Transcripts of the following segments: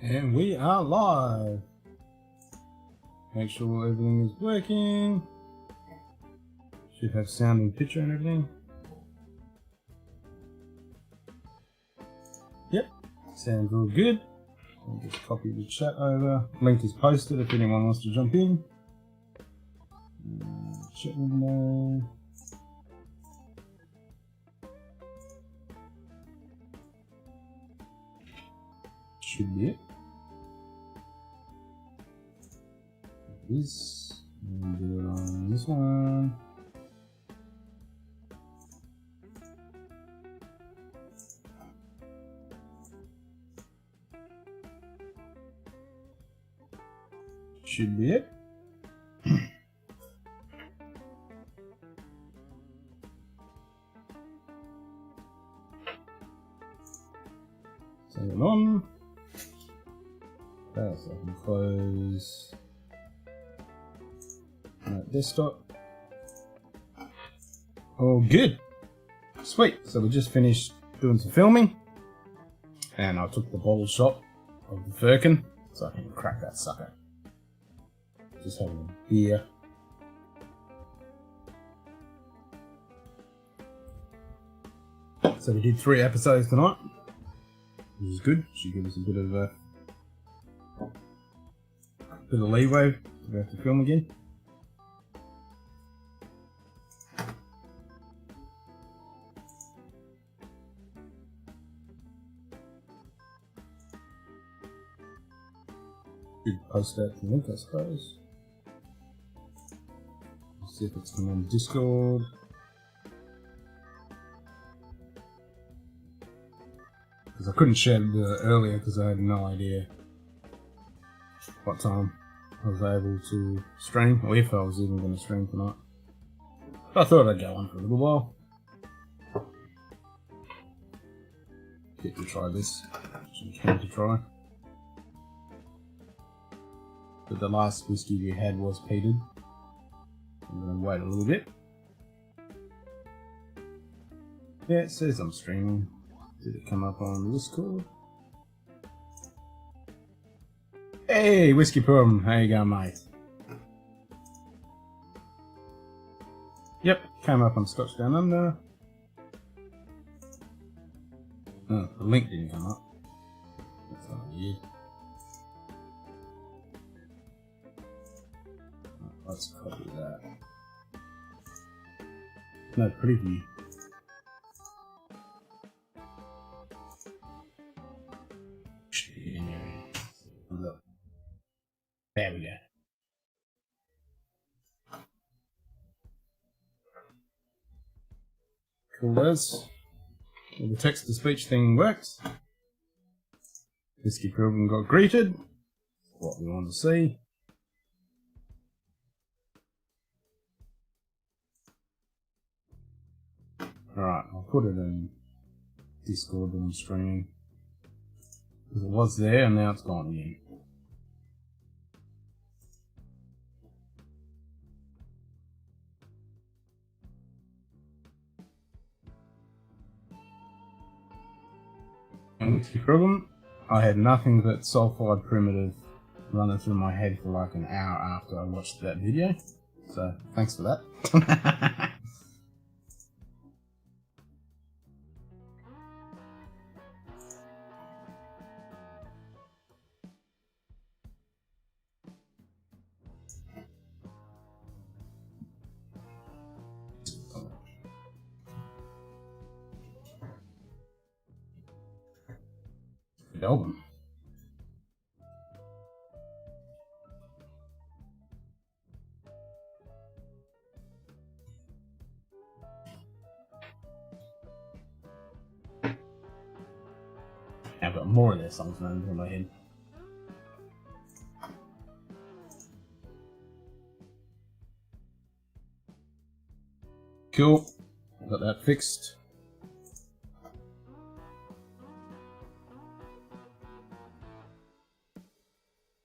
And we are live. Make sure everything is working. Should have sound and picture and everything. Yep, sounds all good. I'll just copy the chat over. Link is posted if anyone wants to jump in. Chat window. Should be it. This, and do it on this one. should be it. Turn it on. Okay, so I can close that desktop. All good. Sweet. So we just finished doing some filming, and I took the bottle shot of the firkin, so I can crack that sucker. Just having a beer. So we did 3 episodes tonight, which is good. Should give us a bit of leeway to have to film again. Should post that link, I suppose. Let's see if it's on Discord. Because I couldn't share it earlier because I had no idea what time I was able to stream, or if I was even going to stream tonight. But I thought I'd go on for a little while. Get to try this. Actually came to try. But the last whiskey we had was peated. I'm going to wait a little bit. Yeah, it says I'm streaming. Did it come up on Discord? Hey, Whiskey Problem, how you going, mate? Yep, came up on Scotch Down Under. Oh, the link didn't come up. That's not weird. Let's copy that. No preview. There we go. Cool as. Well, the text-to-speech thing works. Whiskey Pilgrim got greeted. What we want to see. Alright, I'll put it in Discord when I'm streaming. Because it was there and now it's gone again. And Whiskey Problem, I had nothing but sulfide primitive running through my head for like an hour after I watched that video. So, thanks for that. Good album. I've got more of their songs running through my head. Cool. Got that fixed.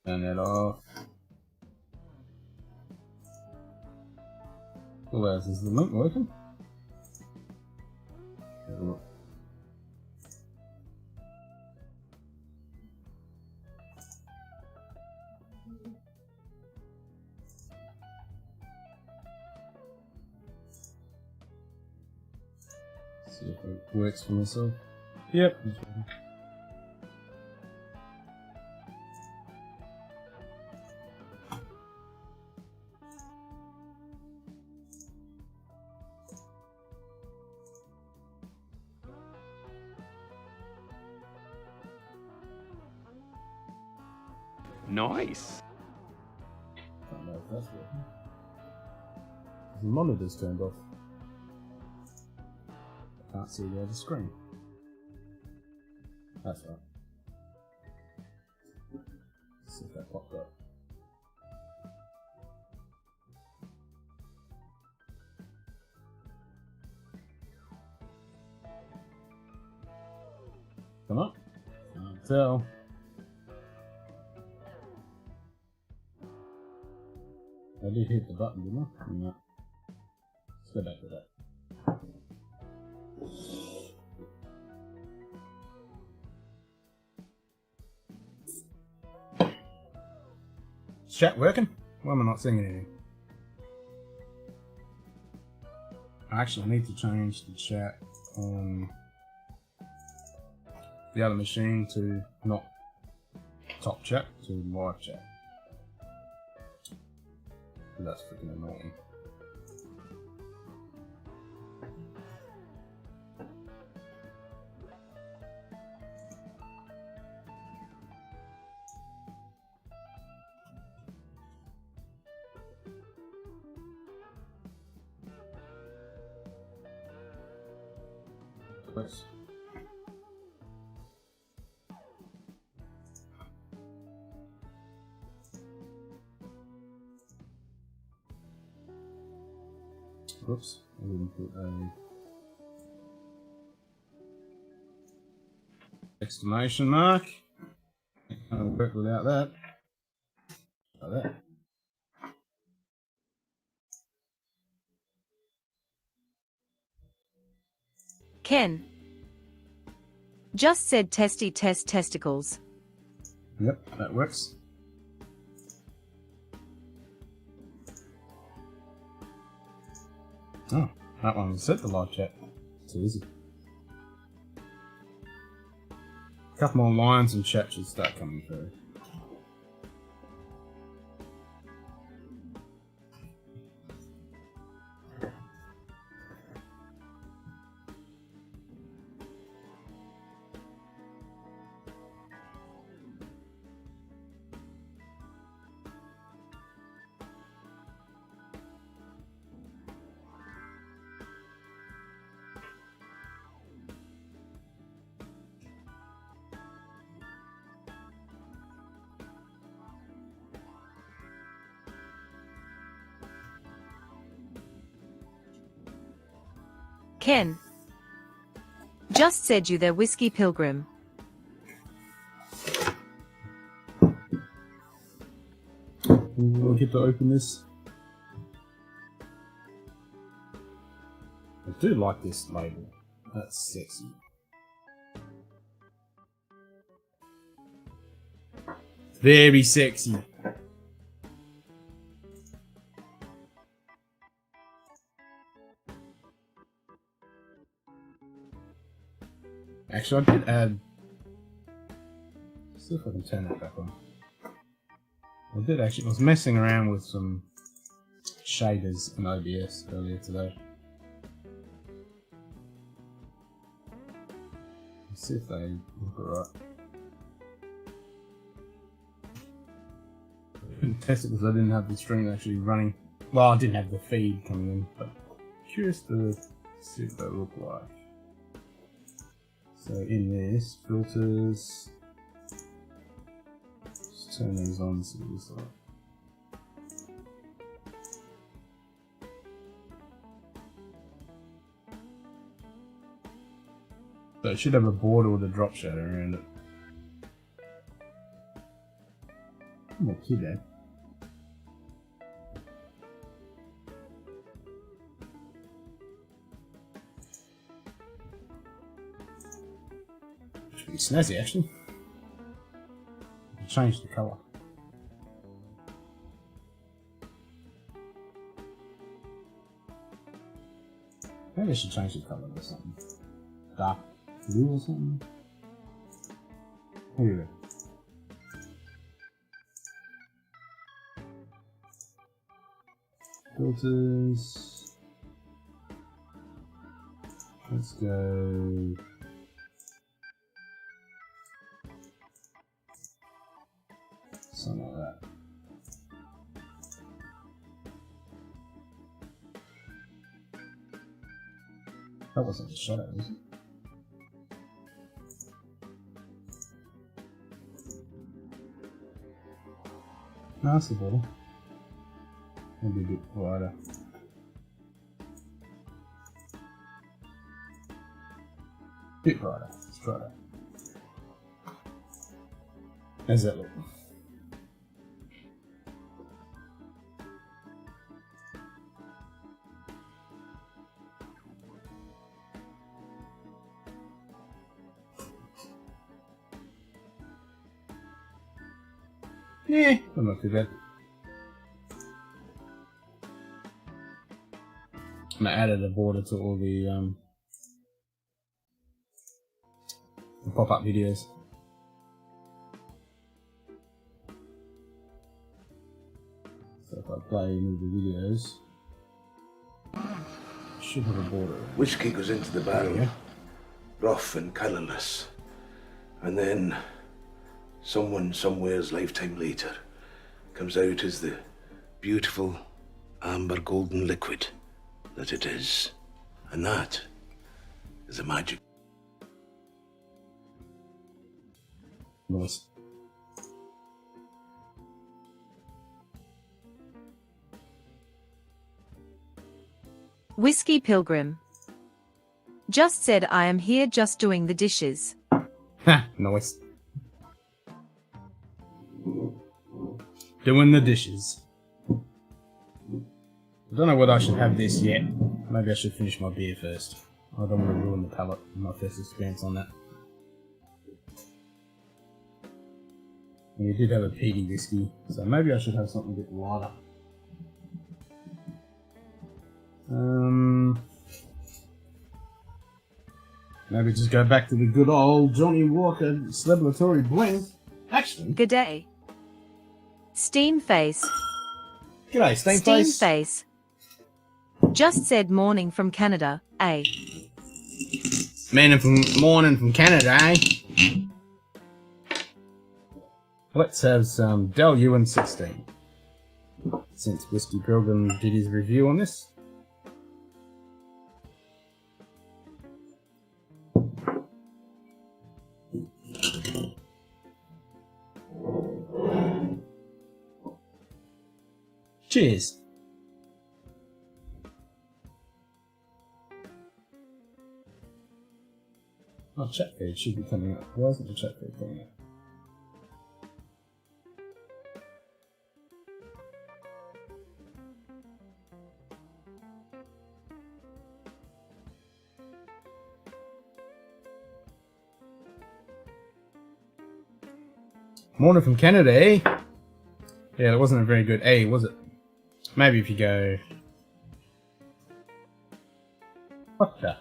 Turn that off. Cool as is the link working? Have a look. See if it works for myself. Yep. Nice. I don't know if that's working. The monitor's turned off. I can't see the other screen. That's right. Let's see if that popped up. tell. I did hit the button, didn't I? No. Let's go back to that. Is chat working? Why am I not singing anything? I actually need to change the chat on the other machine to not top chat, to live chat. That's freaking annoying. Oops. Whoops, I didn't put a exclamation mark. Can't work without that. Like that. Ken just said testy test testicles. Yep, that works. Oh, that one set the live chat. It's easy. A couple more lines and chat should start coming through. Ken just said you there whiskey pilgrim. We'll get to open this. I do like this label. That's sexy. Very sexy. Actually, I did add. Let's see if I can turn that back on. I was messing around with some shaders in OBS earlier today. Let's see if they look alright. I couldn't test it because I didn't have the stream actually running. Well, I didn't have the feed coming in, but curious to see what they look like. So in this, filters, just turn these on so it looks like. So it should have a border with a drop shadow around it. Not too bad. Pretty snazzy actually. Change the colour. Maybe I should change the colour or something. Dark blue or something. Here we go. Filters. Let's go. Something like that. That wasn't a shadow, was it? No, that's the border. Maybe a bit brighter. Bit brighter. Let's try that. How's that look? Yeah, not too bad. I added a border to all the pop-up videos. So if I play any of the videos, I should have a border. Whiskey goes into the barrel, rough and colourless, and then someone somewhere's lifetime later comes out as the beautiful amber golden liquid that it is. And that is a magic. Nice. Whiskey Pilgrim. Just said I am here just doing the dishes. Ha! Nice. Doing the dishes. I don't know whether I should have this yet. Maybe I should finish my beer first. I don't want to ruin the palate and my first experience on that. And you did have a peaty whiskey, so maybe I should have something a bit lighter. Maybe just go back to the good old Johnny Walker celebratory blend. Actually. G'day. Steam face. G'day, Steam Face. Steam face. Just said morning from Canada, eh? Morning from Canada, eh? Let's have some Del Ewan 16. Since Whiskey Pilgrim did his review on this. Cheers. Oh, chat feed should be coming up. Why isn't the chat feed coming up? Morning from Canada, eh? Yeah, that wasn't a very good A, was it? Maybe if you go... What the?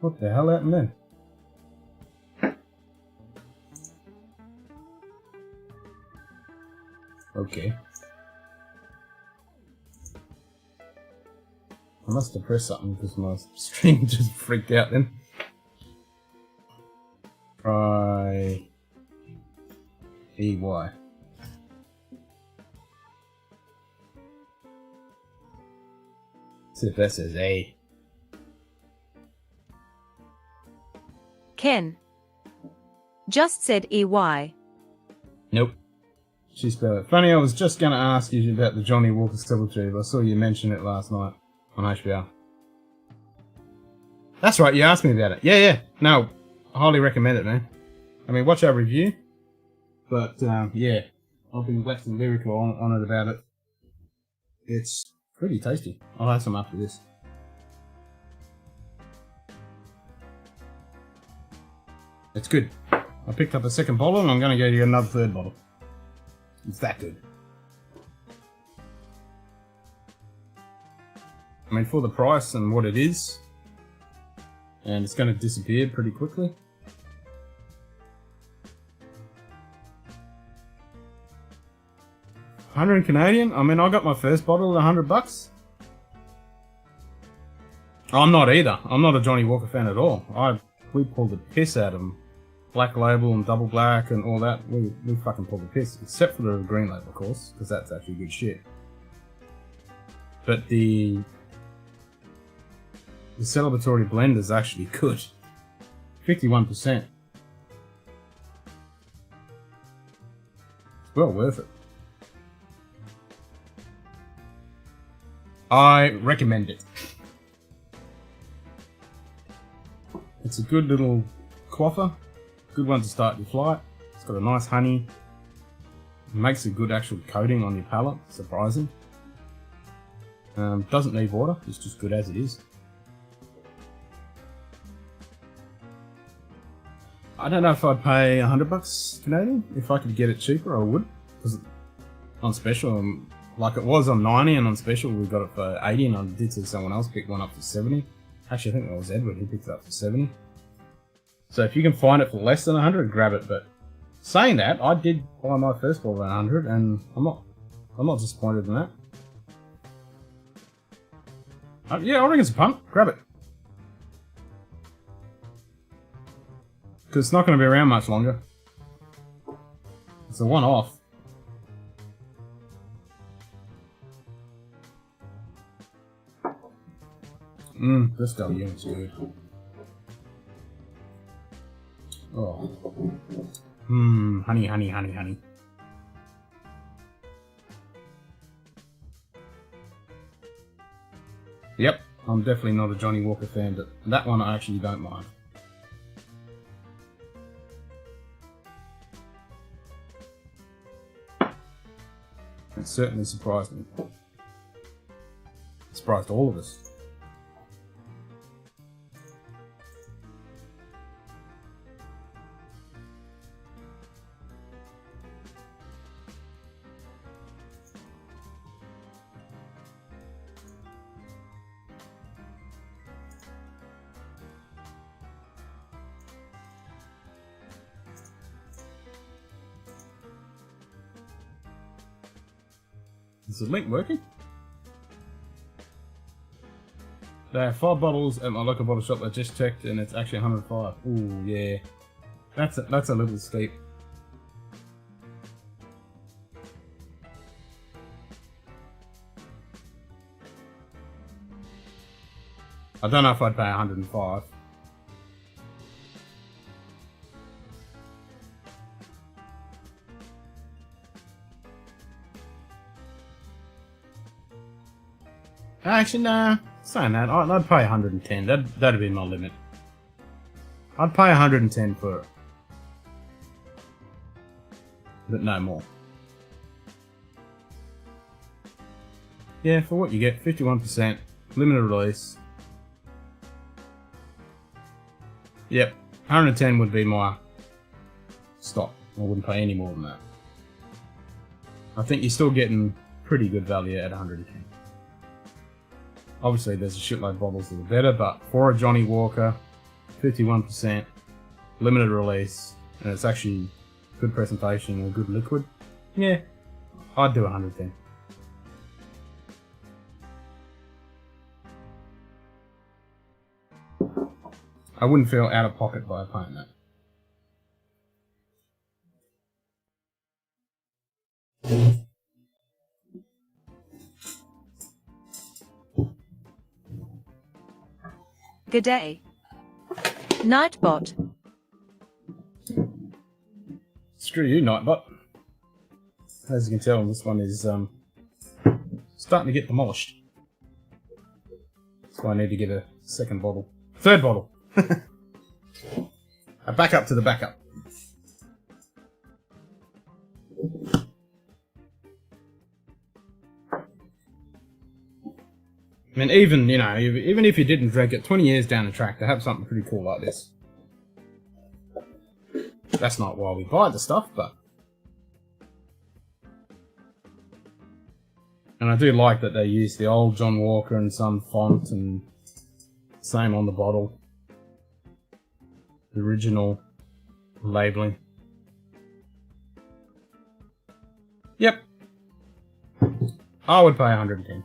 What the hell happened then? Okay. I must have pressed something because my stream just freaked out then. Try... EY. See if that says A. Ken. Just said EY. Nope. She spelled it. Funny, I was just going to ask you about the Johnny Walker Celebratory, but I saw you mention it last night on HBO. That's right, you asked me about it. Yeah. No, I highly recommend it, man. I mean, watch our review. But, yeah, I've been waxing lyrical on it about it. It's pretty tasty. I'll have some after this. It's good. I picked up a second bottle and I'm going to go to get another third bottle. It's that good. I mean, for the price and what it is, and it's going to disappear pretty quickly. $100 Canadian? I mean, I got my first bottle at $100. I'm not either. I'm not a Johnny Walker fan at all. We pulled the piss out of them. Black Label and Double Black and all that. We fucking pulled the piss. Except for the Green Label, of course, because that's actually good shit. But the celebratory blend is actually good. 51%. It's well worth it. I recommend it. It's a good little quaffer. Good one to start your flight. It's got a nice honey. It makes a good actual coating on your palate, surprising. Doesn't need water, it's just good as it is. I don't know if I'd pay $100 Canadian. If I could get it cheaper, I would. Because on special, like it was on 90 and on special we got it for 80 and I did see someone else pick one up for 70. Actually, I think that was Edward, he picked it up for 70. So if you can find it for less than 100, grab it. But saying that, I did buy my first bottle at 100 and I'm not disappointed in that. Yeah, I reckon it's a punt. Grab it. Because it's not going to be around much longer. It's a one-off. This WONTHELLA's good. Oh. Honey, honey, honey, honey. Yep, I'm definitely not a Johnny Walker fan, but that one I actually don't mind. It certainly surprised me. It surprised all of us. Is the link working? They have 5 bottles at my local bottle shop. I just checked and it's actually 105. Ooh, yeah. That's a little steep. I don't know if I'd pay 105. Actually, nah. Saying that, I'd pay 110. That'd be my limit. I'd pay 110 for it. But no more. Yeah, for what you get, 51%, limited release. Yep, 110 would be my stop. I wouldn't pay any more than that. I think you're still getting pretty good value at 110. Obviously, there's a shitload of bottles that are better, but for a Johnny Walker, 51%, limited release, and it's actually good presentation and a good liquid, yeah, I'd do 110. I wouldn't feel out of pocket by paying that. G'day. Nightbot. Screw you, Nightbot. As you can tell, this one is starting to get demolished. So I need to get a second bottle. Third bottle. A backup to the backup. I mean, even, you know, even if you didn't drink it, 20 years down the track, to have something pretty cool like this. That's not why we buy the stuff, but... And I do like that they use the old John Walker and some font and same on the bottle. The original labelling. Yep. I would pay 110.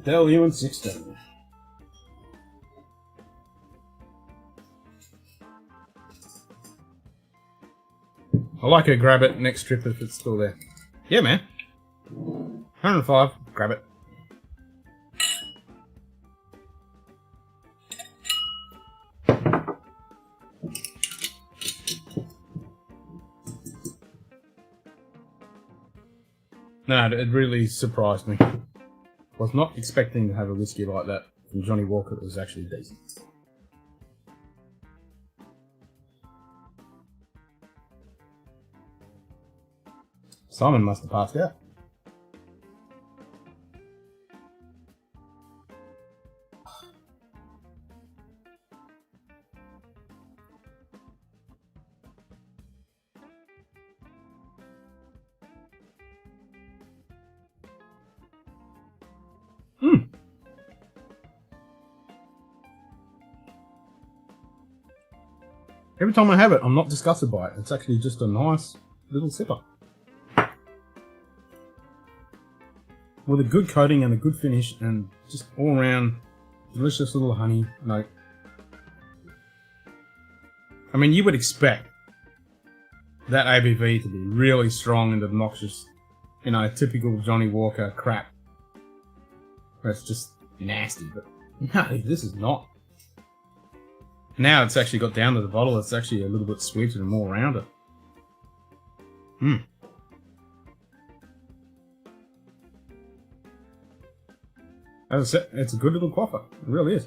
WONTHELLA. I like a grab it next trip if it's still there. Yeah, man. 105, grab it. No, it really surprised me. I was not expecting to have a whiskey like that from Johnny Walker that was actually decent. Simon must have passed out. Every time I have it, I'm not disgusted by it. It's actually just a nice little sipper. With a good coating and a good finish and just all around delicious little honey note. I mean, you would expect that ABV to be really strong and obnoxious, you know, typical Johnny Walker crap. That's just nasty, but no, this is not. Now it's actually got down to the bottle, it's actually a little bit sweeter and more rounded. As I said, it's a good little quaffer. It really is.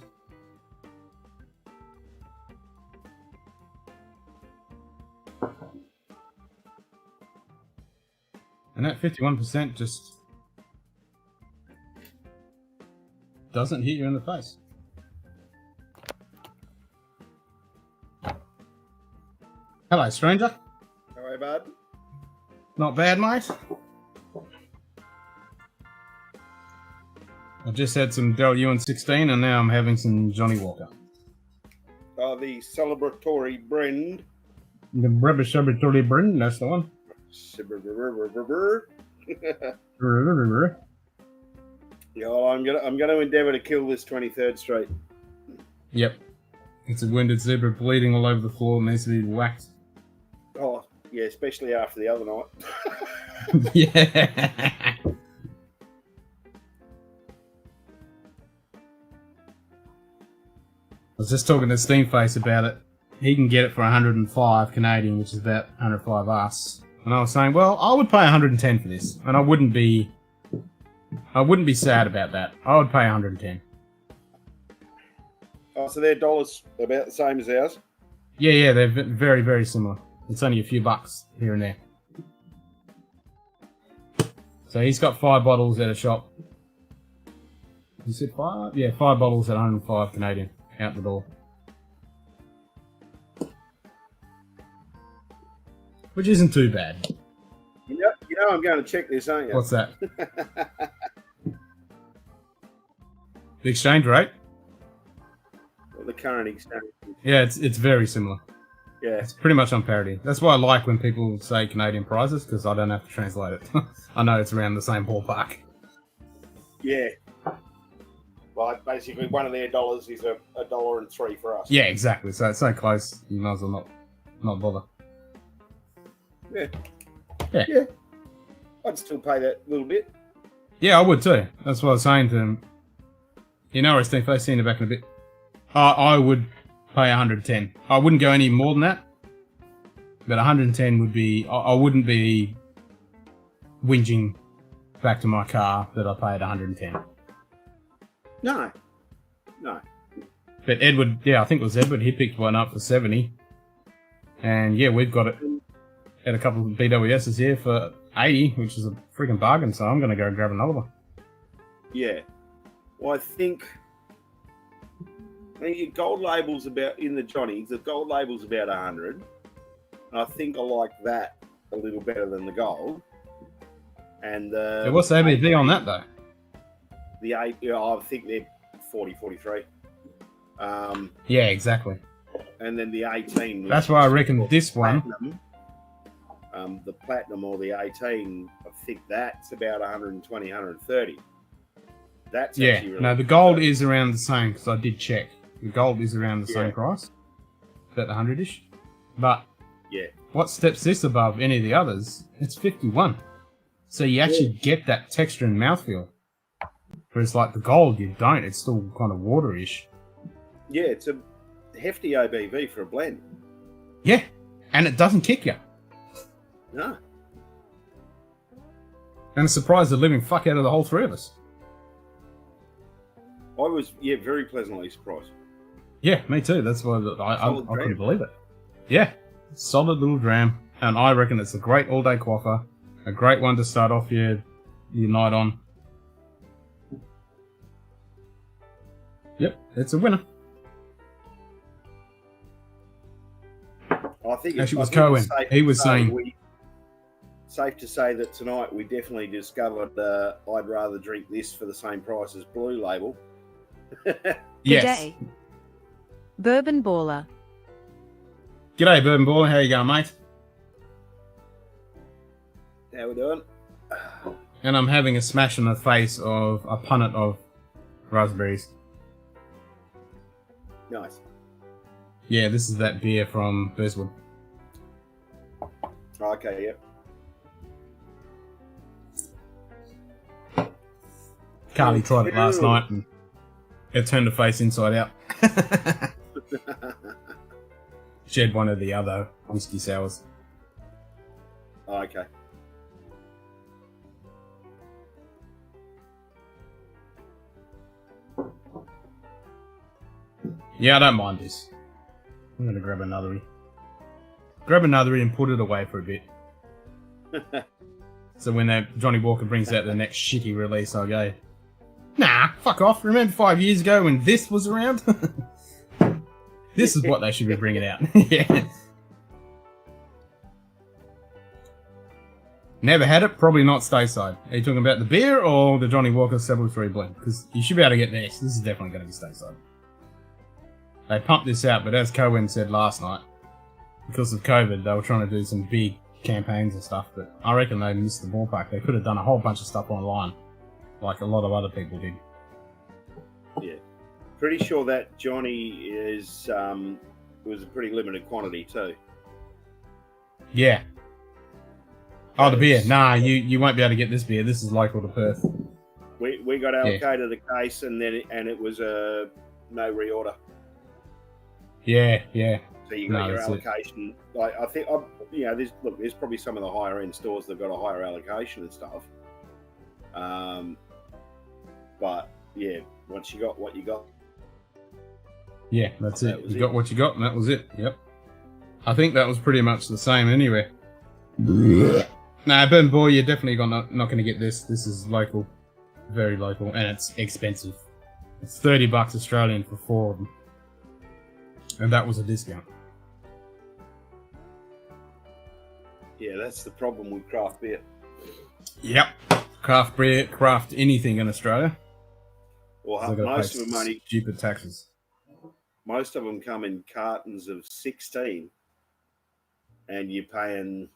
And that 51% just doesn't hit you in the face. Hello, stranger. How are you, bud? Not bad, mate. I just had some Del Ewan 16 and now I'm having some Johnny Walker. The celebratory brand. The Brabba Celebratory Brand, that's the one. Yeah, well, I'm gonna endeavour to kill this 23rd Street. Yep. It's a wounded zebra bleeding all over the floor, needs to be whacked. Oh, yeah, especially after the other night. Yeah. I was just talking to Steamface about it. He can get it for 105 Canadian, which is about 105 us. And I was saying, well, I would pay 110 for this, and I wouldn't be sad about that. I would pay 110. Oh, so their dollars about the same as ours? Yeah, they're very, very similar. It's only a few bucks here and there. So he's got 5 bottles at a shop. You said 5? Yeah, 5 bottles at 105 Canadian out the door. Which isn't too bad. You know I'm going to check this, aren't you? What's that? The exchange rate? Well, the current exchange. Yeah, it's very similar. Yeah. It's pretty much on parity. That's why I like when people say Canadian prices, because I don't have to translate it. I know it's around the same ballpark. Yeah. Well, basically, one of their dollars is $1.03 for us. Yeah, exactly. So it's so close, you might as well not bother. Yeah. I'd still pay that little bit. Yeah, I would too. That's what I was saying to him. You know, I think if I see in the back in a bit, I would pay 110. I wouldn't go any more than that. But 110 would be. I wouldn't be whinging back to my car that I paid 110. No. But Edward, yeah, I think it was Edward. He picked one up for 70, and yeah, we've got it at a couple of BWSs here for 80, which is a freaking bargain. So I'm going to go grab another one. Yeah. Well, I think your gold label's about, in the Johnnies, the gold label's about 100. And I think I like that a little better than the gold. And Yeah, what's the ABV on that though? The 8, I think they're 40, 43. Yeah, exactly. And then the 18. That's why I reckon this one. The platinum or the 18, I think that's about 120, 130. That's Yeah, actually really no, the gold is around the same because I did check. The gold is around the same Yeah. price, about 100-ish. But Yeah. what steps this above any of the others? It's 51. So you actually get that texture and mouthfeel. Whereas like the gold, you don't. It's still kind of waterish. Yeah, it's a hefty ABV for a blend. Yeah, and it doesn't kick you. No. And it surprised the living fuck out of the whole three of us. I was, very pleasantly surprised. Yeah, me too. That's why I couldn't believe it. Yeah, solid little dram. And I reckon it's a great all-day quaffer. A great one to start off your night on. Yep, it's a winner. I think actually, it was Cohen. He was saying... Safe to say that tonight we definitely discovered I'd rather drink this for the same price as Blue Label. Yes. G'day. Bourbon Baller. G'day, Bourbon Baller. How you going, mate? How we doing? And I'm having a smash in the face of a punnet of raspberries. Nice. Yeah, this is that beer from Burswood. Okay, yep. Carly tried it last night and it turned her face inside out. She had one of the other whiskey sours. Okay. Yeah, I don't mind this. I'm going to grab another. Grab another and put it away for a bit. So when Johnny Walker brings out the next shitty release, I'll go, nah, fuck off. Remember 5 years ago when this was around? This is what they should be bringing out. Yeah. Never had it, probably not Stateside. Are you talking about the beer or the Johnny Walker 73 blend? Because you should be able to get this. This is definitely going to be Stateside. They pumped this out, but as Cohen said last night, because of COVID, they were trying to do some big campaigns and stuff, but I reckon they missed the ballpark. They could have done a whole bunch of stuff online, like a lot of other people did. Yeah. Pretty sure that Johnny is was a pretty limited quantity too. Yeah. Oh, the beer. Nah, you won't be able to get this beer. This is local to Perth. We got allocated a case and it was a no reorder. Yeah, yeah. So you got your allocation. Like I think, there's probably some of the higher end stores that got a higher allocation and stuff. But yeah, once you got what you got. Yeah, that's it. You got what you got, and that was it. Yep. I think that was pretty much the same anyway. Nah, Burn Boy, you're definitely not going to get this. This is local, very local, and it's expensive. It's $30 Australian for 4 of them, and that was a discount. Yeah, that's the problem with craft beer. Yep, craft beer, craft anything in Australia. Well, most of them only stupid taxes. Most of them come in cartons of 16, and you're paying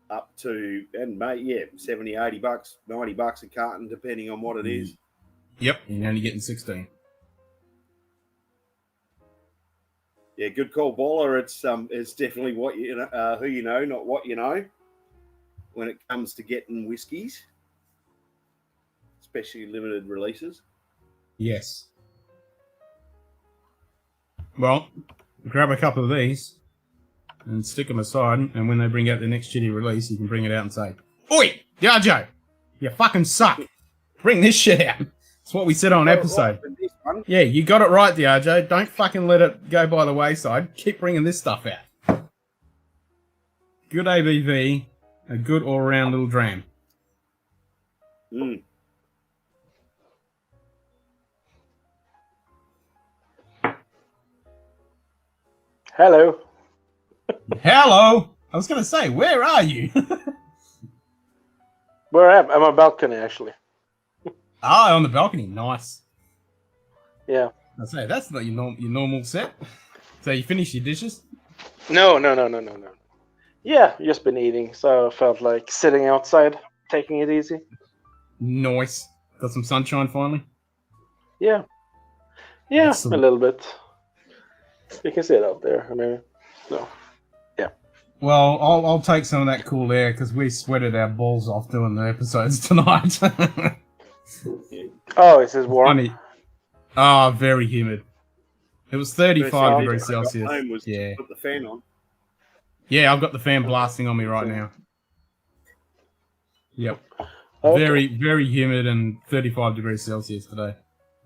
up to, and mate, yeah, $70, $80, $90 a carton, depending on what it is. Yep, you're only getting 16. Yeah, good call, Baller. It's definitely what you know, who you know, not what you know, when it comes to getting whiskies, especially limited releases. Yes. Well, grab a couple of these and stick them aside, and when they bring out the next shitty release, you can bring it out and say, "Oi, Yarjo, you fucking suck. Bring this shit out." That's what we said on episode. Right, yeah, you got it right, Yarjo. Don't fucking let it go by the wayside. Keep bringing this stuff out. Good ABV, a good all-around little dram. Mm. Hello. Hello. I was going to say, where are you? Where am I? I'm on a balcony, actually. Ah, on the balcony. Nice. Yeah. I say that's not your normal set. So you finish your dishes? No. Yeah, just been eating, so I felt like sitting outside, taking it easy. Nice. Got some sunshine finally? Yeah. Yeah, Excellent. a little bit. You can see it out there. I mean, so, yeah. Well, I'll take some of that cool air because we sweated our balls off doing the episodes tonight. Oh, it says warm. Funny. Ah, very humid. It was 35 Okay. degrees Celsius. Home was Yeah. to put the fan on. Yeah, I've got the fan blasting on me right now. Yep. Okay. Very, very humid and 35 degrees Celsius today.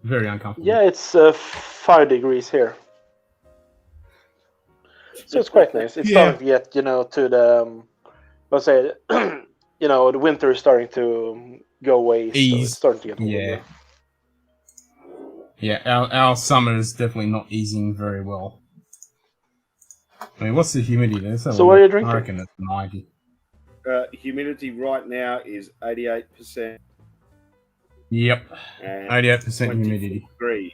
Very uncomfortable. Yeah, it's 5 degrees here. So it's quite nice. It's starting to get, to the, let's say, the winter is starting to go away. So Ease. it's starting to get Yeah. warmer. Yeah, our summer is definitely not easing very well. I mean, what's the humidity there? So what are you drinking? I reckon it's 90. Humidity right now is 88%. Yep, And 88% humidity. Degrees.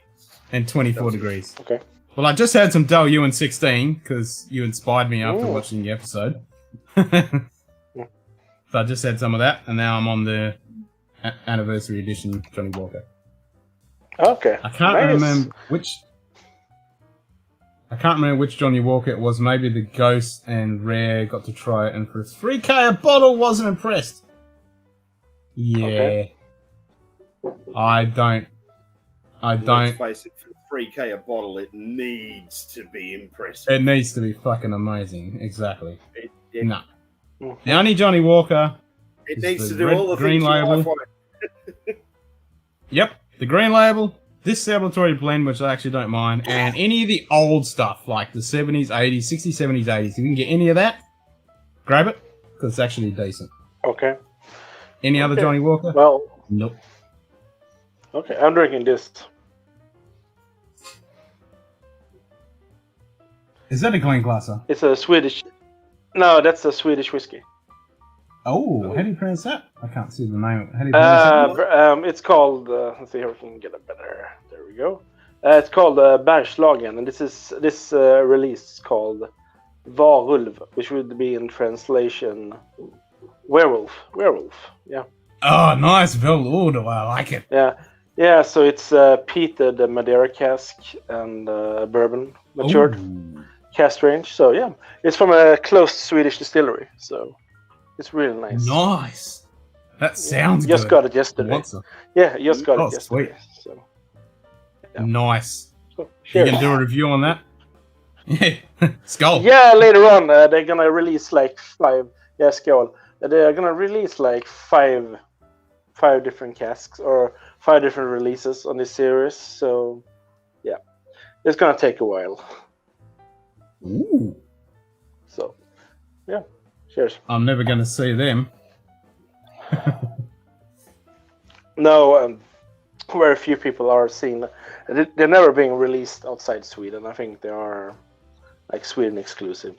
And 24 degrees. Okay. Well, I just had some Del Ewan 16 because you inspired me after watching the episode. So I just had some of that, and now I'm on the anniversary edition Johnny Walker. Okay. I can't remember which Johnny Walker it was. Maybe the Ghost and Rare got to try it, and for $3K a bottle, wasn't impressed. Yeah. Okay. I don't. Let's face it, for $3K a bottle, it needs to be impressive. It needs to be fucking amazing. Exactly. It No. The only Johnny Walker. needs is to the do all the green things you label. like for it. Yep, the green label, this celebratory blend, which I actually don't mind, and any of the old stuff, like the 70s, 80s, 60s, 70s, 80s. If you can get any of that, grab it, because it's actually decent. Okay. Any other Johnny Walker? Well, Nope. okay. I'm drinking this. Is that a clean glasser? It's a Swedish. No, that's a Swedish whiskey. Oh, how do you pronounce that? I can't see the name. How do you pronounce that? It's called. Let's see if we can get it better. There we go. It's called Bergslagen, and this release is called Varulv, which would be in translation werewolf. Werewolf. Yeah. Oh, nice, Bill. Oh, do I like it. Yeah. Yeah. So it's peated Madeira cask and bourbon matured cask range. So yeah, it's from a closed Swedish distillery. So it's really nice. Nice. That sounds Just good. got it yesterday. What's it? Yeah, just got Oh, it yesterday. sweet. So, yeah. Nice. So, You cheers. can do a review on that? Yeah. Skull. Yeah, later on they're gonna release like 5. Yeah, skål. They're gonna release like 5 different casks or 5 different releases on this series. So yeah, it's gonna take a while. Ooh. So yeah, cheers. I'm never going to see them. No, very few people are seeing. They're never being released outside Sweden. I think they are like Sweden exclusive.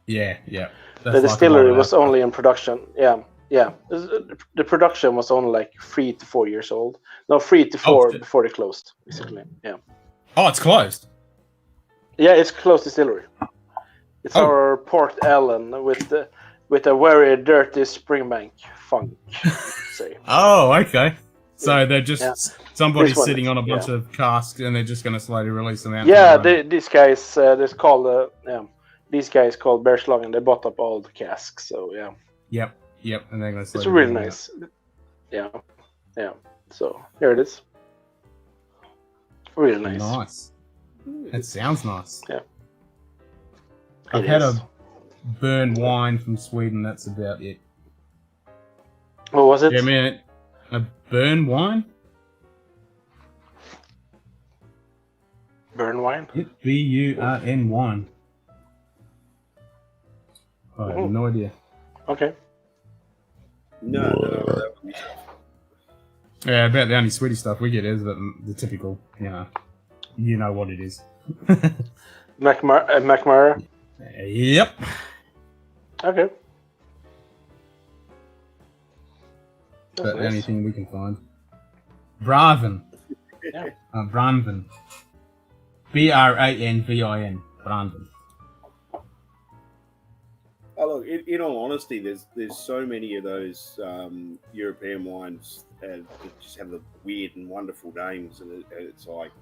Yeah. That's The like distillery a lot of was that only in production. Yeah. The production was only like 3 to 4 years old. No, 3 to 4 shit. before they closed, basically. Yeah. Oh, it's closed. Yeah, it's closed distillery. It's Oh. our Port Ellen with a very dirty Springbank funk. Say. Oh, okay. So they're just Yeah. somebody's This one sitting is, on a bunch of casks and they're just going to slowly release them out. Yeah, to the road. these guys. This called. These guys called Bergslagen. They bought up all the casks. So yeah, Yep. And they're going to it's really nice. Yeah. So here it is. Really nice. Nice. It sounds nice. Yeah. I've It had is. a burn wine from Sweden. That's about it. What was it? Yeah, man. A burn wine? Burn wine. B-U-R-N wine. I have no idea. Okay. No, that would be Yeah, about the only Swedish stuff we get is the typical, you know what it is. McMurray. Yep. Okay. But nice. anything we can find. Braven. Yeah. Branven. B-R-A-N-V-I-N. Branven. Oh, look, in all honesty, there's so many of those European wines that just have the weird and wonderful names, and it's like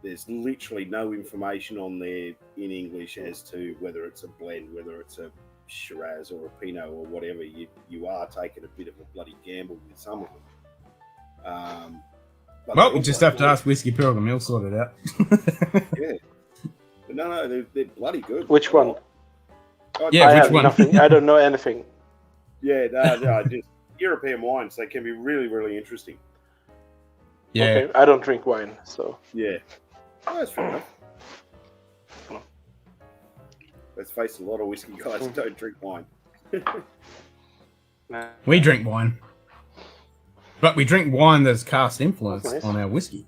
there's literally no information on there in English as to whether it's a blend, whether it's a Shiraz or a Pinot or whatever. You are taking a bit of a bloody gamble with some of them. Well, we just have to ask Whiskey Pilgrim. He'll sort it out. Yeah. But no, they're bloody good. Which one? Yeah, I which have one? nothing. I don't know anything. Yeah, no, just European wines. They can be really, really interesting. Yeah. Okay, I don't drink wine, so. Yeah. Oh, that's fair enough. Let's face it, a lot of whiskey guys don't drink wine. We drink wine. But we drink wine that's cast influence That's nice. on our whiskey.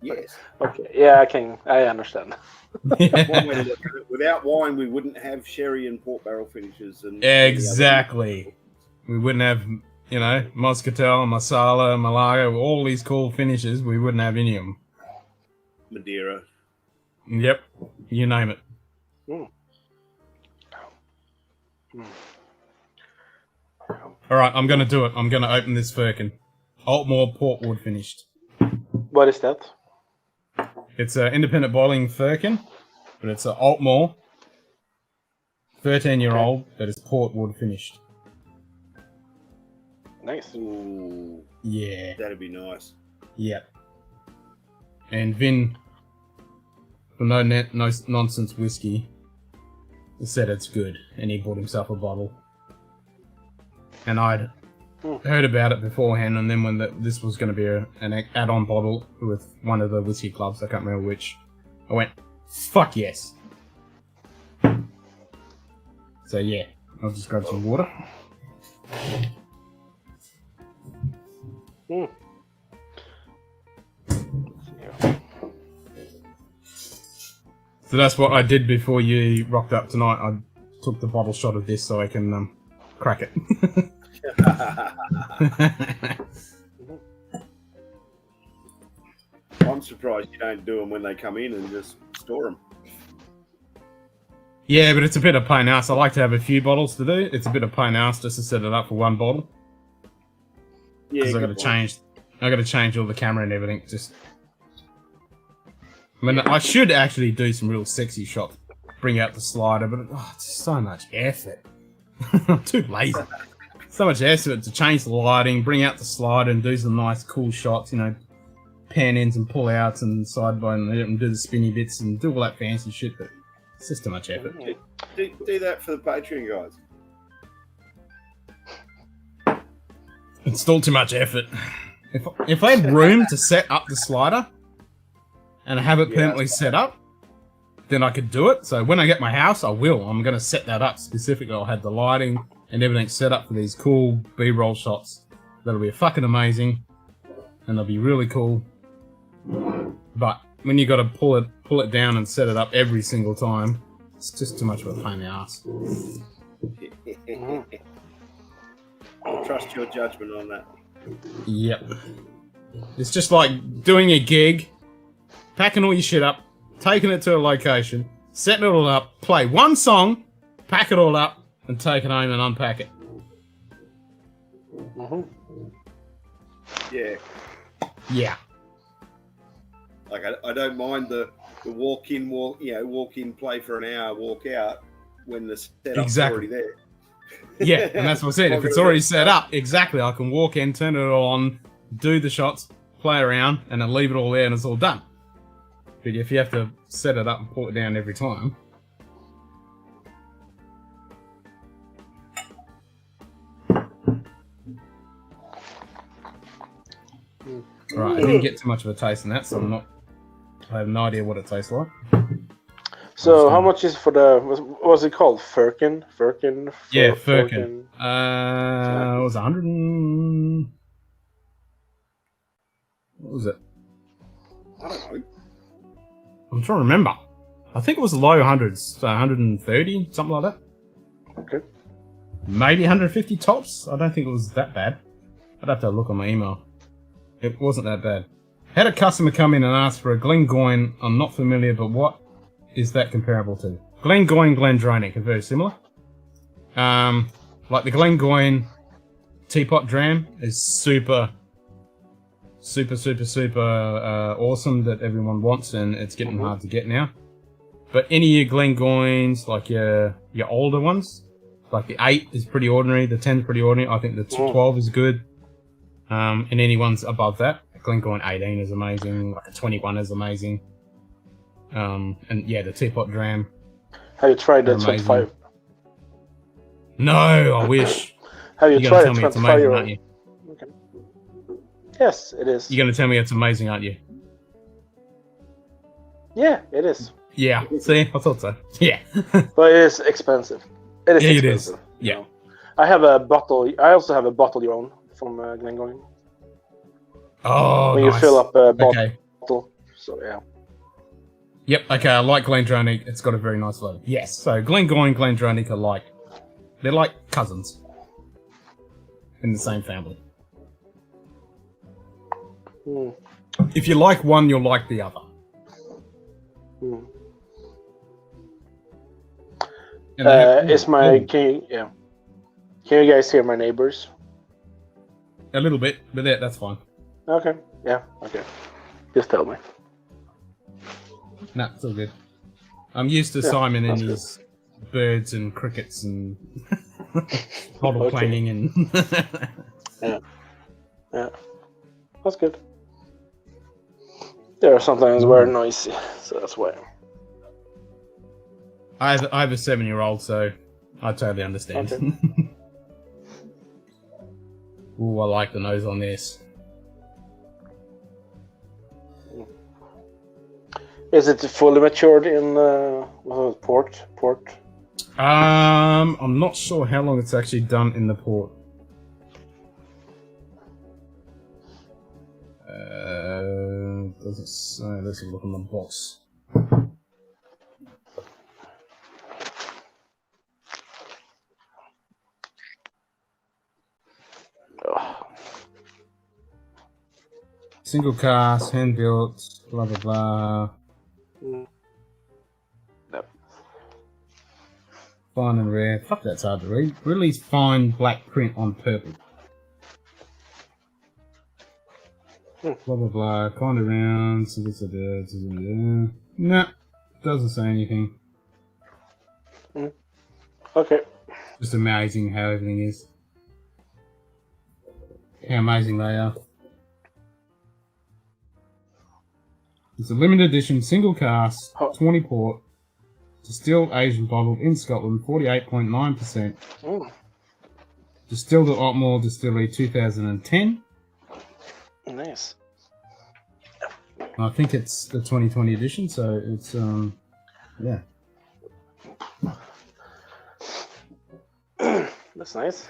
Yes. Okay, yeah, I understand. One way to look at it. Without wine, we wouldn't have sherry and port barrel finishes. And Exactly. We wouldn't have, Moscatel, Masala, Malaga, all these cool finishes. We wouldn't have any of them. Madeira. Yep. You name it. All right, I'm going to do it. I'm going to open this firkin. Altmore Portwood finished. What is that? It's an independent bottling firkin, but it's an Altmore 13-year-old that is Portwood finished. Nice. Ooh, Yeah. that'd be nice. Yep. And Vin, for no nonsense whiskey, said it's good, and he bought himself a bottle. And I'd heard about it beforehand, and then when this was going to be an add-on bottle with one of the whiskey clubs, I can't remember which, I went, fuck yes. So yeah, I'll just grab some water. So that's what I did before you rocked up tonight. I took the bottle shot of this so I can crack it. I'm surprised you don't do them when they come in and just store them. Yeah, but it's a bit of pain in the ass. I like to have a few bottles to do. It's a bit of pain in the ass just to set it up for one bottle. Yeah, Because I got to change all the camera and everything. I should actually do some real sexy shots. Bring out the slider, but it's just so much effort. I'm too lazy. So much effort to change the lighting, bring out the slider, and do some nice, cool shots. Pan ins and pull outs and side by and do the spinny bits and do all that fancy shit. But it's just too much effort. Do that for the Patreon guys. It's still too much effort. If I had room to set up the slider and have it permanently set up, then I could do it. So when I get my house, I will. I'm going to set that up specifically. I'll have the lighting and everything set up for these cool B-roll shots. That'll be fucking amazing, and they'll be really cool. But when you got to pull it down and set it up every single time, it's just too much of a pain in the ass. I'll trust your judgment on that. Yep. It's just like doing a gig, packing all your shit up, taking it to a location, setting it all up, play one song, pack it all up, and take it home and unpack it. Yeah. Yeah. Like I don't mind the walk in, play for an hour, walk out when the setup's already there. Yeah, and that's what I said. If it's already set up, exactly, I can walk in, turn it all on, do the shots, play around, and then leave it all there and it's all done. But if you have to set it up and pull it down every time... Right, I didn't get too much of a taste in that, so I have no idea what it tastes like. So how much is for the, what's it called? Firkin? Yeah, Firkin. It was 100 and... What was it? I don't know. I'm trying to remember. I think it was low hundreds, so 130, something like that. Okay. Maybe 150 tops. I don't think it was that bad. I'd have to look on my email. It wasn't that bad. Had a customer come in and ask for a Glengoyne. I'm not familiar, but what is that comparable to? Glengoyne, Glendronach are very similar. Like the Glengoyne teapot dram is super super awesome that everyone wants, and it's getting hard to get now. But any of your Glengoynes, like your older ones, like the 8 is pretty ordinary, the 10 is pretty ordinary. I think the 12 is good. And any ones above that, Glengoyne 18 is amazing. Like a 21 is amazing. And yeah, the Teapot Dram. Have you tried the 25? No, I wish. Have you tried a 25-year-old? Aren't you? Okay. Yes, it is. You're going to tell me it's amazing, aren't you? Yeah, it is. Yeah, see? I thought so. Yeah. But it is expensive. It is expensive. It is. Yeah. You know. I have a bottle. I also have a bottle your own from Glengoyne. Oh, when nice. you fill up a bottle. Okay. So, yeah. Yep, okay, I like Glendronach. It's got a very nice flavour. Yes, so Glengoyne and Glendronach are like... They're like cousins. In the same family. Mm. If you like one, you'll like the other. Mm. Can you guys hear my neighbors? A little bit, but that's fine. Okay. Yeah. Okay. Just tell me. Nah, it's all good. I'm used to Simon and his birds and crickets and bottle clanging and... Yeah. That's good. They are sometimes very noisy, so that's why. I have a 7-year-old, so I totally understand. Okay. Ooh, I like the nose on this. Is it fully matured in port? I'm not sure how long it's actually done in the port. Doesn't say. Let's look on the box. Single cast, hand built, blah blah blah. Yep. Fine and rare. Fuck, that's hard to read. Really fine black print on purple. Blah blah blah. Kind of round. Nah, doesn't say anything. Okay. Just amazing how everything is. How amazing they are. It's a limited edition, single cast, 20 port, distilled Asian bottled in Scotland, 48.9%. Distilled at Otmore Distillery, 2010. Nice. I think it's the 2020 edition, so it's yeah. That's nice.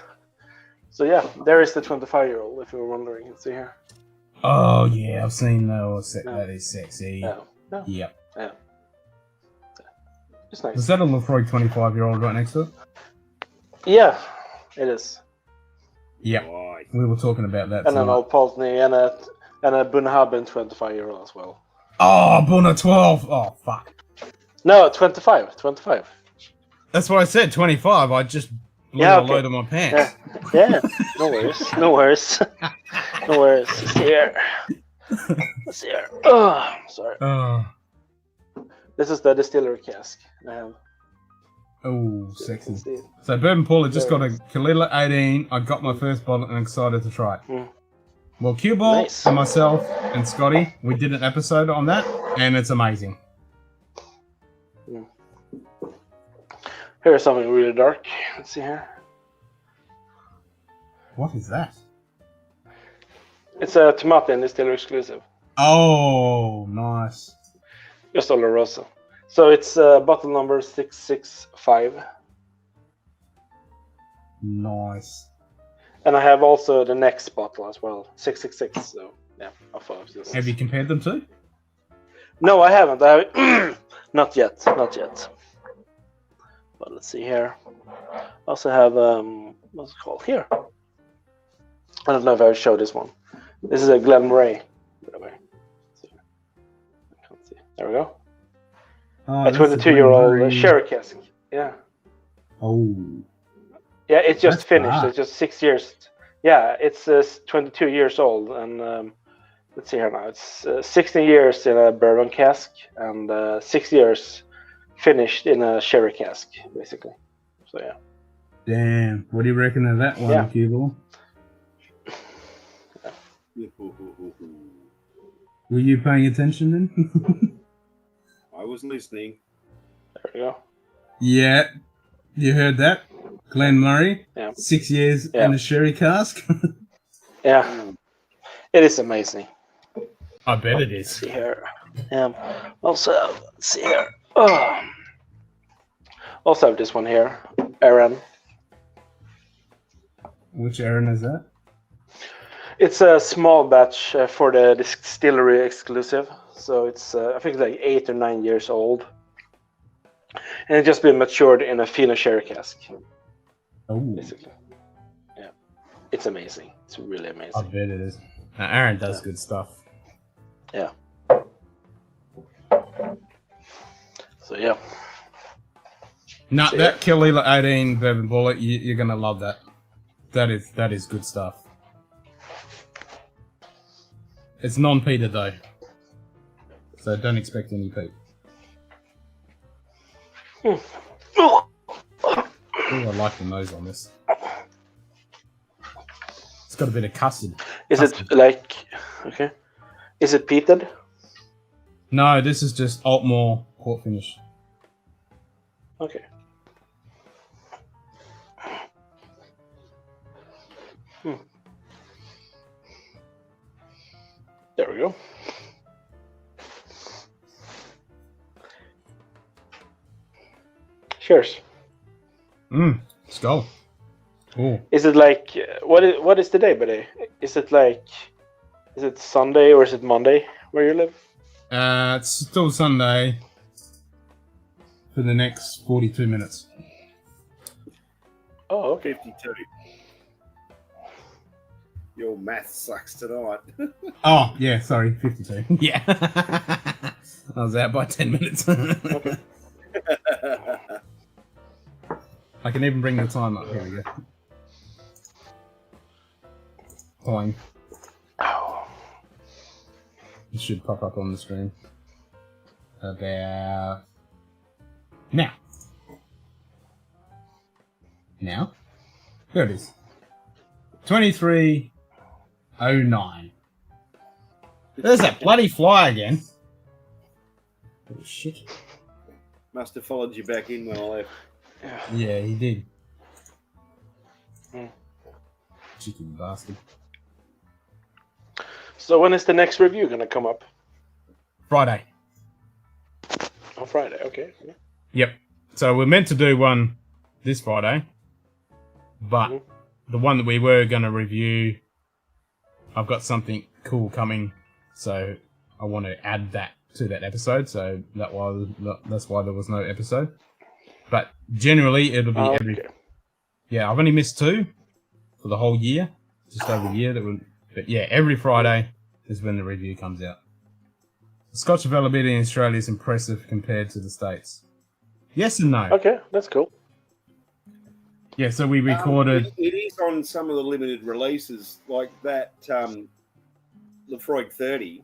So yeah, there is the 25-year-old. If you were wondering, you can see here. Oh yeah, I've seen those. That is sexy. Yeah. Yep. Yeah. It's nice. Is that a Lefroy 25-year-old right next to it? Yeah, it is. Yep. Right. We were talking about that. And an old Pulteney and a Bunnahabben 25-year-old as well. Oh, Bunna 12. Oh fuck. No, 25. 25. That's what I said. 25. I just blew a load of my pants. Yeah. No worries. No worries. No worries. Let's see here. Let's see here. Oh, sorry. This is the distillery cask I have. Oh, sexy. So Bourbon Paul had just got a Kalila 18. I got my first bottle and I'm excited to try it. Well, Cue Ball and myself and Scotty, we did an episode on that, and it's amazing. Here's something really dark. Let's see here. What is that? It's a Tomatin distillery exclusive. Oh, nice. Just Oloroso. So it's bottle number 665. Nice. And I have also the next bottle as well, 666. So yeah, I thought it was just... Have you compared them to? No, I haven't. Not yet. Not yet. But let's see here. I also have what's it called here? I don't know if I showed this one. This is a Glenmoray, by the way. So, I can't see. There we go. Oh, a 22-year-old sherry cask. Yeah. Oh. Yeah, it's just That's finished. bad. It's just 6 years. Yeah, it's 22 years old, and let's see here now. It's 16 years in a bourbon cask and 6 years finished in a sherry cask, basically. So yeah. Damn. What do you reckon of that one, Yeah. Cubal? Were you paying attention then? I was listening. There we go. Yeah. You heard that? Glenn Murray? Yeah. 6 years in a sherry cask? Yeah. It is amazing. I bet it Let's is. see here. Also, let's see here. Oh. Also have this one here, Aaron. Which Aaron is that? It's a small batch for the distillery exclusive. So it's, I think it's like 8 or 9 years old. And it's just been matured in a fino sherry cask, Oh, basically. Yeah. It's amazing. It's really I amazing. bet it is. Aaron does good stuff. Yeah. So yeah. No, See that Kilila 18 Bourbon Bullet, you're gonna love that. That is good stuff. It's non-peated though, so don't expect any peat. Oh, I like the nose on this. It's got a bit of custard. Is it like, okay? Is it peated? No, this is just Altmore port finish. Okay. There we go. Cheers. Skull. Oh, Is it like what is the day by day? Is it Sunday or is it Monday where you live? it's still Sunday for the next 42 minutes. Oh, okay. 52. Your math sucks tonight. Oh, yeah, sorry, 52. Yeah. I was out by 10 minutes. I can even bring the time up. Here we go. Fine. Oh. It should pop up on the screen. About now. Now? There it is. 23:09. There's that bloody fly again. Oh shit. Must have followed you back in when I left. Yeah, he did. Hmm. Cheeky bastard. So when is the next review gonna come up? Friday. On Friday, okay. Yeah. Yep. So we're meant to do one this Friday, but the one that we were going to review, I've got something cool coming, so I want to add that to that episode. So that's why there was no episode. But generally, it'll be every. Okay. Yeah, I've only missed 2 for the whole year, just over a year. But yeah, every Friday is when the review comes out. The Scotch availability in Australia is impressive compared to the States. Yes and no. Okay, that's cool. Yeah, so we recorded. It is on some of the limited releases, like that Lefroy 30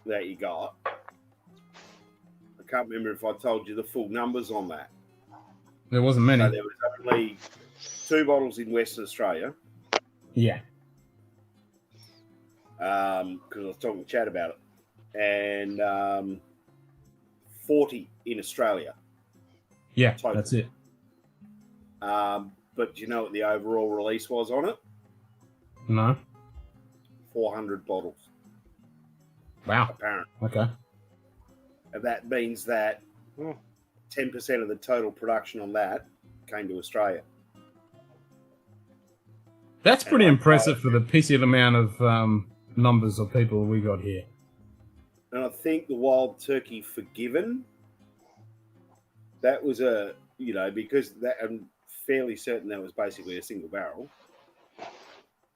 that you got. I can't remember if I told you the full numbers on that. There wasn't many. So there was only 2 bottles in Western Australia. Yeah. Because I was talking to Chad about it. And 40 in Australia. Yeah, Total. that's it. But do you know what the overall release was on it? No. 400 bottles, Wow. apparently. Okay. And that means that 10% of the total production on that came to Australia. That's pretty impressive for the piece amount of numbers of people we got here. And I think the Wild Turkey Forgiven, that was because that, I'm fairly certain that was basically a single barrel.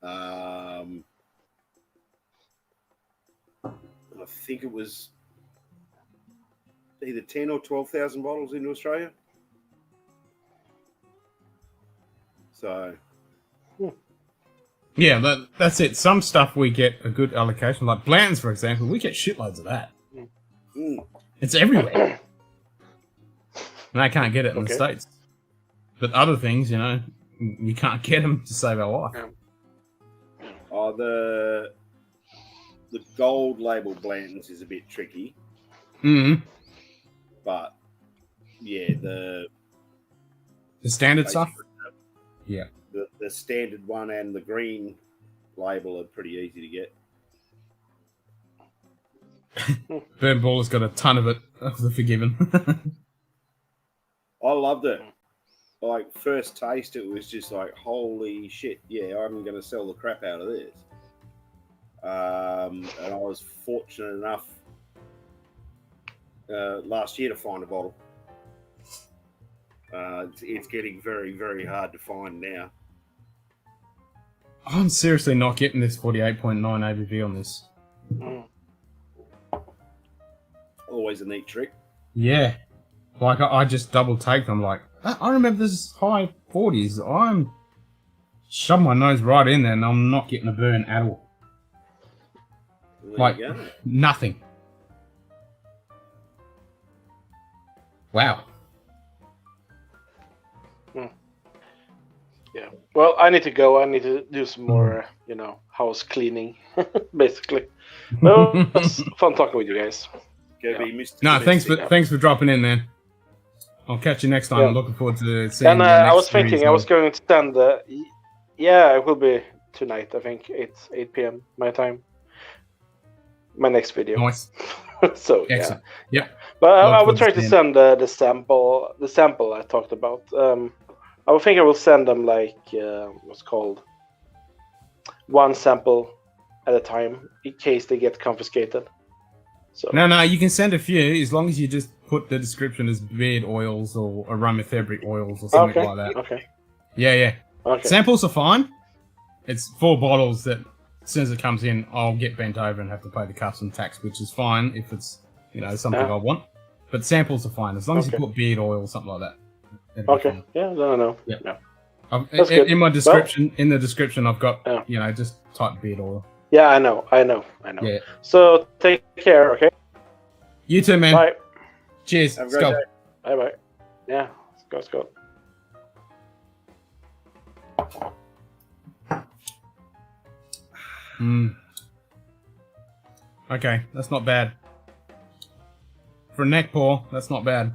I think it was either 10 or 12,000 bottles into Australia. So, Yeah, that's it. Some stuff we get a good allocation, like Blanton's, for example. We get shitloads of that. Mm. It's everywhere. And I can't get it in the States. But other things, you know, we can't get them to save our life. Oh, the gold label Blanton's is a bit tricky. Mm-hmm. But, yeah, the standard stuff? Yeah. The standard one and the green label are pretty easy to get. Burn Baller's got a ton of it, of the Forgiven. I loved it. Like, first taste, it was just like, holy shit, yeah, I'm going to sell the crap out of this. And I was fortunate enough last year to find a bottle. It's getting very, very hard to find now. I'm seriously not getting this 48.9 ABV on this. Always a neat trick. Yeah. Like, I just double take them. Like, I remember this high 40s. I'm shoving my nose right in there and I'm not getting a burn at all. There like, you go. Nothing. Wow. Yeah. Well, I need to go. I need to do some more, you know, house cleaning, basically. Well, it was fun talking with you guys. Go be Mr. No, Domestic. thanks for dropping in, man. I'll catch you next time. Yeah. I'm looking forward to seeing And the I next was thinking series I was on- going to send yeah, it will be tonight. I think it's 8 p.m. my time. My next video. Nice. So Excellent. yeah. Yep. But I Love will to try to understand. send the sample I talked about. I would think I will send them like what's called one sample at a time in case they get confiscated. So No, you can send a few as long as you just put the description as beard oils or aromatherapy oils or something like that. Okay. Yeah. Okay. Samples are fine. It's 4 bottles that as soon as it comes in, I'll get bent over and have to pay the custom tax, which is fine if it's, you know, something I want. But samples are fine as long as you put beard oil or something like that. It'd be Okay. fine. Yeah. No. Yeah. Yeah. In, good. in my description, I've got, you know, just type beard oil. Yeah, I know. Yeah. So take care. Okay. You too, man. Bye. Cheers. Have a Let's great go. day. Bye. Yeah. Let's go. Okay, that's not bad. For a neck pour, that's not bad.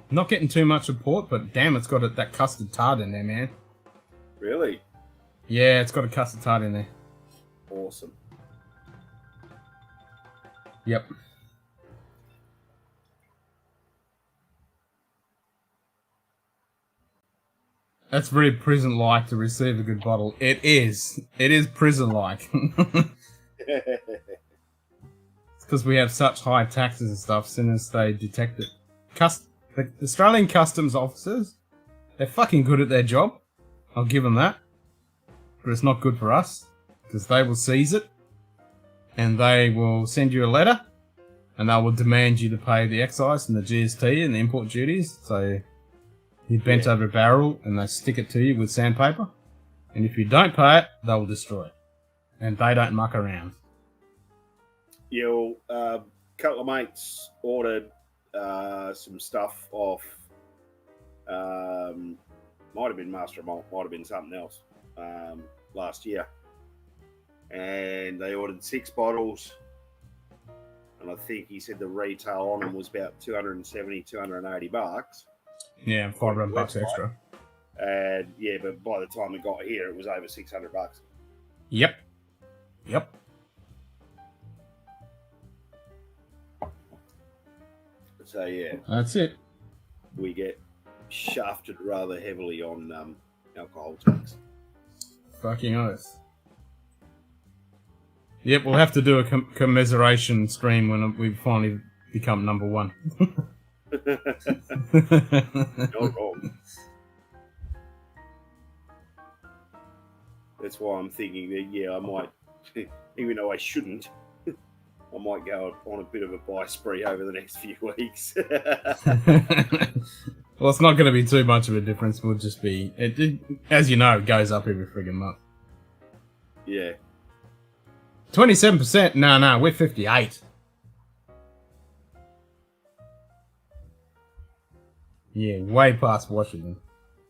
Not getting too much of port, but damn, it's got that custard tart in there, man. Really? Yeah, it's got a custard tart in there. Awesome. Yep. That's very prison-like to receive a good bottle. It is. It is prison-like. It's because we have such high taxes and stuff, as soon as they detect it. The Australian customs officers, they're fucking good at their job. I'll give them that. But it's not good for us, because they will seize it, and they will send you a letter, and they will demand you to pay the excise and the GST and the import duties. So you bent over a barrel, and they stick it to you with sandpaper. And if you don't pay it, they will destroy it. And they don't muck around. Yeah, well, a couple of mates ordered some stuff off. Might have been Master of Malt, might have been something else last year. And they ordered 6 bottles. And I think he said the retail on them was about $270, $280. Yeah, $500 extra. And yeah, but by the time it got here, it was over $600. Yep. So yeah, That's it. we get shafted rather heavily on alcohol tax. Fucking oath. Yep, we'll have to do a commiseration stream when we finally become number 1. Not wrong. That's why I'm thinking that, yeah, I might, even though I shouldn't, I might go on a bit of a buy spree over the next few weeks. Well, it's not going to be too much of a difference. We'll just be, as you know, it goes up every friggin' month. Yeah. 27%? No, we're 58. Yeah, way past Washington.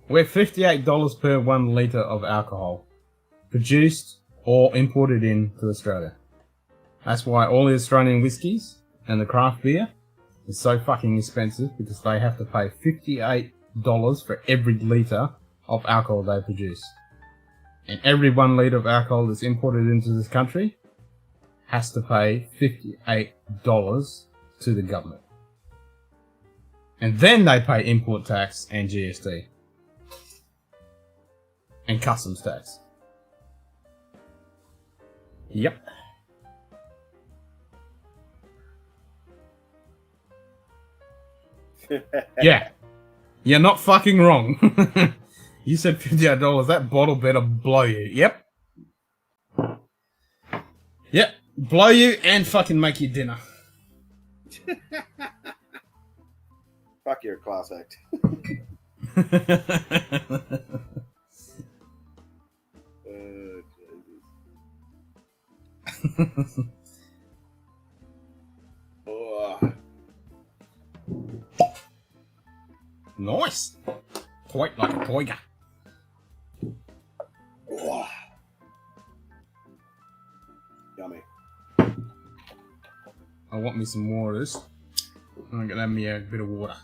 We're $58 per 1 litre of alcohol, produced or imported into Australia. That's why all the Australian whiskies and the craft beer is so fucking expensive, because they have to pay $58 for every litre of alcohol they produce. And every 1 litre of alcohol that's imported into this country has to pay $58 to the government. And then they pay import tax and GST. And customs tax. Yep. Yeah. You're not fucking wrong. You said $58. That bottle better blow you. Yep. Yep. Blow you and fucking make you dinner. Fuck, you're a class act. Jesus. Oh. Nice. Quite like a tiger. Oh. Yummy. I want me some more of this. I'm gonna have me a bit of water.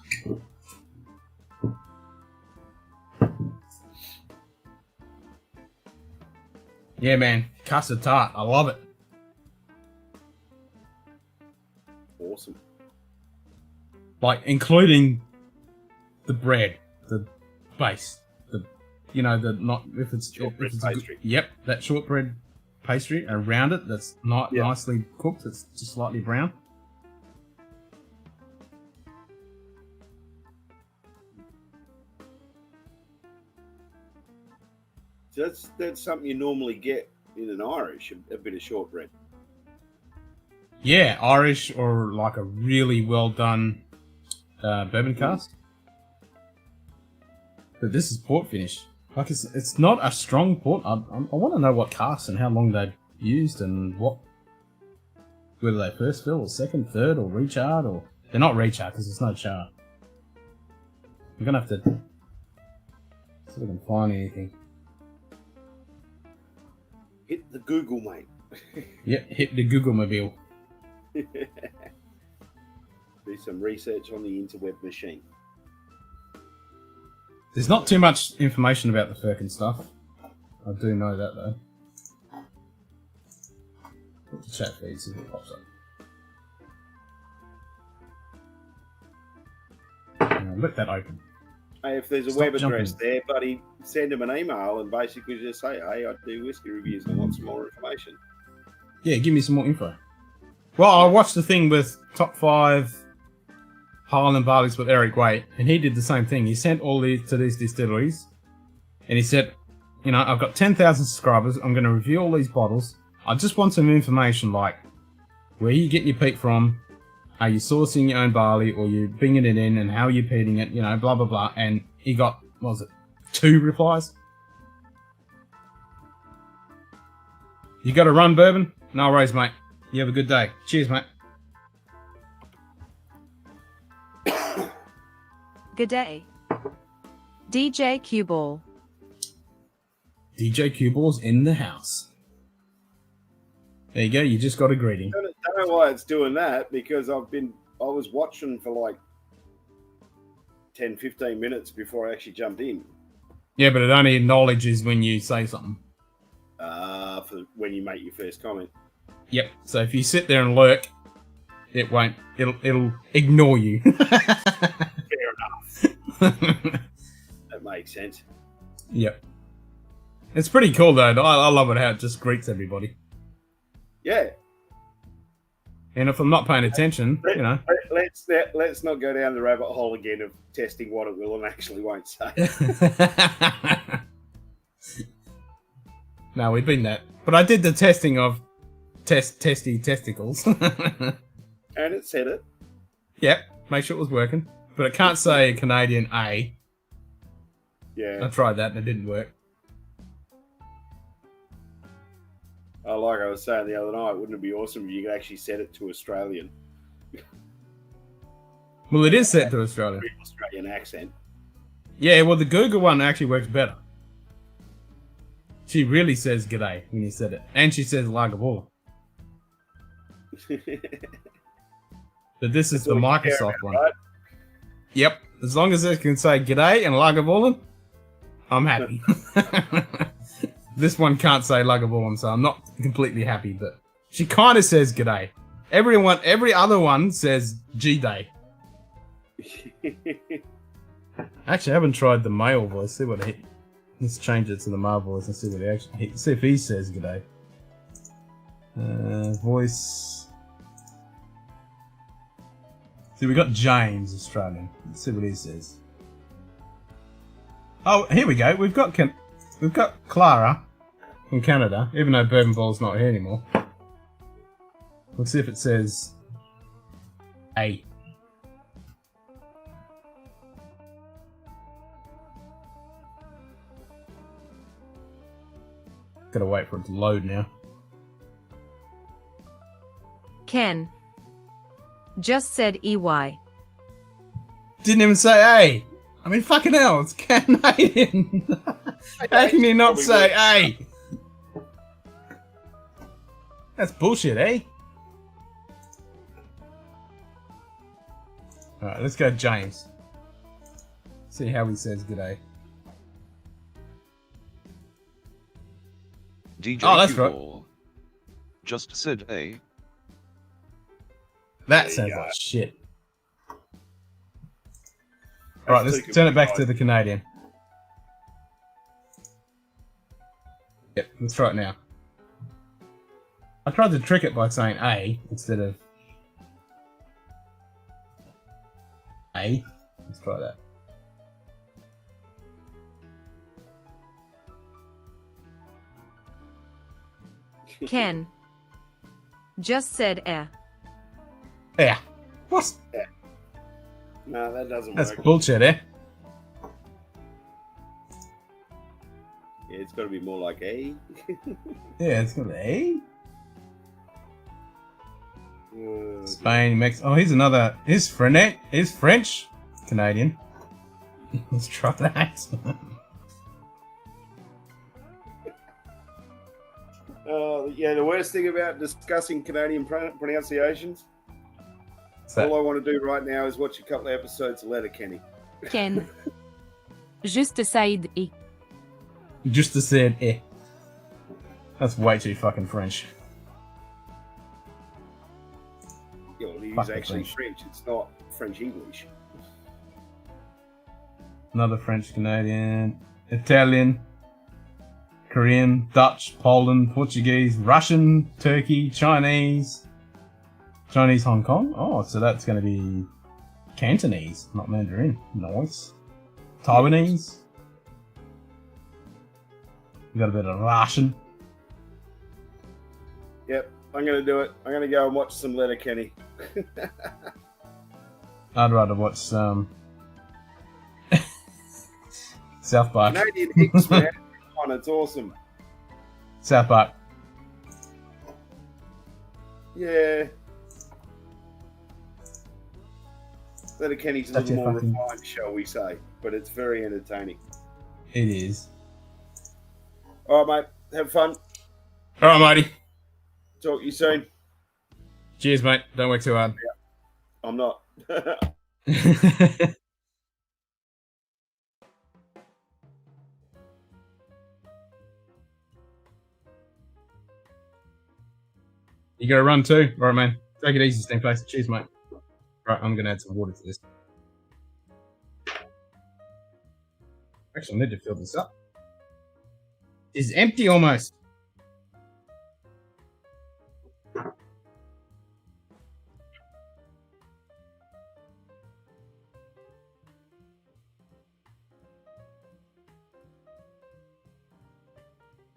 Yeah, man. Custard tart. I love it. Awesome. Like, including the bread, the base, the, you know, the not, if it's, Shortbread if it's pastry. Yep, that shortbread pastry around it that's not nicely cooked, it's just slightly brown. So that's something you normally get in an Irish, a bit of shortbread. Yeah, Irish or like a really well done bourbon cask. But this is port finish. Like it's not a strong port. I want to know what casks and how long they've used and whether they first fill or second, third, or recharred, or they're not recharred because it's no char. I'm gonna have to see if I can find anything. Hit the Google, mate. Yep, hit the Google mobile. Do some research on the interweb machine. There's not too much information about the Firkin stuff. I do know that though. Put the chat feed, see if it pops up. Let that open. Hey, if there's a Stop web address jumping. there, buddy, send them an email and basically just say, hey, I do whiskey reviews and I want some more information. Yeah, give me some more info. Well, I watched the thing with top 5 Highland barleys with Eric Waite, and he did the same thing. He sent all these to these distilleries, and he said, you know, I've got 10,000 subscribers. I'm going to review all these bottles. I just want some information like where you get your peat from, are you sourcing your own barley, or you bringing it in, and how are you peating it, you know, blah, blah, blah. And he got, what was it, 2 replies? You got to run, Bourbon? No worries, mate. You have a good day. Cheers, mate. Good day. DJ Cueball. DJ Cueball's in the house. There you go. You just got a greeting. I don't know why it's doing that, because I was watching for like 10, 15 minutes before I actually jumped in. Yeah, but it only acknowledges when you say something. For when you make your first comment. Yep. So if you sit there and lurk, it won't. It'll ignore you. Fair enough. That makes sense. Yep. It's pretty cool though. I love it how it just greets everybody. Yeah. And if I'm not paying attention, you know. Let's not go down the rabbit hole again of testing what it will and actually won't say. No, we've been that. But I did the testing of testy testicles. And it said it. Yep, make sure it was working. But it can't say Canadian A. I Yeah. tried that and it didn't work. Like I was saying the other night, wouldn't it be awesome if you could actually set it to Australian? Well, it is set to Australia. Real Australian accent. Yeah, well, the Google one actually works better. She really says g'day when you said it. And she says Lagavulin. But this is the Microsoft one. Right? Yep. As long as it can say g'day and Lagavulin, I'm happy. This one can't say Lagavulin, so I'm not completely happy, but she kind of says g'day. Every other one says G-day. Actually, I haven't tried the male voice. See what he... Let's change it to the male voice and see what he actually... See if he says g'day. Voice... See, we got James, Australian. Let's see what he says. Oh, here we go. We've got Clara from Canada, even though Bourbon Ball's not here anymore. Let's see if it says A. Gotta wait for it to load now. Ken. Just said EY. Didn't even say A. I mean, fucking hell, it's Canadian. How can you not say A? That's bullshit, eh? Alright, let's go James. See how he says g'day. DJ Oh, that's Q-Ball just said A. That sounds like shit. Alright, let's turn it back to the Canadian. Yep, let's try it now. I tried to trick it by saying A instead of A. Let's try that. Ken. Just said air. Yeah. What? No, that doesn't That's work. bullshit, eh? Yeah, it's got to be more like A. Yeah, it's got A. Spain, Mexico. Oh, here's another. Here's French Canadian. Let's try that. Yeah, the worst thing about discussing Canadian pronunciations, So, all I want to do right now is watch a couple of episodes of Letterkenny. Ken. Juste said E. just to say eh. That's way too fucking French. Yeah, well, he's Fucking actually French. French. It's not French English. Another French Canadian, Italian, Korean, Dutch, Poland, Portuguese, Russian, Turkey, Chinese Hong Kong. Oh, so that's going to be Cantonese, not Mandarin. Nice. Taiwanese. We got a bit of Russian. Yep, I'm going to do it. I'm going to go and watch some Letterkenny. I'd rather watch some South Park. Canadian Hicks, man. Come on, it's awesome. South Park. Yeah. Letterkenny's a Such little a more fucking- refined, shall we say, but it's very entertaining. It is. All right, mate. Have fun. All right, matey. Talk to you soon. Cheers, mate. Don't work too hard. I'm not. You gotta run too? Alright, man. Take it easy, stay place. Cheers, mate. Right, I'm gonna add some water to this. Actually, I need to fill this up. It's empty almost.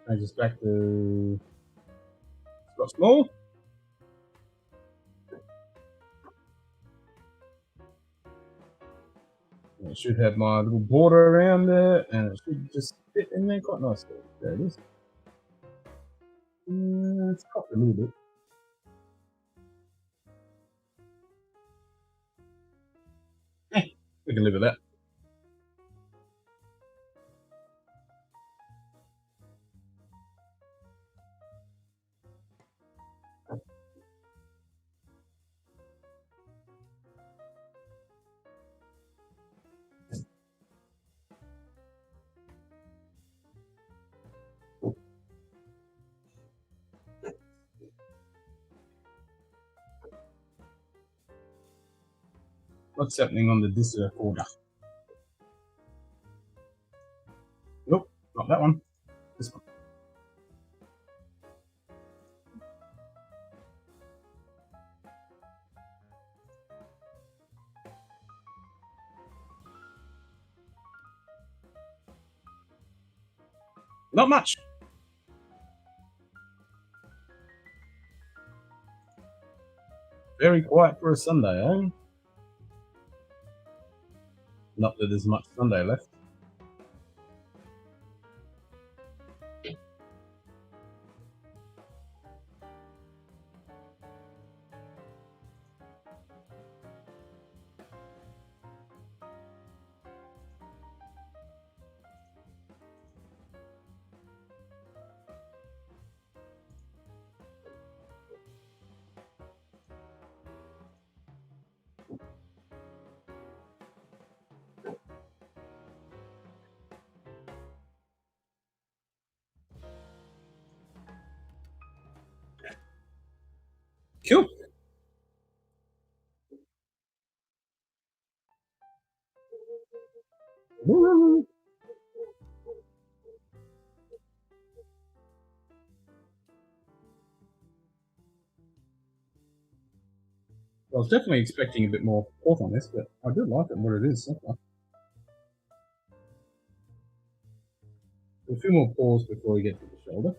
I just back to Scotch more. It should have my little border around it, and it should just fit in there quite nicely. There it is. It's cocked a little bit. We can live with that. What's happening on the dessert order? Nope, not that one. This one. Not much. Very quiet for a Sunday, eh? Not that there's much Sunday left. Cool. Woo. I was definitely expecting a bit more port on this, but I do like it what it is so far. A few more pours before we get to the shoulder.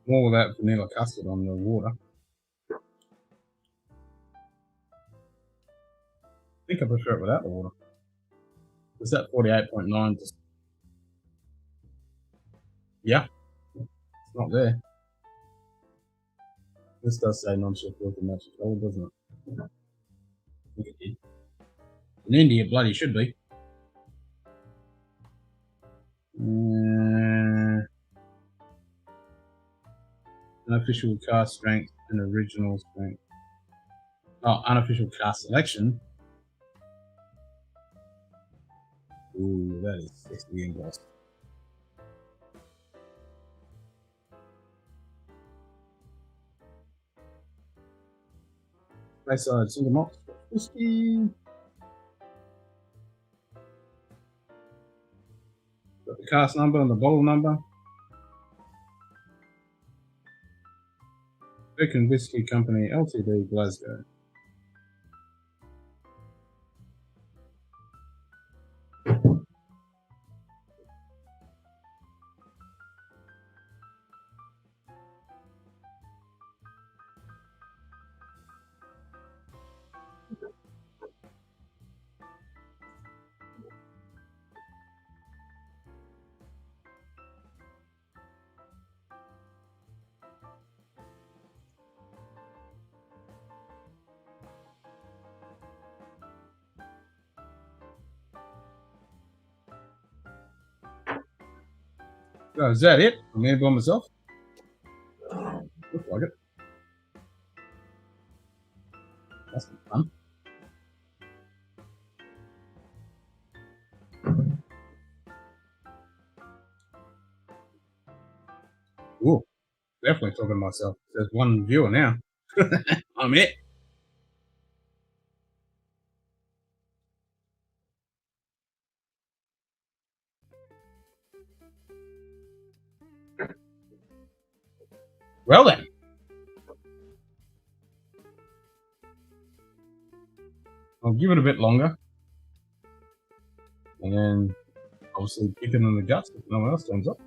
More of that vanilla custard on the water. I think I prefer it without the water. Is that 48.9? Yeah, it's not there. This does say non-chef filter matches cold, doesn't it? I think it did. In India, it bloody should be. Unofficial cast strength and original strength. Oh, unofficial cast selection. Ooh, that is 60 ingots. Bayside single malt whisky. Got the cast number and the bottle number. American Whiskey Company Ltd, Glasgow. So is that it? I'm here by myself? Looks like it. That's fun. Ooh, definitely talking to myself. There's one viewer now. I'm it. Well then. I'll give it a bit longer. And then obviously kick it in the guts if no one else turns up.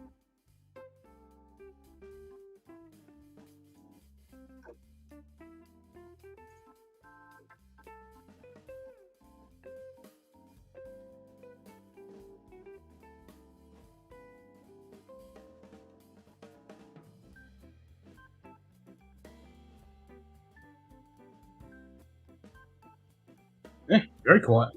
Yeah, very quiet.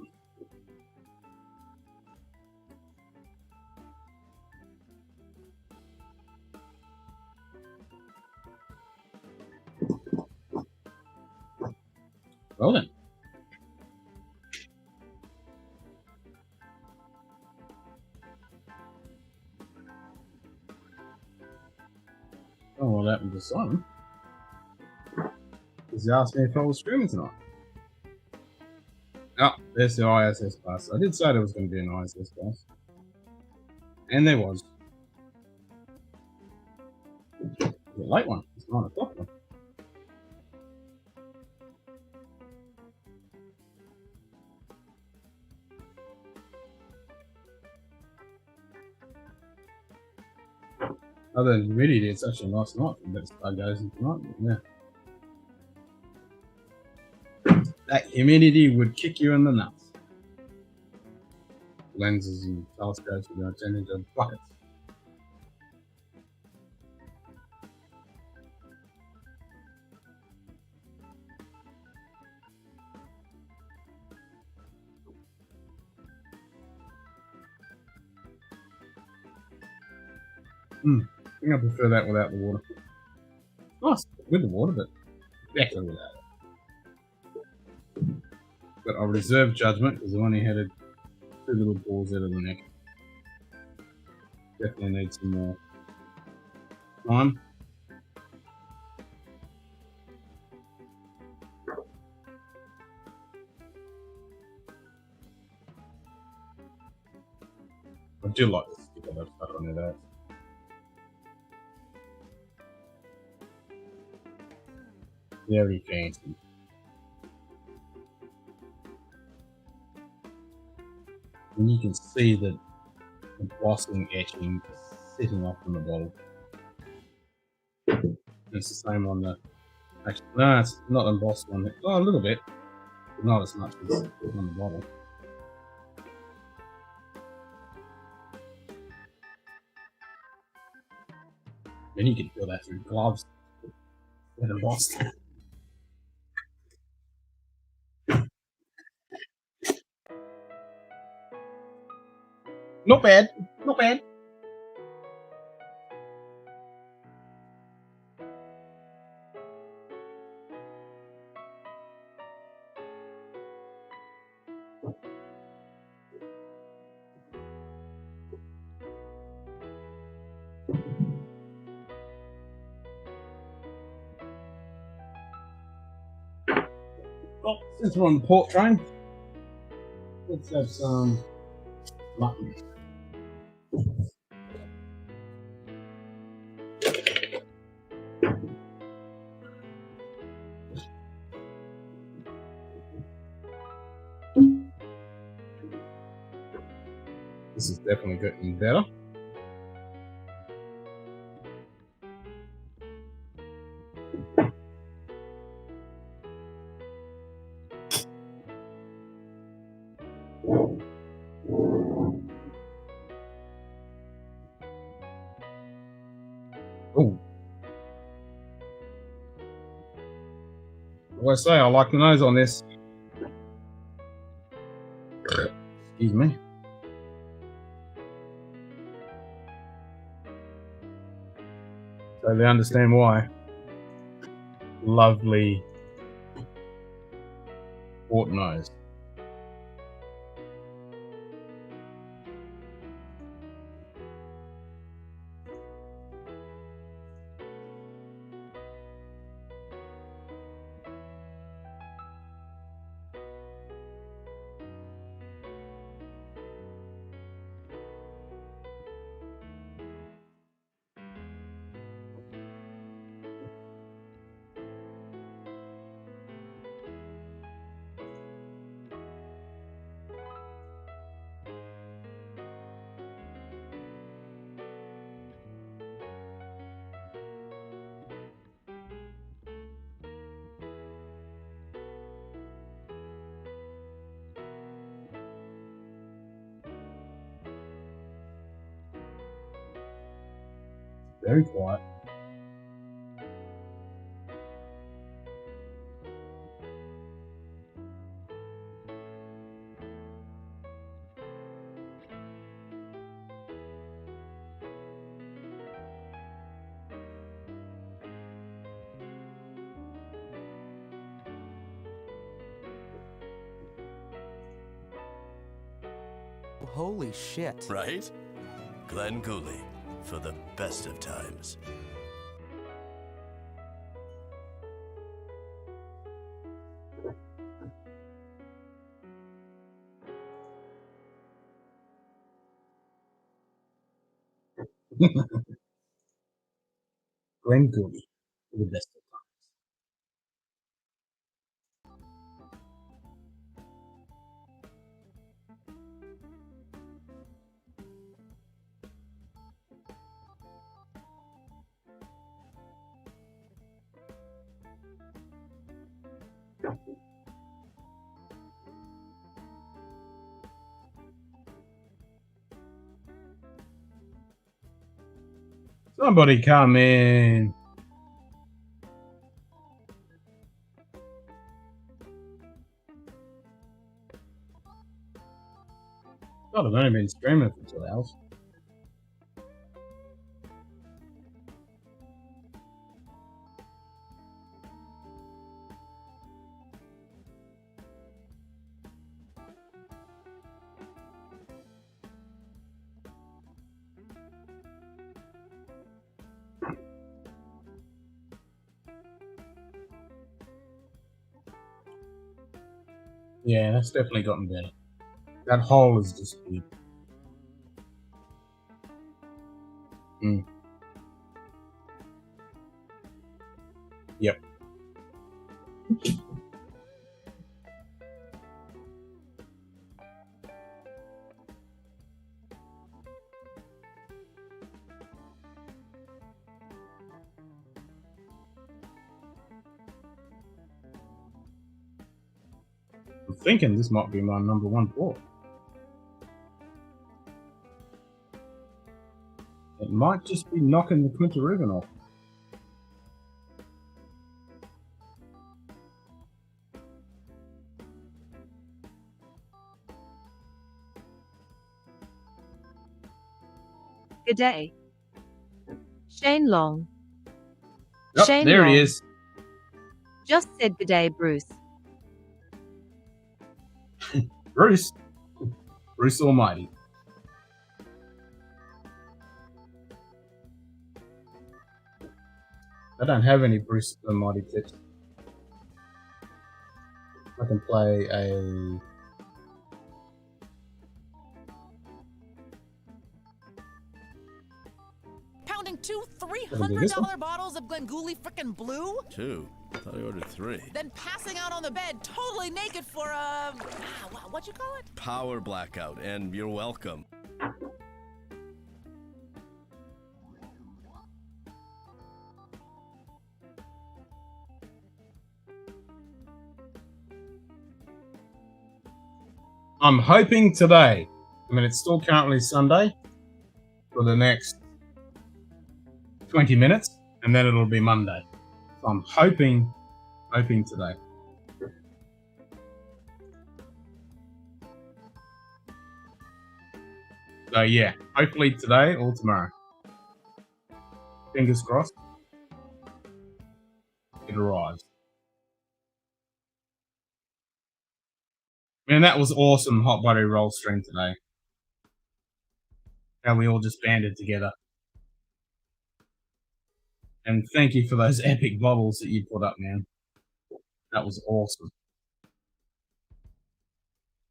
Well then. Oh, what happened to Simon? Because he asked me if I was streaming tonight. Oh, there's the ISS class. I did say there was going to be an ISS class. And there was. It was a late one. It's 9 o'clock now. Other than humidity, it's actually a nice night for a bit of stargazing tonight. Yeah. That humidity would kick you in the nuts. Lenses and telescopes are going to turn into buckets. I think I prefer that without the water. Nice with the water, but better without it. But I'll reserve judgment because I've only had 2 little balls out of the neck. Definitely need some more time. I do like the sticker they've stuck on it. Very fancy. And you can see that the embossing etching sitting off on the bottle. It's the same on the. Actually, no, it's not embossed on it. Oh, a little bit, but not as much as on the bottle. Then you can feel that through gloves that embossed. Not bad. Not bad. Well, since we're on the port train, let's have some mutton. This is definitely getting better. Oh. What I say, I like the nose on this. Excuse me. So they understand why. Lovely port nose. Very quiet. holy shit. Right? Glenn Gooley, for the best of times. Glenn Goody, the best of Somebody come in. God, I've only been streaming for 2 hours. Yeah, that's definitely gotten better. That hole is just weird. Yep. I'm thinking this might be my number 1 port. It might just be knocking the Quinta Ribbon off. G'day. Shane Long. Yep, Shane there Long. he is. Just said g'day, Bruce. Bruce. Bruce Almighty. I don't have any Bruce Almighty tips. I can play a... Pounding two Gonna do this one? $300 bottles of Glengooley frickin' Blue? 2? I thought I ordered 3. Then passing out on the bed totally naked for a... what'd you call it? Power blackout, and you're welcome. I'm hoping today, I mean, it's still currently Sunday, for the next 20 minutes, and then it'll be Monday. So I'm hoping today. So yeah, hopefully today or tomorrow. Fingers crossed. It arrives. Man, that was awesome hot buttery roll stream today. How we all just banded together. And thank you for those epic bubbles that you put up, man. That was awesome.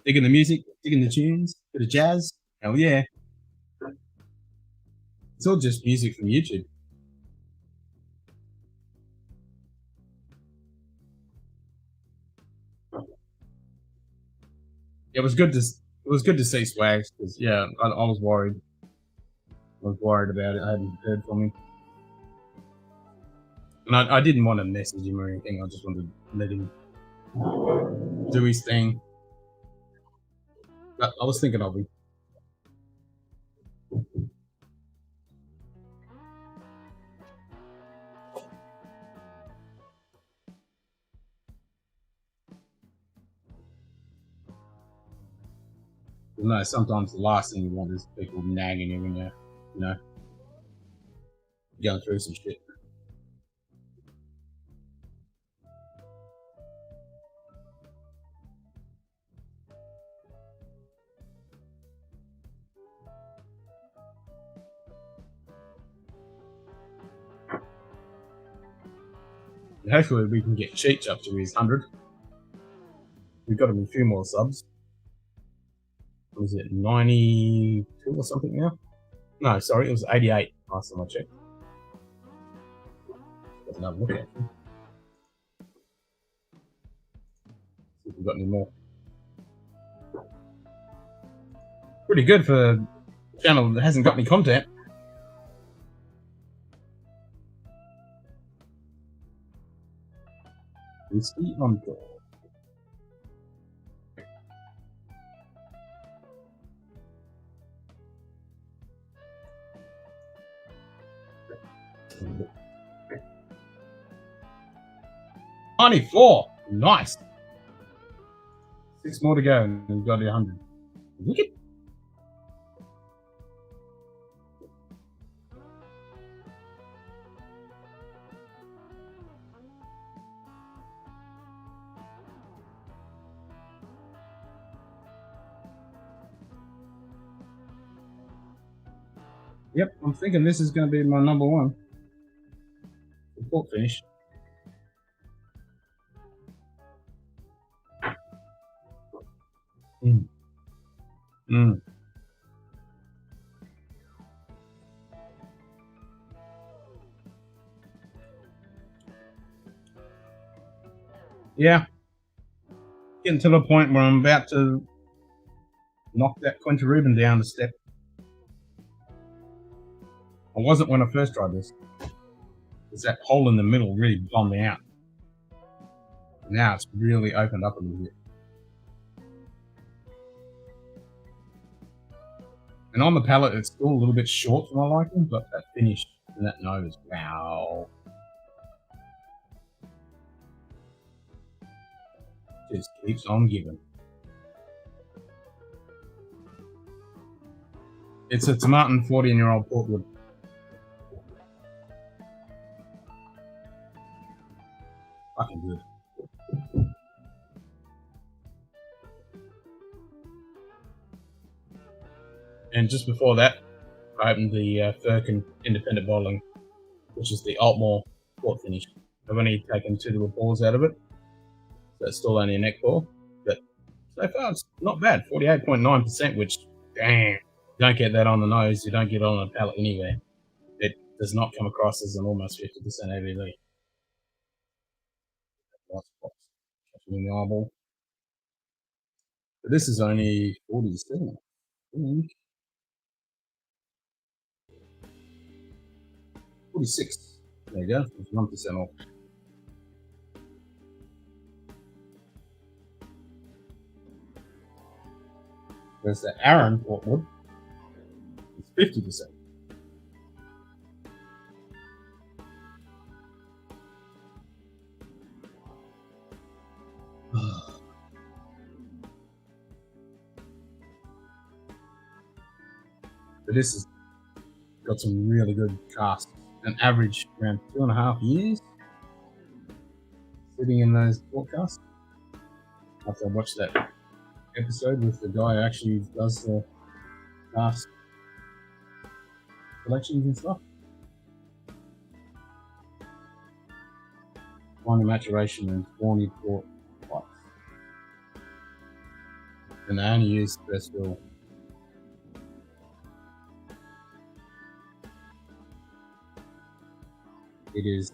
Digging the music, digging the tunes, bit of jazz. Hell yeah. It's all just music from YouTube. It was good to see Swags, because yeah, I was worried. I was worried about it. I hadn't heard from him. And I didn't want to message him or anything. I just wanted to let him do his thing. But I was thinking of him. No, sometimes the last thing you want is people nagging you when you're, you know, going through some shit. Hopefully we can get Cheech up to his 100. We've got him a few more subs. Was it 92 or something now? No, sorry, it was 88 last time I checked. Let's another look at it. See if we've got any more. Pretty good for a channel that hasn't got any content. Whisky on door. $94. Nice. 6 more to go, and we've got 100. Wicked. Yep, I'm thinking this is going to be my number one. The port finish. Mm. Mm. Yeah. Getting to the point where I'm about to knock that Quinta Rubin down the step. I wasn't when I first tried this. Because that hole in the middle really bombed me out. Now it's really opened up a little bit. And on the palate, it's still a little bit short for my liking, but that finish and that nose, wow. Just keeps on giving. It's a Tomatin 14-year-old Portwood. Fucking good. And just before that, I opened the Firkin Independent Bottling, which is the Altmore port finish. I've only taken 2 little pours out of it, so it's still only a neck pour. But so far, it's not bad. 48.9%, which, damn, you don't get that on the nose. You don't get it on the palate anywhere. It does not come across as an almost 50% ABV. In the eyeball. But this is only 47. I think. 46. There you go. It's 1% off. There's the Aaron Portwood. It's 50%. But this has got some really good cask. An average around 2.5 years sitting in those port casks. After I watched that episode with the guy who actually does the cask collections and stuff. Minor maturation and 20 port pipes. And they only use first fill. It is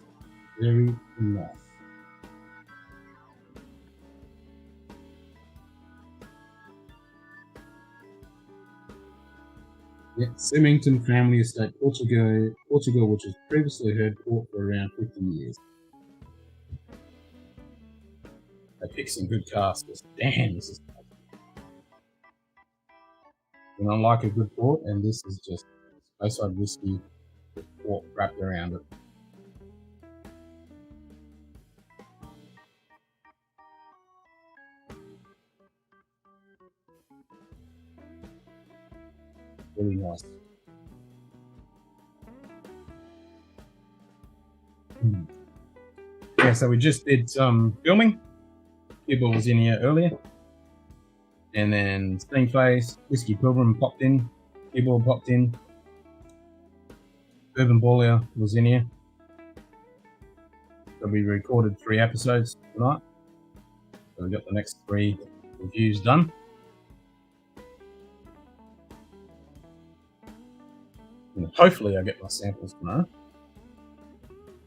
very nice. Yeah, Symington Family Estate, Portugal, which has previously heard port for around 50 years. They pick some good casks. Damn, this is nice. And I like a good port, and this is just Speyside whiskey with port wrapped around it. Really nice. Yeah, so we just did some filming. People was in here earlier. And then Steam Face, Whiskey Pilgrim popped in. People popped in. Urban Baller was in here. So we recorded 3 episodes tonight. So we got the next 3 reviews done. And hopefully I get my samples tomorrow.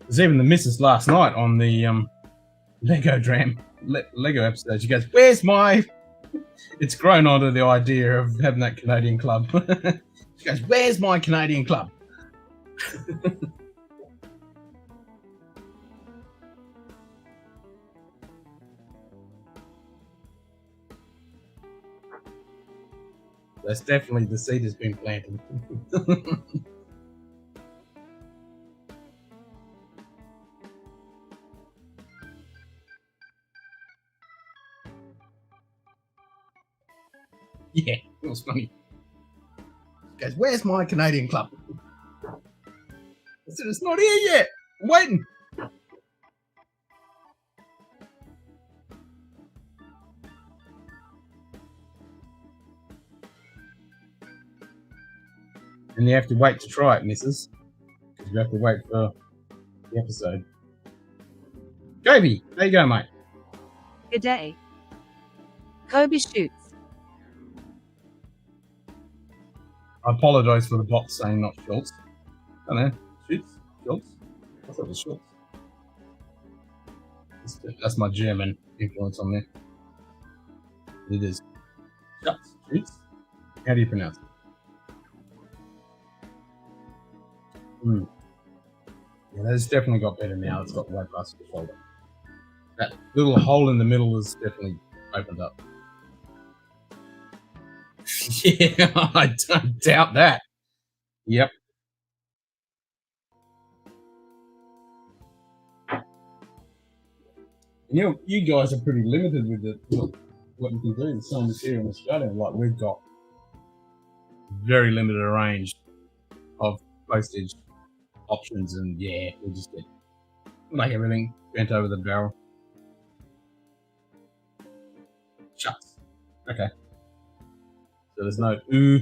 There's even the missus last night on the Lego episode. She goes, "Where's my..." It's grown onto the idea of having that Canadian club. She goes, "Where's my Canadian club?" That's definitely the seed has been planted. Yeah, it was funny. He goes, "Where's my Canadian club?" I said, "It's not here yet. I'm waiting." And you have to wait to try it, missus. Because you have to wait for the episode. Kobe, how you going, mate? Good day. Kobe shoots. I apologise for the bot saying not Schultz. I don't know. Schultz? Schultz? I thought it was Schultz. That's my German influence on there. It is. Schultz. Schultz? How do you pronounce it? Yeah, that's definitely got better now. It's got the way past the shoulder. That little hole in the middle is definitely opened up. Yeah, I don't doubt that. Yep. You guys are pretty limited with what you can do. The same as here in Australia. Like, we've got very limited range of postage options, and yeah, we just get like everything bent over the barrel. Shucks. Okay. So there's no ooh.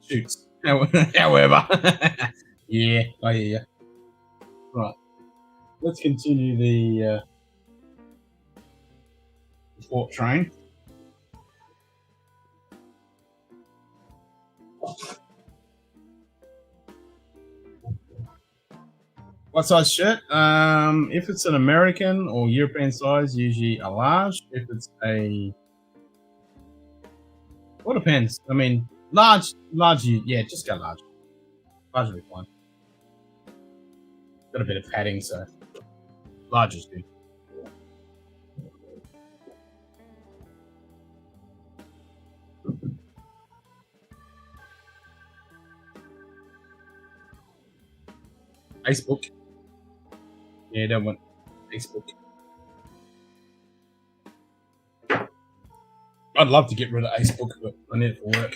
Shoots. However. Yeah, I hear you. Right. Let's continue the port train. What size shirt? If it's an American or European size, usually a large. If it's a... Well, depends. I mean, large, yeah, just go large. Large will be fine. Got a bit of padding, so large is good. Facebook. Yeah, don't want Facebook. I'd love to get rid of Facebook, but I need it for work.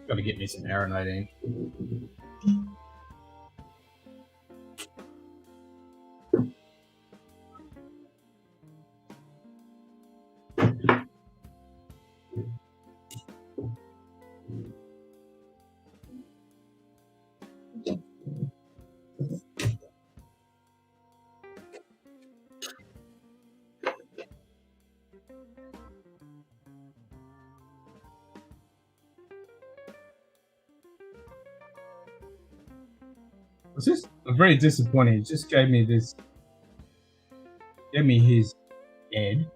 Got to get me some Aromatherapy. Was this? I'm very disappointed. He just gave me this. Gave me his head.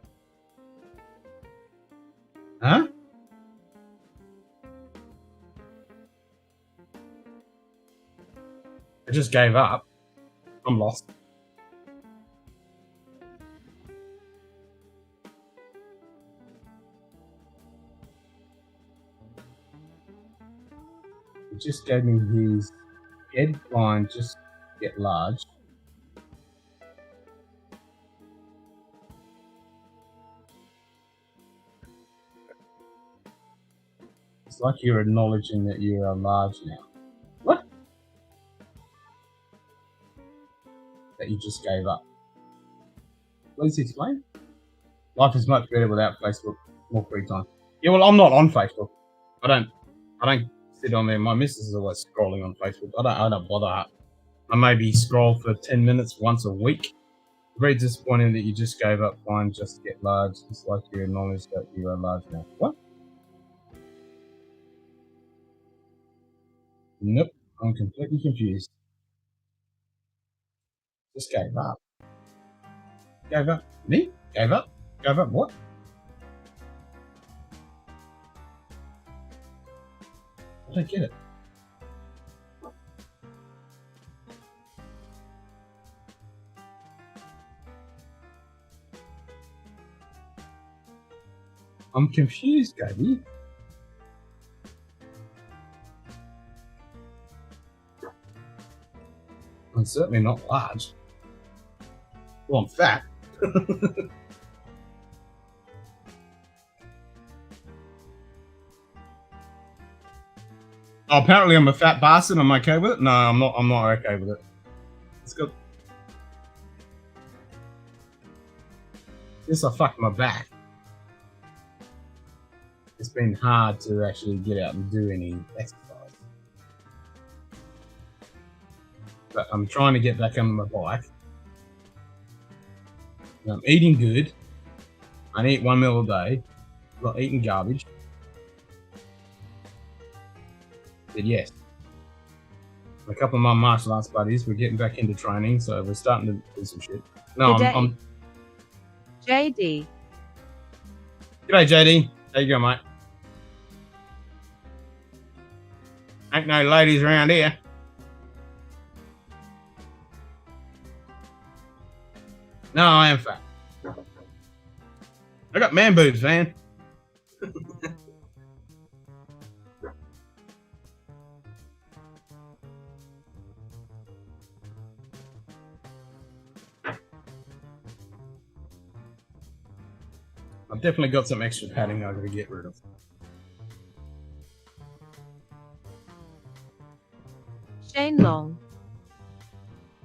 Huh? I just gave up. I'm lost. He just gave me his head line, just get large. It's like you're acknowledging that you are large now. What? That you just gave up. Please explain. Life is much better without Facebook. More free time. Yeah, well, I'm not on Facebook. I don't sit on there. My missus is always scrolling on Facebook. I don't bother. I maybe scroll for 10 minutes once a week. Very disappointing that you just gave up flying just to get large. It's like you acknowledge that you are large now. What? Nope. I'm completely confused. Just gave up. Gave up? Me? Gave up? Gave up what? I don't get it. I'm confused, Gaby. I'm certainly not large. Well, I'm fat. Oh, apparently I'm a fat bastard. I'm okay with it. No, I'm not. I'm not okay with it. It's good. Since I fucked my back, it's been hard to actually get out and do any exercise. But I'm trying to get back on my bike. And I'm eating good. I eat 1 meal a day. I'm not eating garbage. But yes. A couple of my martial arts buddies, we're getting back into training, so we're starting to do some shit. No, I'm JD. G'day, JD. How you going, mate? Ain't no ladies around here. No, I am fat. I got man boobs, man. I've definitely got some extra padding I've got to get rid of. Shane Long.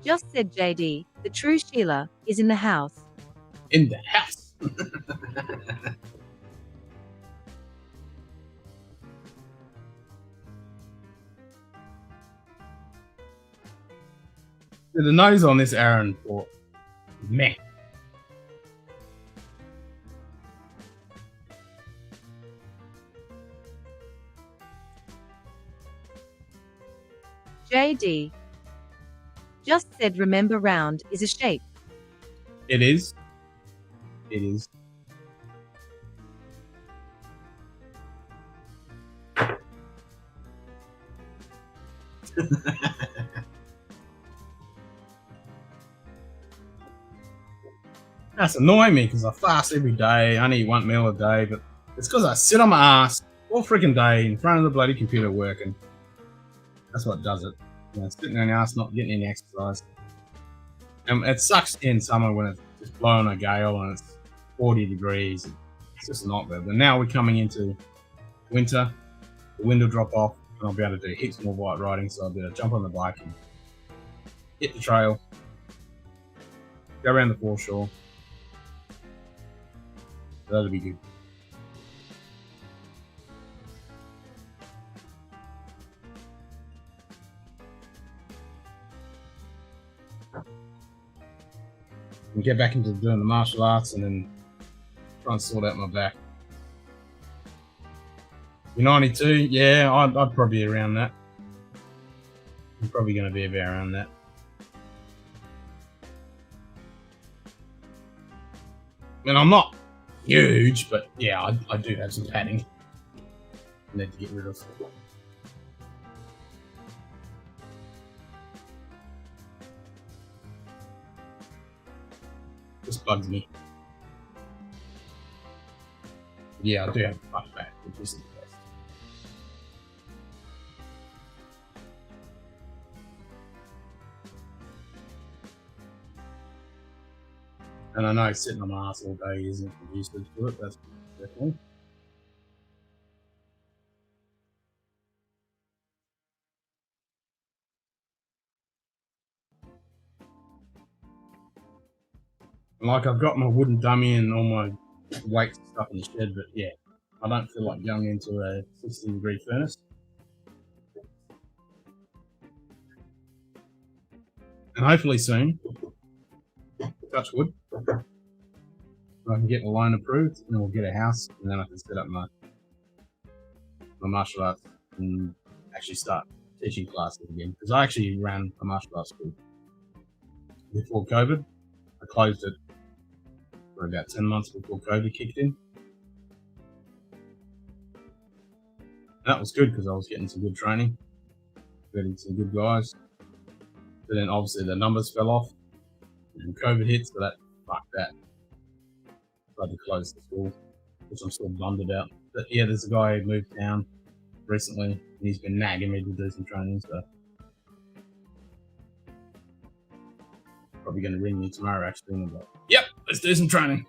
Just said JD, the true Sheila, is in the house. In the house. The nose on this Aaron port, meh. JD. Just said remember round is a shape. It is. It is. That's annoying me because I fast every day. I only eat 1 meal a day, but it's because I sit on my ass all freaking day in front of the bloody computer working. That's what does it. You know, sitting on your ass, not getting any exercise. And it sucks in summer when it's just blowing a gale and it's 40 degrees. It's just not good. But now we're coming into winter. The wind will drop off and I'll be able to do heaps more bike riding. So I'll be able to jump on the bike and hit the trail, go around the foreshore. That'll be good. And get back into doing the martial arts and then try and sort out my back. You're 92? Yeah, I'd probably be around that. I'm probably going to be about around that. And I'm not huge, but yeah, I do have some padding I need to get rid of. Just bugs me. Yeah, I do have a fat back, which isn't the best. And I know sitting on my ass all day isn't conducive to it, that's definitely. And like I've got my wooden dummy and all my weights and stuff in the shed, but yeah, I don't feel like going into a 60-degree furnace. And hopefully soon, touch wood, I can get the loan approved, and then we'll get a house, and then I can set up my martial arts and actually start teaching classes again. Because I actually ran a martial arts school before COVID. I closed it for about 10 months before COVID kicked in. That was good because I was getting some good training, getting some good guys. But then obviously the numbers fell off and COVID hit, so that fucked that. I had to close the school, which I'm still bummed about. But yeah, there's a guy who moved down recently and he's been nagging me to do some training, so probably going to ring me tomorrow actually and be like, yep, let's do some training.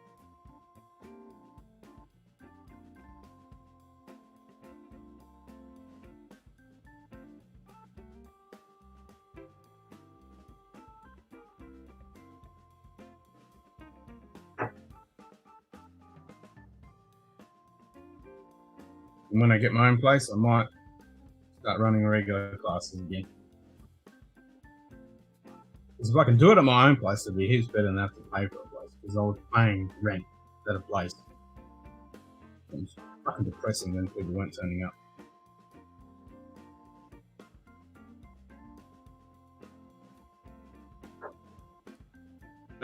And when I get my own place, I might start running regular classes again. Because if I can do it at my own place, it'd be heaps better than have to pay for a place. Because I was paying rent at a place. It was fucking depressing when people weren't turning up.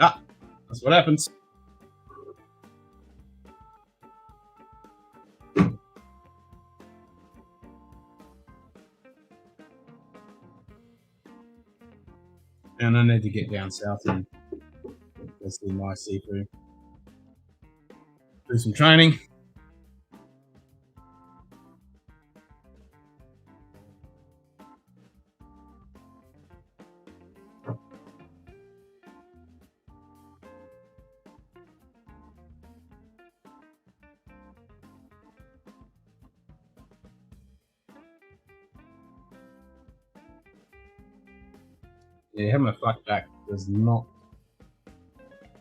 Ah, that's what happens. And I need to get down south and go see my seafood. Do some training. Yeah, having a fuck back does not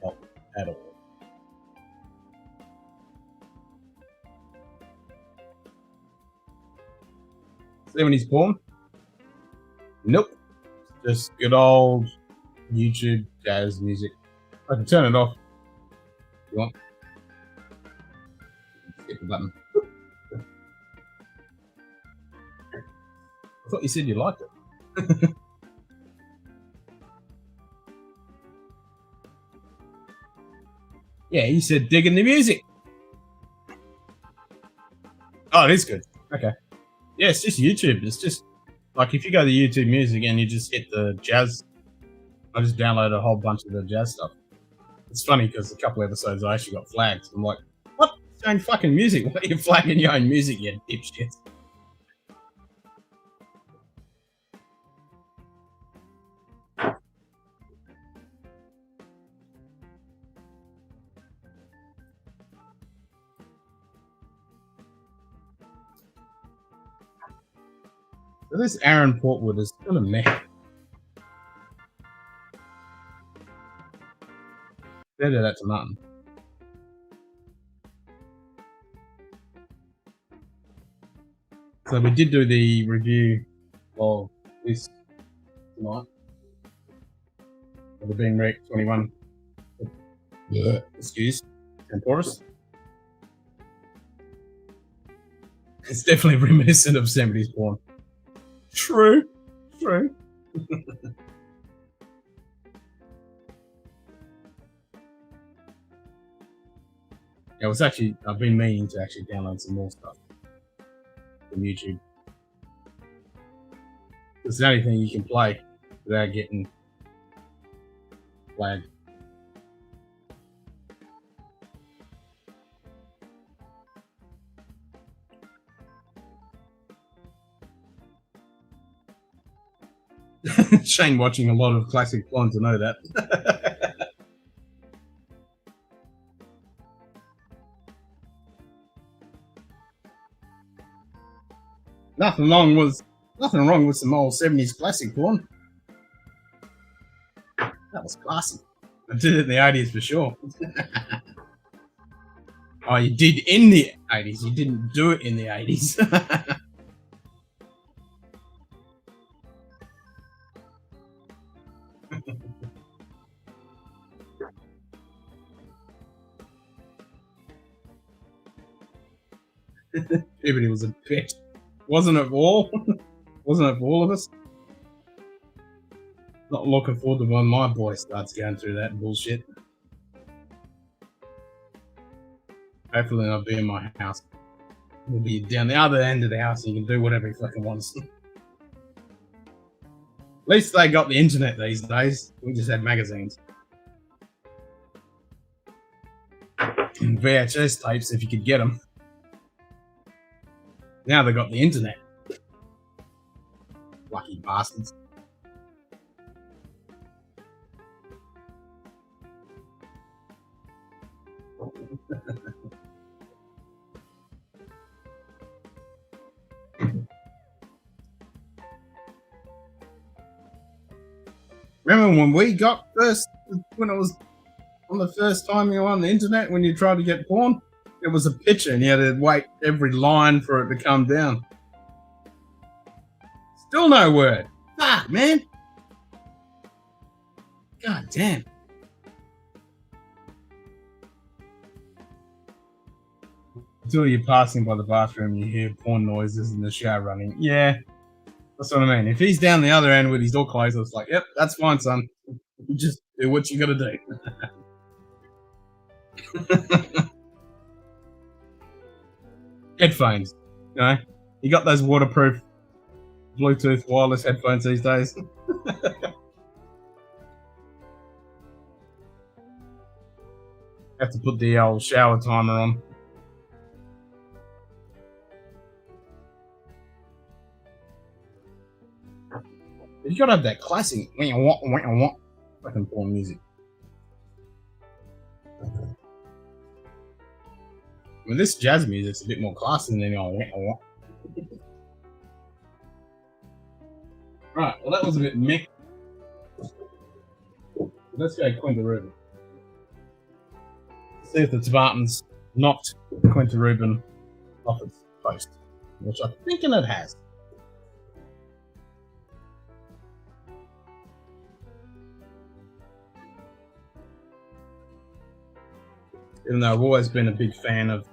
help at all. '70s porn? Nope. Just good old YouTube jazz music. I can turn it off if you want. Hit the button. I thought you said you liked it. Yeah, you said digging the music. Oh, it is good. Okay. Yeah, it's just YouTube. It's just like if you go to YouTube Music and you just hit the jazz, I just downloaded a whole bunch of the jazz stuff. It's funny because a couple episodes I actually got flagged. I'm like, what? It's your own fucking music. Why are you flagging your own music, you dipshit? So this Aaron Portwood is kind of meh. Better that to Martin. So we did do the review of this tonight. Of the Being Rec 21. Excuse. Temporis. It's definitely reminiscent of 70s porn. True. True. Yeah, it was actually, I've been meaning to actually download some more stuff from YouTube. It's the only thing you can play without getting flagged. Shane watching a lot of classic porn to know that. Nothing wrong with some old 70s classic porn. That was classy. I did it in the 80s for sure. Oh, you did in the 80s. You didn't do it in the 80s. Everybody was a bitch. Wasn't it all? Wasn't it for all of us? Not looking forward to when my boy starts going through that bullshit. Hopefully I'll be in my house. We'll be down the other end of the house and you can do whatever he fucking wants. At least they got the internet these days. We just had magazines. And VHS tapes if you could get them. Now they got the internet. Lucky bastards. Remember when we got when it was on the first time you were on the internet, when you tried to get porn? It was a picture and you had to wait every line for it to come down. Still no word. Fuck, man. God damn. Until you're passing by the bathroom, you hear porn noises and the shower running. Yeah, that's what I mean. If he's down the other end with his door closed, it's like, yep, that's fine, son. You just do what you gotta do. Headphones, you know, you got those waterproof Bluetooth wireless headphones these days. Have to put the old shower timer on. You gotta have that classic fucking porn music. I mean, this jazz music's a bit more classy than all. Right, well that was a bit meh. Let's go Quinta Rubin. See if the Spartans knocked Quinta Rubin off its post, which I'm thinking it has. Even though I've always been a big fan of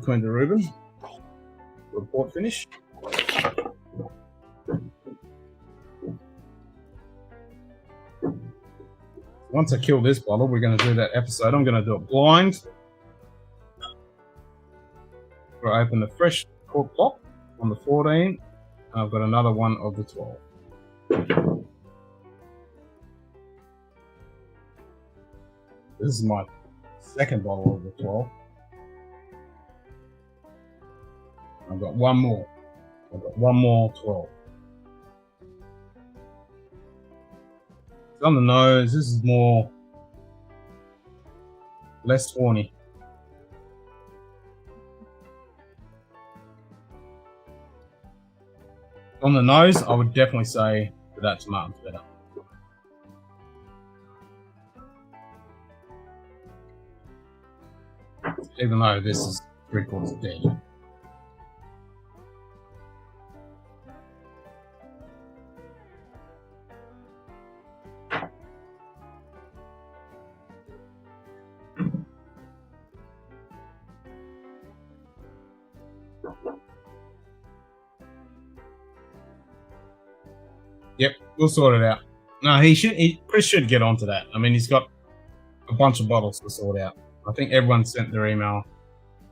Quinta Rubin, report finish. Once I kill this bottle, we're going to do that episode. I'm going to do it blind. I open the fresh cork top on the 14. I've got another one of the 12. This is my second bottle of the 12. I've got one more. I've got one more 12. It's on the nose. This is less horny. On the nose, I would definitely say that Martin's better. Even though this is 3/4 dead. Yep, we'll sort it out. No, Chris should get onto that. I mean, he's got a bunch of bottles to sort out. I think everyone sent their email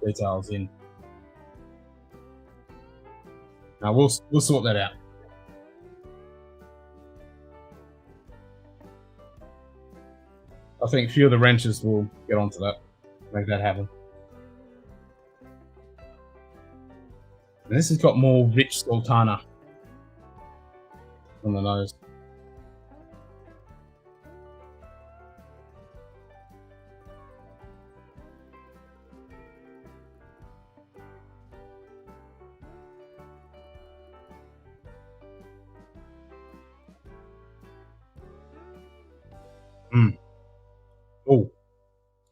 details in. Now we'll sort that out. I think a few of the wrenches will get onto that, make that happen. And this has got more rich sultana on the nose. Oh,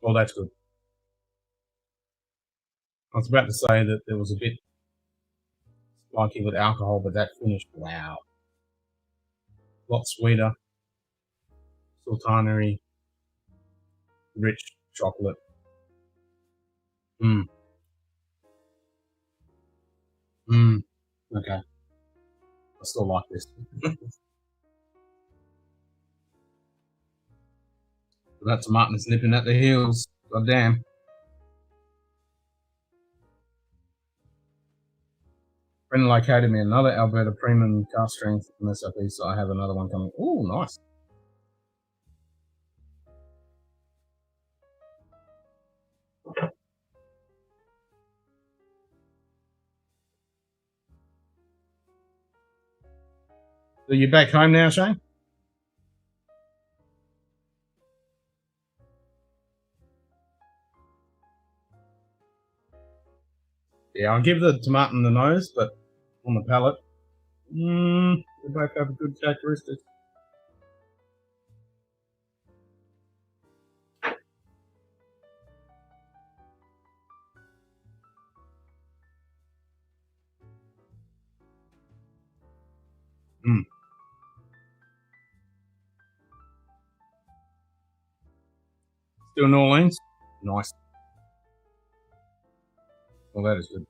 well, that's good. I was about to say that there was a bit spiky with alcohol, but that finish, wow. A lot sweeter, sultanery, rich chocolate. Okay. I still like this. That tomato is nipping at the heels. God damn. Friend located me another Alberta Premium Cast Strength MSRP, so I have another one coming. Oh, nice. So you back home now, Shane? Yeah, I'll give the tomato the nose, but on the palate, they both have good characteristics. Still New Orleans? Nice. Well, that is good.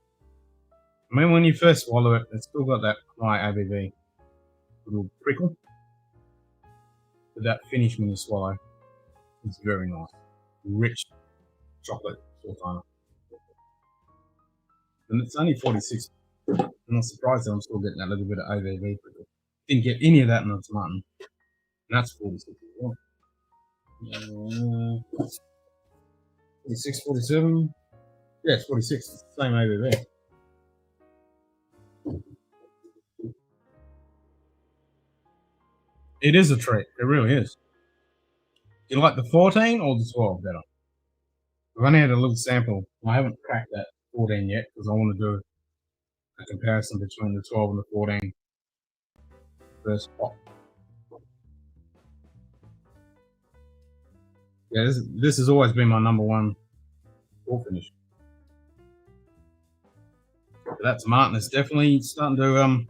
I mean, when you first swallow it, it's still got that high ABV. Little prickle. But that finish when you swallow, it's very nice. Rich chocolate sultana. And it's only 46. I'm not surprised that I'm still getting that little bit of ABV prickle. Didn't get any of that in the tomato. And that's 46 as well. 46, 47. Yeah, it's 46. It's the same ABV. It is a treat. It really is. Do you like the 14 or the 12 better? I've only had a little sample. I haven't cracked that 14 yet because I want to do a comparison between the 12 and the 14 first pop. Yeah, this has always been my number one pour finish. But that tomato is definitely starting to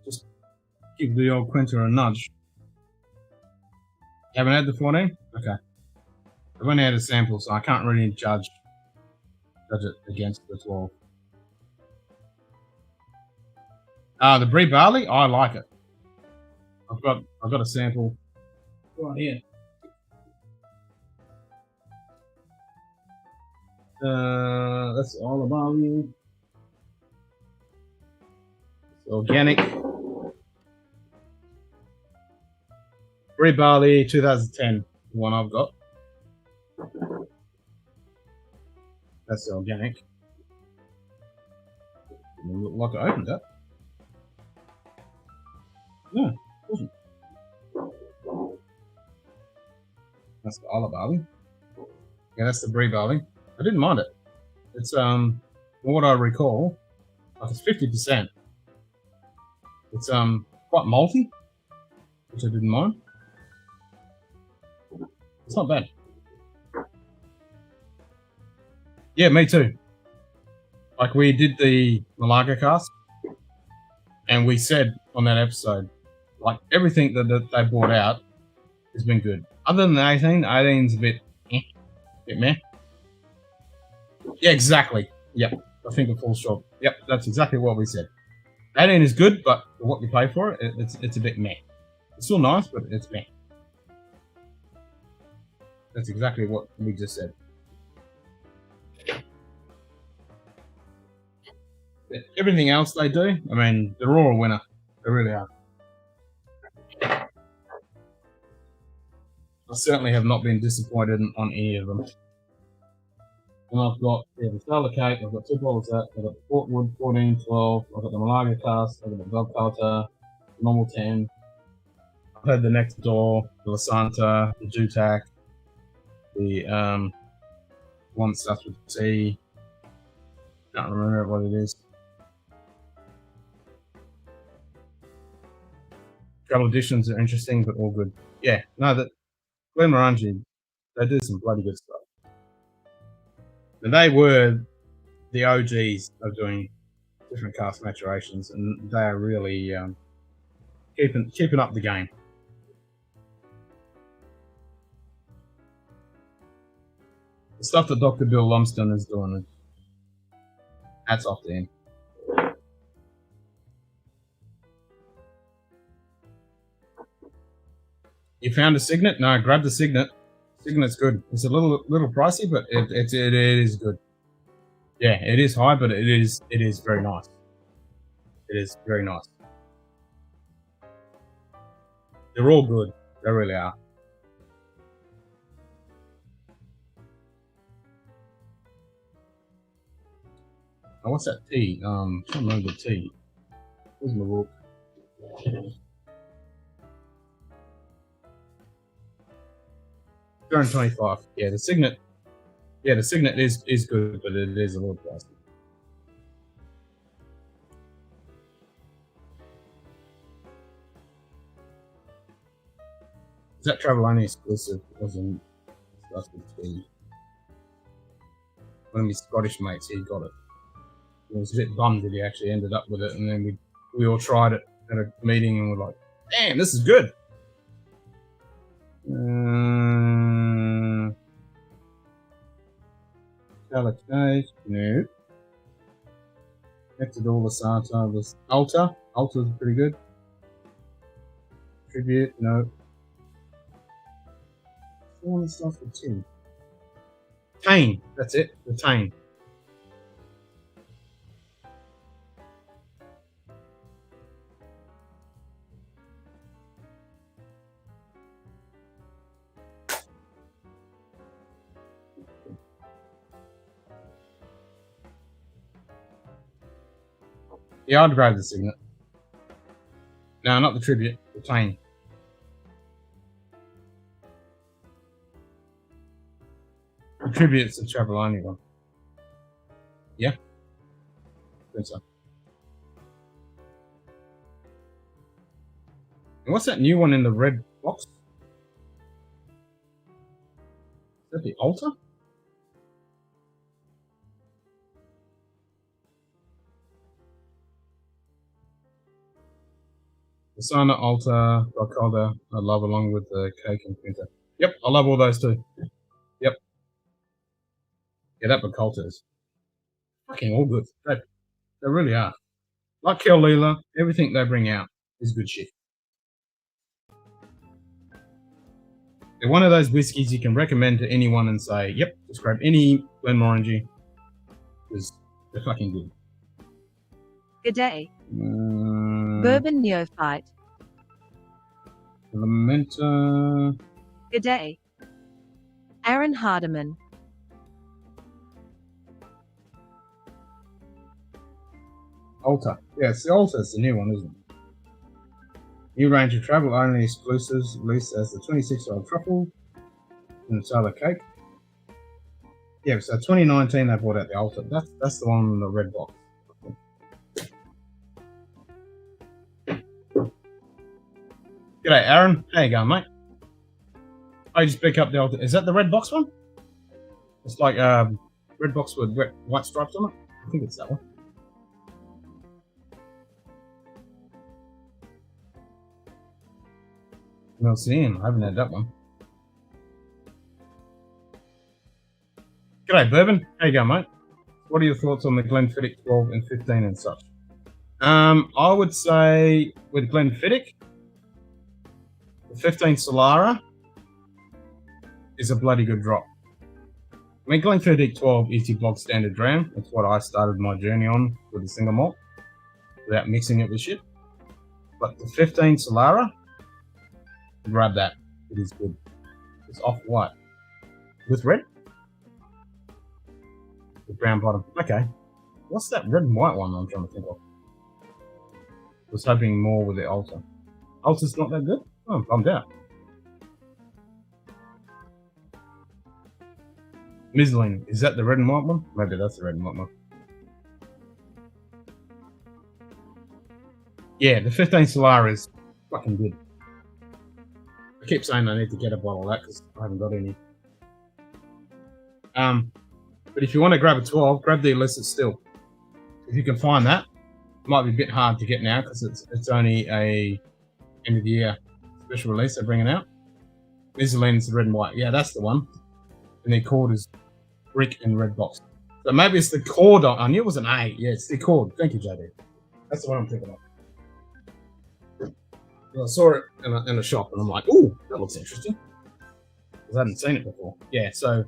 just give the old Quinta a nudge. You haven't had the 14? Okay. I've only had a sample, so I can't really judge it against the 12. The brie barley, I like it. I've got a sample right here. That's all the barley. It's organic. Brie barley 2010, the one I've got. That's the organic. Doesn't look like I opened it. Yeah, awesome. That's the olive barley. Yeah, that's the brie barley. I didn't mind it. It's from what I recall, like it's 50%. It's quite malty, which I didn't mind. It's not bad. Yeah, me too. Like we did the Malaga cast, and we said on that episode, like everything that they brought out has been good. Other than the 18's a bit meh. Yeah, exactly. Yep, I think it falls short. Yep, that's exactly what we said. 18 is good, but for what you pay for it, it's a bit meh. It's still nice, but it's meh. That's exactly what we just said. Everything else they do, I mean, they're all a winner. They really are. I certainly have not been disappointed on any of them. And I've got the Stella Cake, I've got 2 bottles of that, I've got the Portwood 14, 12, I've got the Malaga Cast, I've got the Bell Culture, normal 10. I've had the Next Door, the La Santa, the Jutac, the one that starts with T. Can't remember what it is. Travel editions are interesting, but all good. Yeah, no, that Glenmorangie, they do some bloody good stuff. And they were the OGs are doing different cask maturations, and they are really keeping up the game. The stuff that Dr. Bill Lumsden is doing, hats off to him. You found a Signet? No, grab the Signet. Signet's good. It's a little pricey, but it is good. Yeah, it is high, but it is very nice. It is very nice. They're all good. They really are. Oh, what's that tea? I can't remember the tea. Where's my book? 225. Yeah, the Signet. Yeah, the Signet is good, but it is a little pricey. Is that travel only exclusive? It wasn't. That's with tea. One of my Scottish mates, he got it. He was a bit bummed that he actually ended up with it, and then we all tried it at a meeting, and we're like, "Damn, this is good." Color cake, no. Hectador Santa was Alta. Alta's pretty good. Tribute, no. All stuff with tea. Tane, that's it. The Tane. Yeah, I'd grab the Signet. No, not the Tribute. The Tane. The Tribute's the travel only one. Yeah? I think so. And what's that new one in the red box? Is that the Altar? The Sana, Altar, Rockolda, I love along with the cake and printer. Yep, I love all those too. Yep. Yeah, that Bacolta is fucking all good. They really are. Like Keolila, everything they bring out is good shit. They're one of those whiskies you can recommend to anyone and say, yep, just grab any Glenmorangie, because they're fucking good. G'day. Bourbon Neophyte. Lamenta. G'day. Aaron Hardiman. Alta. Yes, the Alta's the new one, isn't it? New range of travel only exclusives, released as the 26-year-old truffle and the Taylor cake. Yeah, so 2019 they brought out the Alta. That's the one in the red box. G'day, Aaron. How you going, mate? I just pick up the Alta. Is that the red box one? It's like red box with white stripes on it. I think it's that one. Well, seeing, I haven't had that one. G'day, Bourbon. How you going, mate? What are your thoughts on the Glenfiddich 12 and 15 and such? I would say with Glenfiddich, the 15 Solara is a bloody good drop. I mean, Glenfiddich 12 is your bog standard dram. That's what I started my journey on with the single malt, without mixing it with shit. But the 15 Solara, grab that. It is good. It's off white with red, with brown bottom. Okay, what's that red and white one I'm trying to think of? I was hoping more with the Alta. Alta's not that good? Oh, I'm bummed out. Mizzling, is that the red and white one? Maybe that's the red and white one. Yeah, the 15 Solar is fucking good. I keep saying I need to get a bottle of that because I haven't got any. But if you want to grab a 12, grab the illicit still. If you can find that, it might be a bit hard to get now because it's only a end of the year special release they're bringing out. Vigilant, the red and white. Yeah, that's the one. And the cord is brick and red box. So maybe it's the cord. I knew it was an A. Yeah, it's the cord. Thank you, JD. That's the one I'm thinking of. Well, I saw it in a shop and I'm like, ooh, that looks interesting. Because I hadn't seen it before. Yeah, so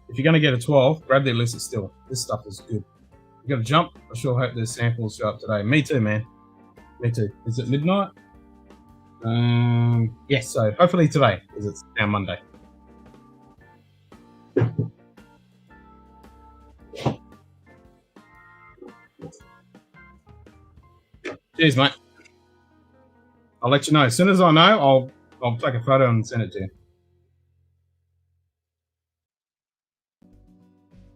if you're going to get a 12, grab the illicit still. This stuff is good. You got to jump. I sure hope there's samples show up today. Me too, man. Me too. Is it midnight? Yes, so hopefully today, because it's now Monday. Cheers, mate. I'll let you know. As soon as I know, I'll take a photo and send it to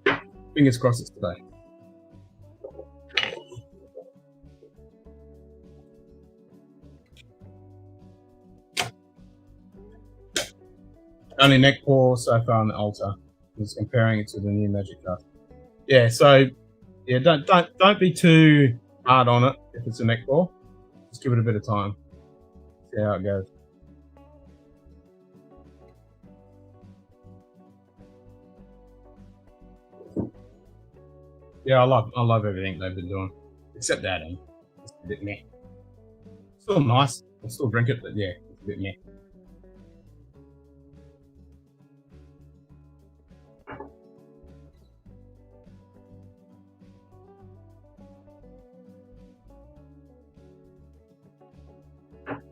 you. Fingers crossed it's today. Only neck pour so far on the altar. Just comparing it to the new magic card. Yeah, so yeah, don't be too hard on it if it's a neck pour. Just give it a bit of time. See how it goes. Yeah, I love everything they've been doing. Except that end. It's a bit meh. Still nice. I'll still drink it, but yeah, it's a bit meh.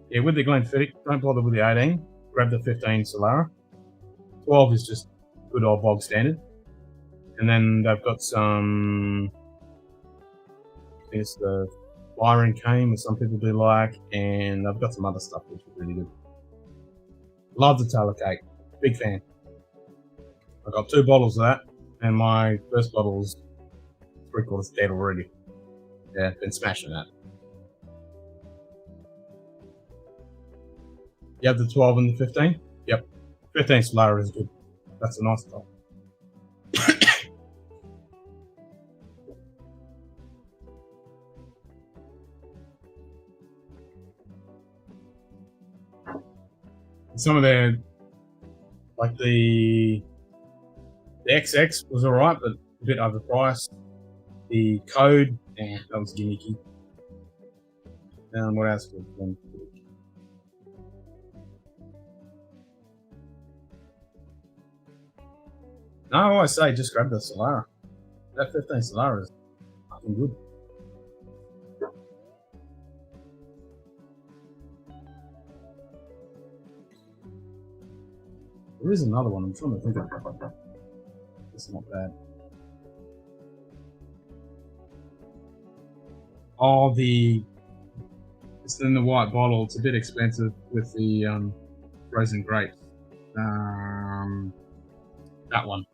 Yeah, with the Glenfiddich, don't bother with the 18. Grab the 15 Solara. 12 is just good old bog standard. And then they've got some, I think it's the fire and cane, which some people do like, and they've got some other stuff which is really good. Love the Taylor cake. Big fan. I got 2 bottles of that, and my first bottle's 3/4 dead already. Yeah, been smashing that. You have the 12 and the 15? Yep. 15 Solara is good. That's a nice top. Some of their, like the XX was alright, but a bit overpriced. The code, that was gimmicky. And what else was one? No, I always say just grab the Solara. That 15 Solara is fucking good. There is another one, I'm trying to think of it. It's not bad. Oh, it's in the white bottle. It's a bit expensive with the frozen grapes. That one.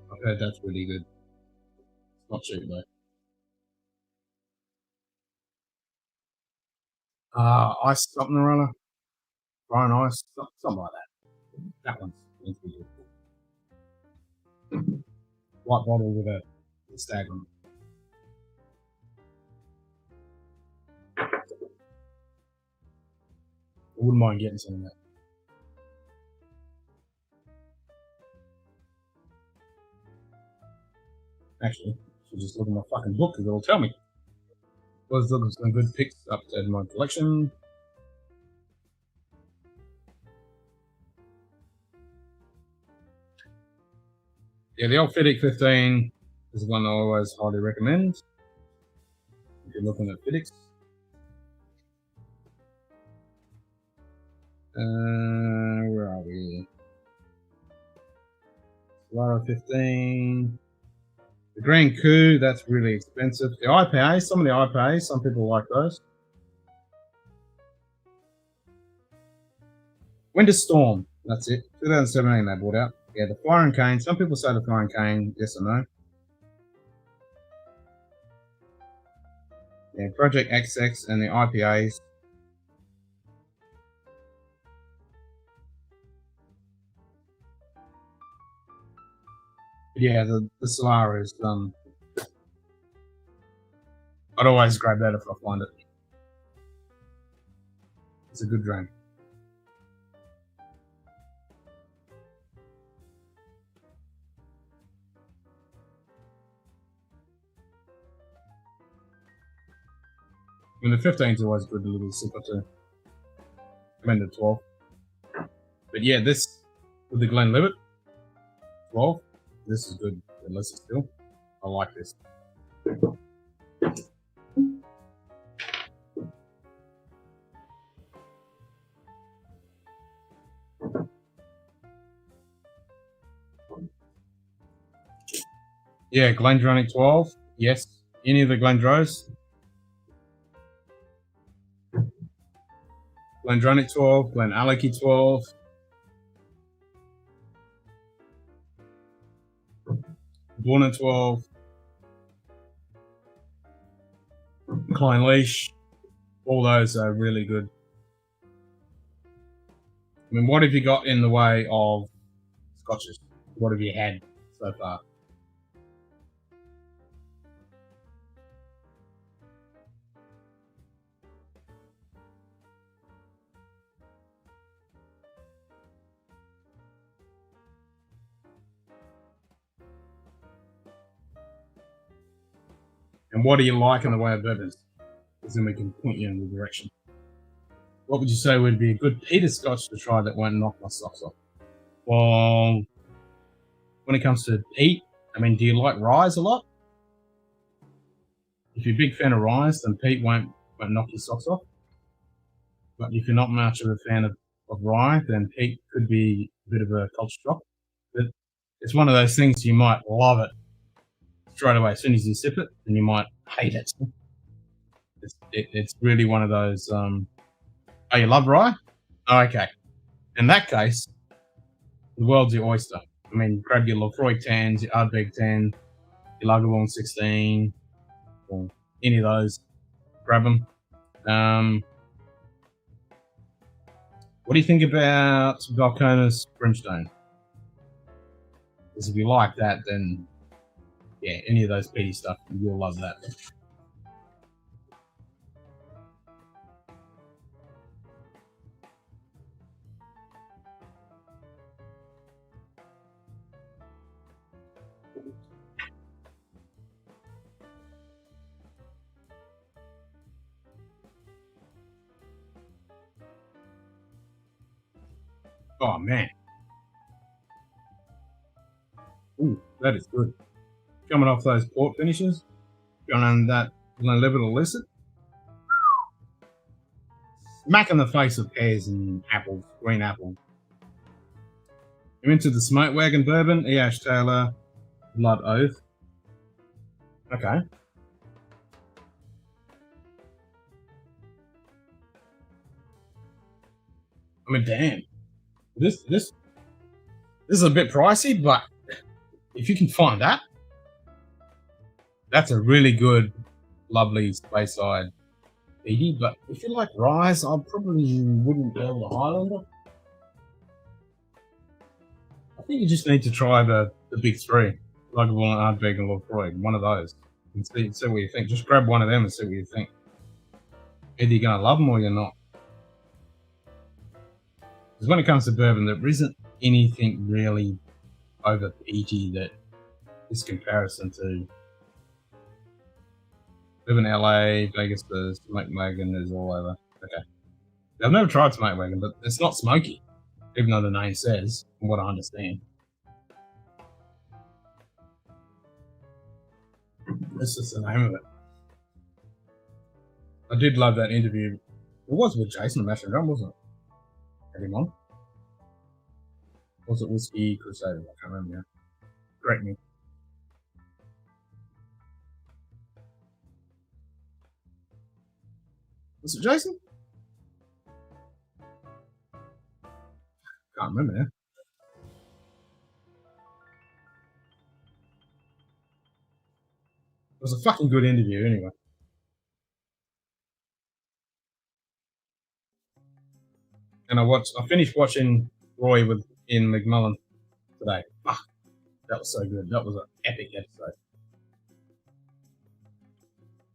I've heard that's really good. It's not cheap though. Ice something or other. Brian ice, something like that. That one's really good. White bottle with a stag on it. I wouldn't mind getting some of that. Actually, I should just look at my fucking book because it'll tell me. Let's look at some good picks up to my collection. Yeah, the old Fiddick 15 is the one I always highly recommend if you're looking at Fiddicks. Where are we? Solara 15. The Grand Coup, that's really expensive. The IPA, some of the IPAs, some people like those. Winter Storm, that's it. 2017 they brought out. Yeah, the Fire and Cane. Some people say the Fire and Cane, yes or no. Yeah, Project XX and the IPAs. Yeah, the Solara is I'd always grab that if I find it. It's a good drink. I mean, the 15's always good, a little sipper too. I mean, the 12. But yeah, this, with the Glenlivet, 12, this is good, unless it's still. I like this. Yeah, Glendronach 12. Yes, any of the Glendros. Glendronach 12, Glenallachie 12. Borna 12. Klein Leash. All those are really good. I mean, what have you got in the way of Scotches? What have you had so far? And what do you like in the way of bourbons? Because then we can point you in the direction. What would you say would be a good peated Scotch to try that won't knock my socks off? Well, when it comes to peat, I mean, do you like rye a lot? If you're a big fan of rye, then peat won't knock your socks off. But if you're not much of a fan of rye, then peat could be a bit of a culture shock. But it's one of those things you might love it straight away as soon as you sip it, and you might hate it. It's really one of those. Oh, you love rye? Oh, okay. In that case, the world's your oyster. I mean, grab your Lefroy 10s, your Ardbeg 10, your Lagerborn 16, or any of those. Grab them. What do you think about Valkona's Brimstone? Because if you like that, then yeah, any of those peaty stuff, you'll love that. Oh man. Ooh, that is good. Coming off those port finishes, going on that Glenlivet illicit. Smack in the face of pears and apples, green apple. You're into the Smoke Wagon bourbon, E.H. Taylor, Blood Oath. Okay. I mean, damn. This is a bit pricey, but if you can find that, that's a really good, lovely Speyside peaty. But if you like rye, I probably wouldn't go the Highlander. I think you just need to try the big three, Lagerborn, Ardbeg, and Lefroy. One of those, and see what you think. Just grab one of them and see what you think. Either you're gonna love them or you're not. Because when it comes to bourbon, there isn't anything really over peaty that is comparison to. Live in LA, Vegas, the Smoke Wagon is all over. Okay. I've never tried Smoke Wagon, but it's not smoky, even though the name says, from what I understand. That's just the name of it. I did love that interview. It was with Jason Mash and Drum, wasn't it? Had him on. Was it Whiskey Crusader? I can't remember now. Correct me. Was it Jason? Can't remember now. It was a fucking good interview anyway. And I finished watching Roy with Ian McMullen today. Fuck. That was so good. That was an epic episode.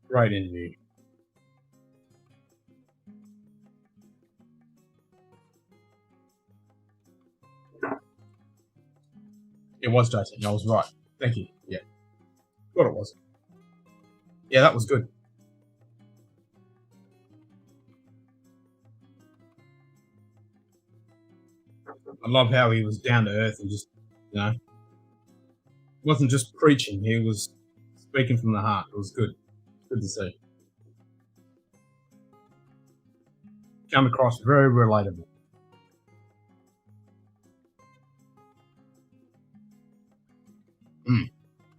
Great interview. It was Jason. I was right. Thank you. Yeah. Thought it was. Yeah, that was good. I love how he was down to earth and just, wasn't just preaching. He was speaking from the heart. It was good. Good to see. Come across very relatable.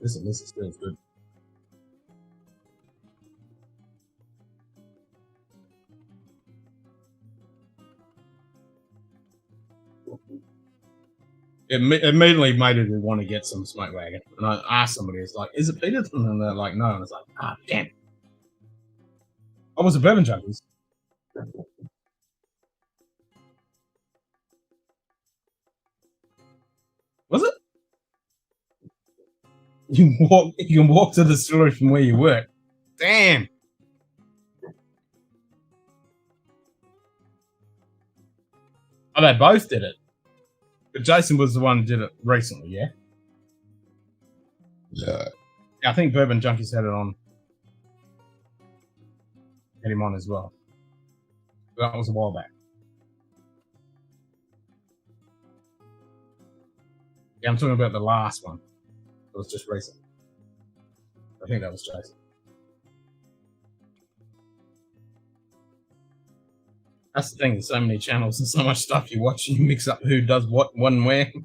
This is still good. It immediately made me want to get some smoke wagon. And I asked somebody, it's like, is it Peterson? And they're like, no. And it's like, damn. I was a bourbon junkies. Was it? You can walk to the distillery from where you work. Damn. Oh, they both did it. But Jason was the one who did it recently, yeah? Yeah. I think Bourbon Junkies had it on. Had him on as well. That was a while back. Yeah, I'm talking about the last one. It was just recent. I think that was Jason. That's the thing, there's so many channels and so much stuff you watch and you mix up who does what, when, where. A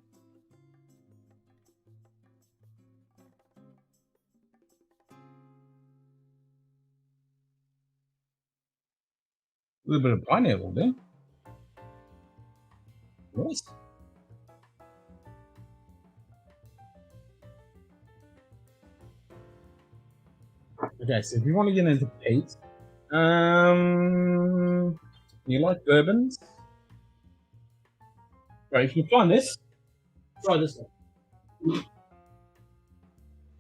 little bit of pineapple there. Nice. Okay, so if you want to get into peat, you like bourbons? Right, if you find this, try this one.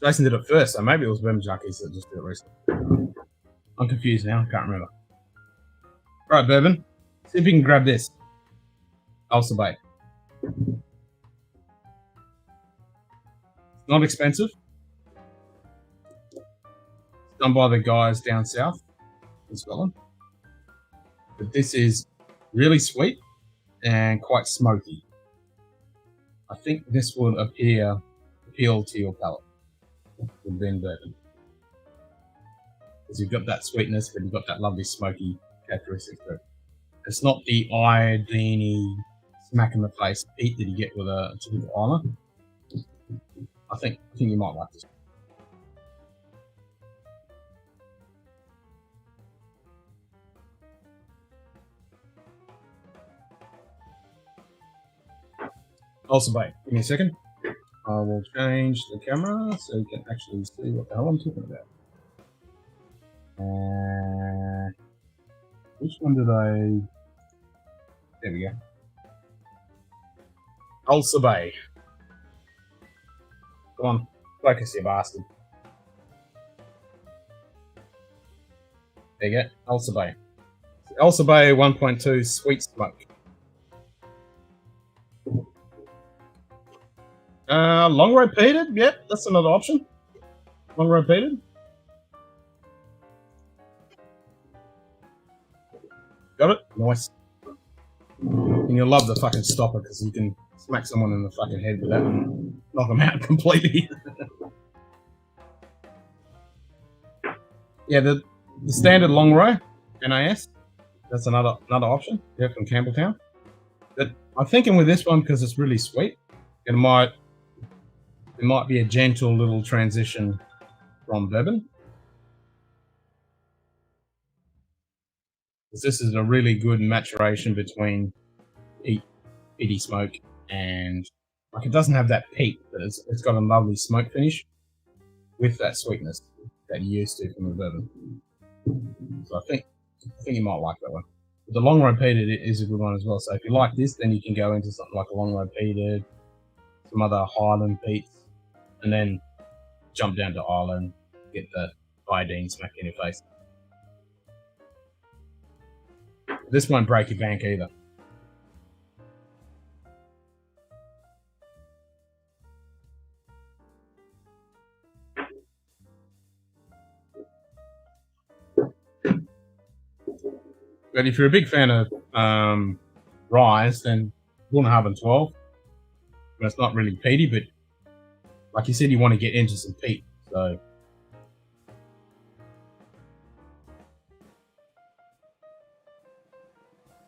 Jason did it first, so maybe it was Bourbon Junkies that just did it recently. I'm confused now, I can't remember. Right, bourbon, see if you can grab this. Ulster Bay. It's not expensive. It's done by the guys down south in Scotland. But this is really sweet and quite smoky. I think this will appeal to your palate with Ben bourbon. Because you've got that sweetness, but you've got that lovely smoky characteristic to it. It's not the iodine-y smack in the face peat that you get with a typical Islander. I think you might like this. Also, wait, give me a second. I will change the camera so you can actually see what the hell I'm talking about. Which one did I... There we go. Ulster Bay. Come on, focus, you bastard. There you go, Ulster Bay. Ulster Bay 1.2 sweet smoke. Long row peated, yep, that's another option. Long row peated. Got it? Nice. And you'll love the fucking stopper because you can smack someone in the fucking head with that and knock them out completely. Yeah, the standard long row, NAS, that's another option. Yeah, from Campbelltown. But I'm thinking with this one, because it's really sweet, it might be a gentle little transition from bourbon. Because this is a really good maturation between peaty smoke and, like, it doesn't have that peat, but it's got a lovely smoke finish with that sweetness that you're used to from the bourbon. So I think you might like that one. But the long row peated is a good one as well. So if you like this, then you can go into something like a long row peated, some other Highland peats. and then jump down to Ireland, get the iodine smacked in your face. This won't break your bank either. But if you're a big fan of Rise, then Woonharben 12. But it's not really peaty, but like you said, you want to get into some peat. So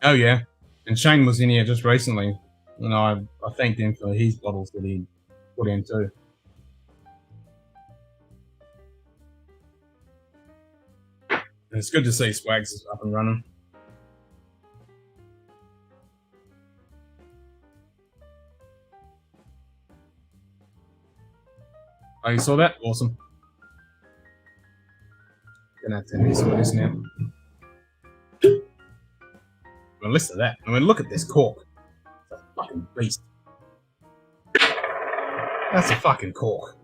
oh yeah, and Shane was in here just recently, and I thanked him for his bottles that he put in too. And it's good to see Swags is up and running. Oh, you saw that? Awesome. Gonna have to do some of this now. Well, listen to that. I mean, look at this cork. It's a fucking beast. That's a fucking cork.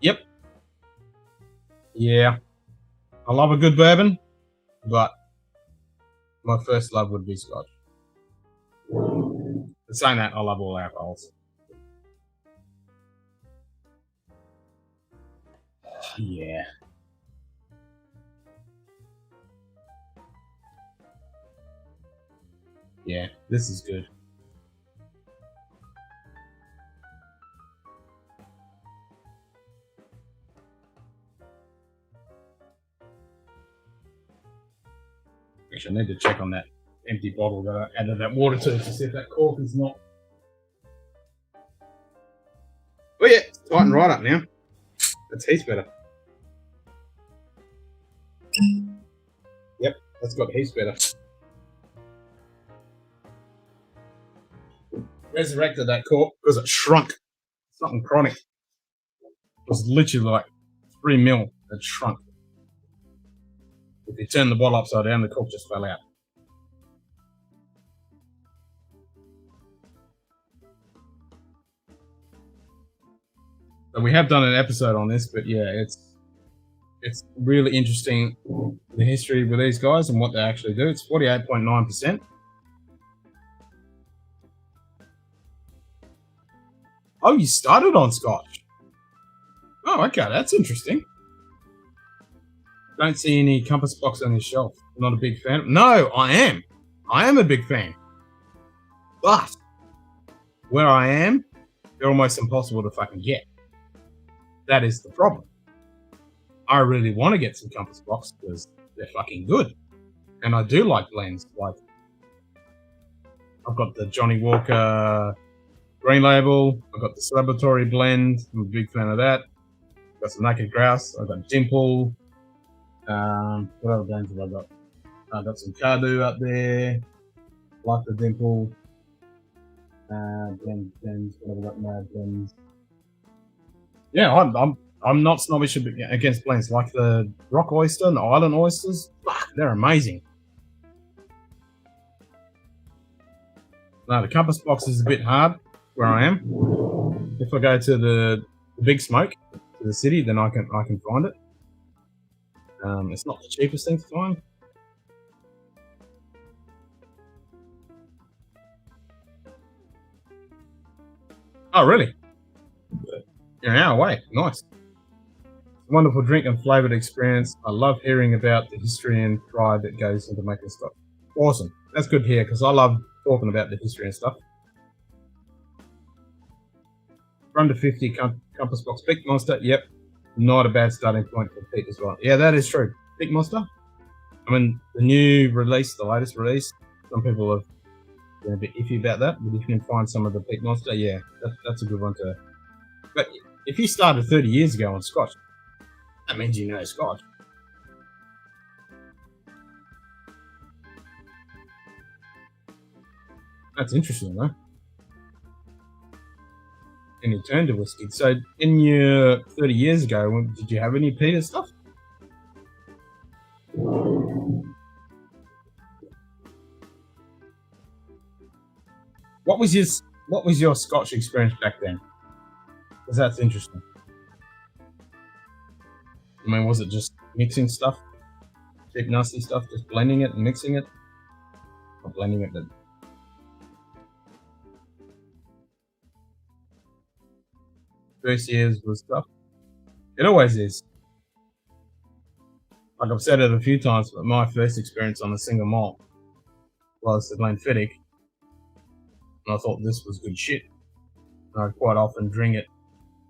Yep. Yeah. I love a good bourbon, but my first love would be Scotch. But saying that, I love all alcohols. Yeah. Yeah, this is good. Actually, I need to check on that empty bottle that I added that water to see if that cork is not. Oh yeah, it's tightened right up now. That's heaps better. Yep, that's got heaps better. Resurrected that cork because it shrunk. Something chronic. It was literally like 3 mil. It shrunk. If you turn the bottle upside down, the cork just fell out. So we have done an episode on this, but yeah, it's really interesting the history with these guys and what they actually do. It's 48.9%. Oh, you started on Scotch. Oh, okay, that's interesting. Don't see any compass box on your shelf. Not a big fan. No, I am. I am a big fan. But where I am, they're almost impossible to fucking get. That is the problem. I really want to get some compass box because they're fucking good. And I do like blends. Like, I've got the Johnny Walker Green Label. I've got the Celebratory blend. I'm a big fan of that. Got some Naked Grouse. I've got Dimple. What other blends have I got? I've got some Cardu up there. Like the Dimple. Blends. What have I got? Mad blends. Yeah, I'm not snobbish against blends like the Rock Oyster and the Island Oysters. Fuck, they're amazing. No, the compass box is a bit hard where I am. If I go to the Big Smoke, to the city, then I can find it. It's not the cheapest thing to find. Oh, really? You're an hour away. Nice. Wonderful drink and flavoured experience. I love hearing about the history and pride that goes into making Scotch. Awesome. That's good to hear because I love talking about the history and stuff. From the 50 compass box Peak Monster. Yep. Not a bad starting point for Peak as well. Yeah, that is true. Peak Monster. I mean, the new release, the latest release, some people have been a bit iffy about that, but if you can find some of the Peak Monster, yeah, that's a good one to. But if you started 30 years ago on Scotch, that means you know Scotch. That's interesting, though. then you turned to whiskey. So in your 30 years ago, did you have any peated stuff? What was your Scotch experience back then? Because that's interesting. I mean, was it just mixing stuff? Cheap, nasty stuff? Just blending it and mixing it? Or blending it, but... First years was tough. It always is. Like I've said it a few times, but my first experience on a single malt was the Glenfiddich. And I thought this was good shit. And I'd quite often drink it.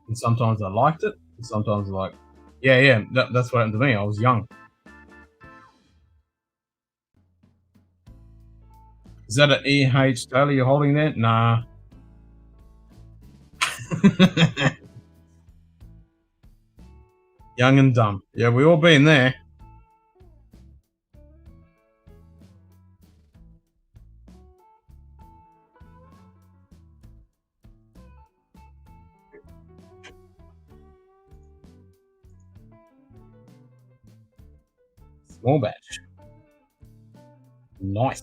And sometimes I liked it. And sometimes like, yeah, that's what happened to me. I was young. Is that an E.H. Taylor you're holding there? Nah. Young and dumb. Yeah, we all been there. Small batch. Nice.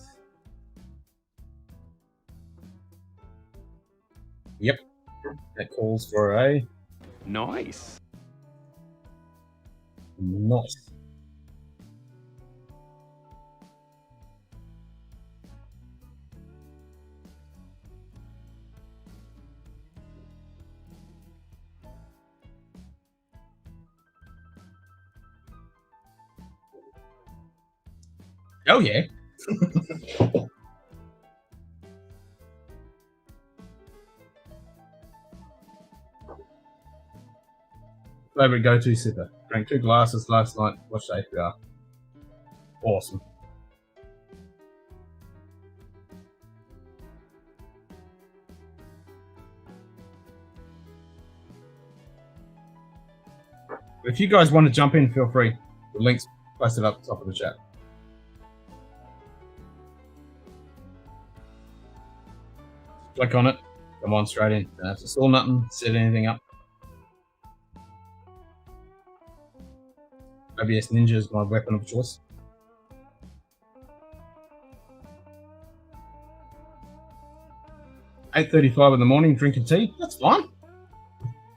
Yep. That calls for a... Nice. Nice. Oh yeah. Favorite go-to sipper. Drank 2 glasses last night. Watched APR. Awesome. If you guys want to jump in, feel free. The link's posted up at the top of the chat. Click on it. Come on straight in. Don't have to store nothing, set anything up. OBS Ninja is my weapon of choice. $8:35 in the morning, drinking tea. That's fine.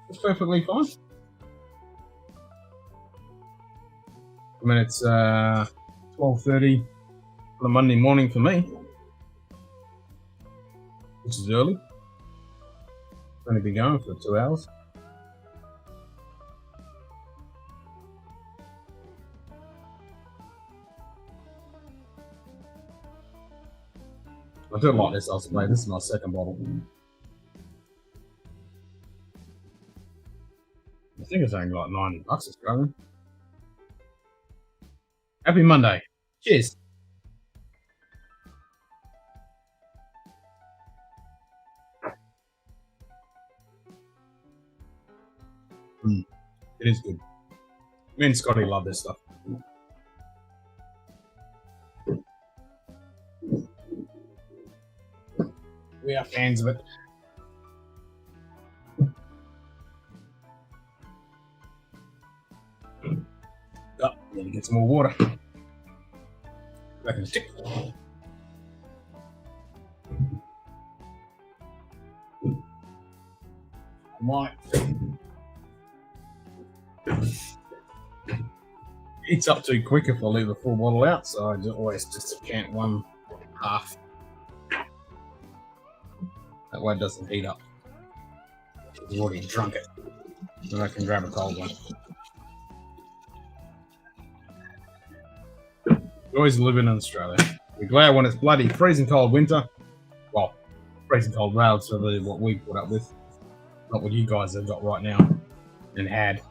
That's perfectly fine. I mean, it's 12:30 on a Monday morning for me, which is early. I've only been going for 2 hours. I do like this also, mate. This is my second bottle. I think it's only like $90 Australian. Happy Monday. Cheers. It is good. Me and Scotty love this stuff. We are fans of it. Oh, need to get some more water. Back in the stick. I might. Eats up too quick if I leave the full bottle out, so I always just count one half. That way it doesn't heat up. I've already drunk it. Then I can grab a cold one. We always live in Australia. We're glad when it's bloody freezing cold winter. Well, freezing cold roads for what we put up with. Not what you guys have got right now and had.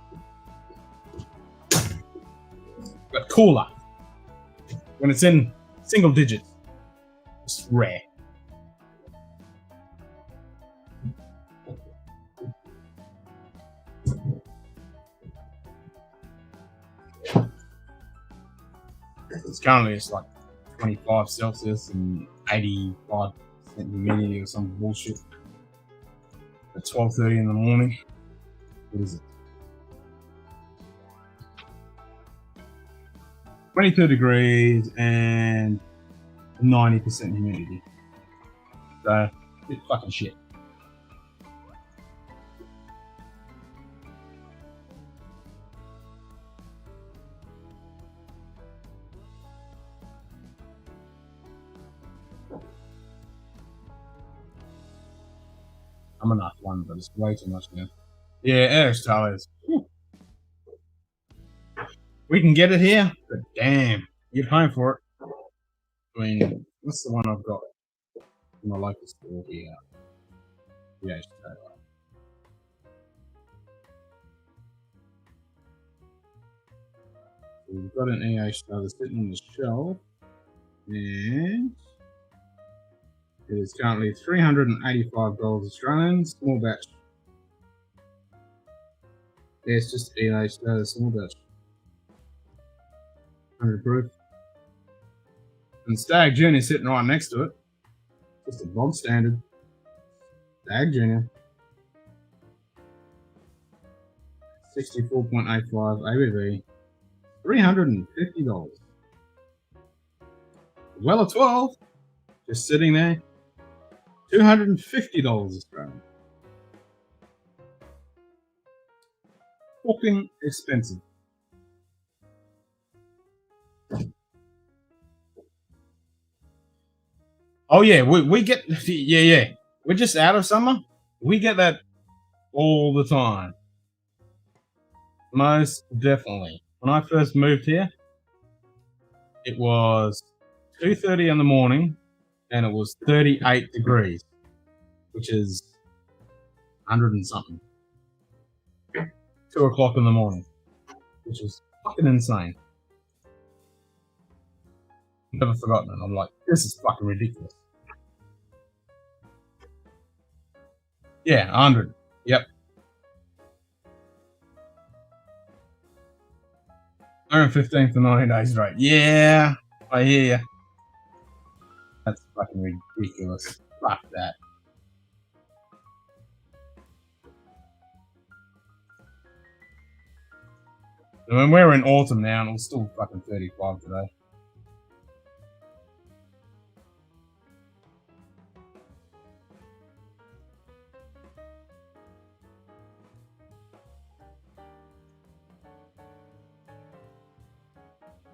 But cooler. When it's in single digits. It's rare. It's currently like 25 Celsius and 85% humidity or some bullshit. at 12:30 in the morning. What is it? 22 degrees and 90% humidity. So, it's fucking shit. I'm enough one, but it's way too much now. Yeah, Airstyle is. We can get it here, but damn, you're paying for it. I mean, what's the one I've got in my local store here? Yeah, so we've got an EH that's sitting on the shelf, and it is currently $385 Australian, small batch. Yeah, it's just EH small batch. 100 proof. And Stag Junior sitting right next to it. Just a bog standard. Stag Junior. 64.85 ABV. $350. Well of 12. Just sitting there. $250 Australian. Fucking expensive. Oh yeah, we get yeah. We're just out of summer. We get that all the time. Most definitely. When I first moved here, it was 2:30 in the morning, and it was 38 degrees, which is 100 and something. 2 o'clock in the morning, which was fucking insane. Never forgotten it. I'm like, this is fucking ridiculous. Yeah, 100. Yep. 115 for 90 days straight. Yeah, I hear you. That's fucking ridiculous. Fuck that. I mean, we're in autumn now, and it was still fucking 35 today.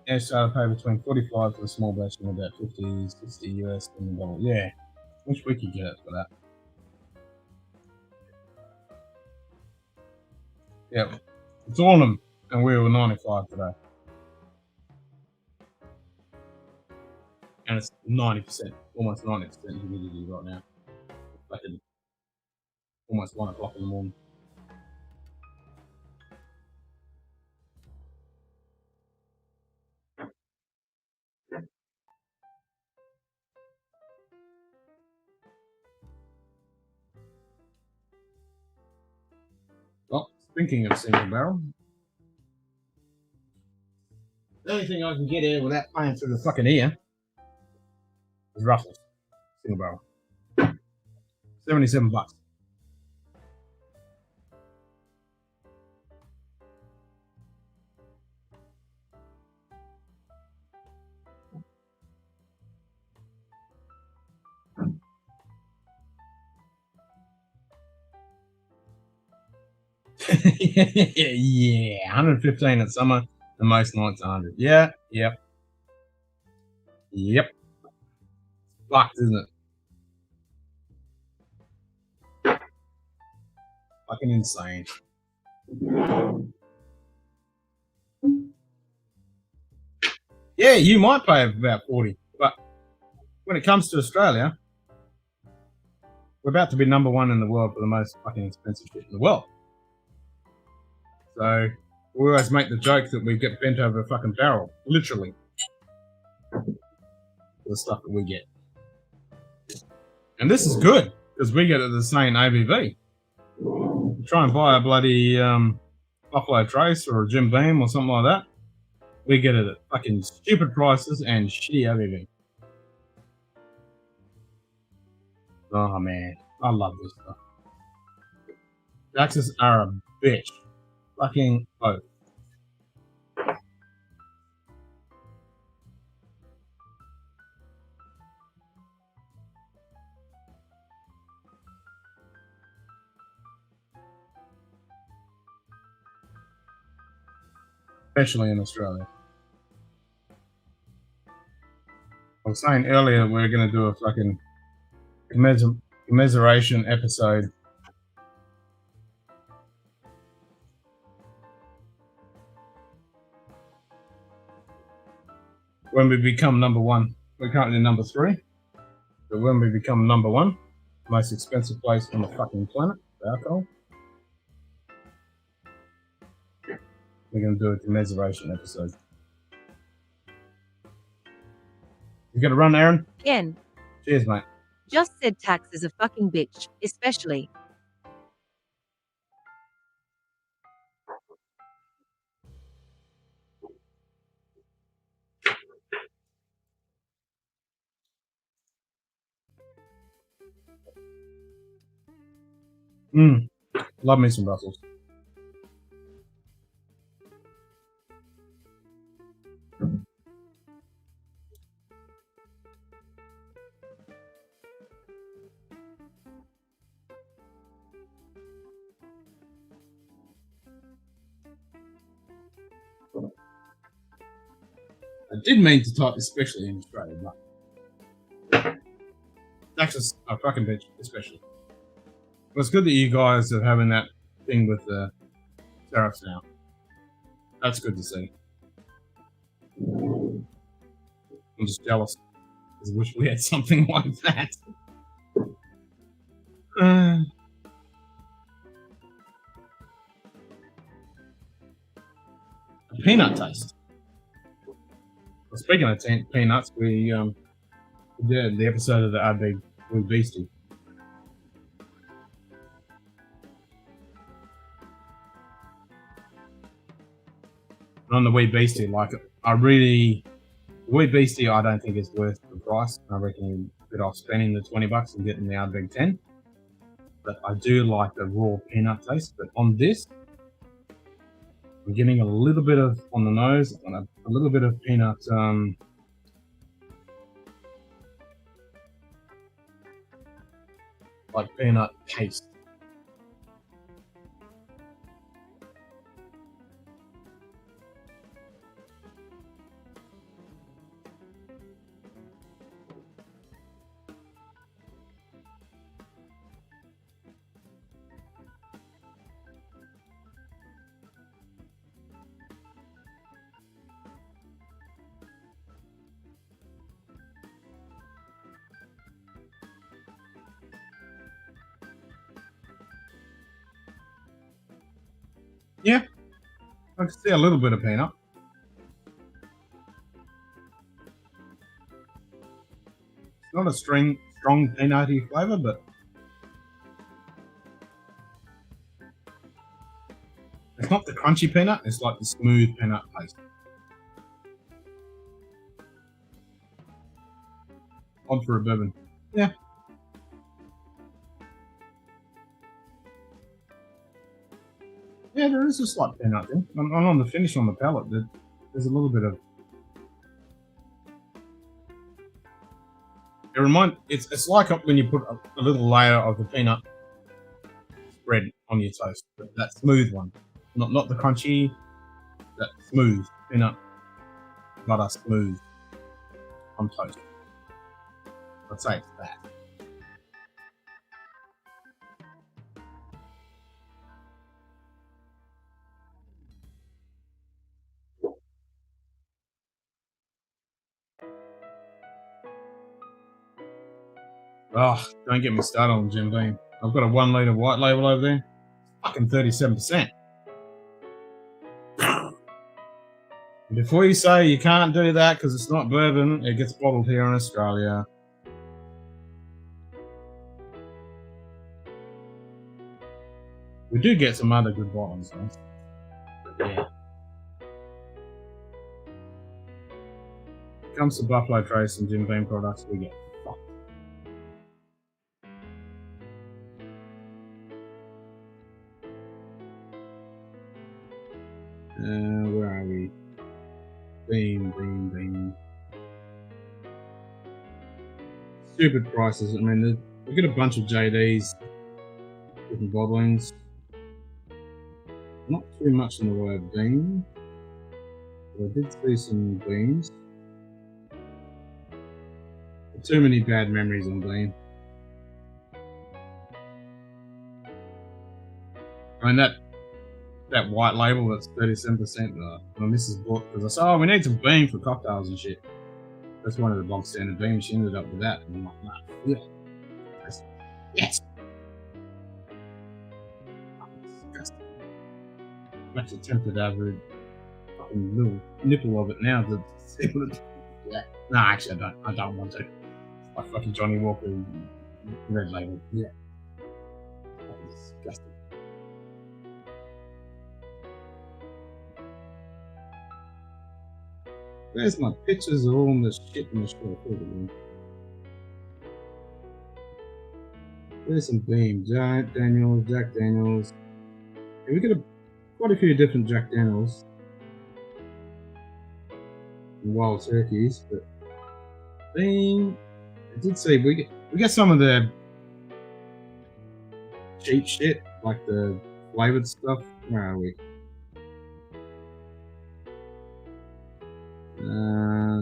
Yeah, so I pay between 45 for a small batch and about 50, 60 US in the dollar. Yeah, wish we could get it for that. Yeah, it's autumn, and we were 95 today. And it's 90%, almost 90% humidity right now. Like almost 1 o'clock in the morning. Well, speaking of single barrel, the only thing I can get here without paying through the fucking ear is Russell's single barrel. 77 bucks. Yeah, 115 at summer, and most nights 100. Yeah, yep. Fucked, isn't it? Fucking insane. Yeah, you might pay about 40, but when it comes to Australia, we're about to be number 1 in the world for the most fucking expensive shit in the world. So we always make the joke that we get bent over a fucking barrel, literally, for the stuff that we get. And this is good, because we get it the same ABV. You try and buy a bloody Buffalo Trace or a Jim Beam or something like that, we get it at fucking stupid prices and shitty ABV. Oh man, I love this stuff. Taxes are a bitch. Fucking oath. Especially in Australia. I was saying earlier we're going to do a fucking commiseration episode. When we become number one. We're currently number 3. But when we become number 1, most expensive place on the fucking planet for alcohol, we're going to do a commiseration episode. You got to run, Aaron? Ken, Cheers, mate. just said tax is a fucking bitch, especially. Love me some Brussels. I did mean to type especially in Australia, but taxes are fucking bitch, especially. Well, it's good that you guys are having that thing with the tariffs now. That's good to see. I'm just jealous. I wish we had something like that. A peanut taste. Well, speaking of peanuts, we did the episode of the Our Big Blue Beastie. On the Wee Beastie, like the Wee Beastie, I don't think is worth the price. I reckon you're better off spending the $20 and getting the Our Big 10. But I do like the raw peanut taste. But on this, I'm getting a little bit of on the nose and a little bit of peanut. Like peanut paste. Yeah, I can see a little bit of peanut. It's not a strong peanutty flavour, but it's not the crunchy peanut, it's like the smooth peanut paste. Odd for a bourbon. Yeah. Yeah, there is a slight peanut there. And on the finish on the palate, there's a little bit of. It's like when you put a little layer of the peanut spread on your toast, but that smooth one, not the crunchy, that smooth peanut butter smooth on toast. I'd say it's that. Oh, don't get me started on Jim Beam. I've got a 1 litre white label over there. Fucking 37%. Before you say you can't do that because it's not bourbon, it gets bottled here in Australia. We do get some other good bottles, though. But yeah. When it comes to Buffalo Trace and Jim Beam products, we get fucked. Where are we? Beam. Stupid prices. I mean, we've got a bunch of JDs, different bottlings. Not too much in the way of beam, but I did see some beams. Too many bad memories on beam. I mean, that white label that's 37%. My missus bought because I said, "Oh, we need some beam for cocktails and shit." That's one of the bog standard beams. She ended up with that, and I'm like, "Nah, yeah, yes." Disgusting. I'm actually tempted to have a fucking little nipple of it now to see what it. Yeah. No, actually, I don't want to. It's like fucking Johnny Walker red label. Yeah. That's disgusting. There's my pictures of all the shit in the store. There's some beam. Jack Daniels. Yeah, we got quite a few different Jack Daniels and wild turkeys, but beam. I did say we get some of the cheap shit, like the flavored stuff. Where are we?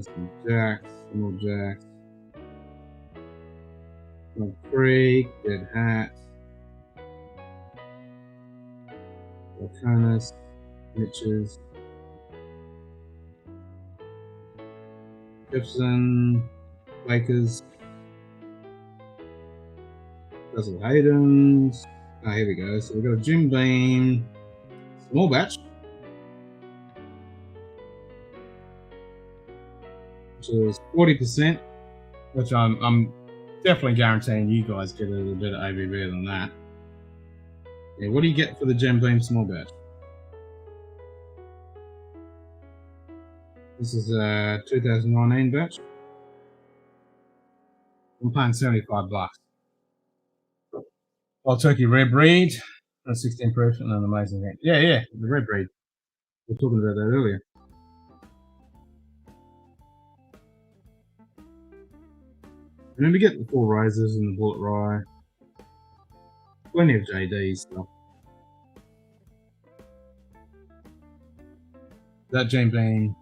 Some Jacks, some more Jacks. Some Creek, Dead Hats. Volcanus, Mitches. Gibson, Lakers. Russell Hayden's. Ah, here we go. So we've got a Jim Beam, small batch, which is 40%, which I'm definitely guaranteeing you guys get a little bit of ABV than that. Yeah, what do you get for the Jim Beam small batch? This is a 2019 batch. I'm paying $75. Wild Turkey Red Breed, 16 proof, and an amazing hit. Yeah, the Red Breed. We were talking about that earlier. And then we get the Four Roses and the Bullet Rye. Plenty of JD stuff. That Jim Beam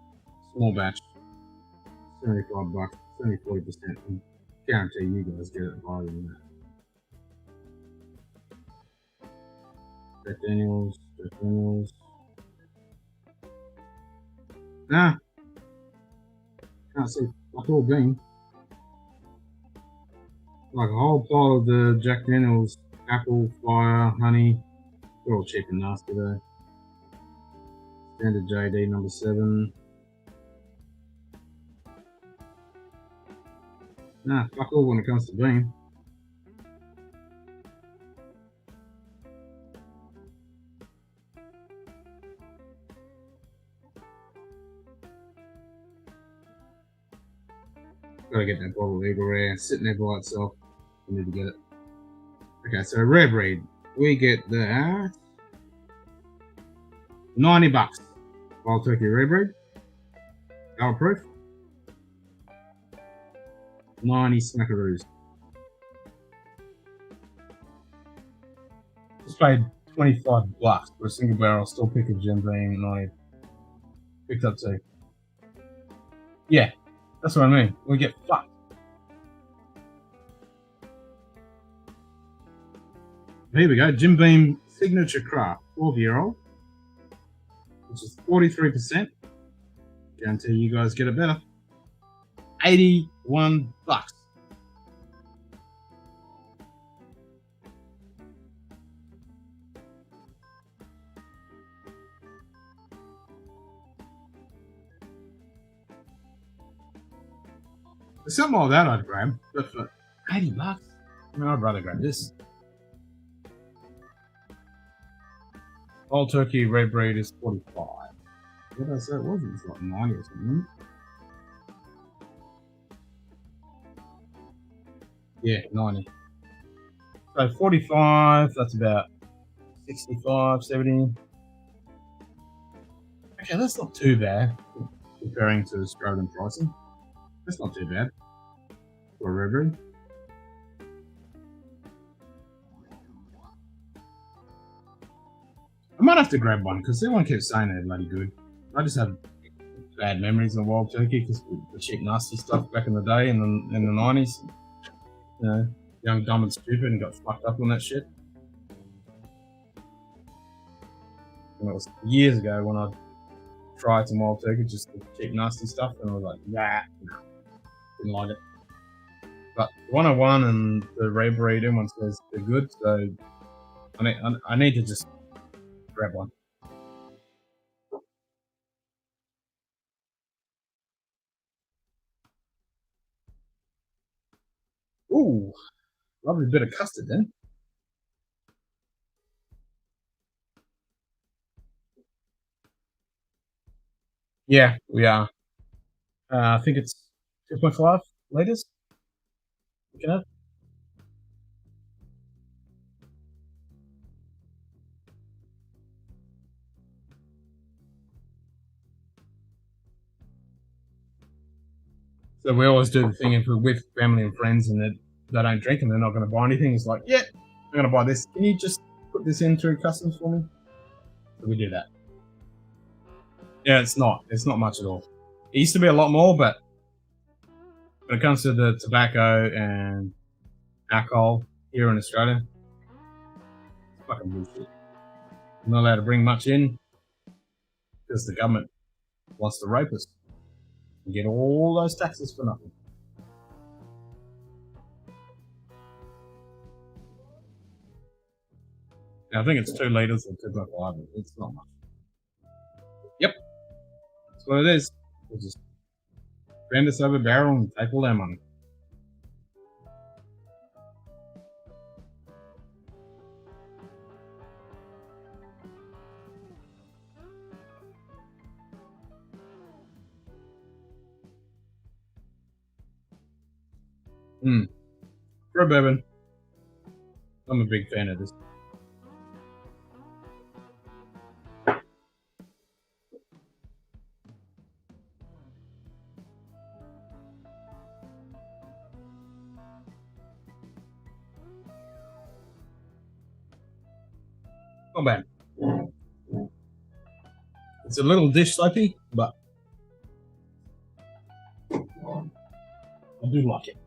small batch, $75, 40%. I guarantee you guys get it higher than that. Jack Daniels. Nah. Can't see fuck all beam. Like a whole pile of the Jack Daniels, apple, fire, honey. They're all cheap and nasty though. Standard JD number 7. Nah, fuck all when it comes to beam. Gotta get that bottle of Eagle Rare sitting there by itself. I need to get it. Okay, so Rare Breed. We get that $90. Wild Turkey Rare Breed. Barrel proof. 90 smackaroos. Just paid $25 for a single barrel. Still pick a Jim Beam, and I picked up 2. Yeah, that's what I mean. We get fucked. Here we go. Jim Beam Signature Craft, 12-year-old, which is 43%. Guarantee you guys get it better. $81. For something like that I'd grab, but for $80, I mean, I'd rather grab this. Wild Turkey Red Breed is 45. What did I say it was? It was like 90 or something. Yeah, 90. So 45, that's about 65, 70. Okay, that's not too bad comparing to Australian pricing. That's not too bad for a red breed. I might have to grab one because everyone keeps saying they're bloody good. I just have bad memories of wild turkey because the cheap nasty stuff back in the day in the 90s. You know, young, dumb and stupid and got fucked up on that shit. And it was years ago when I tried some wild turkey, just the cheap nasty stuff, and I was like, nah, didn't like it. But 101 and the red breed, everyone says they're good, so I need to just grab one. Ooh, lovely bit of custard then. Yeah, we are. I think it's 2.5 litres. You can have. So we always do the thing if we're with family and friends and they don't drink and they're not going to buy anything. It's like, yeah, I'm going to buy this. Can you just put this in through customs for me? So we do that. Yeah, it's not much at all. It used to be a lot more, but when it comes to the tobacco and alcohol here in Australia, it's fucking bullshit. You're not allowed to bring much in because the government wants to rape us and get all those taxes for nothing. Now, I think it's 2 litres or 2.5. It's not much. Yep. That's what it is. We'll just bend us over barrel and take all our money. For a bourbon, I'm a big fan of this. Not bad. It's a little dish soapy, but I do like it.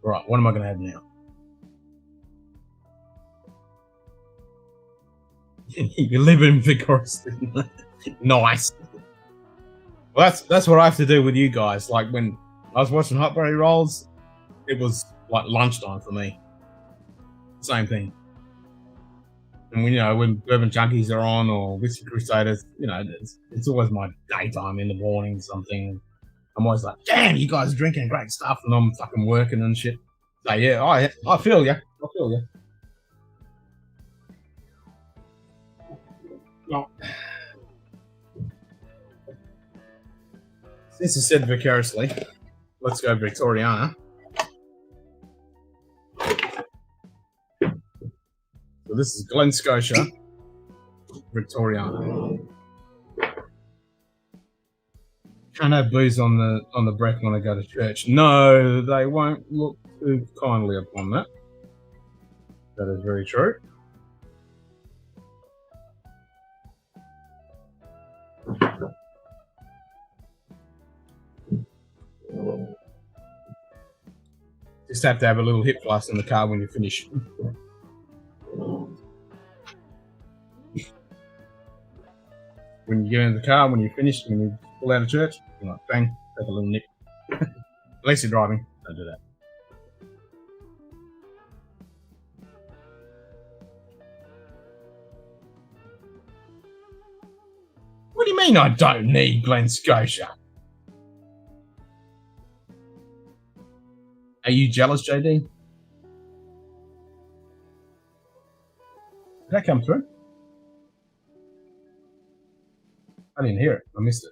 Right, what am I going to have now? You're living vigorously. Nice. Well, that's what I have to do with you guys. Like when I was watching Hot Berry Rolls, it was like lunchtime for me. Same thing. And when Bourbon Junkies are on or Whiskey Crusaders, it's always my daytime in the morning. Something. I'm always like, damn, you guys are drinking great stuff, and I'm fucking working and shit. So yeah, I feel you. I feel you. Well, since it's said vicariously, let's go Victoriana. So this is Glen Scotia Victoriana. Can't have booze on the breath when I go to church. No, they won't look too kindly upon that. That is very true. Just have to have a little hip flask in the car when you finish. When you get in the car, when you finish, when you pull out of church, you're like, bang, take a little nip. At least you're driving. Don't do that. What do you mean I don't need Glen Scotia? Are you jealous, JD? Did that come through? I didn't hear it. I missed it.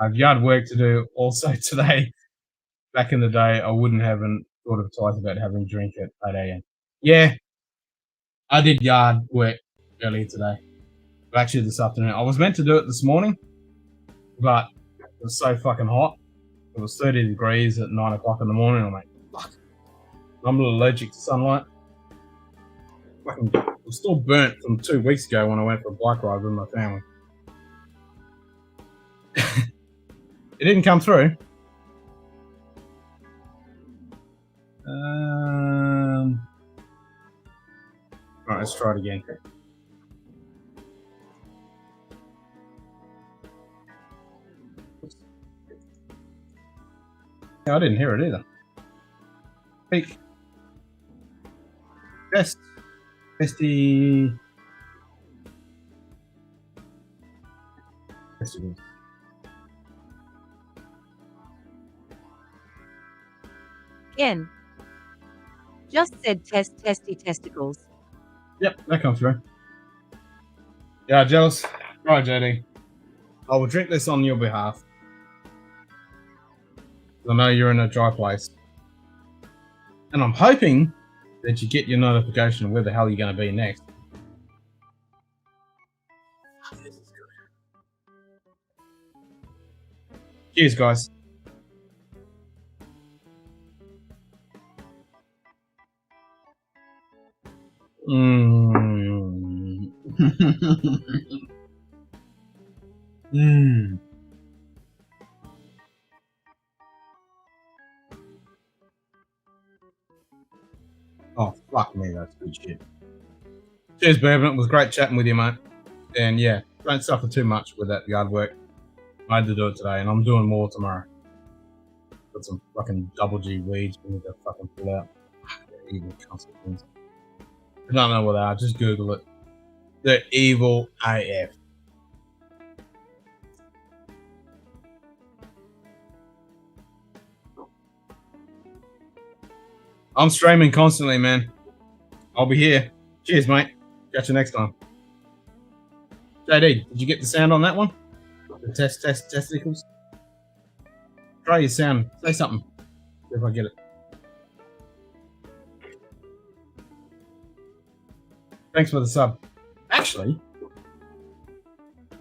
I have yard work to do also today. Back in the day, I wouldn't have thought of twice about having a drink at 8 a.m. Yeah, I did yard work earlier today. Actually, this afternoon. I was meant to do it this morning, but it was so fucking hot. It was 30 degrees at 9 o'clock in the morning. I'm like, fuck. I'm a little allergic to sunlight. Fucking, I'm still burnt from 2 weeks ago when I went for a bike ride with my family. It didn't come through. Right, let's try it again. Yeah, I didn't hear it either. Speak. Test. Testy. Testicles. Ken. Just said testy testicles. Yep, that comes through. Yeah, jealous. Right, JD. I will drink this on your behalf. I know you're in a dry place. And I'm hoping that you get your notification of where the hell you're going to be next. Cheers, guys. Mmm. Mmm. Oh, fuck me, that's good shit. Cheers, Bourbon. It was great chatting with you, mate. And yeah, don't suffer too much with that yard work. I had to do it today, and I'm doing more tomorrow. Got some fucking double G weeds we need to fucking pull out. They're evil consequences. I don't know what they are, just Google it. They're evil AF. I'm streaming constantly, man. I'll be here. Cheers, mate. Catch you next time. JD, did you get the sound on that one? The testicles? Try your sound. Say something. See if I get it. Thanks for the sub. Actually,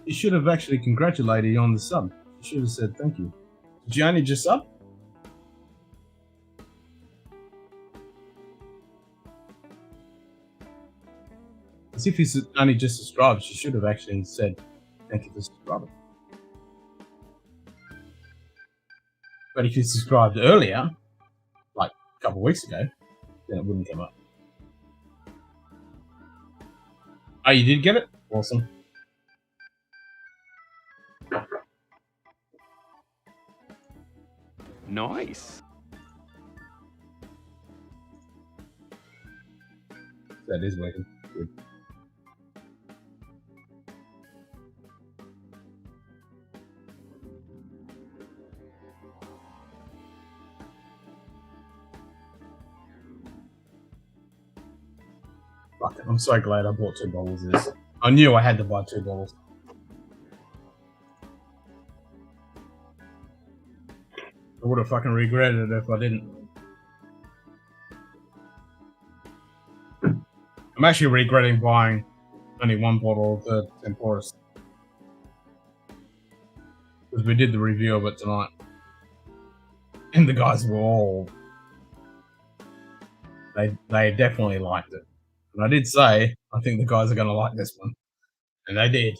you should have actually congratulated you on the sub. You should have said thank you. Did you only just sub? As if he's only just subscribed, she should have actually said thank you for subscribing. But if you subscribed earlier, like a couple of weeks ago, then it wouldn't come up. Oh, you did get it? Awesome. Nice. That is working. Good. Fuck it. I'm so glad I bought 2 bottles of this. I knew I had to buy 2 bottles. I would have fucking regretted it if I didn't. I'm actually regretting buying only 1 bottle of the Temporis. Because we did the review of it tonight. And the guys were all... They definitely liked it. And I did say, I think the guys are going to like this one. And they did.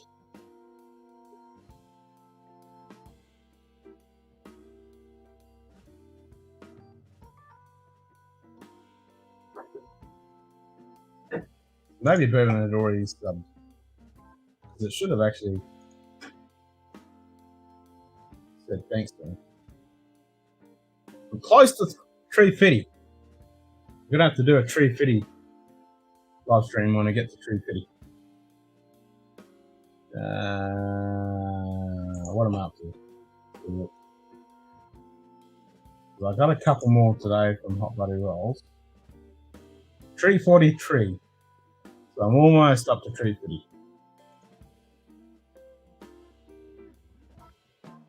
Maybe Bourbon had already subbed. Because it should have actually said thanks to him. I'm close to Tree Fitty. We're going to have to do a Tree Fitty live stream when I get to Tree Fitty. What am I up to? I got a couple more today from Hot Buddy Rolls. Tree 43. So I'm almost up to Tree Fitty.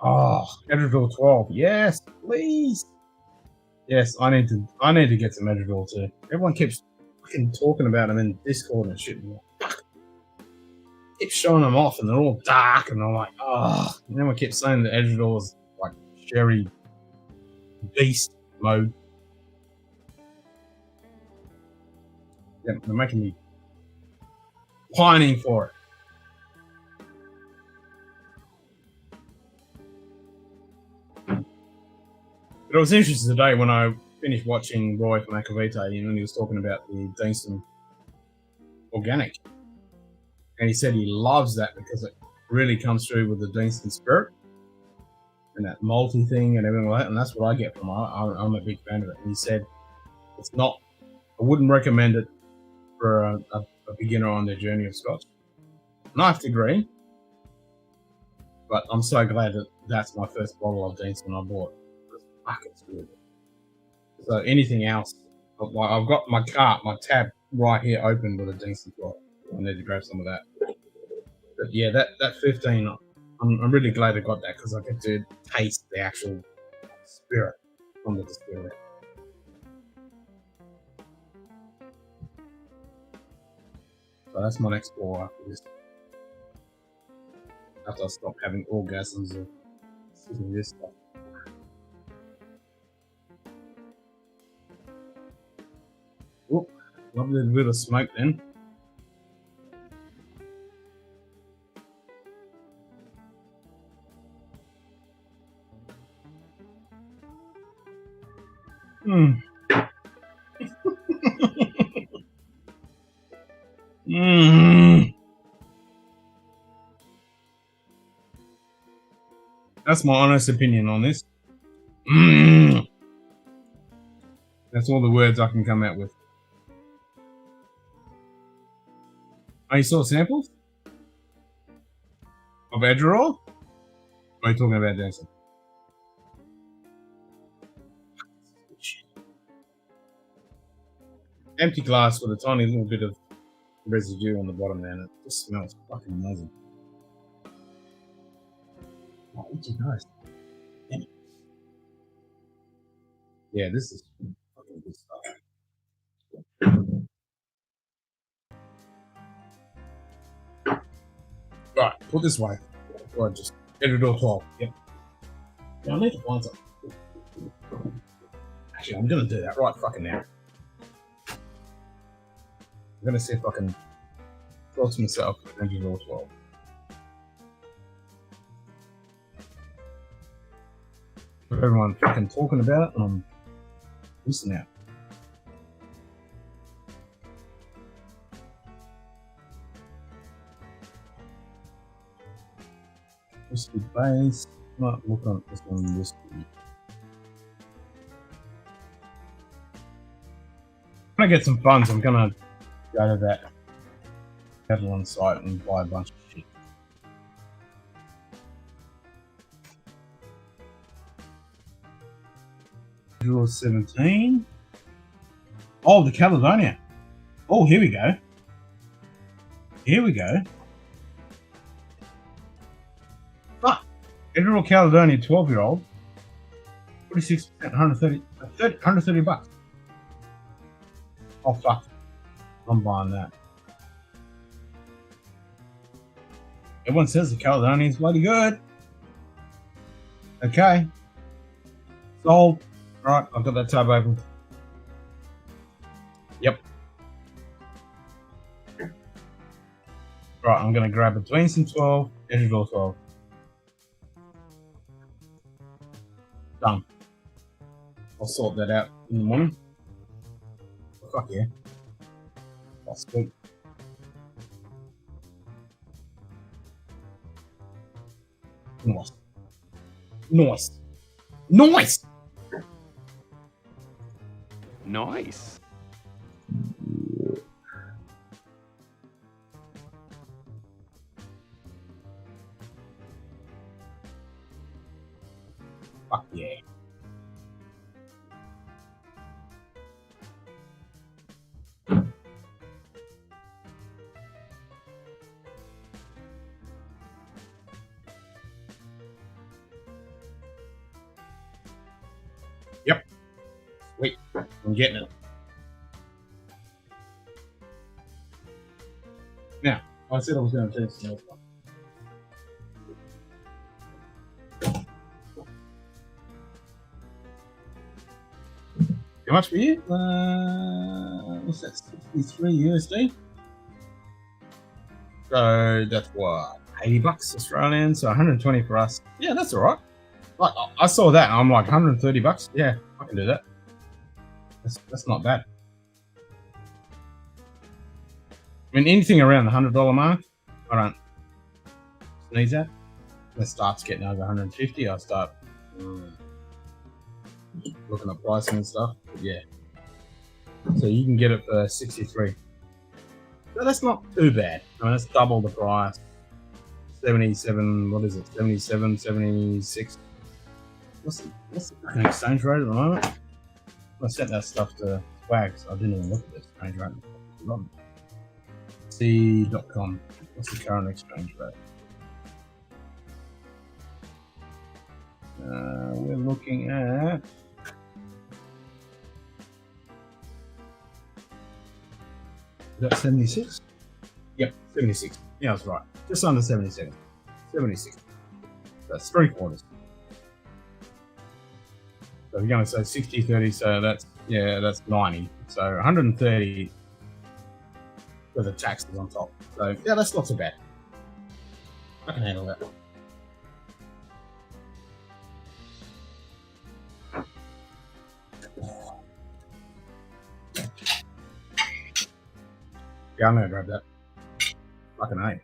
Oh, Edredor 12. Yes, please. Yes, I need to get some Edredor too. Everyone keeps fucking talking about them in Discord and shit. Keep showing them off, and they're all dark, and I'm like, oh. And then we keep saying that Edredor's like sherry beast mode. Yeah, they're making me pining for it. But it was interesting today when I finished watching Roy from Akavite, and he was talking about the Deanston organic. And he said he loves that because it really comes through with the Deanston spirit and that malty thing and everything like that. And that's what I get from it. I'm a big fan of it. And he said it's not, I wouldn't recommend it for a beginner on their journey of Scotch. And I have to agree. But I'm so glad that that's my first bottle of Deanston I bought. Fuck, it's good. So anything else, I've got my cart, my tab right here open with a Deanston bottle. I need to grab some of that. But yeah, that 15, I'm really glad I got that because I get to taste the actual spirit from the distillery. So that's my next pour after this. After I stop having orgasms of sipping this stuff. Oop, lovely little bit of smoke then. Mmm. Mmm. That's my honest opinion on this. Mmm. That's all the words I can come out with. Oh, you saw samples of Edgerol? Or are you talking about dancing? Empty glass with a tiny little bit of residue on the bottom there, and it just smells fucking amazing. Oh, itchy nose. Damn it. Yeah, this is fucking good stuff. Right, put this way. Or just Edredor 12. Yep. Yeah, I need to find something. Actually, I'm gonna do that right fucking now. I'm gonna see if I can force myself an Edredor 12. Everyone fucking talking about it, and I'm listening out. Whiskey base. Might look on this one. Whiskey. When I get some funds, I'm gonna go to that Catalan site and buy a bunch of shit. Draw 17. Oh, the Caledonia. Oh, here we go. Here we go. Fuck. Edredor Caledonia 12-year-old. 46%, 130 bucks. Oh, fuck. I'm buying that. Everyone says the Caledonian's bloody good. Okay. Sold. Alright, I've got that tab open. Yep. Right, I'm gonna grab a Deanston 12, Edredor 12. Done. I'll sort that out in the morning. Oh, fuck yeah. That's good. Nice. Nice. Nice! Nice. Fuck yeah. Wait, I'm getting it. Now, I said I was going to test the one. How much for you? What's that? 63 USD. So that's what, $80 Australian. So 120 for us. Yeah, that's all right. Like I saw that, and I'm like $130. Yeah, I can do that. That's not bad. I mean, anything around the $100 mark, I don't sneeze at. When it starts getting over 150, I start looking at pricing and stuff. But yeah. So you can get it for 63. So that's not too bad. I mean, that's double the price. 77, what is it? 77, 76. What's the fucking exchange rate at the moment? I sent that stuff to Swag, so I didn't even look at the exchange rate. C.com. What's the current exchange rate? We're looking at is that 76? Yep, 76. Yeah, that's right. Just under 77. 76. That's 3/4. So if you're going to say 60, 30, so that's 90. So 130 with the taxes on top. So yeah, that's not so bad. I can handle that. Yeah, I'm gonna grab that. Fucking A.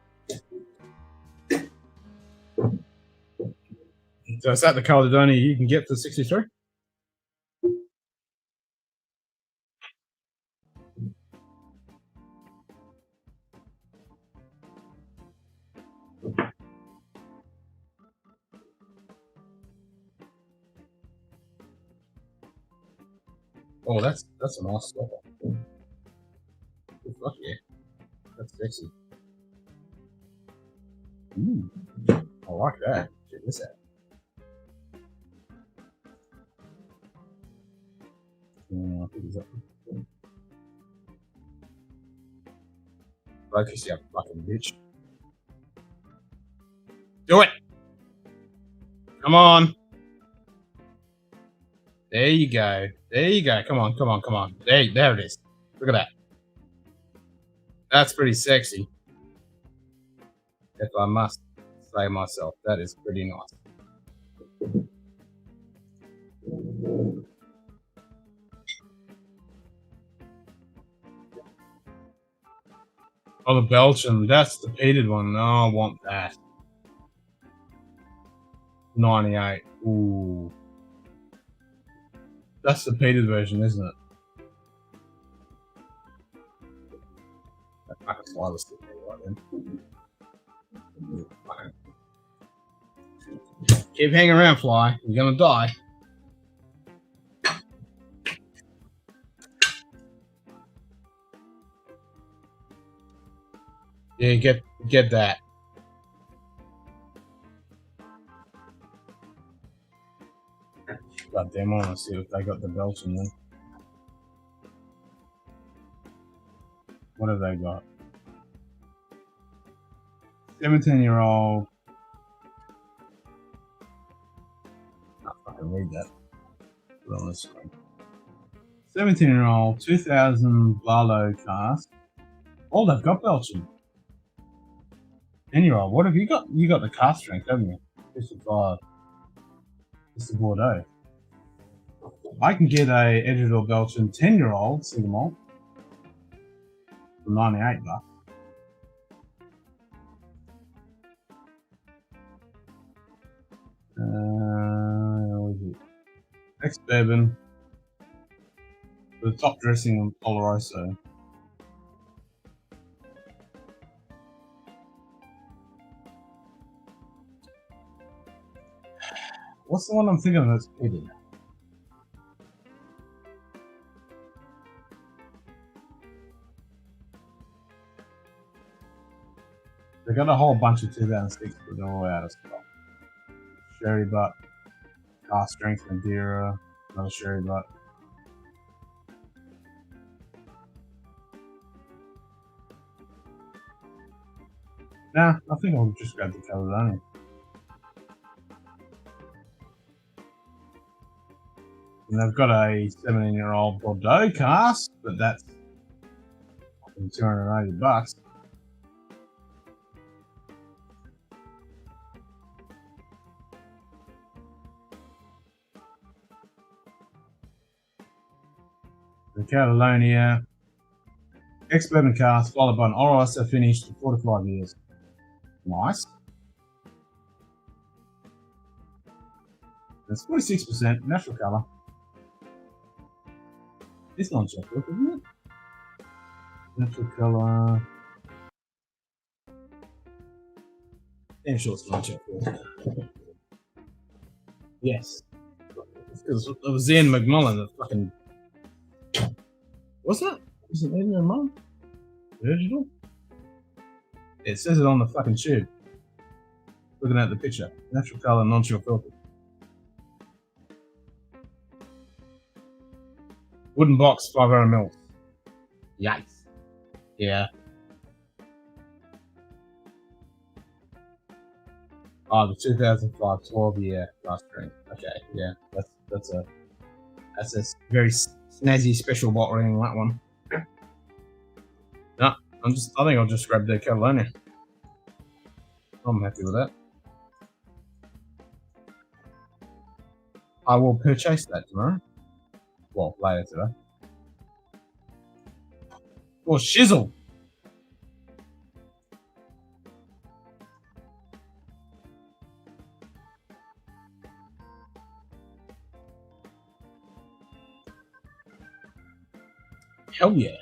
So is that the Caledonia you can get for 63? Oh, that's a nice stopper. Oh, fuck yeah. That's sexy. Ooh, I like that. Check this out. Focus, you fucking bitch. Do it! Come on! There you go. There you go. Come on, come on, come on. There it is. Look at that. That's pretty sexy. If I must say myself, that is pretty nice. Oh, the Belgian. That's the peated one. Oh, I want that. 98. Ooh. That's the peated version, isn't it? I can fly this thing right then. Keep hanging around, fly. You're gonna die. Yeah, get that. God damn, I want to see if they got the Belgian then. What have they got? 17-year-old. I can read that. Put it on the screen. 17-year-old, 2000 Barlow cask. Oh, they've got Belgian. 10-year-old. What have you got? You got the cask strength, haven't you? 55. It's the Bordeaux. I can get a Edgerville Belgian 10-year-old single malt for $98. What is it? Ex-bourbon. The top dressing on Oloroso. What's the one I'm thinking of that's peated? They got a whole bunch of 2006, but they're all out of stock. Sherry butt, cask strength Madeira, another sherry butt. Nah, I think I'll just grab the Caledonia. And they've got a 17-year-old Bordeaux cask, but that's $280. The Caledonia ex-bourbon cask, followed by an Orossa finish for 4 to 5 years. Nice. It's 46% natural colour. It's non-chocolate, isn't it? Natural colour. Damn sure it's non-chocolate. Yes. It was Ian McMullen that fucking. What's that? Is it Ian McMullen? Original? It says it on the fucking tube. Looking at the picture. Natural colour, non-chill filter. Wooden box, 500 ml. Yikes. Yeah. Oh, the 2005 12-year last drink. Okay, yeah, that's a very snazzy special bottling, that one. No, I think I'll just grab the Caledonia. I'm happy with that. I will purchase that tomorrow. Well, later today. Or shizzle. Hell yeah.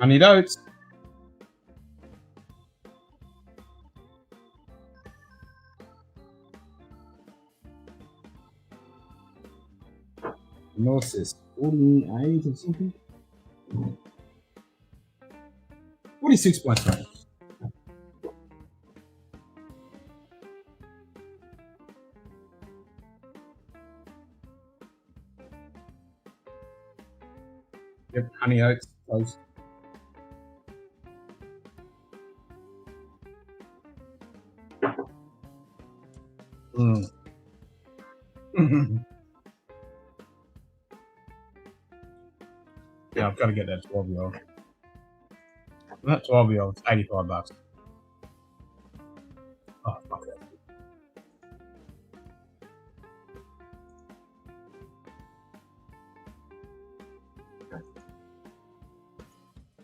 Honey oats. Gnosis 48 or something. 46.3. Yep, honey oats toast. Yeah, I've got to get that 12-year-old. That 12-year-old is $85. Oh, fuck that.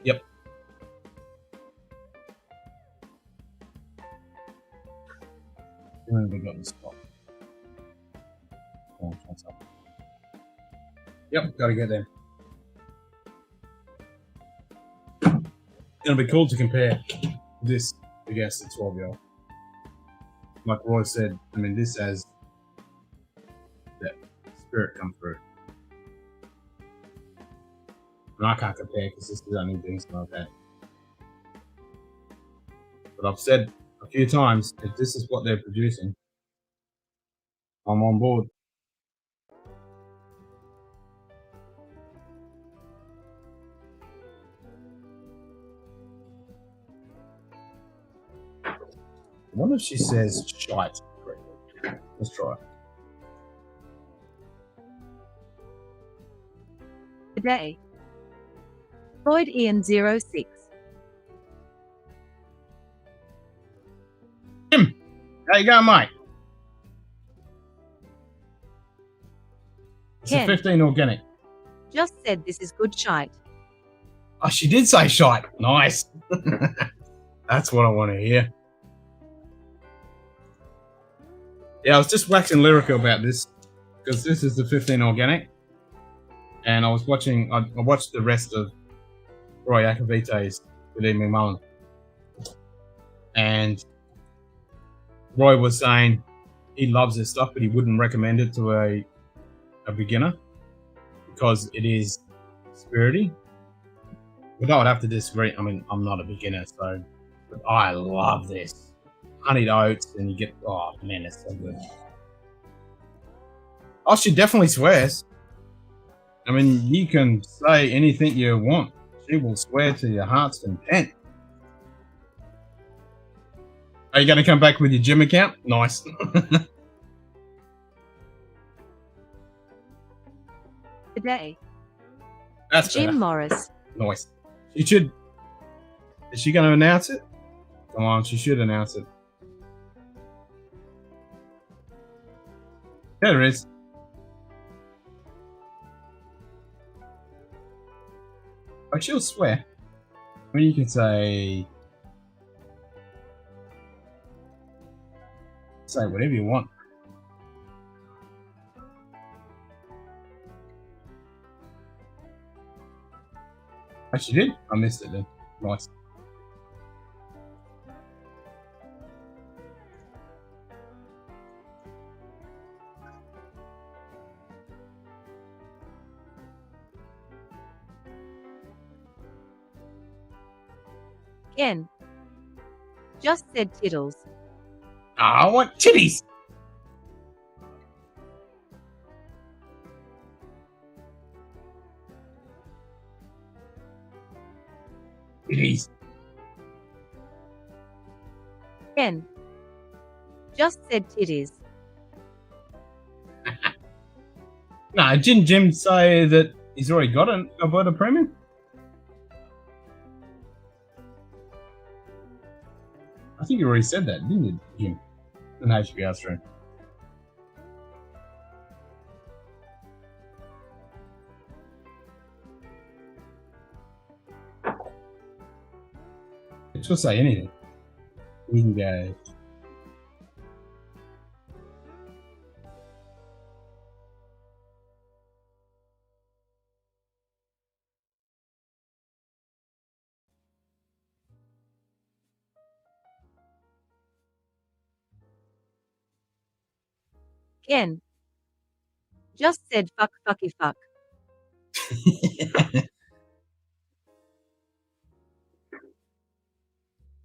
Yep. And then we got the spot. Oh, what's up? Yep, gotta get there. It'll be cool to compare this against the 12-year-old. Like Roy said, I mean, this has that spirit come through. And I can't compare because this is only doing something like that. But I've said a few times, if this is what they're producing, I'm on board. I wonder if she says shite correctly. Let's try. Today. Floyd Ian 06. Tim, how you going, mate? It's Ken. a 15 organic. Just said this is good shite. Oh, she did say shite. Nice. That's what I want to hear. Yeah, I was just waxing lyrical about this because this is the 15 organic, and I was watching. I watched the rest of Roy Akavite's with Ian McMullen, and Roy was saying he loves this stuff, but he wouldn't recommend it to a beginner because it is spirity. But I would have to disagree. I mean, I'm not a beginner, so but I love this. Honeyed oats, and you get, oh man, it's so good. Oh, she definitely swears. I mean, you can say anything you want. She will swear to your heart's content. Are you going to come back with your gym account? Nice. Today. That's Jim better. Morris. Nice. She should. Is she going to announce it? Come on, she should announce it. There it is. Like, she'll swear. I mean, you can say whatever you want. Oh, she did? I missed it then. Nice. Ken. Just said tittles. I want titties. Titties. Ken. Just said titties. No, didn't Jim say that he's already got a Alberta premium? I think you already said that, didn't you, Jim? An HBO stream. She'll say anything. We can go. Ken. Just said fuck fucky fuck.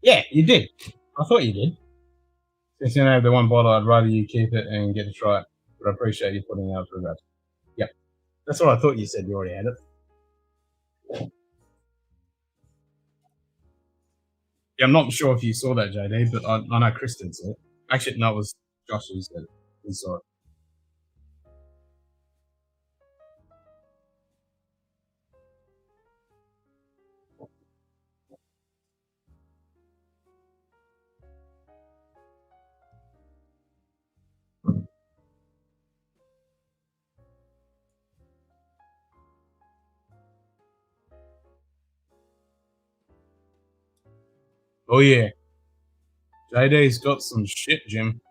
Yeah, you did. I thought you did. Since you only have the one bottle, I'd rather you keep it and get to try it. But I appreciate you putting it out for that. Yep. That's what I thought you said. You already had it. Yeah, I'm not sure if you saw that, JD, but I know Kristen said it. Actually, no, it was Josh who said it. He saw it. Oh, yeah. JD's got some shit, Jim.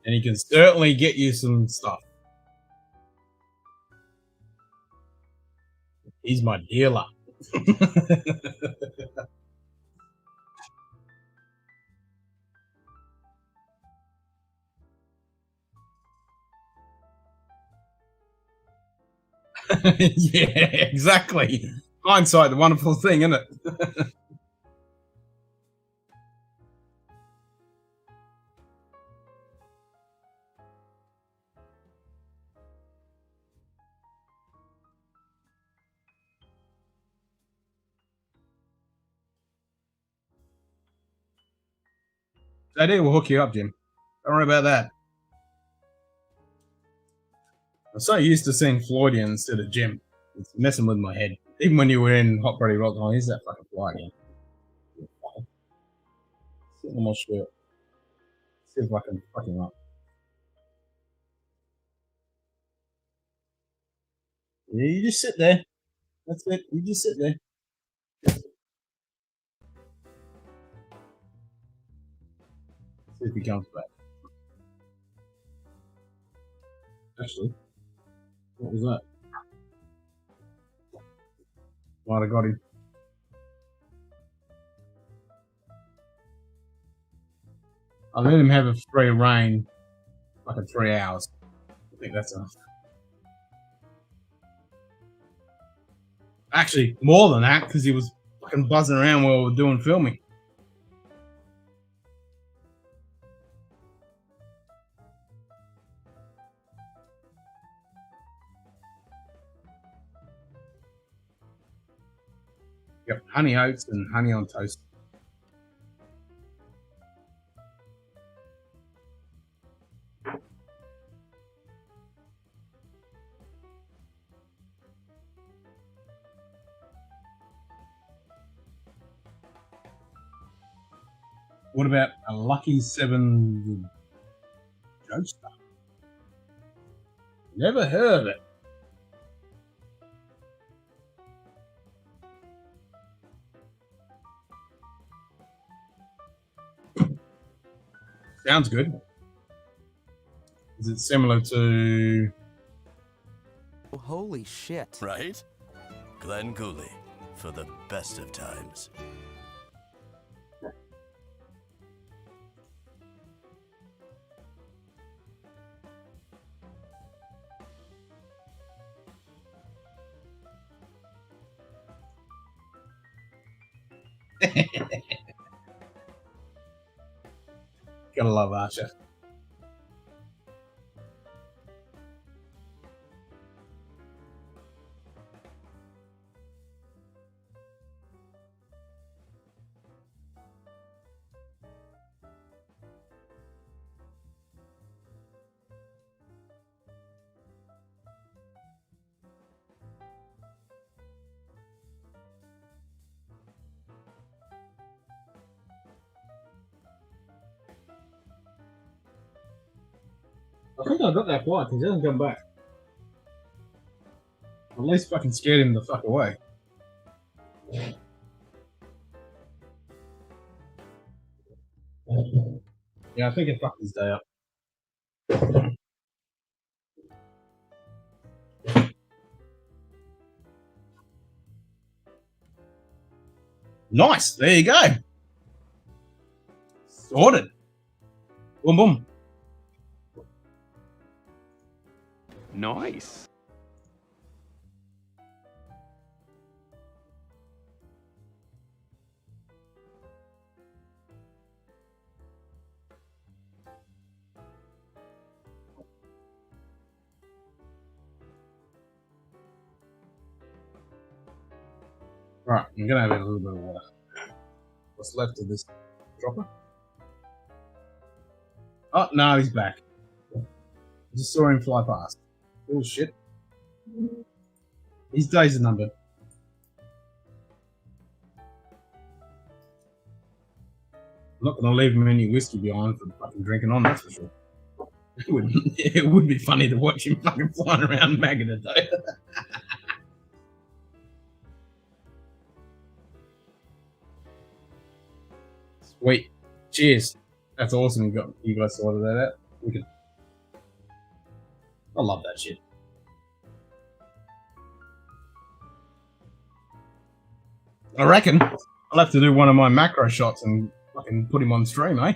And he can certainly get you some stuff. He's my dealer. Yeah, exactly. Hindsight, the wonderful thing, isn't it? JD will hook you up, Jim. Don't worry about that. I'm so used to seeing Floydian instead of Jim. It's messing with my head. Even when you were in Hot Bloody Rock, oh, here's that fucking fly again. Sit on my shirt. See if I can fucking up. Yeah, you just sit there. That's it. You just sit there. See if he comes back. Actually, what was that? Might have got him. I let him have a free reign, like in 3 hours. I think that's enough. Actually, more than that, because he was fucking buzzing around while we were doing filming. Yep, honey oats and honey on toast. What about a Lucky 7 Joester? Never heard of it. Sounds good. Is it similar to... Oh, holy shit. Right? Glen Cooley for the best of times. Gotta love Archer. I think I got that flight because he hasn't come back. At least fucking scared him the fuck away. Yeah, I think it fucked his day up. Nice, there you go. Sorted. Boom, boom. Nice. Right, I'm gonna have a little bit of water. What's left of this dropper? Oh, no, he's back. I just saw him fly past. Bullshit. His days are numbered. I'm not gonna leave him any whiskey behind for fucking drinking on, that's for sure. It would be funny to watch him fucking flying around magging a day. Sweet. Cheers. That's awesome. You guys sorted that out. Wicked. I love that shit. I reckon I'll have to do one of my macro shots and fucking put him on stream, eh?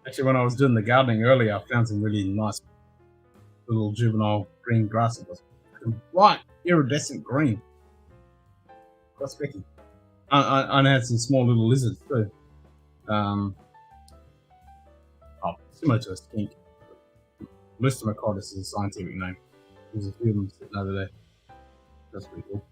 Actually, when I was doing the gardening earlier, I found some really nice little juvenile green grass. It was right, iridescent green. Quite specky. I had some small little lizards too. Similar to a skink. Listomacrotis is a scientific name. There's a few of them sitting over there. That's pretty cool.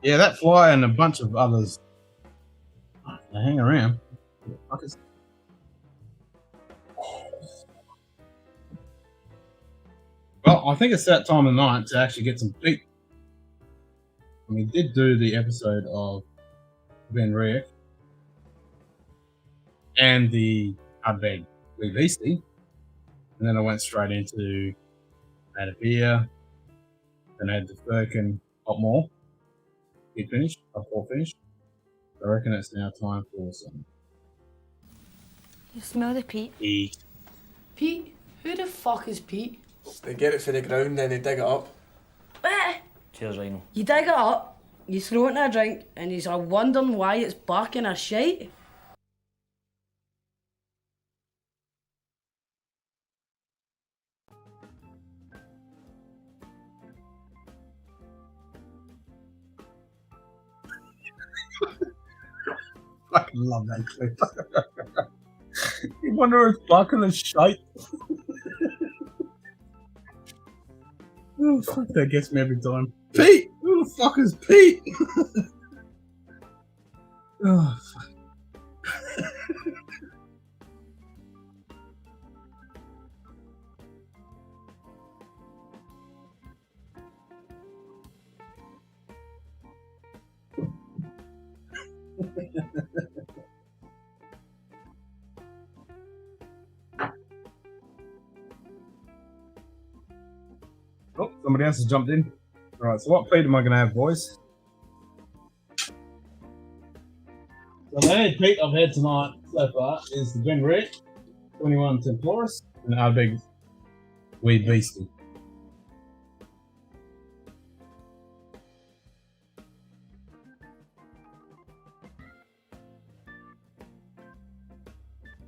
Yeah, that fly and a bunch of others. They hang around. Fuckers. Well, I think it's that time of night to actually get some peat. We did do the episode of Ben Riek and the Hardbag Lee Beastie, and then I went straight into had a beer, then I had the Firkin Hot More. It finished, Hot More finished. I reckon it's now time for some. You smell the peat? Peat. Pete? Who the fuck is Pete? They get it from the ground, then they dig it up. Cheers, Rhino. You dig it up, you throw it in a drink, and you're wondering why it's barking a shite. Fucking love that clip. You wonder if fucking is shite. Oh, fuck, that gets me every time. Pete! Who the fuck is Pete? Oh, fuck. Oh, somebody else has jumped in. Alright, so what feed am I going to have, boys? So the only feed I've had tonight so far is the Glen Red, 21 Temporis, and our big wee beastie.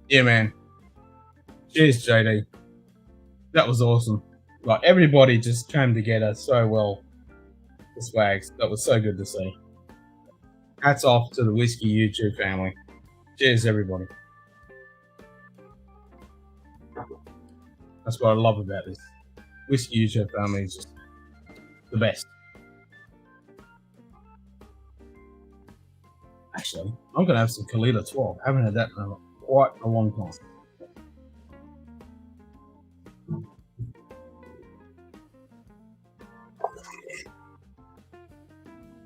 Yeah, man. Cheers, JD. That was awesome. Like, everybody just came together so well. The swags. That was so good to see. Hats off to the Whiskey YouTube family. Cheers, everybody. That's what I love about this. Whiskey YouTube family is just the best. Actually, I'm going to have some Kalila 12. I haven't had that in quite a long time.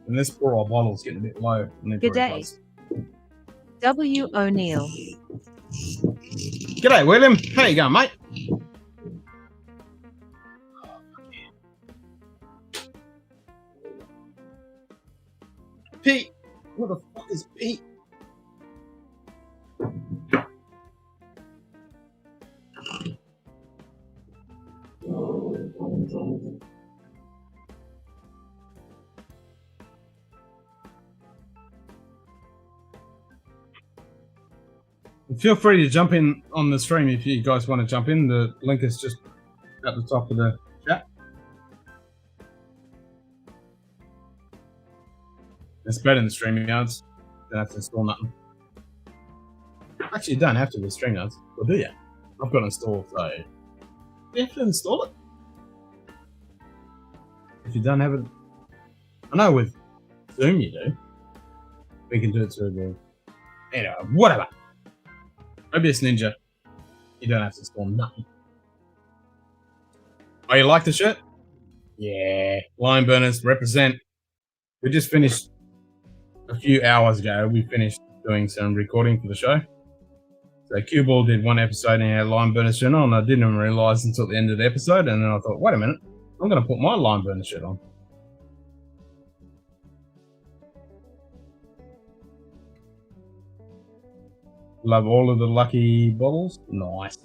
And this poor old bottle's getting a bit low. Good day. W. O'Neill. G'day, William. How you going, mate? Pete. What the fuck is Pete? Feel free to jump in on the stream if you guys want to jump in. The link is just at the top of the chat. It's better than StreamYards. Don't have to install nothing. Actually, you don't have to with StreamYards. Or do you? I've got it installed, so you have to install it. If you don't have it, I know with Zoom you do. We can do it through the, anyway, whatever. OBS Ninja, you don't have to install nothing. Oh, you like the shirt? Yeah. Line Burners, represent. We just finished a few hours ago. We finished doing some recording for the show. So Q-Ball did one episode in our Line Burners shirt on. I didn't even realise until the end of the episode. And then I thought, wait a minute, I'm going to put my Line Burner shirt on. Love all of the lucky bottles. Nice.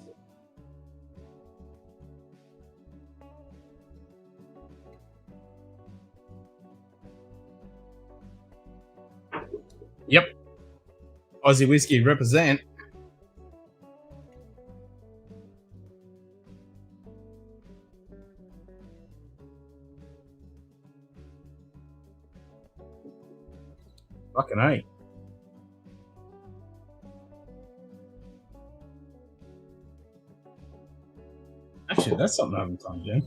Yep. Aussie whiskey represent. Fucking A. Actually, that's something I haven't done yet.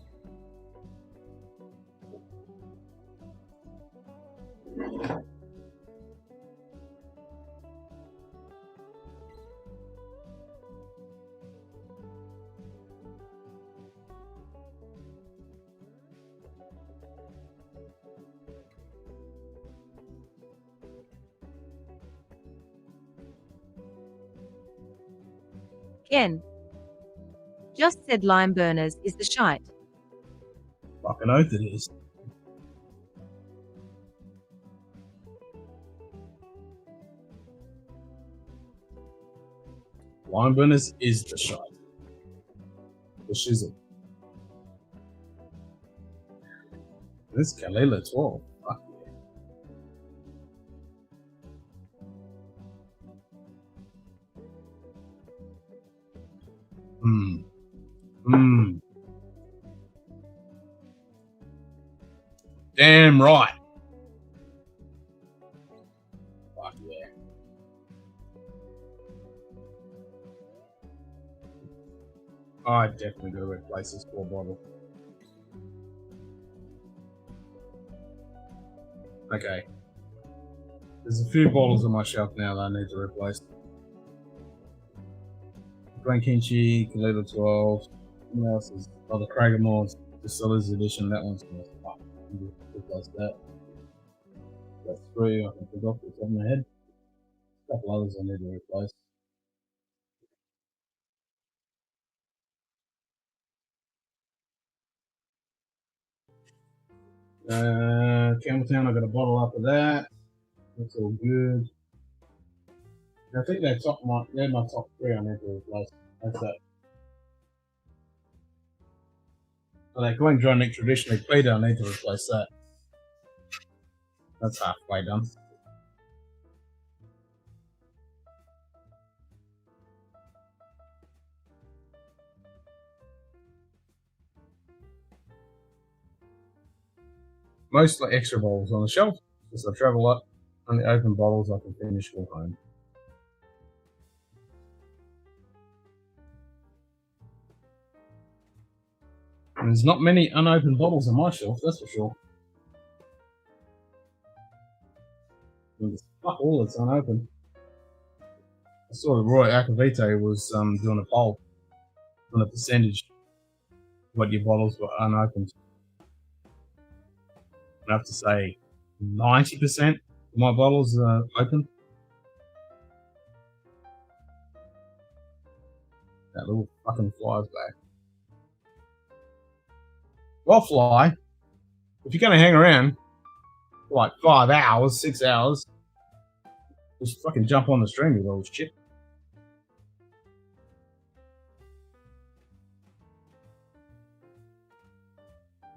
Ken. Just said Lime Burners is the shite. Fucking oath it is. Lime Burners is the shite. The shizzle. This Kalila 12. Fuck yeah. Mmm. Mmm. Damn right. Fuck yeah. I definitely gotta replace this poor bottle. Okay. There's a few bottles on my shelf now that I need to replace. Glenkinchie, Kalila 12. What else is? Oh, the Craigamore's Distillers Edition. That one's gonna fuck. Replace that. That's 3 I can think off the top of my head. A couple others I need to replace. Campbelltown, I got a bottle up of that. That's all good. I think they're my top 3 I need to replace. That's that. Oh, that Glen Dry Neck traditionally Peter, I need to replace that. That's halfway done. Mostly extra bottles on the shelf. As I travel up, only open bottles I can finish all home. And there's not many unopened bottles on my shelf, that's for sure. And there's fuck all that's unopened. I saw that Roy Acavite was doing a poll on a percentage what your bottles were unopened. I have to say 90% of my bottles are open. That little fucking fly's back. Well, fly, if you're going to hang around for like 5 hours, 6 hours, just fucking jump on the stream, you little shit.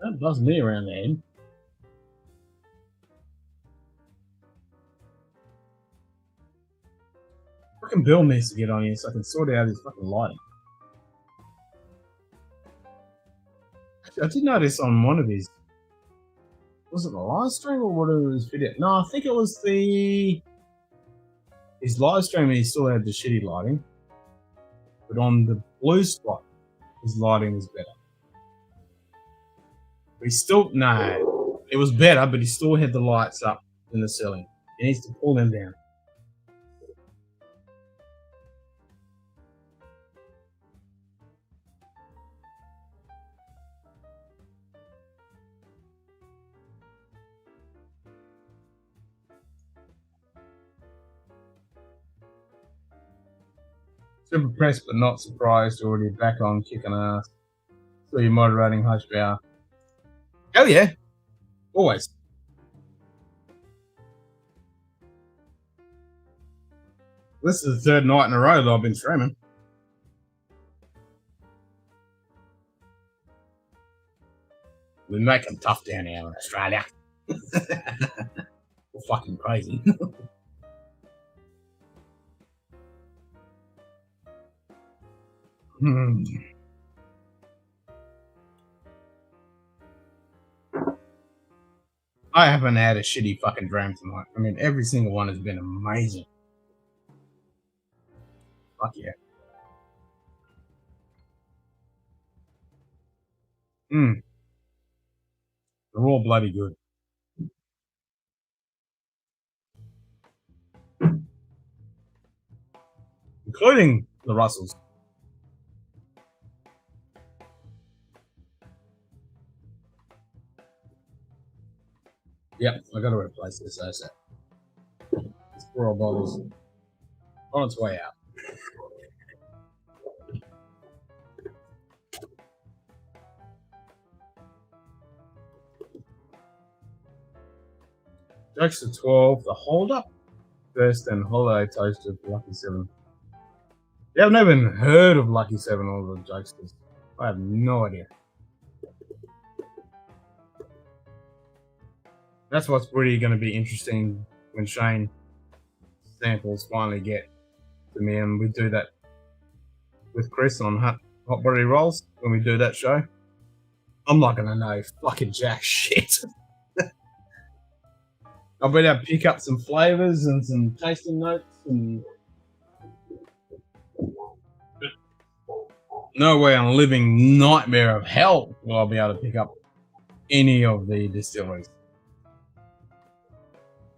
Don't buzz me around the head. Fucking Bill needs to get on here so I can sort out his fucking lighting. I did notice on one of his, was it the live stream or what it was video? No, I think it was his live stream. He still had the shitty lighting, but on the blue spot, his lighting was better. But he still it was better, but he still had the lights up in the ceiling. He needs to pull them down. Super impressed but not surprised. Already back on kicking ass. So you're moderating host hour. Hell yeah. Always. This is the 3rd night in a row that I've been streaming. We make them tough down here in Australia. We're fucking crazy. I haven't had a shitty fucking dram tonight. I mean, every single one has been amazing. Fuck yeah. They're all bloody good. Including the Russells. Yep, I gotta replace this asset. It's 4 bottles on its way out. Jokester 12, the hold up. First and holiday toast of Lucky 7. Yeah, I've never even heard of Lucky 7 or the Jokesters. I have no idea. That's what's really going to be interesting when Shane samples finally get to me, and we do that with Chris on Hot Body Rolls when we do that show. I'm not going to know fucking jack shit. I'll be able to pick up some flavors and some tasting notes, and no way on a living nightmare of hell will I be able to pick up any of the distilleries.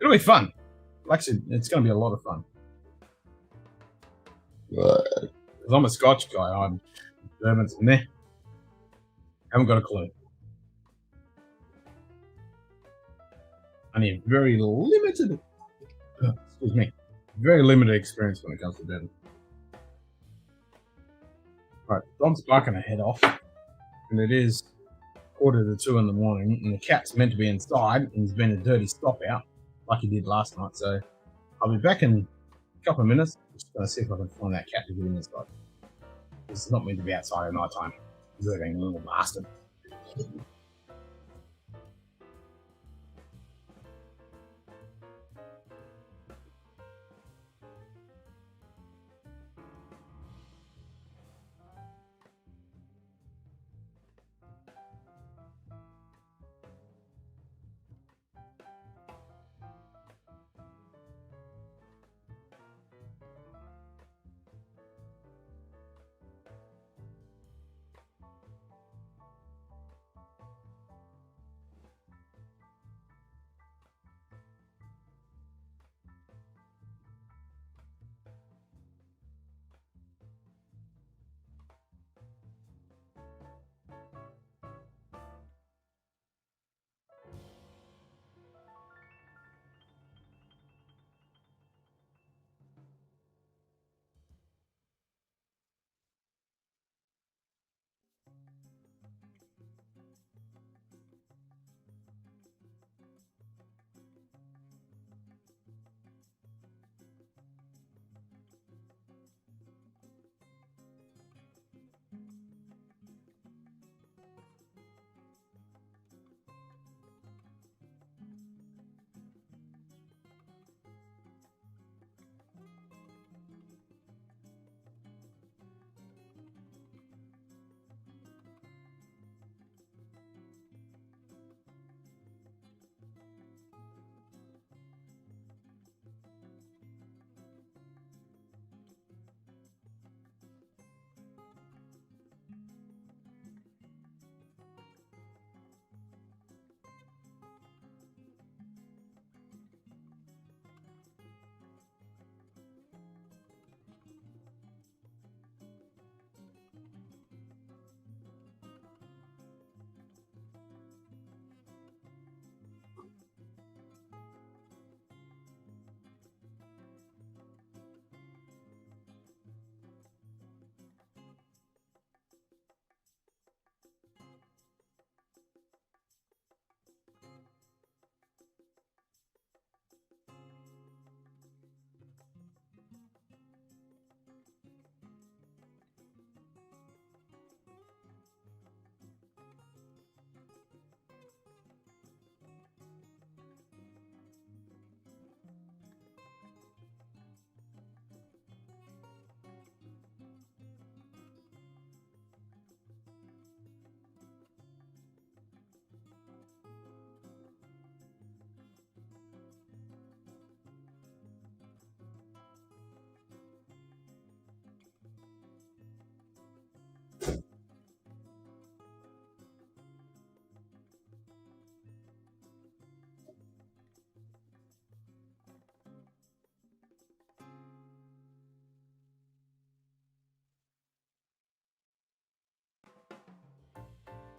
It'll be fun. Actually, it's going to be a lot of fun. Because I'm a Scotch guy. I'm German's meh. Haven't got a clue. I need very limited, excuse me, very limited experience when it comes to bourbon. Right, Dom's barking to head off, and it is 1:45 in the morning, and the cat's meant to be inside, and he's been a dirty stop out, like he did last night. So I'll be back in a couple of minutes. Just going to see if I can find that cat to get him inside. This is not meant to be outside at night time. He's a little bastard.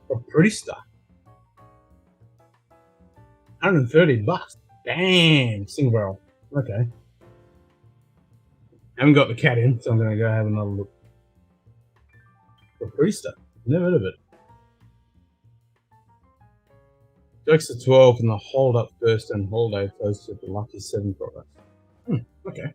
For pretty stuff. $130. Damn, single barrel. Okay. Haven't got the cat in, so I'm gonna go have another look. For pretty stuff. Never heard of it. Jokes to 12 and the hold up first and holiday close to the lucky 7 product. Okay.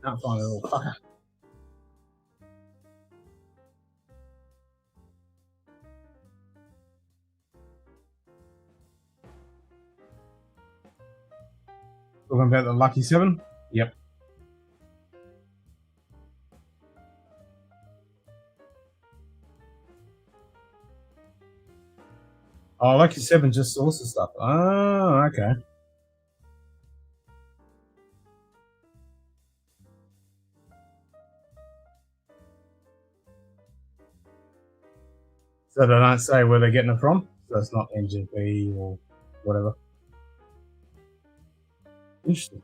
Can't find it all. Fucker. Talking about the lucky 7? Yep. Oh, lucky 7 just sources stuff. Oh, okay. So they don't say where they're getting it from? So it's not NGP or whatever. Interesting.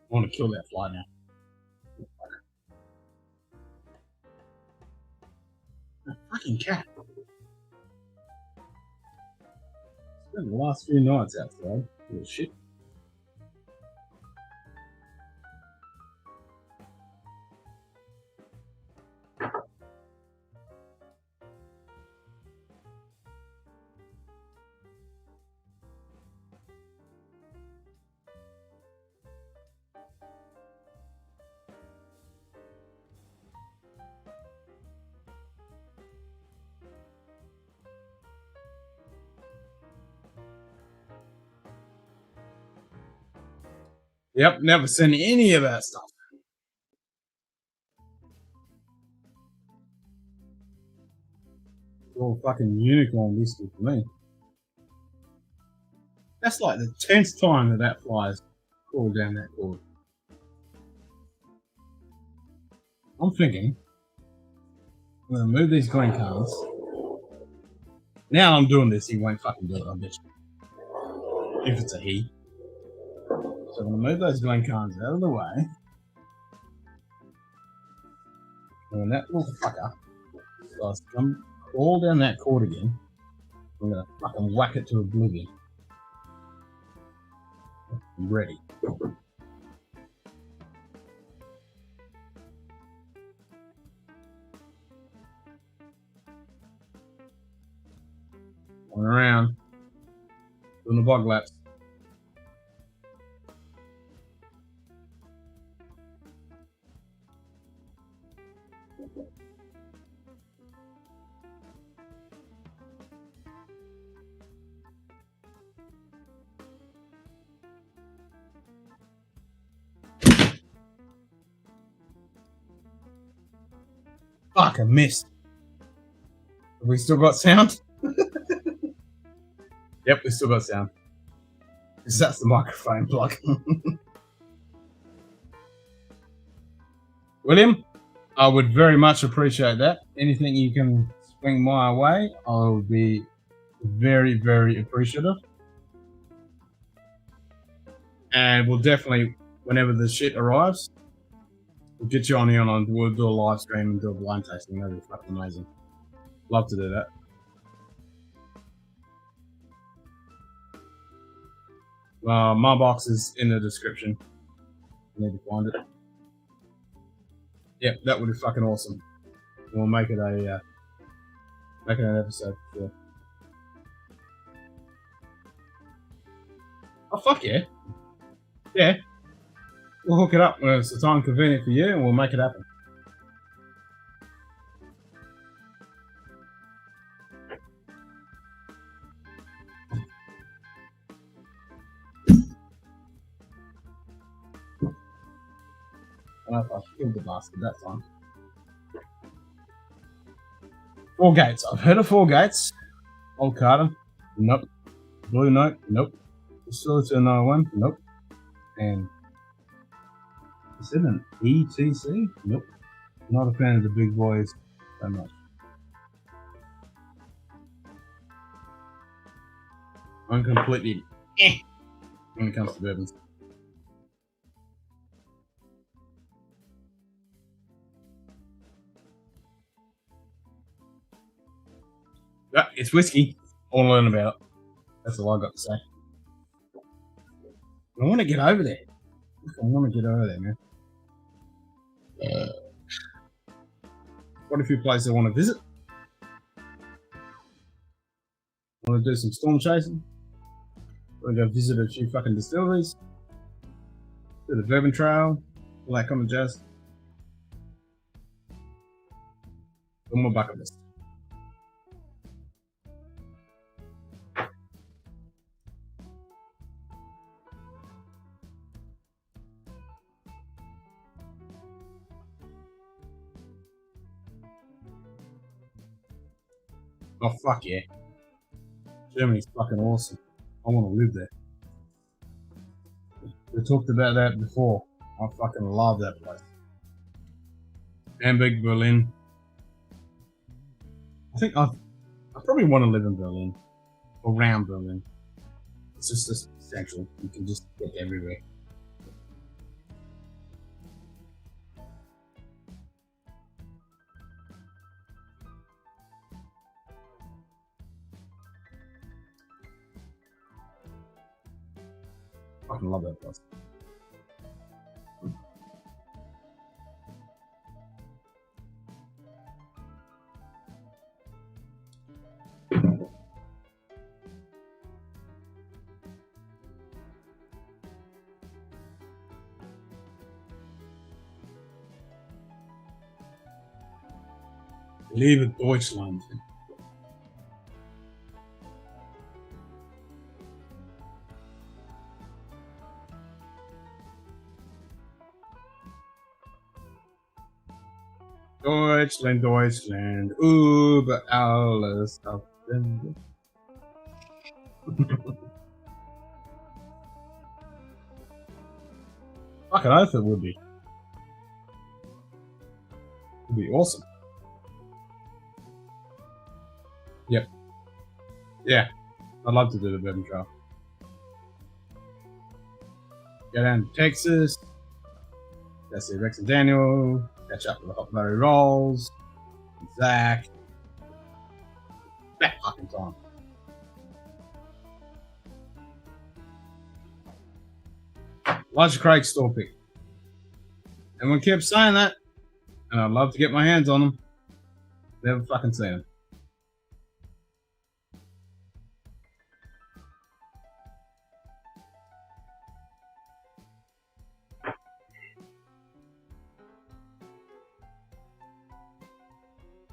I want to kill that fly now. A fucking cat. Spent the last few nights outside. Little shit. Yep, never seen any of that stuff. It's all fucking unicorn whiskey for me. That's like the 10th time that fly's crawled down that cord. I'm thinking, I'm going to move these green cards. Now I'm doing this, he won't fucking do it, I bet you. If it's a he. So I'm going to move those green cards out of the way. And when that little fucker starts to come crawl down that cord again, I'm going to fucking whack it to oblivion. I'm ready. Going around, doing the bog laps. Fuck, I missed. Have we still got sound? Yep, we still got sound. Because that's the microphone plug. William, I would very much appreciate that. Anything you can swing my way, I would be very, very appreciative. And we'll definitely, whenever the shit arrives, we'll get you on here and we'll do a live stream and do a blind tasting. That'd be fucking amazing. Love to do that. My box is in the description. You need to find it. Yep, that would be fucking awesome. We'll make it a make it an episode for sure. Oh fuck yeah. Yeah. We'll hook it up when it's the time convenient for you and we'll make it happen. know if I killed the bastard that time. 4 gates. I've heard of 4 gates. Old Carter. Nope. Blue Note. Nope. Facility 901. Nope. And is it an ETC? Nope. Not a fan of the big boys so much. I'm completely when it comes to bourbons. Yeah, it's whiskey. I want to learn about it. That's all I got to say. I want to get over there. I want to get over there, man. Quite a few places I want to visit. I want to do some storm chasing. I want to go visit a few fucking distilleries. Do the bourbon trail. All that kind of jazz. On my bucket list. Oh fuck yeah. Germany's fucking awesome. I want to live there. We talked about that before. I fucking love that place. Hamburg, Berlin. I think I probably want to live in Berlin. Around Berlin. It's just essential. You can just get everywhere. I fucking love that place. Liebe Deutschland. Deutschland, Deutschland, über alles auf dem Fucking oath it would be. It'd be awesome. Yep. Yeah. I'd love to do the bourbon trail. Go down to Texas. Go see Rex and Daniel. Catch up with the Hot Berry Rolls. Zach. That fucking time. Elijah Craig store pick. Everyone kept saying that, and I'd love to get my hands on them. Never fucking seen them.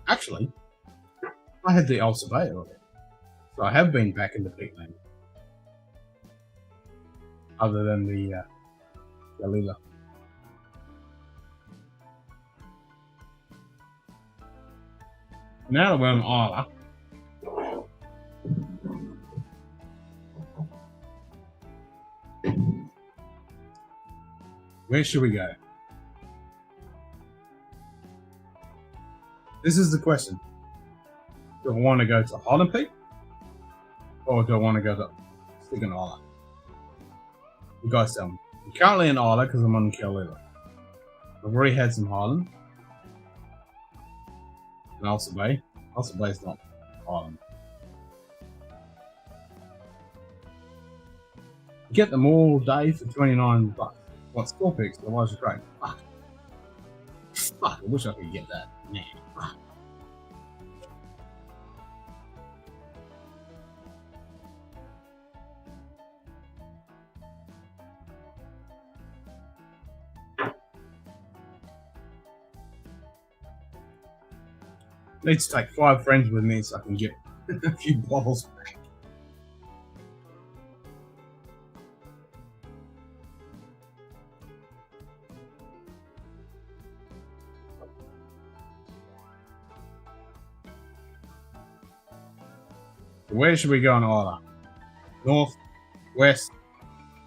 Actually, I had the El Surveyor of it, so I have been back in the peak land. Other than the Galila. Now that we're on Isla, where should we go? This is the question. Do I want to go to Holland Peak? Or do I want to go to Stiggen Isla? You guys tell me. I'm currently in Isla because I'm on Kalila. I've already had some Highland. And Ulster Bay. Ulster Bay's not Highland. You get them all day for $29. What score picks? Elijah Craig. Fuck. Fuck, I wish I could get that. Man. Fuck. Need to take 5 friends with me so I can get a few bottles back. So where should we go in order? North, west,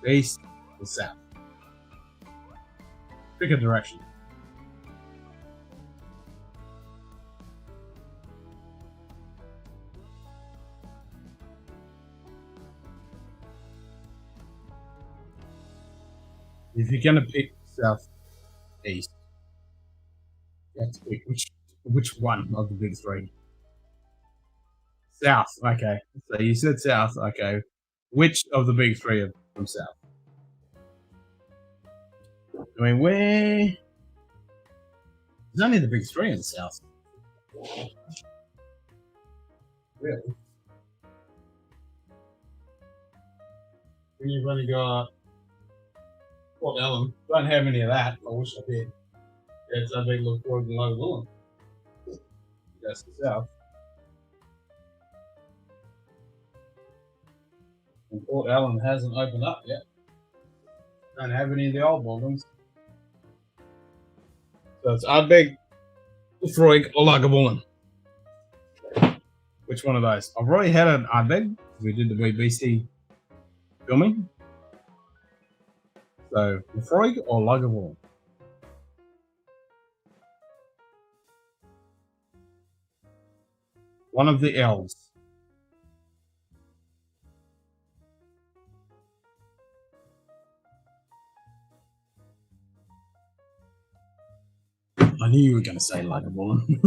east, or south? Pick a direction. If you're gonna pick south, east, you have to pick which one of the big three. South, okay. So you said south, okay. Which of the big three are from south? I mean, where? There's only the big three in the south. Really? When you've only got Port Ellen, don't have any of that. I wish I did. Yeah, it's a big look forward to Low Lawn. That's the south. And Port Ellen hasn't opened up yet. Don't have any of the old buildings. So it's Ardbeg, Lefroy, or Lagavulin. Which one of those? I've already had an Ardbeg. We did the BBC filming. So Lefroy or Lagavulin? One of the L's. I knew you were going to say Lagavulin.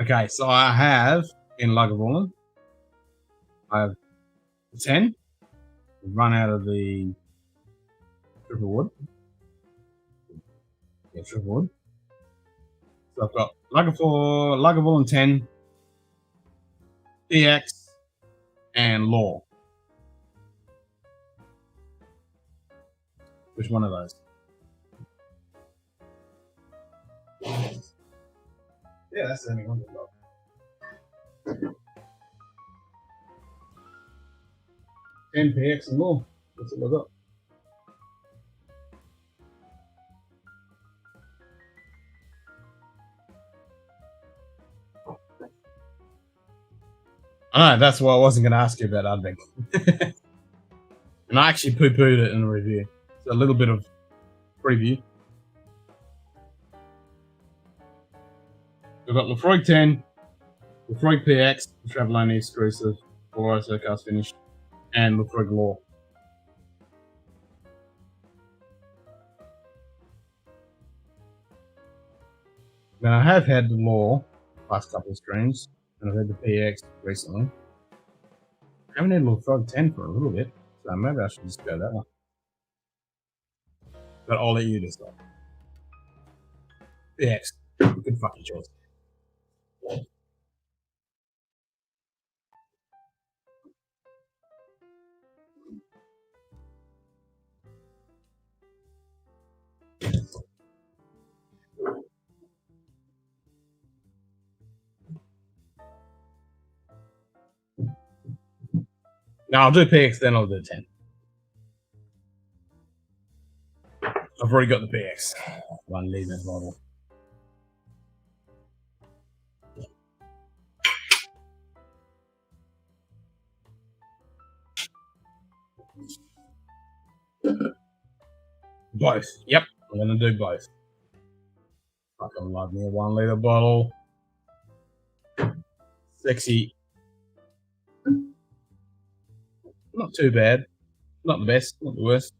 Okay, so I have in Lagavulin, I have 10. We've run out of the triple wood. Yeah, triple wood. So I've got Lagavulin 10, EX, and Law. Which one of those? Yeah, that's the only one we've got. 10 PX and Law. That's what I've got. I know, that's why I wasn't going to ask you about Ardbeg. And I actually poo-pooed it in the review. So a little bit of preview. We've got Lefroy 10, Lefroy PX, the travel only exclusive, 4 cast finish, and Lefroy Law. Now I have had the Law last couple of streams, and I've had the PX recently. I haven't had Lefroy 10 for a little bit, so maybe I should just go that one. But I'll let you decide. PX, good fucking choice. Now I'll do PX, then I'll do 10. I've already got the PX. One leave that bottle. Both. Yep, I'm gonna do both. Fucking love me a 1 litre bottle. Sexy. Not too bad. Not the best, not the worst.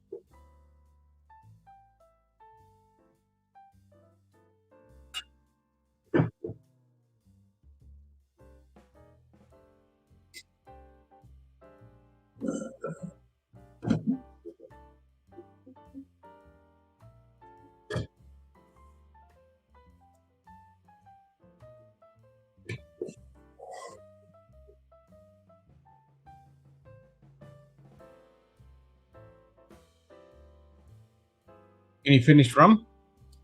Any finished rum?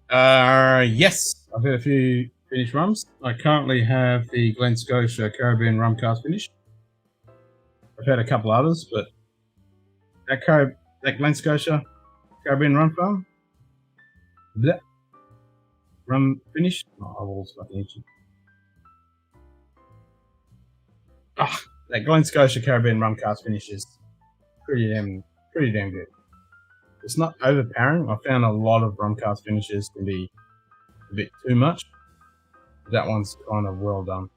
Yes, I've had a few finished rums. I currently have the Glen Scotia Caribbean rum cast finish. I've had a couple others, but that Glen Scotia Caribbean rum farm, that rum finish. Oh, I was fucking itchy. that Glen Scotia Caribbean rum cask finish is pretty damn good. It's not overpowering. I found a lot of rum cask finishes can be a bit too much. That one's kind of well done.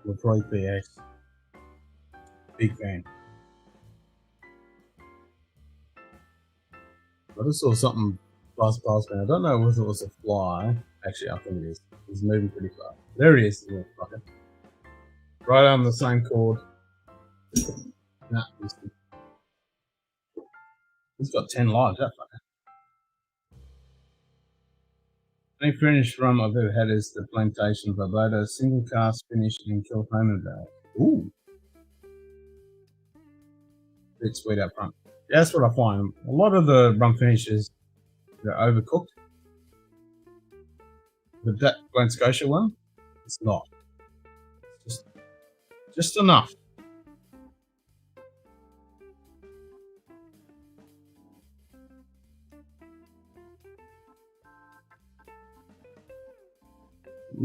LaCroix PX. Big fan. I just saw something fast past me. I don't know if it was a fly. Actually, I think it is. He's moving pretty fast. There he is, the little fucker. Right on the same cord. Nah, he's got 10 lives, that fucker. The only finished rum I've ever had is the Plantation Barbados single cask finish in Kilhoma Bay. Ooh. Bit sweet up front. Yeah, that's what I find. A lot of the rum finishes, they're overcooked. But that Glen Scotia one, it's not. It's just enough.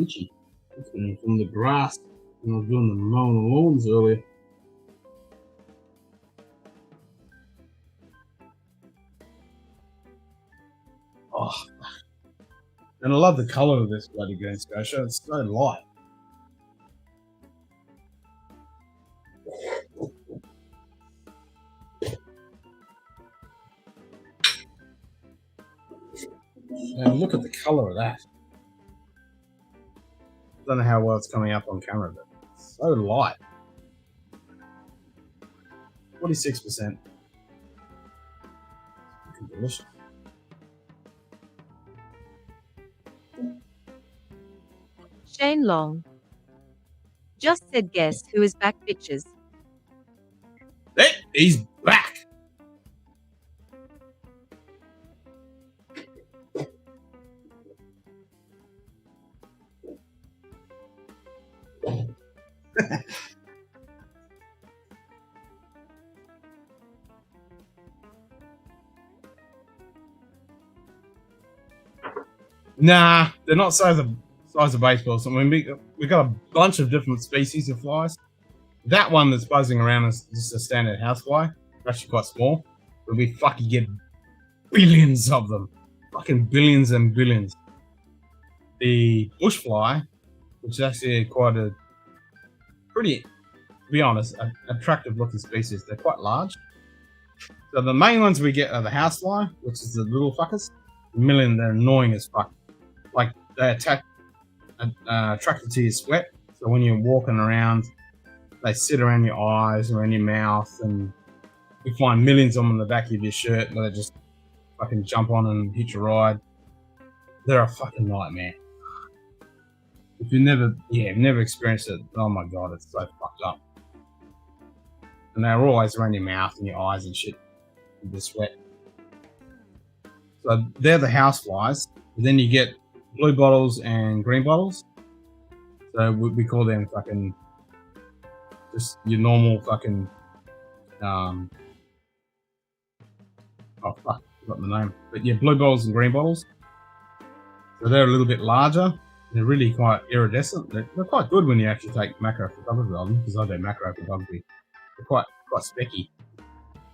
Itchy. It's been from the grass when I was doing the mowing the lawns earlier. Oh, and I love the colour of this bloody Glen Scotia. It's so light. And look at the colour of that. I don't know how well it's coming up on camera, but it's so light. 46%. Looking delicious. Shane Long. Just said guess who is back, bitches. Hey, he's back! Nah, they're not size of baseballs. I mean, we got a bunch of different species of flies. That one that's buzzing around is just a standard housefly. Actually quite small. But we fucking get billions of them. Fucking billions and billions. The bush fly, which is actually quite a pretty, to be honest, attractive looking species. They're quite large. So the main ones we get are the housefly, which is the little fuckers. They're annoying as fuck. Like, they attracted to your sweat. So when you're walking around, they sit around your eyes or in your mouth, and you find millions of them on the back of your shirt, and they just fucking jump on and hit your ride. They're a fucking nightmare. If you've never experienced it, oh my god, it's so fucked up. And they're always around your mouth and your eyes and shit with the sweat. So they're the houseflies. Then you get blue bottles and green bottles. So we call them fucking just your normal fucking oh fuck, I forgot the name. But yeah, blue bottles and green bottles. So they're a little bit larger. They're really quite iridescent. They're quite good when you actually take macro photography of them, because I do macro photography. They're quite specky.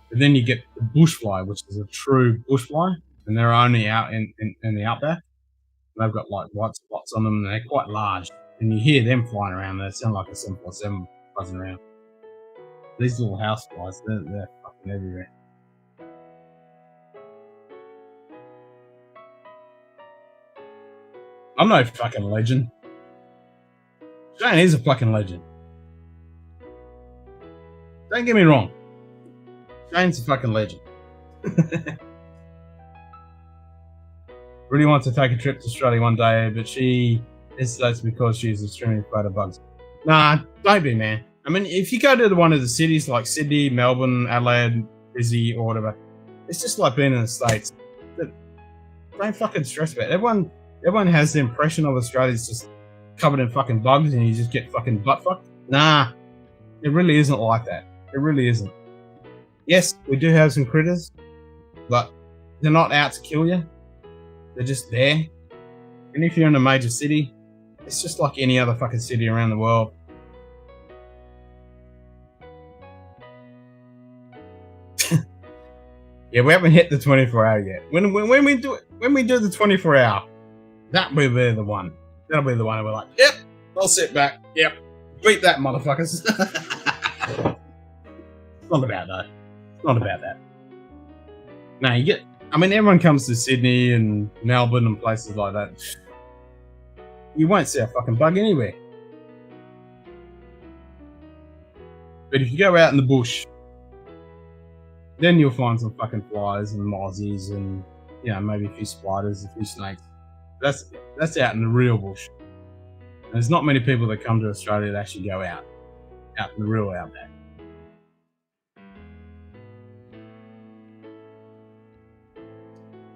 But then you get the bush fly, which is a true bush fly, and they're only out in the outback. They've got like white spots on them, and they're quite large. And you hear them flying around, they sound like a 747 buzzing around. These little house flies, they're fucking everywhere. I'm no fucking legend. Shane is a fucking legend. Don't get me wrong. Shane's a fucking legend. Really wants to take a trip to Australia one day, but she hesitates because she's extremely afraid of bugs. Nah, don't be, man. I mean, if you go to one of the cities like Sydney, Melbourne, Adelaide, Brizzy, or whatever, it's just like being in the States. Don't fucking stress about it. Everyone has the impression of Australia is just covered in fucking bugs and you just get fucking butt fucked. Nah, it really isn't like that. It really isn't. Yes, we do have some critters, but they're not out to kill you. They're just there. And if you're in a major city, it's just like any other fucking city around the world. Yeah, we haven't hit the 24-hour yet. When we do the 24-hour, that will be the one. That'll be the one we're like, yep, I'll sit back. Yep, beat that, motherfuckers. It's not about that. It's not about that. No, everyone comes to Sydney and Melbourne and places like that. You won't see a fucking bug anywhere. But if you go out in the bush, then you'll find some fucking flies and mozzies and, maybe a few spiders, a few snakes. That's out in the real bush. And there's not many people that come to Australia that actually go out in the real outback.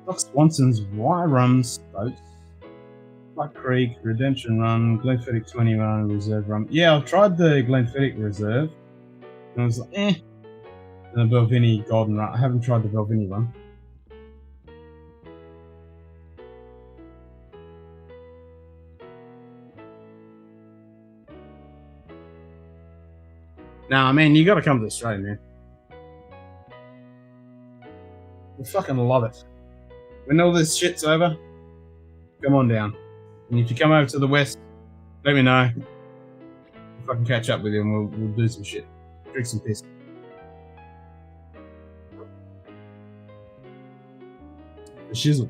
Doc Swanson's Y Rum Stokes, Buck Creek, Redemption Run, Glenfiddich 20 Run, Reserve Run. Yeah, I've tried the Glenfiddich Reserve. And I was like, And the Belvini Golden Run. I haven't tried the Belvini one. Nah, man, you gotta come to Australia, man. We fucking love it. When all this shit's over, come on down. And if you come over to the west, let me know. If I can catch up with you and we'll do some shit. Drink some piss. The shizzle.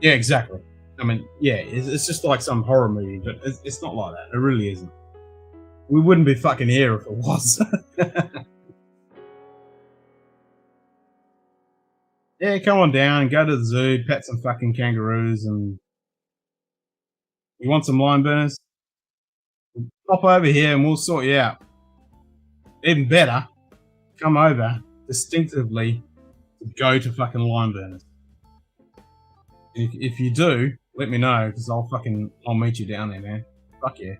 Yeah, exactly. It's just like some horror movie, but it's not like that. It really isn't. We wouldn't be fucking here if it was. Yeah, come on down, go to the zoo, pet some fucking kangaroos, and you want some lime burners? Pop over here and we'll sort you out. Even better, come over distinctively to go to fucking lime burners. If you do, let me know, because I'll meet you down there, man. Fuck yeah.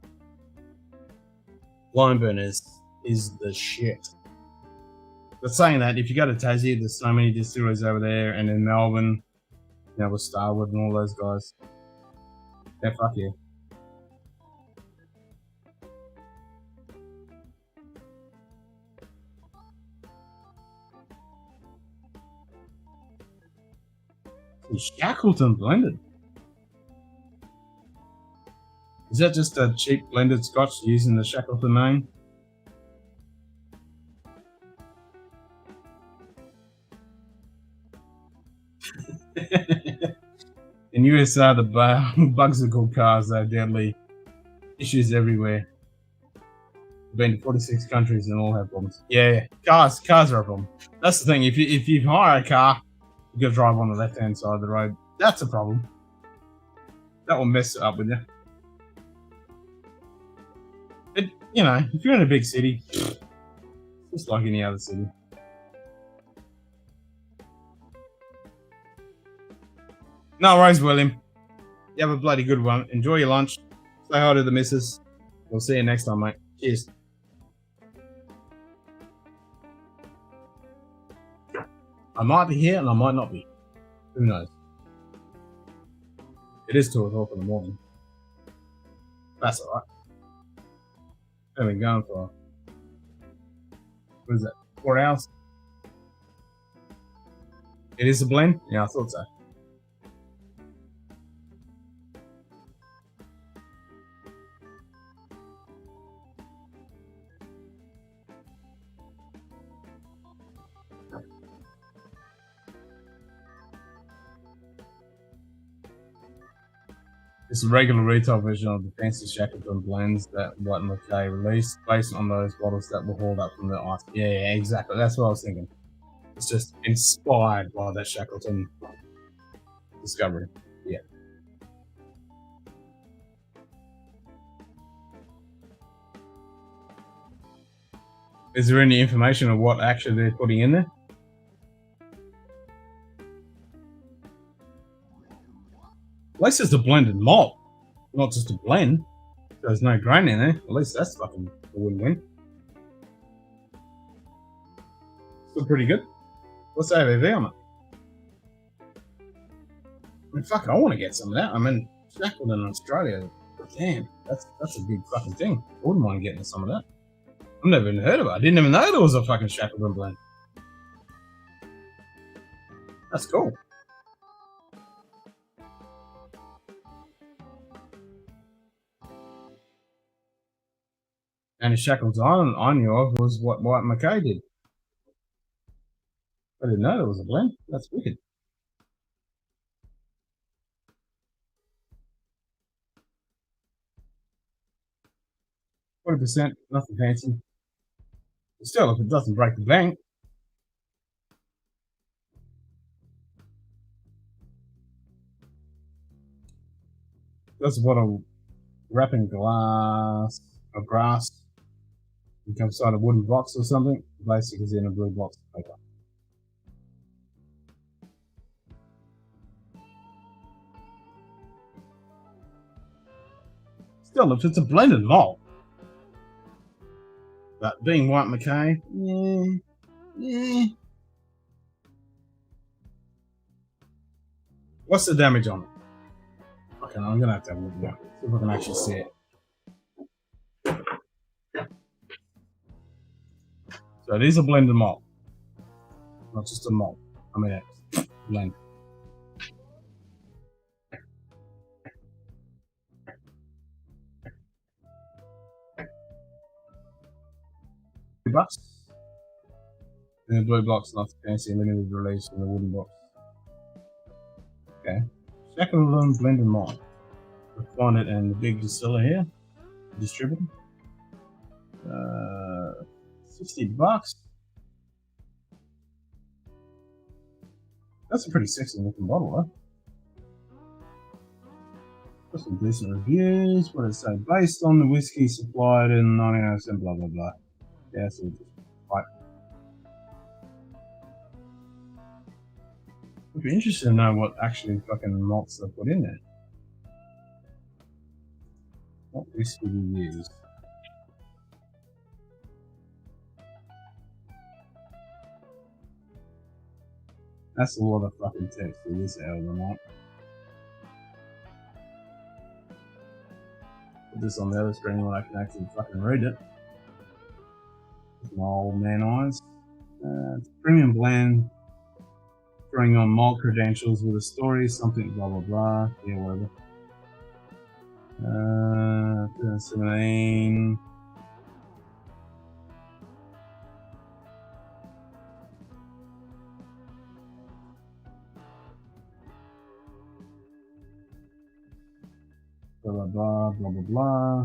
Lime burners is the shit. But saying that, if you go to Tassie, there's so many distilleries over there, and in Melbourne, with Starwood and all those guys. Yeah, fuck yeah. Shackleton blended. Is that just a cheap blended Scotch using the Shackleton name? In USA, the bugs are called cars. They're deadly. Issues everywhere. Been to 46 countries and all have problems. Yeah. Cars are a problem. That's the thing. If you hire a car, you got to drive on the left-hand side of the road. That's a problem. That will mess it up with you. If you're in a big city, just like any other city. No worries, William. You have a bloody good one. Enjoy your lunch. Say hi to the missus. We'll see you next time, mate. Cheers. I might be here and I might not be. Who knows? It is 2 o'clock in the morning. That's alright. I've been going for, what is that, 4 hours? It is a blend? Yeah, I thought so. It's a regular retail version of the fancy Shackleton blends that White and McKay released based on those bottles that were hauled up from the ice. Yeah, exactly. That's what I was thinking. It's just inspired by that Shackleton discovery. Yeah. Is there any information of what actually they're putting in there? At least it's a blended malt, not just a blend. There's no grain in there. At least that's fucking a win-win. Still pretty good. What's the ABV on it? I mean, fuck, I want to get some of that. I'm in Shackleton, Australia. Damn, that's a big fucking thing. I wouldn't mind getting some of that. I've never even heard of it. I didn't even know there was a fucking Shackleton blend. That's cool. And the Shackleton I knew of was what White McKay did. I didn't know there was a blend. That's wicked. %, nothing fancy. But still, if it doesn't break the bank. That's what a wrapping glass or grass. It comes inside a wooden box or something. Basically, it's in a blue box of paper. Still, if it's a blended malt, but being White McKay, yeah. What's the damage on it? Okay, I'm gonna have to have a look now. See if I can actually see it. So it is a blended malt, not just a malt. I mean, a blend. $2. And the blue box, not fancy, limited release in the wooden box. Okay. Shackleton blended malt. We'll find it in the big distiller here, distributor. $60. That's a pretty sexy looking bottle, though. Got some decent reviews. What does it say? Based on the whiskey supplied in 1907, blah blah blah. Yeah, so right. I'd be interested to know what actually fucking malts they put in there. What whiskey we use? That's a lot of fucking text for this out of the night. Put this on the other screen where I can actually fucking read it. With my old man eyes. It's a premium blend. Throwing on malt credentials with a story, something blah blah blah. Yeah, whatever. 2017. Blah blah blah blah blah blah.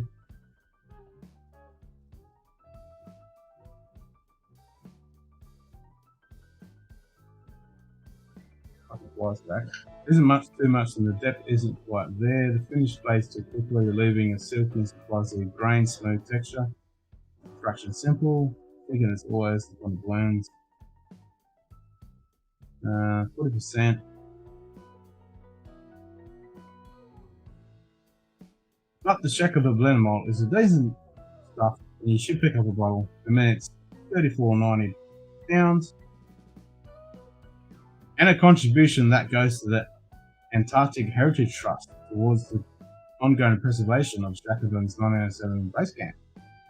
Back. Isn't much too much, and the depth isn't quite there. The finish fades too quickly, leaving a silky, fuzzy, grain smooth texture. Extraction simple. Thinking it's always on the blends. 40%. But the Shackleton blend malt is a decent stuff, and you should pick up a bottle. I mean, it's £34.90, and a contribution that goes to the Antarctic Heritage Trust towards the ongoing preservation of Shackleton's 1907 base camp.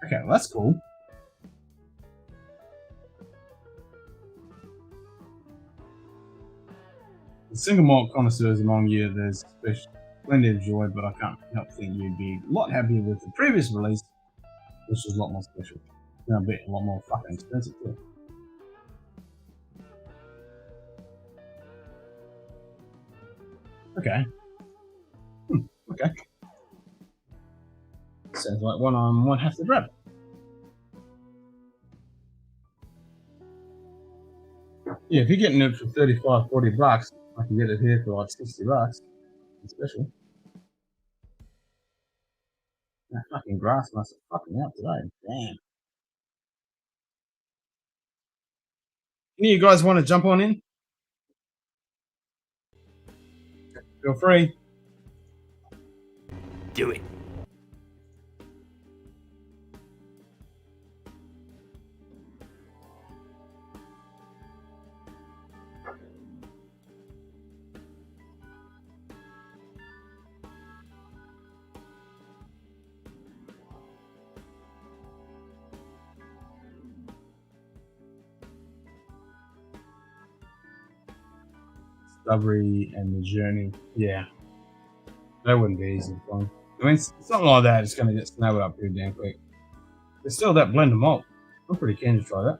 Okay, well, that's cool. The single malt connoisseurs among you, there's plenty of joy, but I can't help think you'd be a lot happier with the previous release, which was a lot more special. And a bit a lot more fucking expensive too. Okay. Okay. Sounds like one I might have to grab. Yeah, if you're getting it for $35-40, I can get it here for like $60. It's special. That fucking grass must have fucking out today. Damn. Any of you guys want to jump on in? Feel free. Do it. Discovery and the journey. Yeah. That wouldn't be easy to find. I mean, something like that is going to get snowed up pretty damn quick. There's still that blend of malt. I'm pretty keen to try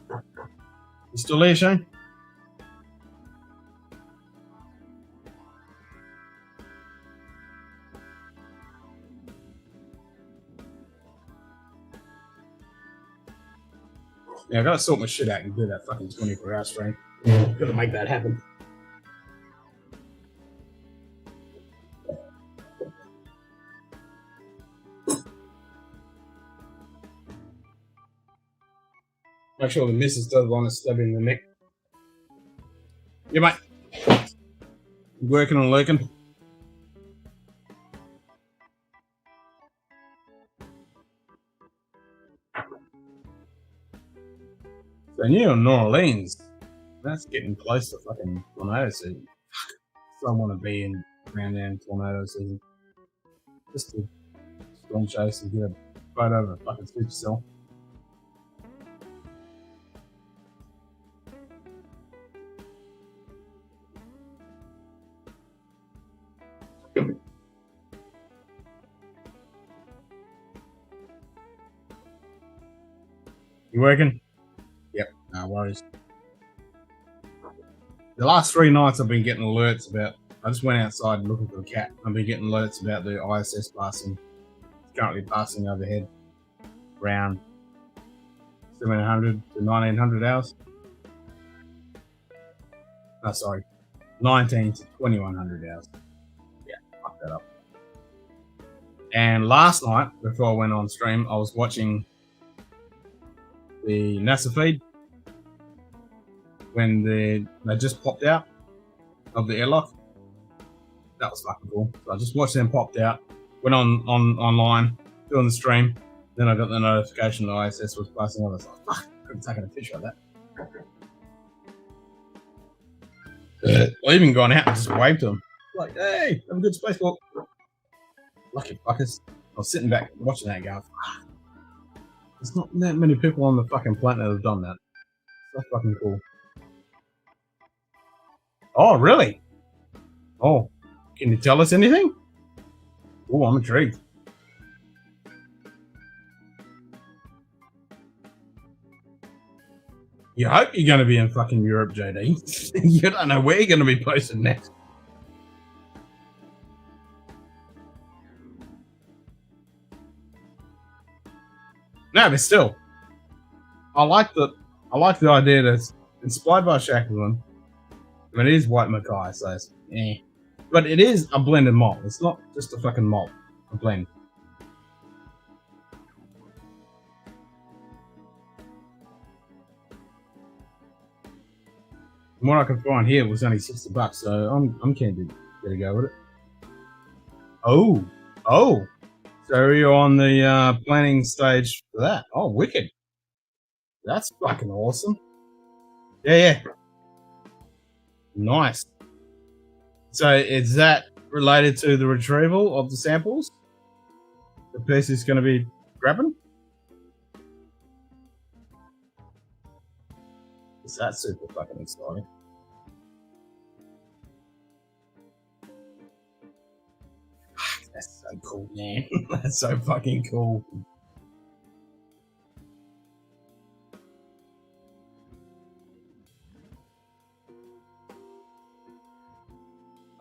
that. You still there, Shane? Yeah, I gotta sort my shit out and do that fucking 24-hour stream. Gotta make that happen. Make sure the missus doesn't want to stab in the neck. Yeah, mate. Working and lurking. So New Orleans, that's getting close to fucking tornado season. So I want to be in around there in tornado season. Just to storm chase and get a photo of a fucking super cell. You working? Yep, no worries. The last 3 nights I've been getting alerts about, I just went outside looking for the cat. I've been getting alerts about the ISS passing. It's currently passing overhead around 1700 to 1900 hours. No, sorry, 19 to 2100 hours. Yeah, fuck that up. And last night, before I went on stream, I was watching the NASA feed when they just popped out of the airlock. That was fucking cool. So I just watched them popped out, went online, doing the stream, then I got the notification the ISS was passing over. I was like, fuck, I could have taken a picture of that. I even gone out and just waved to them. Like, hey, have a good spacewalk. Lucky fuckers. I was sitting back watching that going, fuck. There's not that many people on the fucking planet that have done that. So fucking cool. Oh, really? Oh, can you tell us anything? Oh, I'm intrigued. You hope you're going to be in fucking Europe, JD. You don't know where you're going to be posted next. No, but still, I like the idea that it's inspired by Shackleton. I mean, it is white Mackay, so it's but it is a blended malt. It's not just a fucking malt, a blend. From what I could find here, it was only $60, so I'm keen to get a go with it. Oh. So you're on the planning stage for that. Oh, wicked. That's fucking awesome. Yeah. Nice. So is that related to the retrieval of the samples? The piece is going to be grabbing? Is that super fucking exciting? That's so cool, man. That's so fucking cool.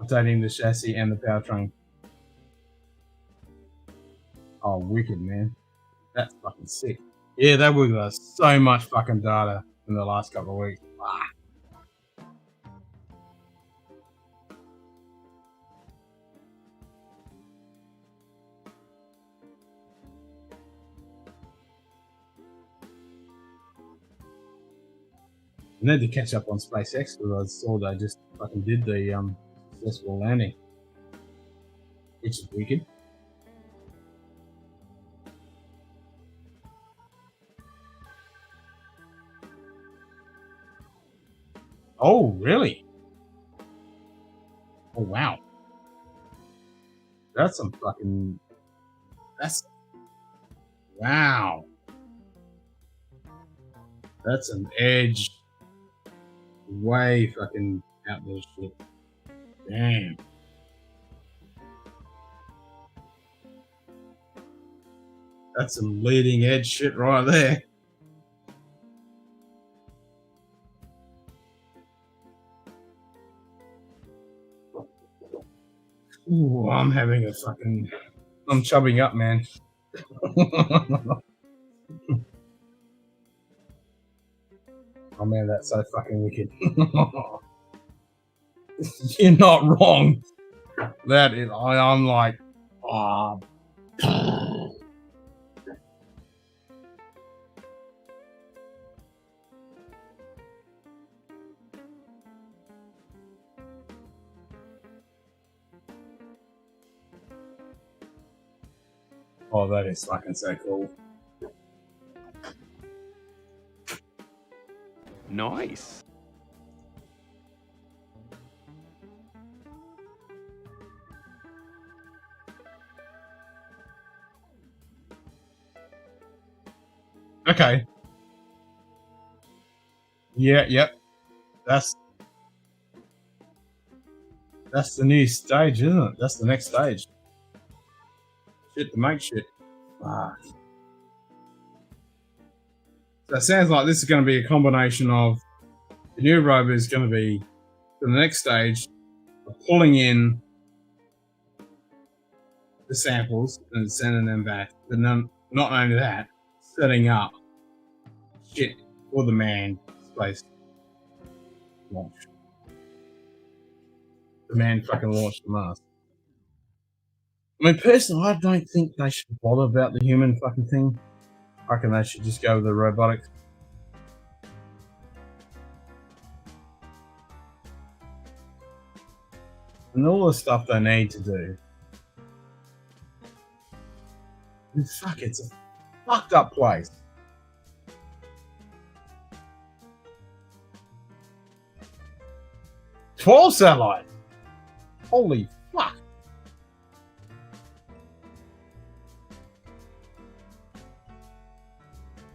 Updating the chassis and the powertrain. Oh, wicked, man. That's fucking sick. Yeah, that would give us so much fucking data in the last couple of weeks. Ah. I need to catch up on SpaceX because I saw they just fucking did the successful landing, which is wicked. Oh, really? Oh, wow. That's some fucking... That's... Wow. That's an edge. Way fucking out there shit. Damn. That's some leading edge shit right there. Ooh, I'm having a fucking... I'm chubbing up, man. Oh man, that's so fucking wicked. You're not wrong. That is, I'm like, ah. Oh, that is fucking so cool. Nice. Okay. Yeah, yep. That's the new stage, isn't it? That's the next stage. Shit to make shit. Fuck. So it sounds like this is going to be a combination of the new rover is going to be for the next stage of pulling in the samples and sending them back. But not only that, setting up shit for the manned space launch. The man fucking launched to Mars. I mean, personally, I don't think they should bother about the human fucking thing. I reckon they should just go with the robotics. And all the stuff they need to do. And fuck, it's a fucked up place. "12 satellites. Holy fuck.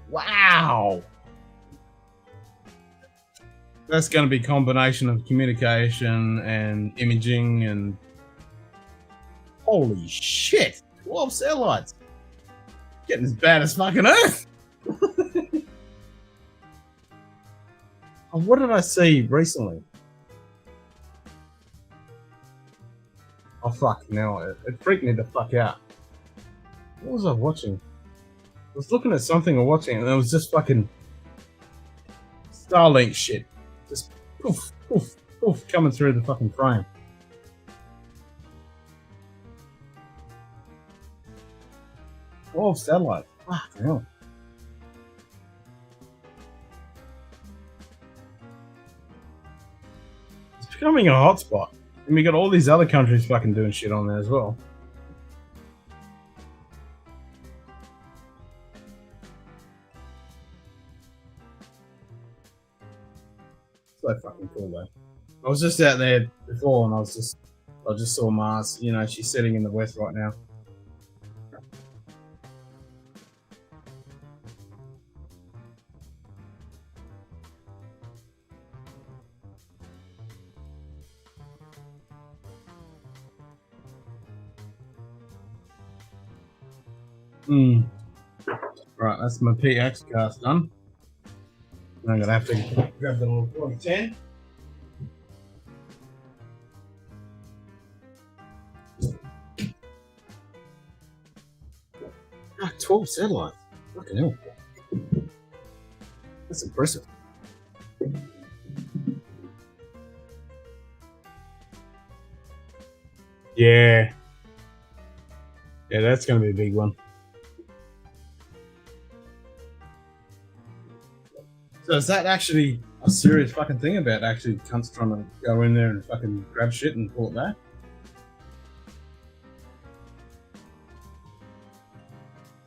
Wow. That's going to be a combination of communication and imaging and... Holy shit. 12 satellites. Getting as bad as fucking Earth. Oh, what did I see recently? Oh fuck, now it freaked me the fuck out. What was I watching? I was looking at something or watching and it was just fucking Starlink shit. Just poof, poof, poof, coming through the fucking frame. Oh, satellite. Fuck, hell. It's becoming a hotspot. And we got all these other countries fucking doing shit on there as well. So fucking cool though. I was just out there before and I just saw Mars. You know, she's sitting in the west right now. Right, that's my PX cast done. I'm gonna have to grab the little 4010. Ah, 12 satellites. Fucking hell. That's impressive. Yeah. Yeah, that's gonna be a big one. So is that actually, a serious fucking thing about actually cunts trying to go in there and fucking grab shit and pull it back.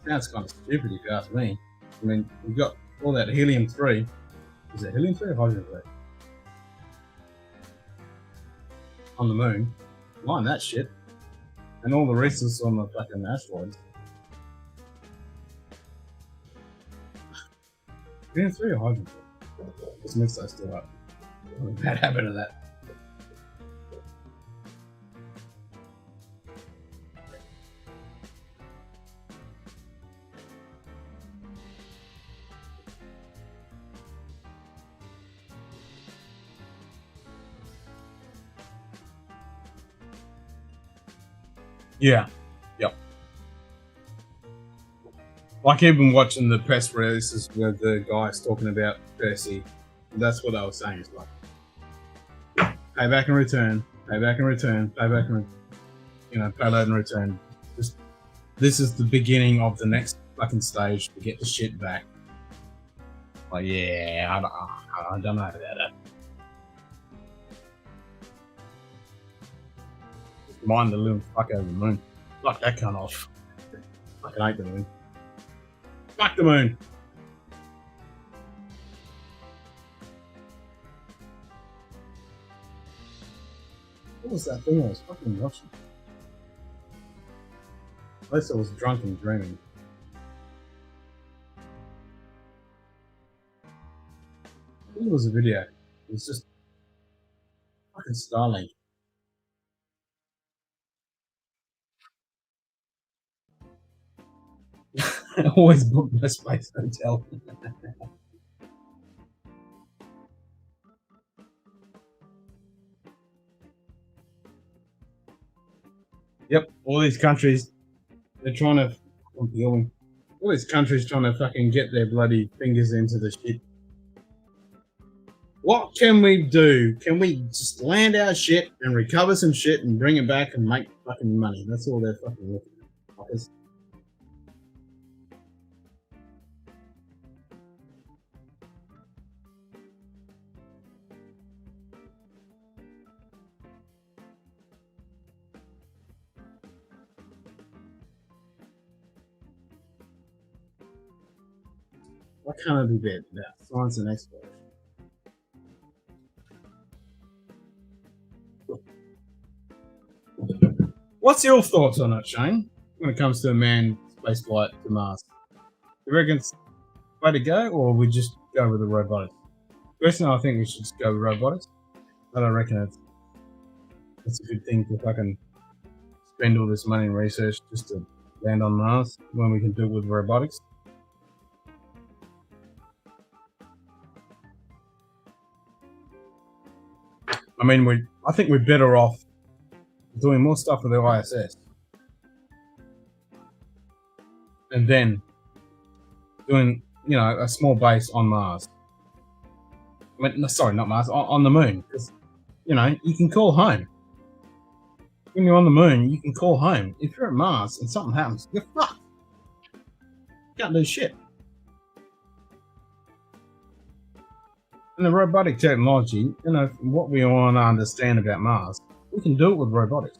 Sounds kind of stupid if you ask me. I mean, we've got all that helium-3. Is it helium-3 or hydrogen-3? On the moon. Mind that shit. And all the resources on the fucking asteroids. Helium-3 or hydrogen-3? Let's mix those two up. I'm a bad habit of that. Yeah. Yep. Like even watching the press releases where the guy's talking about Percy, that's what I was saying. It's like payback and return, payback and return, payback and payload and return. This is the beginning of the next fucking stage to get the shit back. Like, yeah, I don't know about that. Mind the little fuck out of the moon. Fuck that cunt off. Fucking hate the moon. Fuck the moon! What was that thing I was fucking watching? At least I was drunk and dreaming. I think it was a video. It was just fucking Starlink. I always book my space hotel. Yep, all these countries, they're trying to. All these countries trying to fucking get their bloody fingers into the shit. What can we do? Can we just land our shit and recover some shit and bring it back and make fucking money? That's all they're fucking looking at. Fuckers. What can I do better than that? Science and exploration. What's your thoughts on it, Shane, when it comes to a manned spaceflight to Mars? Do you reckon it's the way to go, or we just go with the robotics? Personally, I think we should just go with robotics. I don't reckon it's a good thing to fucking spend all this money in research just to land on Mars when we can do it with robotics. I mean, I think we're better off doing more stuff with the ISS, and then doing, a small base on Mars. I mean, sorry, not Mars, on the moon, because, you can call home. When you're on the moon, you can call home. If you're at Mars and something happens, you're fucked. You can't do shit. And the robotic technology, what we want to understand about Mars, we can do it with robotics.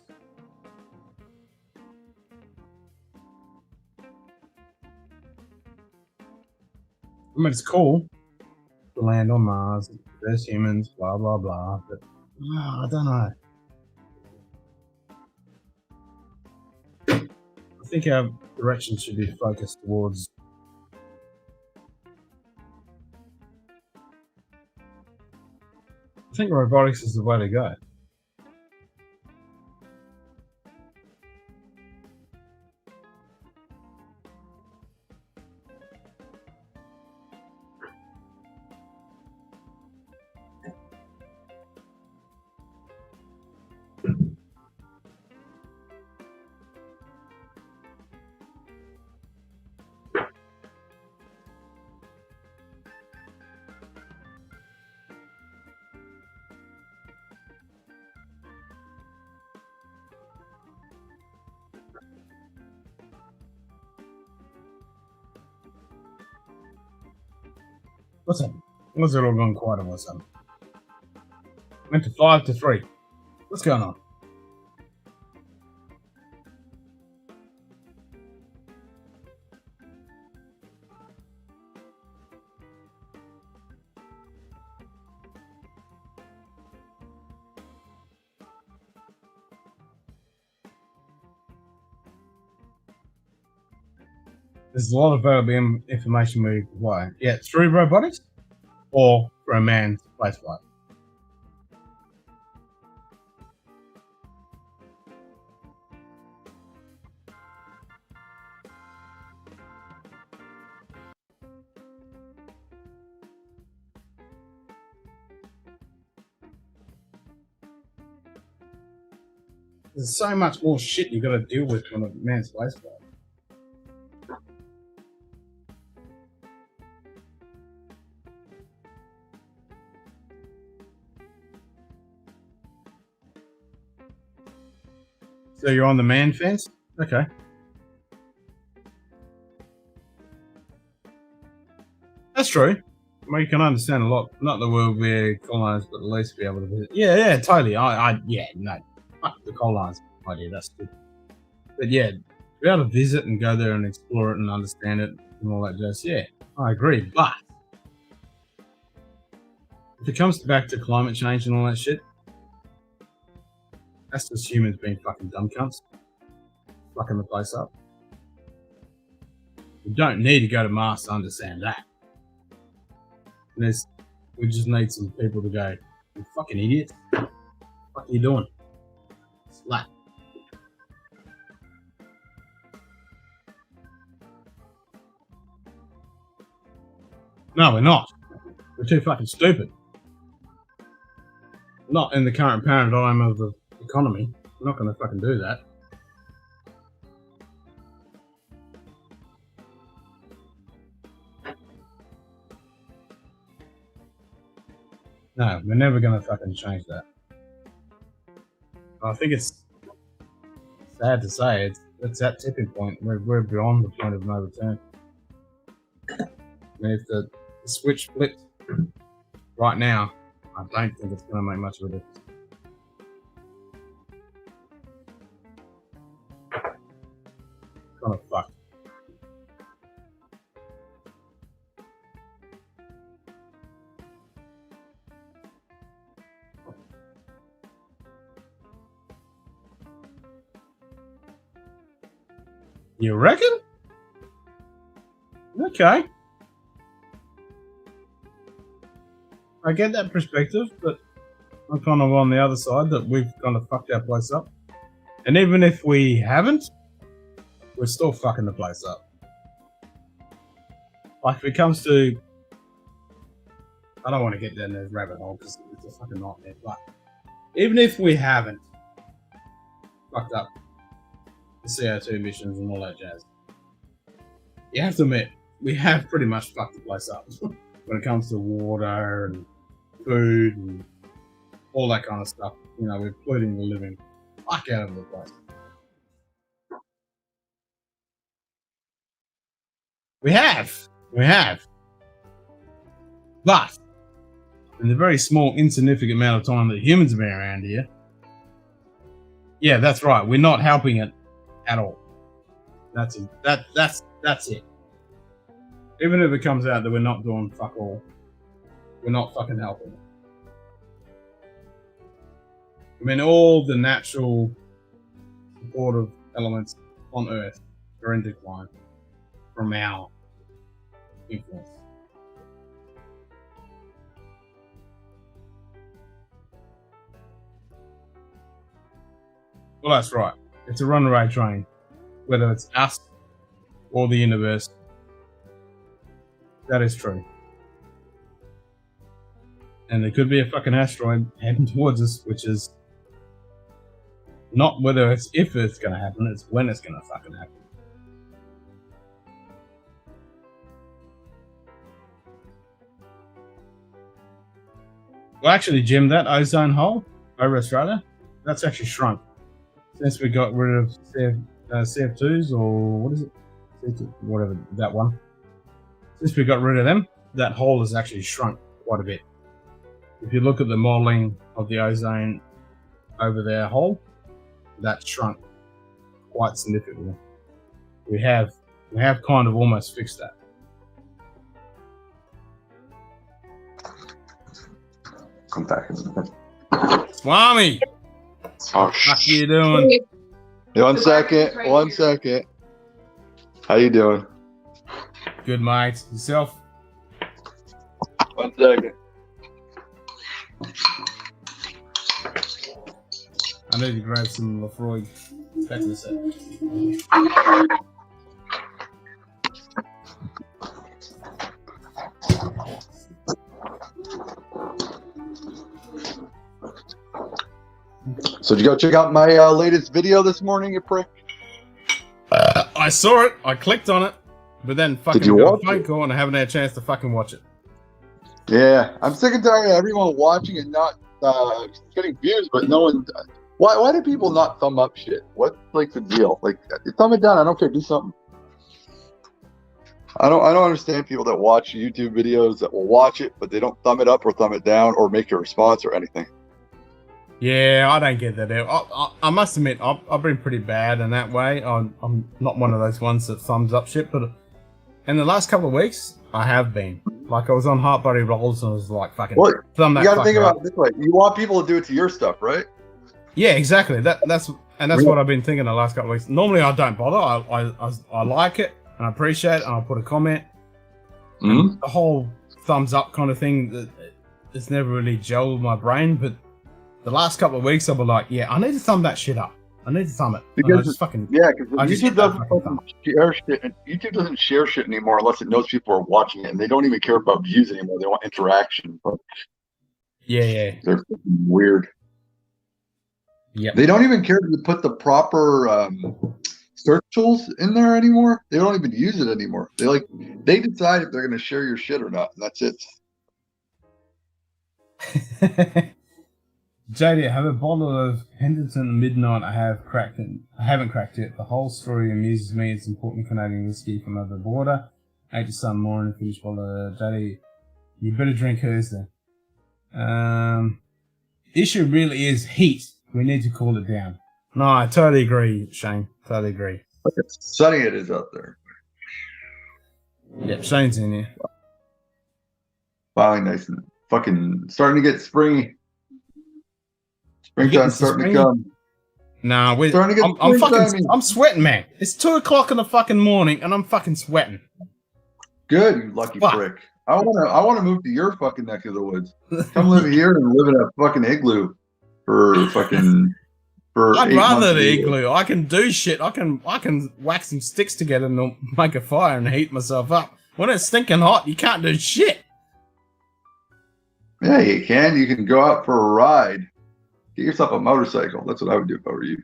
I mean, it's cool to land on Mars, there's humans, blah, blah, blah, but I don't know. I think our direction should be focused towards I think robotics is the way to go. What's up? What's it all gone quiet all of a sudden? Went to 5 to 3. What's going on? There's a lot of valuable information we require. Yeah, through robotics or for a man's spaceflight. There's so much more shit you got to deal with on a man's spaceflight. So you're on the man fence? Okay. That's true. Well, you can understand a lot. Not that we'll be colonized, but at least be able to visit. Yeah, totally. No. Fuck the colonized idea. That's good. But yeah, be able to visit and go there and explore it and understand it and all that jazz. Yeah, I agree. But if it comes back to climate change and all that shit, that's just humans being fucking dumb cunts. Fucking the place up. We don't need to go to Mars to understand that. We just need some people to go, you fucking idiots. What the fuck are you doing? Slap. No, we're not. We're too fucking stupid. Not in the current paradigm of the economy. We're not going to fucking do that. No, we're never going to fucking change that. I think it's sad to say it's that tipping point. We're beyond the point of no return. I mean, if the switch flips right now, I don't think it's going to make much of a difference. Kind of fucked. You reckon? Okay. I get that perspective, but I'm kind of on the other side that we've kind of fucked our place up. And even if we haven't, we're still fucking the place up. Like if it comes to, I don't want to get down this rabbit hole because it's a fucking nightmare, but even if we haven't fucked up the CO2 emissions and all that jazz, you have to admit, we have pretty much fucked the place up when it comes to water and food and all that kind of stuff. You know, we're polluting the living fuck out of the place. We have. But in the very small, insignificant amount of time that humans have been around here, yeah, that's right. We're not helping it at all. That's it. That's it. Even if it comes out that we're not doing fuck all, we're not fucking helping it. I mean, all the natural supportive elements on Earth are in decline from our influence. Well, that's right. It's a runaway train, whether it's us or the universe. That is true. And there could be a fucking asteroid heading towards us, which is not whether it's if it's going to happen, it's when it's going to fucking happen. Well, actually, Jim, that ozone hole over Australia, that's actually shrunk. Since we got rid of CF2s, or what is it? CF2, whatever, that one. Since we got rid of them, that hole has actually shrunk quite a bit. If you look at the modeling of the ozone over their hole, that's shrunk quite significantly. We have kind of almost fixed that. Come back. Swami! Oh, what are you doing? 1 second. 1 second. How you doing? Good, mate. Yourself? 1 second. I need to grab some Lafroig. Back in a sec. So did you go check out my latest video this morning, you prick? I saw it. I clicked on it, but then fucking got a phone call and I haven't had a chance to fucking watch it. Yeah, I'm sick and tired of everyone watching and not getting views, but no one. Why do people not thumb up shit? What's like the deal? Like, thumb it down. I don't care. Do something. I don't understand people that watch YouTube videos that will watch it, but they don't thumb it up or thumb it down or make a response or anything. Yeah, I don't get that. I must admit, I've been pretty bad in that way. I'm not one of those ones that thumbs up shit, but in the last couple of weeks, I have been. Like, I was on Heart Buddy Rolls and I was like, fucking thumb that. You gotta think about it this way. You want people to do it to your stuff, right? Yeah, exactly. That's what I've been thinking the last couple of weeks. Normally, I don't bother. I like it and I appreciate it and I'll put a comment. Mm-hmm. The whole thumbs up kind of thing, it's never really gelled with my brain, but the last couple of weeks, I'll be like, yeah, I need to thumb that shit up. I need to thumb it. Because just fucking, because YouTube doesn't share shit. And YouTube doesn't share shit anymore unless it knows people are watching it, and they don't even care about views anymore. They want interaction. But yeah, they're weird. Yeah, they don't even care to put the proper search tools in there anymore. They don't even use it anymore. They decide if they're going to share your shit or not, and that's it. JD, I have a bottle of Henderson Midnight. I haven't cracked it. The whole story amuses me. It's important Canadian whiskey from over the border. 8 Sun more and a finished bottle of JD. You better drink hers then. Issue really is heat. We need to cool it down. No, I totally agree, Shane. Totally agree. Look how sunny it is out there. Yep, Shane's in here. Finally nice and fucking starting to get springy. Springtime's starting to come. Nah, I'm sweating, man. It's 2 o'clock in the fucking morning and I'm fucking sweating. Good, you lucky prick. I wanna move to your fucking neck of the woods. Come live here and live in a fucking igloo for fucking I'd rather the igloo. I can do shit. I can whack some sticks together and make a fire and heat myself up. When it's stinking hot, you can't do shit. Yeah, you can. You can go out for a ride. Get yourself a motorcycle. That's what I would do if I were you.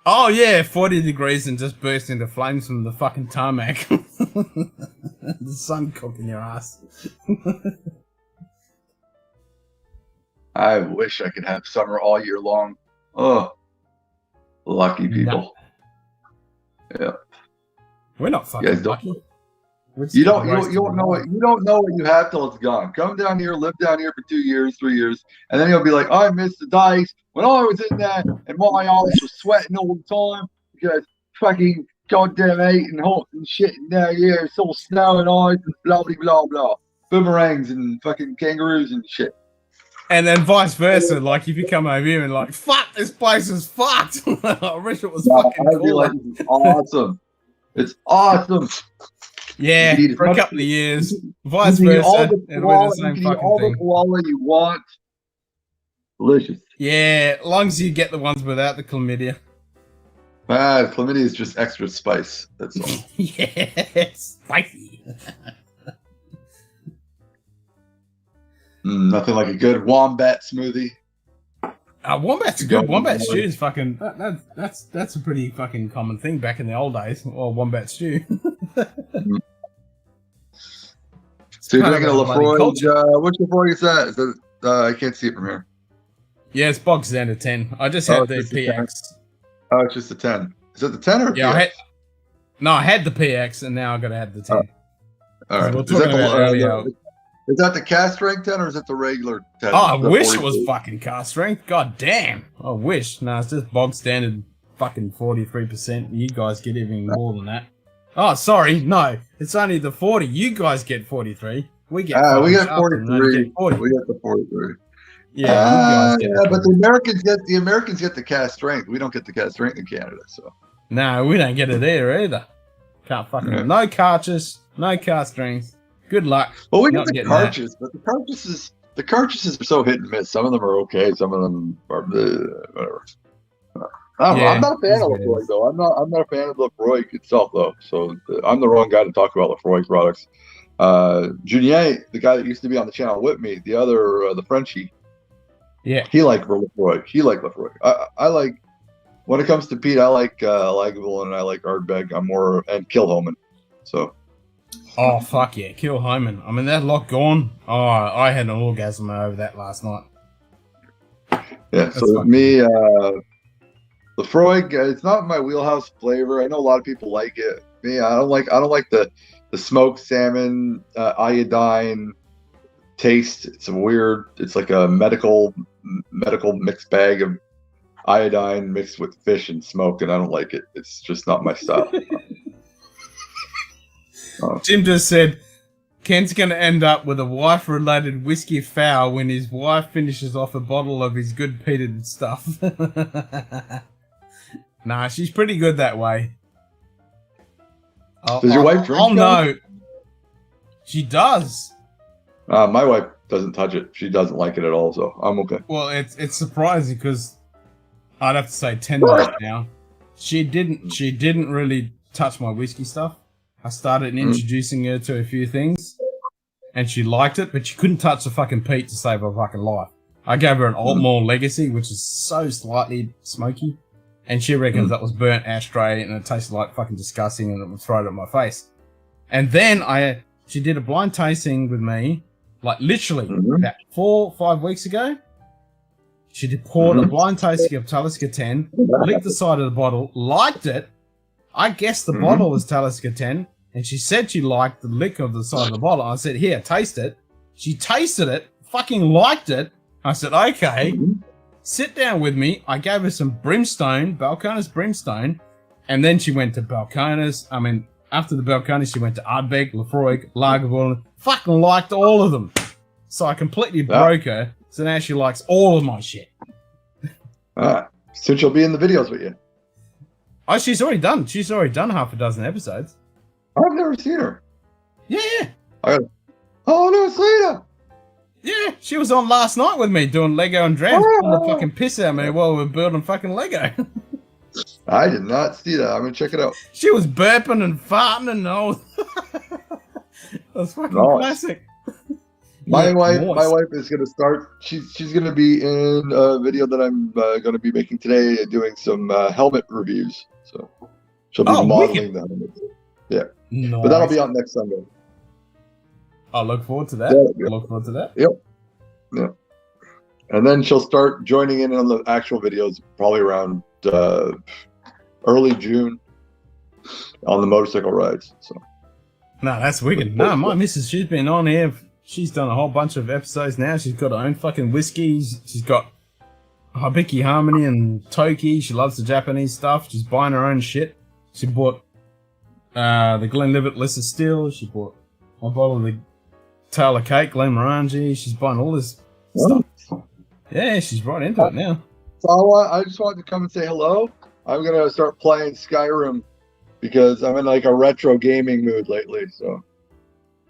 Oh yeah, 40 degrees and just burst into flames from the fucking tarmac. The sun cooking your ass. I wish I could have summer all year long. Oh, lucky people. No. Yeah. We're not fucking lucky. You don't know what you have till it's gone. Come down here, live down here for 2 years, 3 years, and then you'll be like, I missed the days when I was in there and my eyes were sweating all the time because fucking goddamn heat and hot and shit. And now, yeah, it's all snow and ice and blah blah blah blah. Boomerangs and fucking kangaroos and shit. And then vice versa, like if you come over here and like, fuck, this place is fucked. I wish it was fucking cool. Be like, it's awesome. It's awesome. Yeah, for a couple of years. Vice versa. It'll be the same fucking thing. The quality you want. Delicious. Yeah, as long as you get the ones without the chlamydia. Chlamydia is just extra spice. That's all. Yeah, it's spicy. Nothing like a good wombat smoothie. Wombat's good. Wombat stew is fucking. That's a pretty fucking common thing back in the old days. Or wombat stew. So you're drinking a Lafroy. Which Lafroy is that? Is that I can't see it from here. Yeah, it's box down to 10. I just had the PX. Oh, it's just the 10. Is it the 10 or yeah? PX? I had the PX and now I got to add the 10. All right. We're talking about earlier. Is that the cast strength 10 or is it the regular 10? Oh, I The wish it 40? was fucking cast strength. God damn. I wish. No, it's just bog standard fucking 43%. You guys get even more than that. Oh, sorry. No, it's only the 40. You guys get 43. We get 43. 40. We get the 43. Yeah, you guys get the but the Americans get the cast strength. We don't get the cast strength in Canada, so. No, we don't get it either. Can't fucking no cartridges, no cast strength. Good luck. Well, we get the cartridges, but the cartridges are so hit and miss. Some of them are okay, some of them are whatever. I don't know. I'm not a fan of Lefroy though. I'm not a fan of Lefroy itself though. So I'm the wrong guy to talk about Lefroy products. Junier, the guy that used to be on the channel with me, the other the Frenchie. Yeah. He liked Lefroy. I like when it comes to Pete, I like Lagavulin and I like Ardbeg. I'm more and Kilhoman. So. Oh fuck yeah, Kilhoman. I mean that lock gone. Oh, I had an orgasm over that last night. Yeah. That's so me, Lefroy, it's not my wheelhouse flavor. I know a lot of people like it. Me, I don't like the smoked salmon iodine taste. It's weird. It's like a medical mixed bag of iodine mixed with fish and smoke, and I don't like it. It's just not my style. Jim just said Ken's gonna end up with a wife-related whiskey foul when his wife finishes off a bottle of his good peated stuff. Nah, she's pretty good that way. Does your wife drink? Oh no, she does. My wife doesn't touch it. She doesn't like it at all, so I'm okay. Well, it's surprising because I'd have to say 10 minutes now. She didn't really touch my whiskey stuff. I started introducing her to a few things, and she liked it, but she couldn't touch the fucking peat to save her fucking life. I gave her an Altmore Legacy, which is so slightly smoky, and she reckons that was burnt ashtray and it tasted like fucking disgusting and it would throw it at my face. And then she did a blind tasting with me, like literally about 4 or 5 weeks ago. She poured a blind tasting of Talisker 10, licked the side of the bottle, liked it. I guessed the bottle was Talisker 10, and she said she liked the lick of the side of the bottle. I said, here, taste it. She tasted it, fucking liked it. I said, okay, sit down with me. I gave her some brimstone, Balcones brimstone, and then she went to Balcones. I mean, after the Balcones, she went to Ardbeg, Lefroy, Lagavulin, fucking liked all of them. So I completely broke her, so now she likes all of my shit. So she'll be in the videos with you. Oh, she's already done. She's already done half a dozen episodes. I've never seen her. Yeah. Oh no, Selena. Yeah, she was on last night with me doing Lego and Drams, pulling the fucking piss out of me while we were building fucking Lego. I did not see that. I'm gonna check it out. She was burping and farting and all. That's fucking classic. My wife is gonna start. She's gonna be in a video that I'm gonna be making today, doing some helmet reviews. So she'll be modeling the helmet. Yeah, nice. But that'll be out next Sunday. I look forward to that. Look forward to that. Yep. And then she'll start joining in on the actual videos probably around early June on the motorcycle rides. So. No, that's wicked. No, my missus, she's been on here. She's done a whole bunch of episodes now. She's got her own fucking whiskeys. She's got Hibiki Harmony and Toki. She loves the Japanese stuff. She's buying her own shit. She bought the Glenlivet Lesser Still. She bought a bottle of the Taylor Cake, Glenmorangie. She's buying all this stuff. Yeah, she's right into it now. So I just wanted to come and say hello. I'm going to start playing Skyrim because I'm in like a retro gaming mood lately. So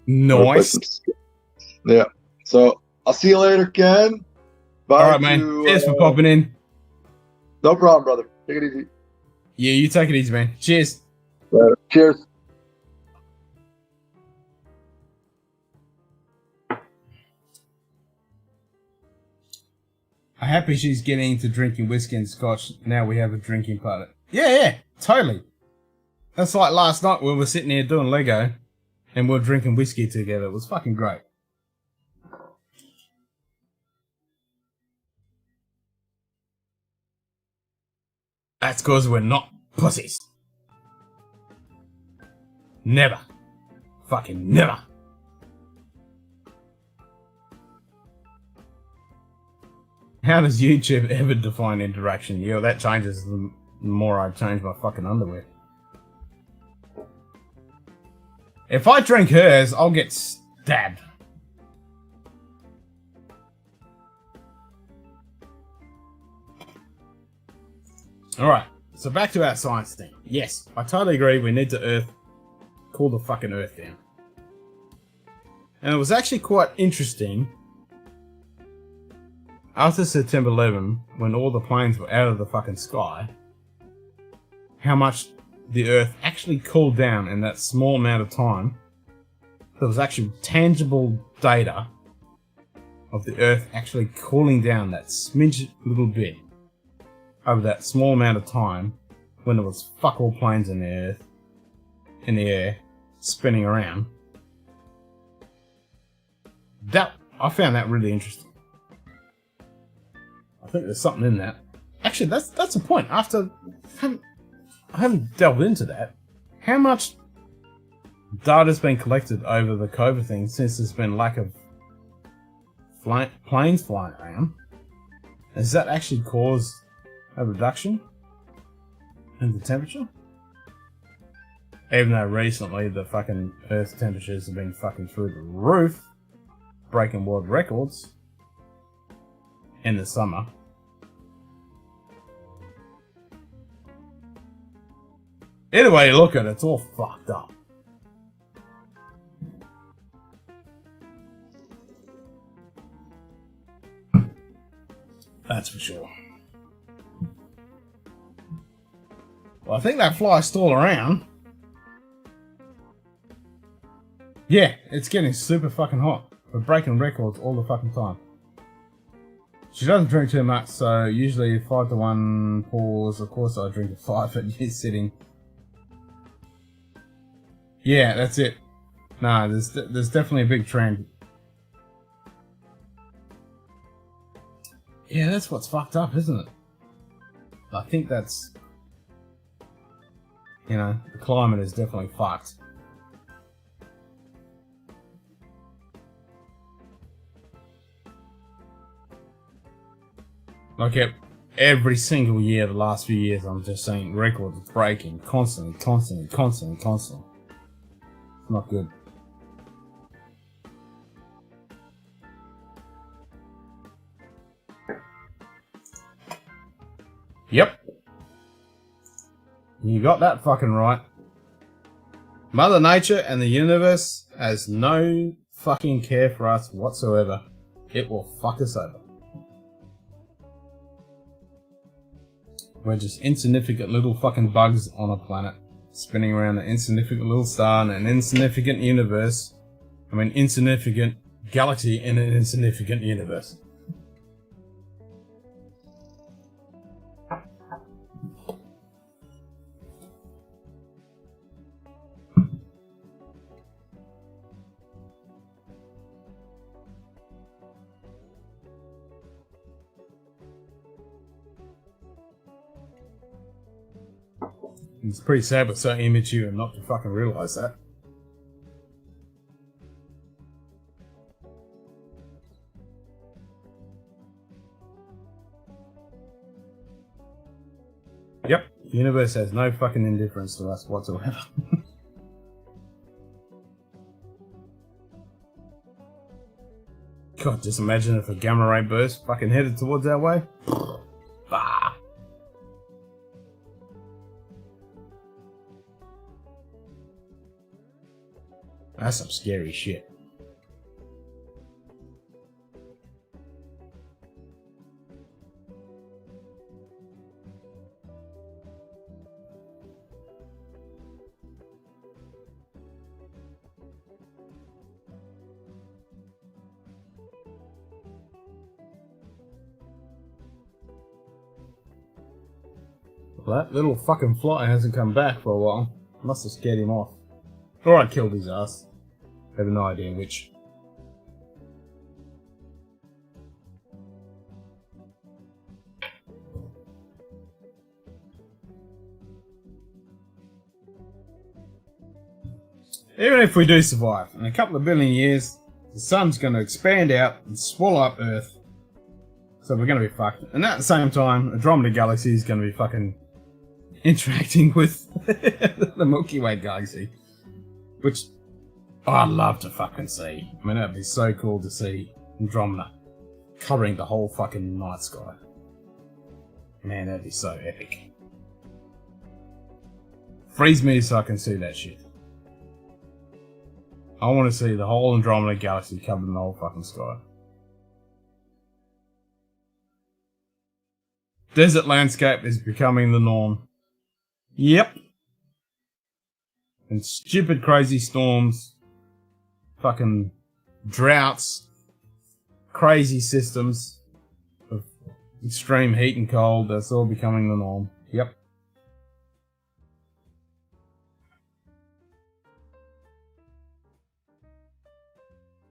nice. Yeah. So I'll see you later, Ken. Bye. All right, man. Cheers for popping in. No problem, brother. Take it easy. Yeah, you take it easy, man. Cheers. Cheers. I'm happy she's getting into drinking whiskey and scotch. Now we have a drinking party. Yeah, totally. That's like last night when we were sitting here doing Lego and we were drinking whiskey together. It was fucking great. That's because we're not pussies. Never. Fucking never. How does YouTube ever define interaction? Yeah, that changes the more I change my fucking underwear. If I drink hers, I'll get stabbed. Alright, so back to our science thing. Yes, I totally agree, we need to cool the fucking Earth down. And it was actually quite interesting after September 11, when all the planes were out of the fucking sky, how much the Earth actually cooled down in that small amount of time. There was actually tangible data of the Earth actually cooling down that smidge little bit over that small amount of time when there was fuck all planes in the air spinning around. I found that really interesting. I think there's something in that. Actually, that's a point. I haven't delved into that. How much data's been collected over the COVID thing since there's been lack of planes flying around? Has that actually caused a reduction in the temperature? Even though recently the fucking Earth's temperatures have been fucking through the roof, breaking world records in the summer. Either way you look at it, it's all fucked up. That's for sure. Well, I think that fly's still around. Yeah, it's getting super fucking hot. We're breaking records all the fucking time. She doesn't drink too much, so usually 5-to-1 pours. Of course I drink a 5 at your sitting. Yeah, that's it. Nah, there's definitely a big trend. Yeah, that's what's fucked up, isn't it? I think that's... You know, the climate is definitely fucked. Like every single year, the last few years, I'm just saying records breaking constantly. It's not good. Yep. You got that fucking right. Mother Nature and the universe has no fucking care for us whatsoever. It will fuck us over. We're just insignificant little fucking bugs on a planet, spinning around an insignificant little star in an insignificant universe. I mean, insignificant galaxy in an insignificant universe. It's pretty sad but so immature and not to fucking realise that. Yep, the universe has no fucking indifference to us whatsoever. God, just imagine if a gamma ray burst fucking headed towards our way. Bah. That's some scary shit. Well, that little fucking fly hasn't come back for a while. Must have scared him off. Or I killed his ass. I have no idea which. Even if we do survive, in a couple of billion years, the sun's going to expand out and swallow up Earth. So we're going to be fucked. And at the same time, Andromeda Galaxy is going to be fucking interacting with the Milky Way Galaxy. Which I'd love to fucking see. I mean, that'd be so cool to see Andromeda covering the whole fucking night sky. Man, that'd be so epic. Freeze me so I can see that shit. I want to see the whole Andromeda Galaxy covering the whole fucking sky. Desert landscape is becoming the norm. Yep. And stupid crazy storms. Fucking droughts. Crazy systems of extreme heat and cold. That's all becoming the norm. Yep.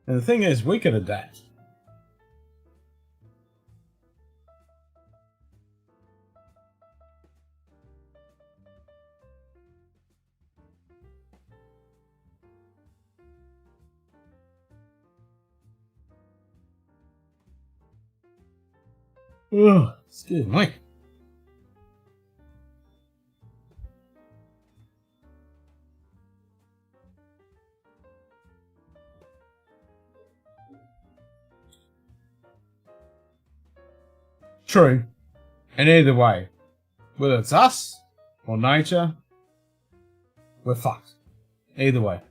And the thing is, we could adapt. Ugh, excuse me. True. And either way, whether it's us or nature, we're fucked. Either way.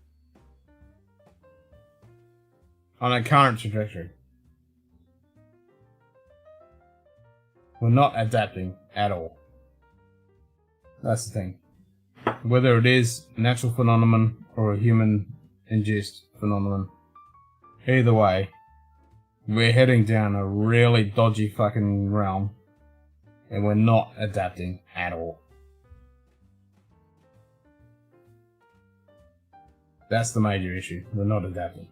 On a current trajectory. We're not adapting at all. That's the thing. Whether it is a natural phenomenon or a human-induced phenomenon, either way, we're heading down a really dodgy fucking realm, and we're not adapting at all. That's the major issue. We're not adapting.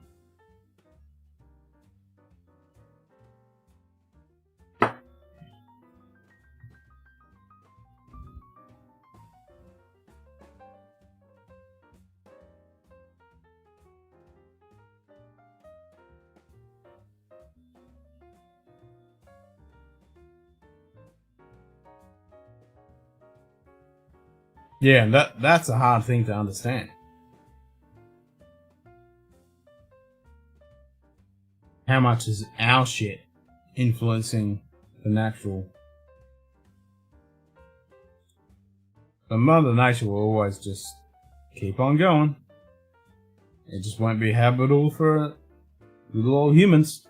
Yeah, that's a hard thing to understand. How much is our shit influencing the natural? But Mother Nature will always just keep on going. It just won't be habitable for little old humans.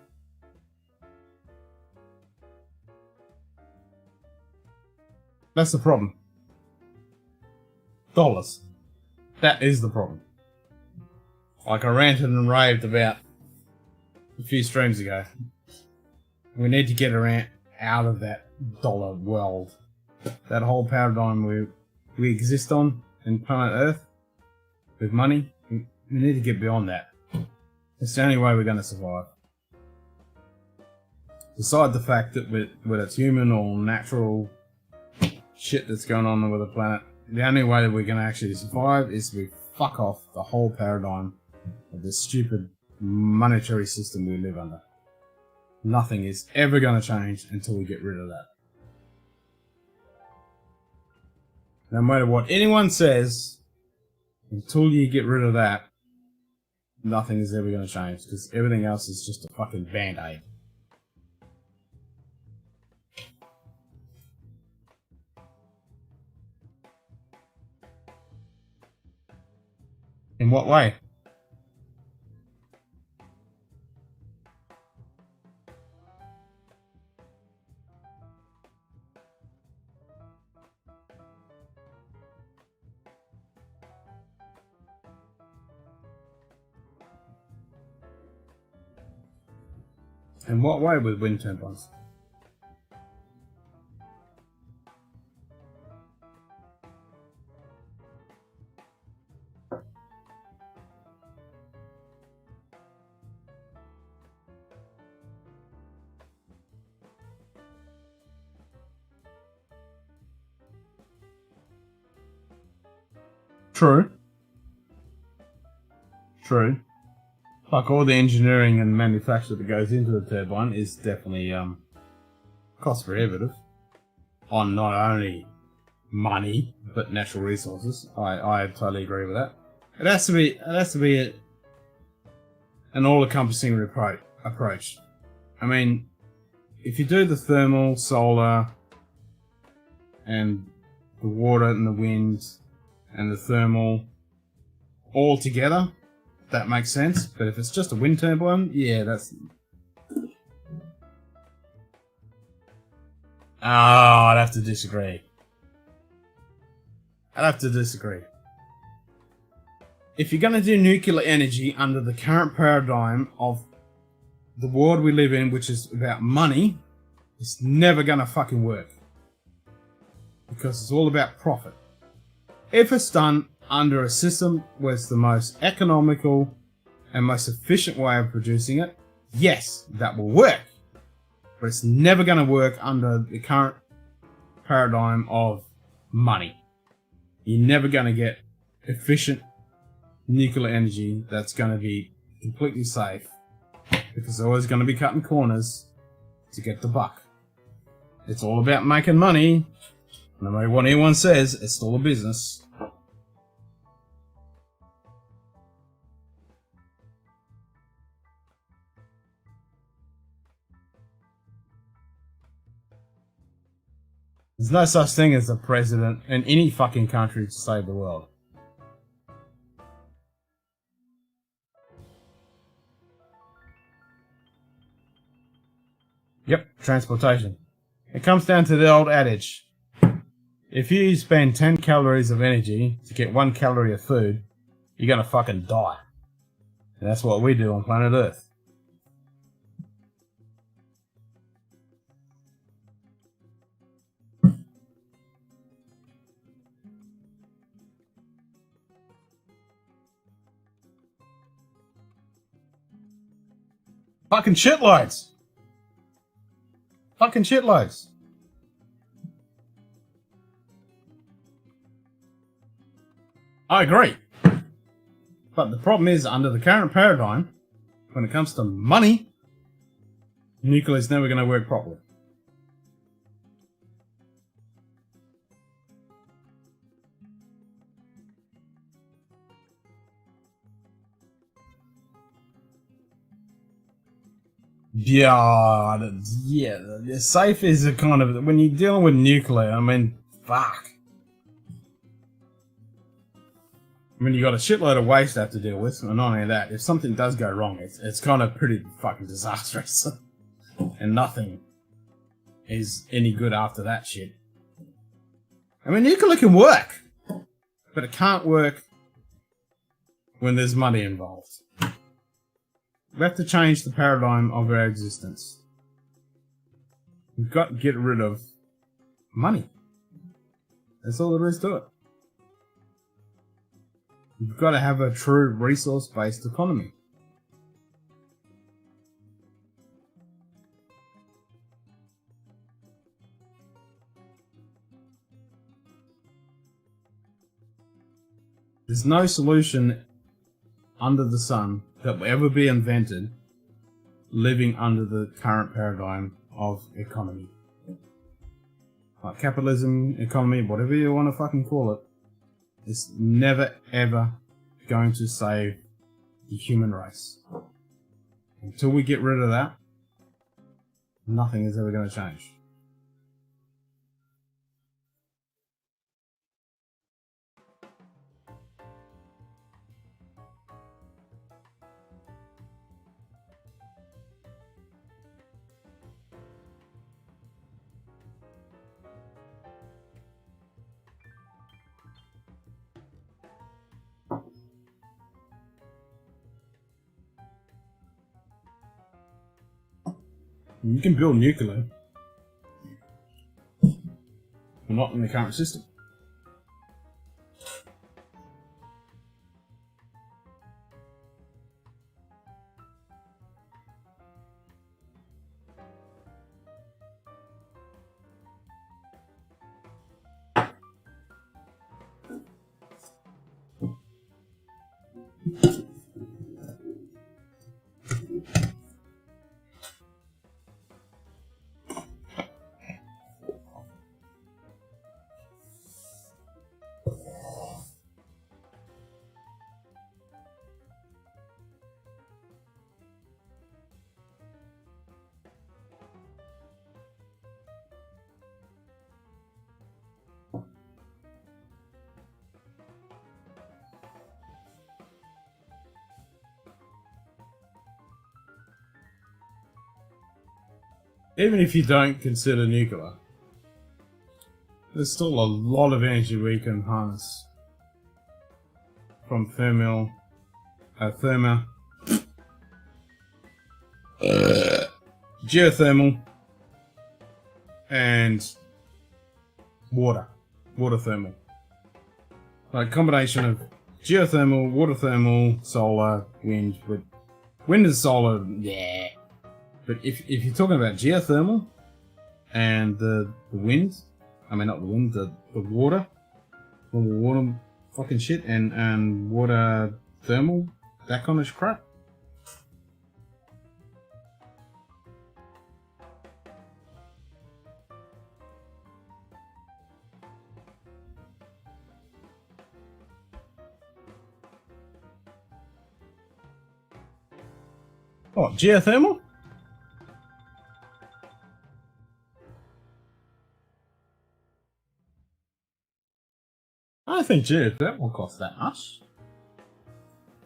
That's the problem. Dollars. That is the problem. Like I ranted and raved about a few streams ago. We need to get out of that dollar world. That whole paradigm we exist on in planet Earth with money. We need to get beyond that. It's the only way we're going to survive. Beside the fact that whether it's human or natural shit that's going on with the planet, the only way that we're going to actually survive is we fuck off the whole paradigm of this stupid monetary system we live under. Nothing is ever going to change until we get rid of that. No matter what anyone says, until you get rid of that, nothing is ever going to change, because everything else is just a fucking band-aid. In what way? In what way with wind turbines? True. True. Like all the engineering and manufacture that goes into the turbine is definitely cost prohibitive on not only money but natural resources. I totally agree with that. It has to be an all-encompassing approach. I mean, if you do the thermal, solar, and the water and the wind and the thermal all together, that makes sense. But if it's just a wind turbine, yeah, that's... I'd have to disagree. If you're going to do nuclear energy under the current paradigm of the world we live in, which is about money, it's never going to fucking work. Because it's all about profit. If it's done under a system where it's the most economical and most efficient way of producing it, yes, that will work. But it's never going to work under the current paradigm of money. You're never going to get efficient nuclear energy that's going to be completely safe, because they're always going to be cutting corners to get the buck. It's all about making money. No matter what anyone says, it's still a business. There's no such thing as a president in any fucking country to save the world. Yep, transportation. It comes down to the old adage. If you spend 10 calories of energy to get 1 calorie of food, you're gonna fucking die. And that's what we do on planet Earth. Fucking shitloads. Fucking shitloads. I agree. But the problem is, under the current paradigm, when it comes to money, nuclear is never going to work properly. Yeah, safe is a kind of, when you're dealing with nuclear, I mean, fuck. I mean, you got a shitload of waste to have to deal with, and not only that, if something does go wrong, it's kind of pretty fucking disastrous. And nothing is any good after that shit. I mean, nuclear can work, but it can't work when there's money involved. We have to change the paradigm of our existence. We've got to get rid of money. That's all there is to it. We've got to have a true resource-based economy. There's no solution under the sun that will ever be invented living under the current paradigm of economy. Like capitalism, economy, whatever you want to fucking call it, it's never ever going to save the human race. Until we get rid of that, nothing is ever going to change. You can build nuclear, but not in the current system. even if you don't consider nuclear, there's still a lot of energy we can harness from geothermal, and water thermal. Like combination of geothermal, water thermal, solar, wind. Wind and solar, yeah. But if you're talking about geothermal and the wind, I mean not the wind, the water fucking shit, and water thermal, that kind of crap. What, geothermal? I don't think geothermal costs that much.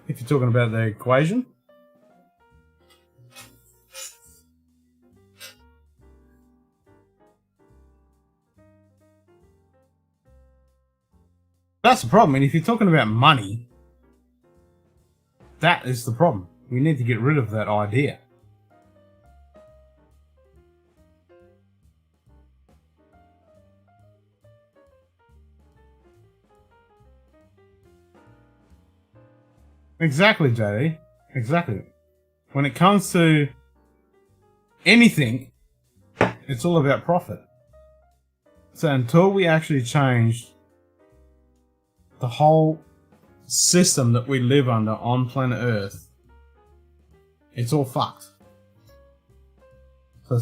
If you're talking about the equation. That's the problem, and if you're talking about money, that is the problem. We need to get rid of that idea. Exactly, JD. Exactly. When it comes to anything, it's all about profit. So until we actually change the whole system that we live under on planet Earth, it's all fucked. So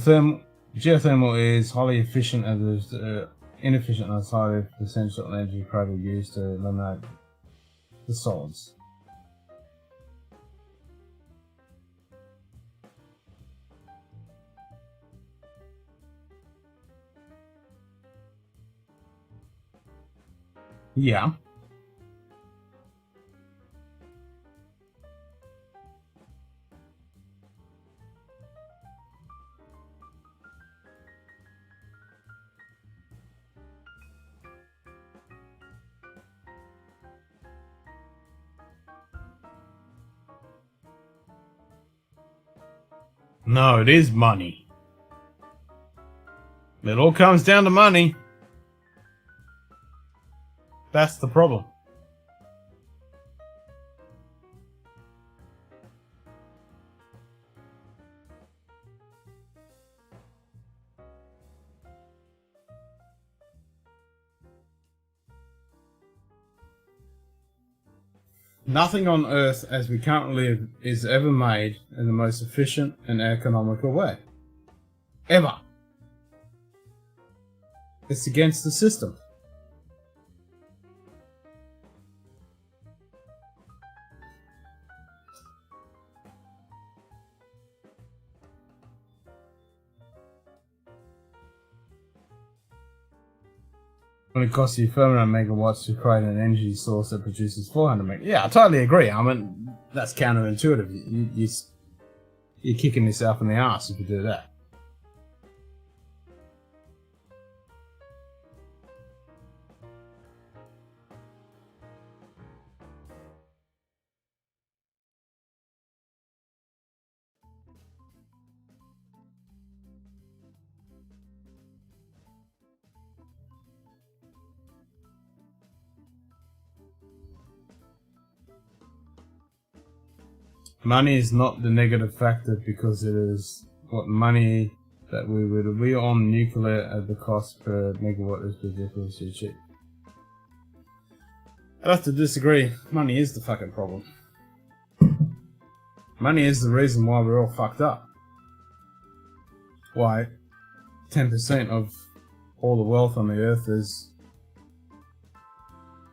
geothermal is highly efficient as inefficient as highly essential energy created used to eliminate the solids. Yeah. No, it is money. It all comes down to money. That's the problem. Nothing on Earth as we currently live is ever made in the most efficient and economical way. Ever. It's against the system. When it costs you 400 megawatts to create an energy source that produces 400 megawatts. Yeah, I totally agree. I mean, that's counterintuitive. You're kicking yourself in the ass if you do that. Money is not the negative factor because it is what money that we on nuclear at the cost per megawatt is ridiculously cheap. I'd have to disagree. Money is the fucking problem. Money is the reason why we're all fucked up. Why 10% of all the wealth on the earth is...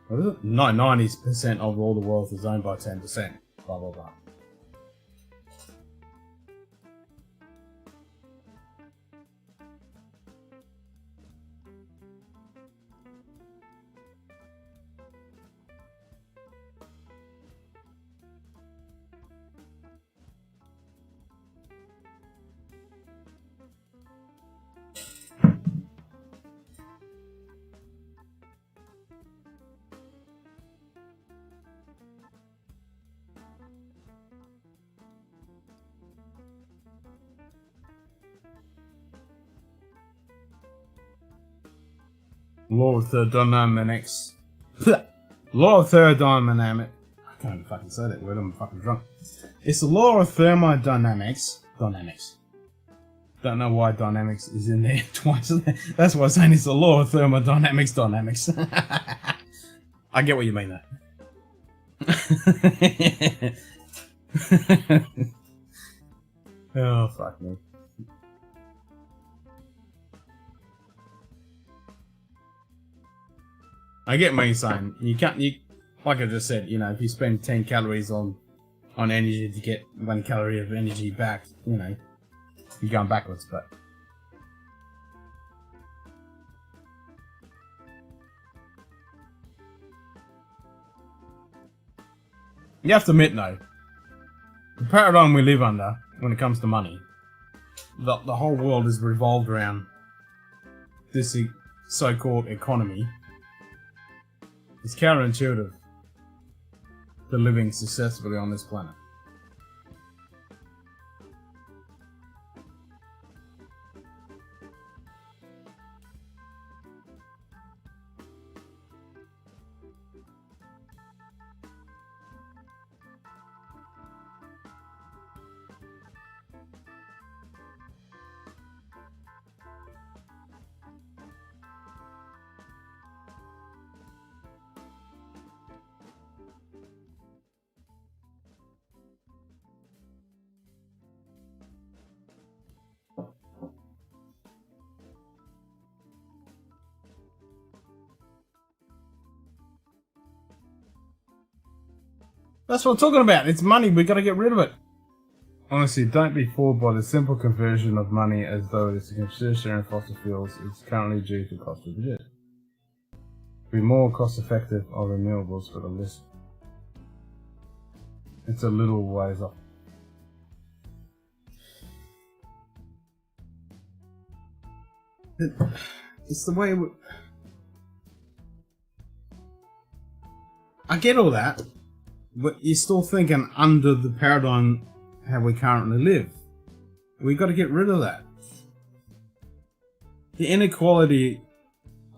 What is it? No, 90% of all the wealth is owned by 10%. Blah, blah, blah. Law of thermodynamics. Law of thermodynamics. I can't even fucking say that word, I'm fucking drunk. It's the law of thermodynamics. Dynamics. Don't know why dynamics is in there twice. That's why I'm saying it's the law of thermodynamics. Dynamics. I get what you mean though. Oh, fuck me. I get what you're saying. Like I just said, you know, if you spend 10 calories on energy to get 1 calorie of energy back, you know, you're going backwards, but. You have to admit though, the paradigm we live under when it comes to money, the whole world is revolved around this so-called economy. It's counterintuitive to living successfully on this planet. That's what I'm talking about. It's money. We got to get rid of it. Honestly, don't be fooled by the simple conversion of money as though it is a consideration in fossil fuels. It's currently due to cost of it. Be more cost effective are renewables for the list. It's a little ways off. It's the way I get all that. But you're still thinking under the paradigm how we currently live. We've got to get rid of that. The inequality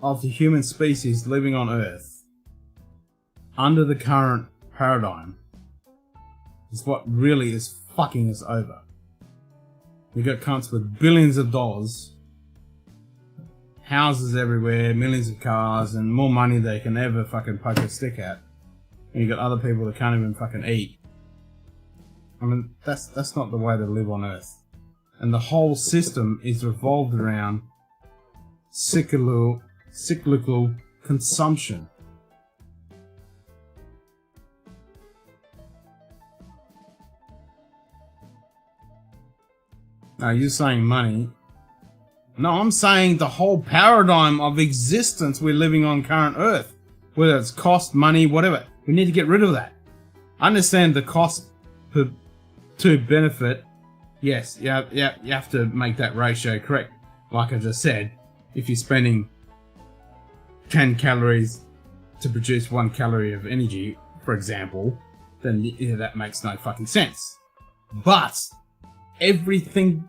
of the human species living on Earth under the current paradigm is what really is fucking us over. We got cunts with billions of dollars, houses everywhere, millions of cars, and more money they can ever fucking poke a stick at. And you got other people that can't even fucking eat. I mean, that's not the way to live on Earth. And the whole system is revolved around cyclical consumption. Now you're saying money. No, I'm saying the whole paradigm of existence we're living on current Earth. Whether it's cost, money, whatever. We need to get rid of that. I understand the cost to benefit. Yes, you have to make that ratio correct. Like I just said, if you're spending 10 calories to produce 1 calorie of energy, for example, then yeah, that makes no fucking sense. But everything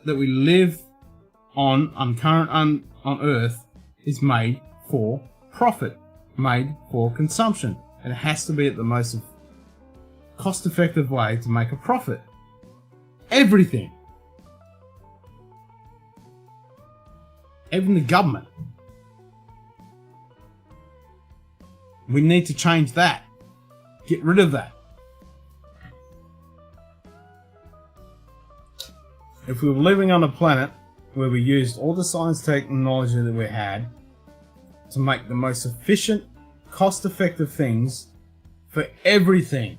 that we live on Earth is made for profit, made for consumption. And it has to be at the most cost-effective way to make a profit. Everything. Even the government. We need to change that. Get rid of that. If we were living on a planet where we used all the science technology that we had to make the most efficient, cost-effective things for everything,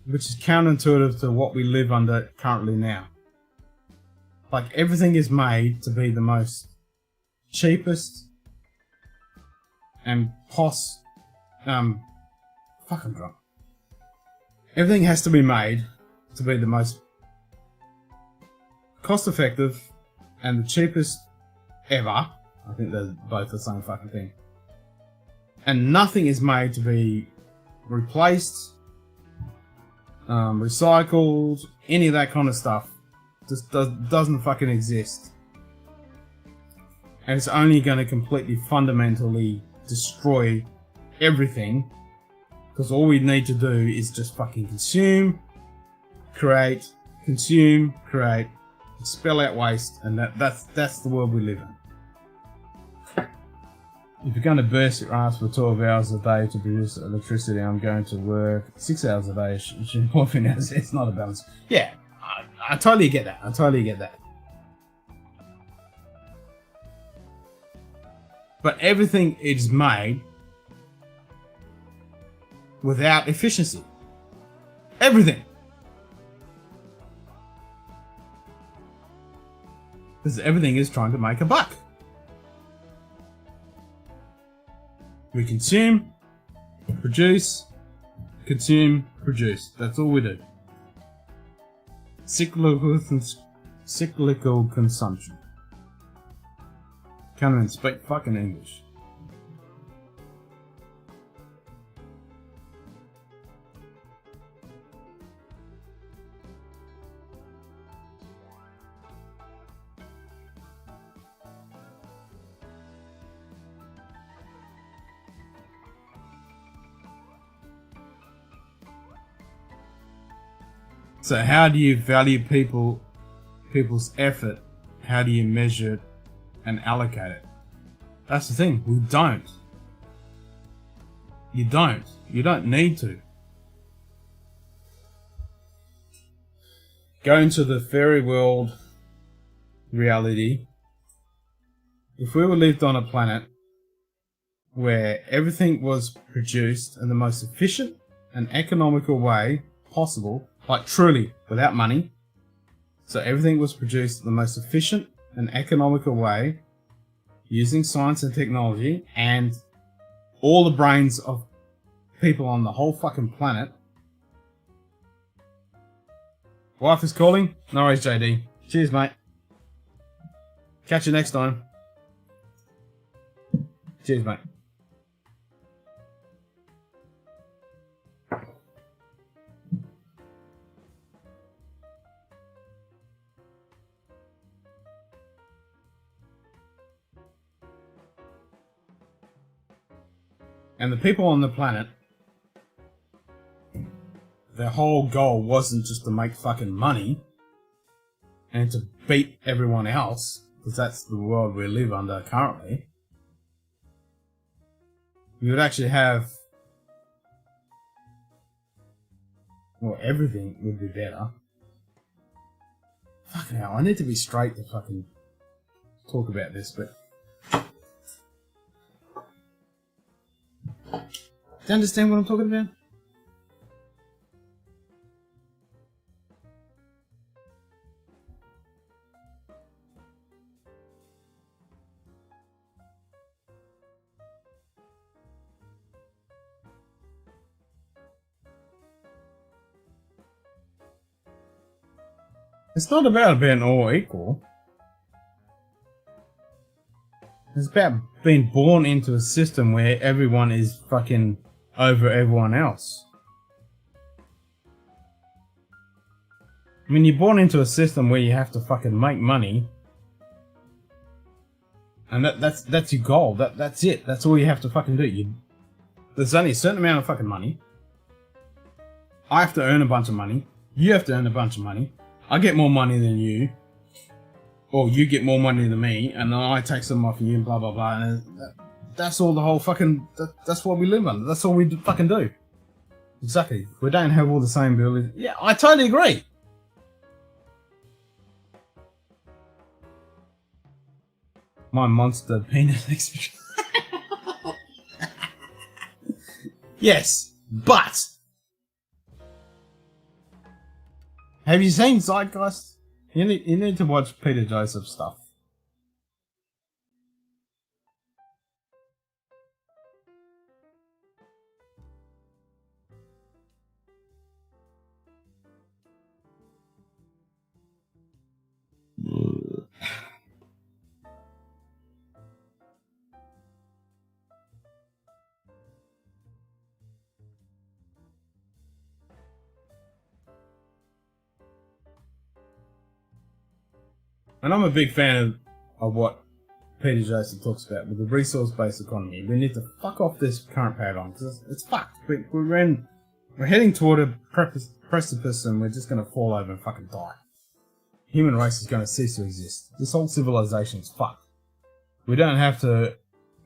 which is counterintuitive to what we live under currently now. Like, everything is made to be the most cheapest and fucking drunk. Everything has to be made to be the most cost-effective and the cheapest ever. I think they're both the same fucking thing. And nothing is made to be replaced, recycled, any of that kind of stuff. Just doesn't fucking exist. And it's only going to completely fundamentally destroy everything. Because all we need to do is just fucking consume, create, expel out waste, and that's the world we live in. If you're going to burst your ass for 12 hours a day to produce electricity, I'm going to work 6 hours a day. It's not a balance. Yeah, I totally get that. I totally get that. But everything is made without efficiency. Everything. Because everything is trying to make a buck. We consume, produce, consume, produce. That's all we do. Cyclical consumption. Can't even speak fucking English. So how do you value people's effort? How do you measure it and allocate it? That's the thing. We don't. You don't. You don't need to. Go into the fairy world reality. If we were lived on a planet where everything was produced in the most efficient and economical way possible, like truly without money, so everything was produced in the most efficient and economical way using science and technology and all the brains of people on the whole fucking planet. Wife is calling. No worries, JD. Cheers, mate. Catch you next time. Cheers, mate. And the people on the planet, their whole goal wasn't just to make fucking money and to beat everyone else, because that's the world we live under currently. We would actually have, well, everything would be better. Fucking hell, I need to be straight to fucking talk about this, but do you understand what I'm talking about? It's not about being all equal. It's about being born into a system where everyone is fucking over everyone else. I mean, you're born into a system where you have to fucking make money. And that's your goal. That's it. That's all you have to fucking do. There's only a certain amount of fucking money. I have to earn a bunch of money. You have to earn a bunch of money. I get more money than you. Or you get more money than me, and then I take some off you, and blah blah blah. And that's all the whole fucking. That's what we live under. That's all we fucking do. Exactly. We don't have all the same abilities. Yeah, I totally agree. My monster penis expression. Yes, but have you seen Zeitgeist? You need to watch Peter Joseph stuff. And I'm a big fan of what Peter Joseph talks about with the resource-based economy. We need to fuck off this current paradigm because it's fucked. We're heading toward a precipice and we're just going to fall over and fucking die. Human race is going to cease to exist. This whole civilization is fucked. We don't have to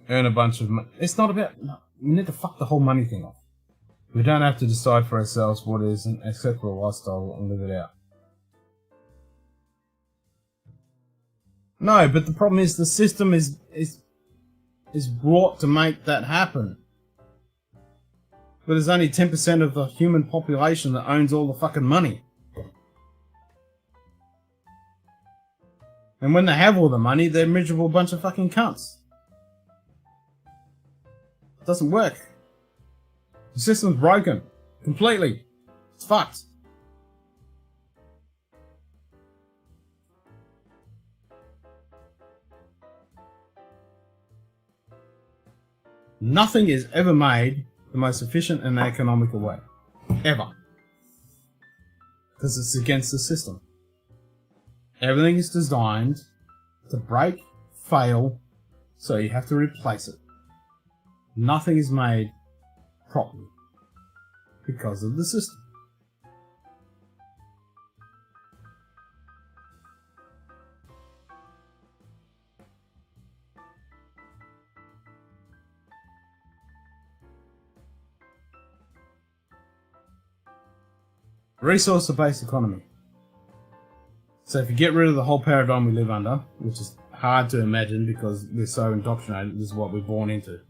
earn a bunch of money. It's not about... We need to fuck the whole money thing off. We don't have to decide for ourselves what is an acceptable lifestyle and live it out. No, but the problem is the system is brought to make that happen. But there's only 10% of the human population that owns all the fucking money. And when they have all the money, they're a miserable bunch of fucking cunts. It doesn't work. The system's broken. Completely. It's fucked. Nothing is ever made the most efficient and economical way. Ever. Because it's against the system. Everything is designed to break, fail, so you have to replace it. Nothing is made properly because of the system. Resource-based economy. So if you get rid of the whole paradigm we live under, which is hard to imagine because we're so indoctrinated, this is what we're born into.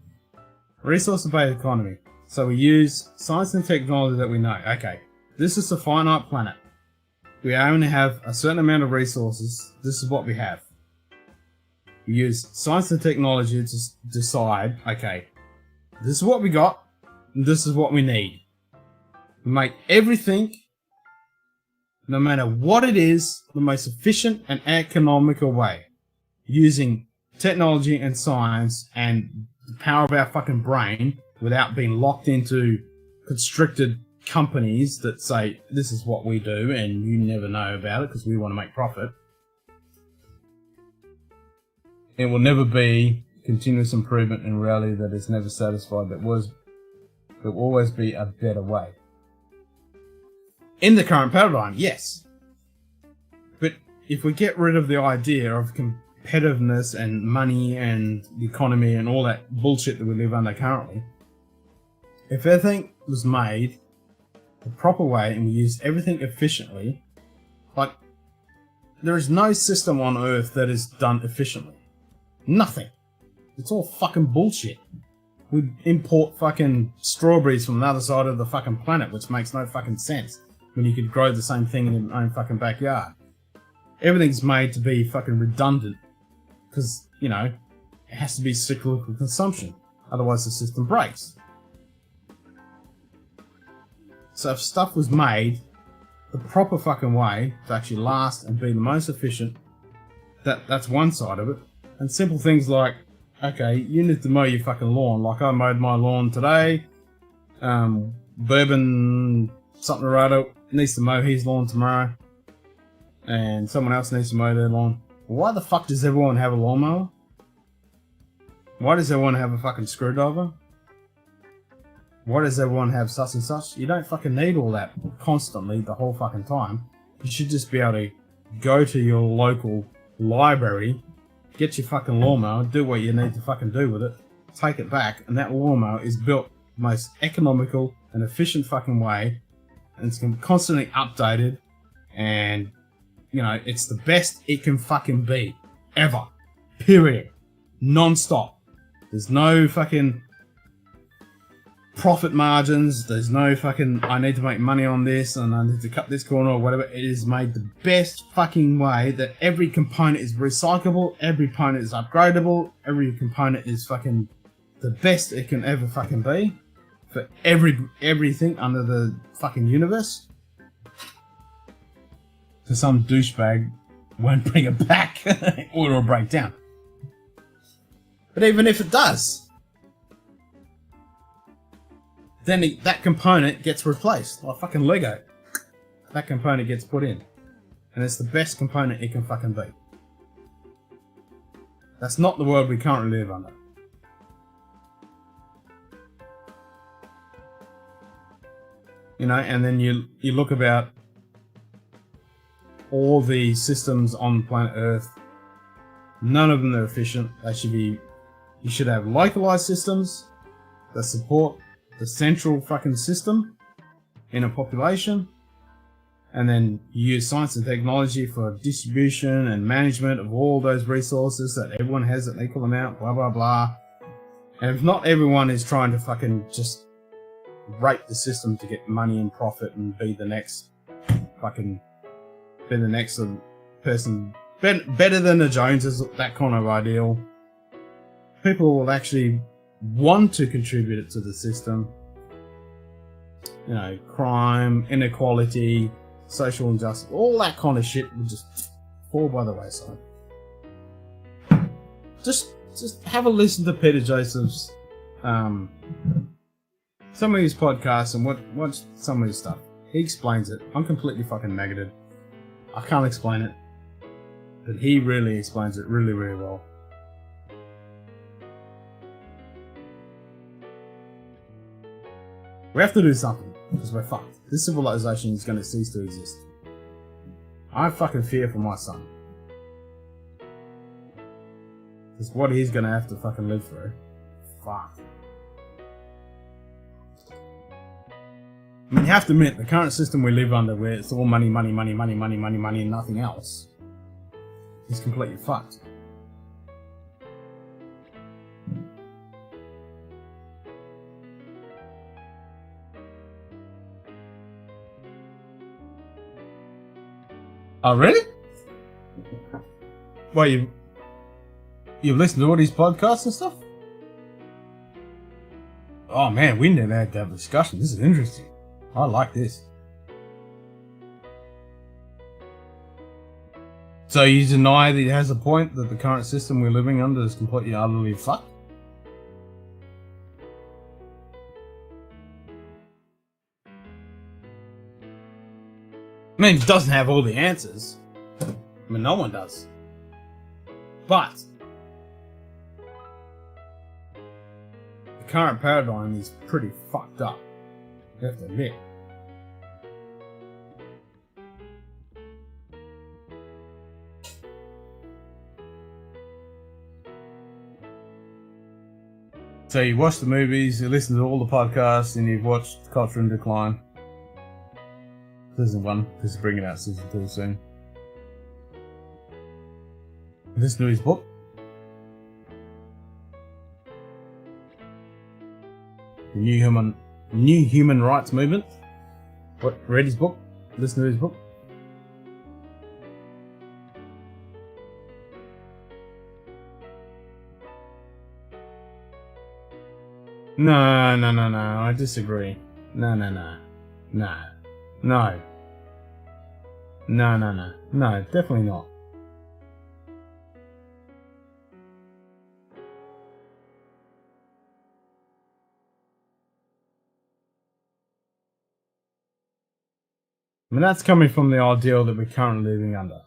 Resource-based economy. So we use science and technology that we know. Okay, this is a finite planet. We only have a certain amount of resources. This is what we have. We use science and technology to decide, okay, this is what we got, and this is what we need. We make everything, no matter what it is, the most efficient and economical way. Using technology and science and the power of our fucking brain without being locked into constricted companies that say, this is what we do and you never know about it because we want to make profit. It will never be continuous improvement in reality that is never satisfied. There will always be a better way. In the current paradigm, yes. But if we get rid of the idea of competitiveness and money and the economy and all that bullshit that we live under currently, if everything was made the proper way and we used everything efficiently, like, there is no system on Earth that is done efficiently. Nothing. It's all fucking bullshit. We import fucking strawberries from the other side of the fucking planet, which makes no fucking sense. When you could grow the same thing in your own fucking backyard. Everything's made to be fucking redundant. Because, you know, it has to be cyclical consumption. Otherwise the system breaks. So if stuff was made the proper fucking way to actually last and be the most efficient, that's one side of it. And simple things like, okay, you need to mow your fucking lawn. Like I mowed my lawn today. Bourbon something or other needs to mow his lawn tomorrow, and someone else needs to mow their lawn. Why the fuck does everyone have a lawnmower? Why does everyone have a fucking screwdriver? Why does everyone have such and such? You don't fucking need all that constantly the whole fucking time. You should just be able to go to your local library, get your fucking lawnmower, do what you need to fucking do with it, take it back, and that lawnmower is built the most economical and efficient fucking way. And it's constantly updated, and, you know, it's the best it can fucking be. Ever. Period. Non-stop. There's no fucking profit margins, there's no fucking, I need to make money on this, and I need to cut this corner or whatever. It is made the best fucking way that every component is recyclable, every component is upgradable, every component is fucking the best it can ever fucking be. For everything under the fucking universe. So some douchebag won't bring it back or it'll break down. But even if it does, then that component gets replaced. Like fucking Lego. That component gets put in. And it's the best component it can fucking be. That's not the world we currently live under. You know, and then you look about all the systems on planet Earth. None of them are efficient. You should have localized systems that support the central fucking system in a population, and then you use science and technology for distribution and management of all those resources that everyone has an equal amount, blah blah blah. And if not everyone is trying to fucking just rape the system to get money and profit and be the next person better than the Joneses, that kind of ideal, people will actually want to contribute it to the system. You know, crime, inequality, social injustice, all that kind of shit will just fall by the wayside. Just have a listen to Peter Joseph's some of his podcasts and watch some of his stuff. He explains it. I'm completely fucking negative. I can't explain it, but he really explains it really, really well. We have to do something, because we're fucked. This civilization is going to cease to exist. I fucking fear for my son. Because what he's going to have to fucking live through. Fuck. I mean, you have to admit, the current system we live under, where it's all money, money, money, money, money, money, money, and nothing else, is completely fucked. Oh, really? Well, you've listened to all these podcasts and stuff? Oh man, we never had that discussion. This is interesting. I like this. So you deny that it has a point that the current system we're living under is completely utterly fucked? I mean, it doesn't have all the answers. I mean, no one does. But the current paradigm is pretty fucked up. You have to admit. So you watch the movies, you listen to all the podcasts, and you've watched Culture in Decline. Season 1, because he's bringing out Season 2 soon. Listen to his book. The New Human Rights Movement. What? Read his book? Listen to his book? No, I disagree. No, definitely not. I mean, that's coming from the ideal that we're currently living under.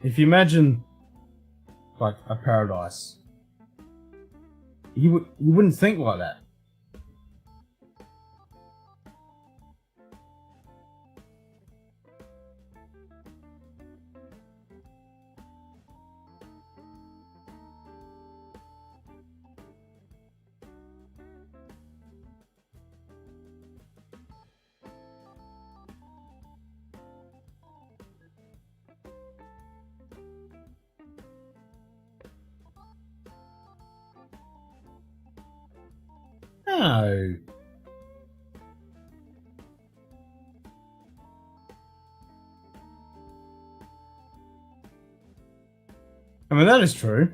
If you imagine, like, a paradise, you wouldn't think like that. No. I mean, that is true.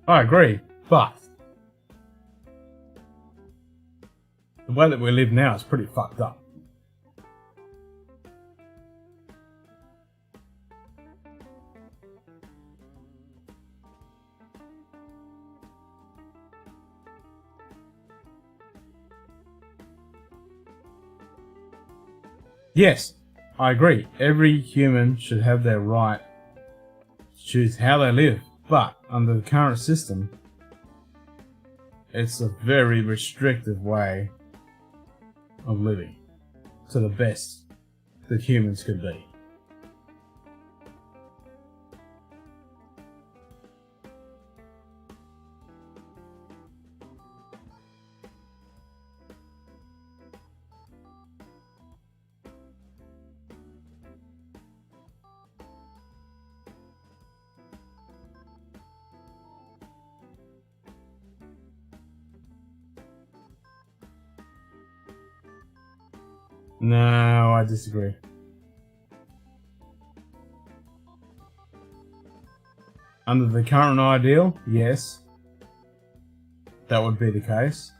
I agree, but the way that we live now is pretty fucked up. Yes, I agree. Every human should have their right to choose how they live. But under the current system, it's a very restrictive way of living to the best that humans could be. No, I disagree. Under the current ideal, yes, that would be the case.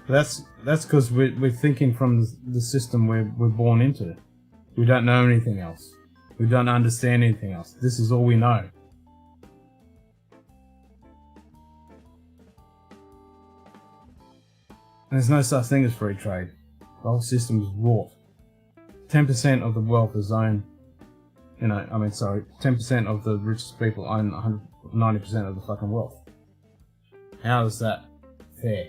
That's because we're thinking from the system we're born into. We don't know anything else. We don't understand anything else. This is all we know. And there's no such thing as free trade. The whole system is wrought. 10% of the wealth is owned, 10% of the richest people own 90% of the fucking wealth. How is that fair?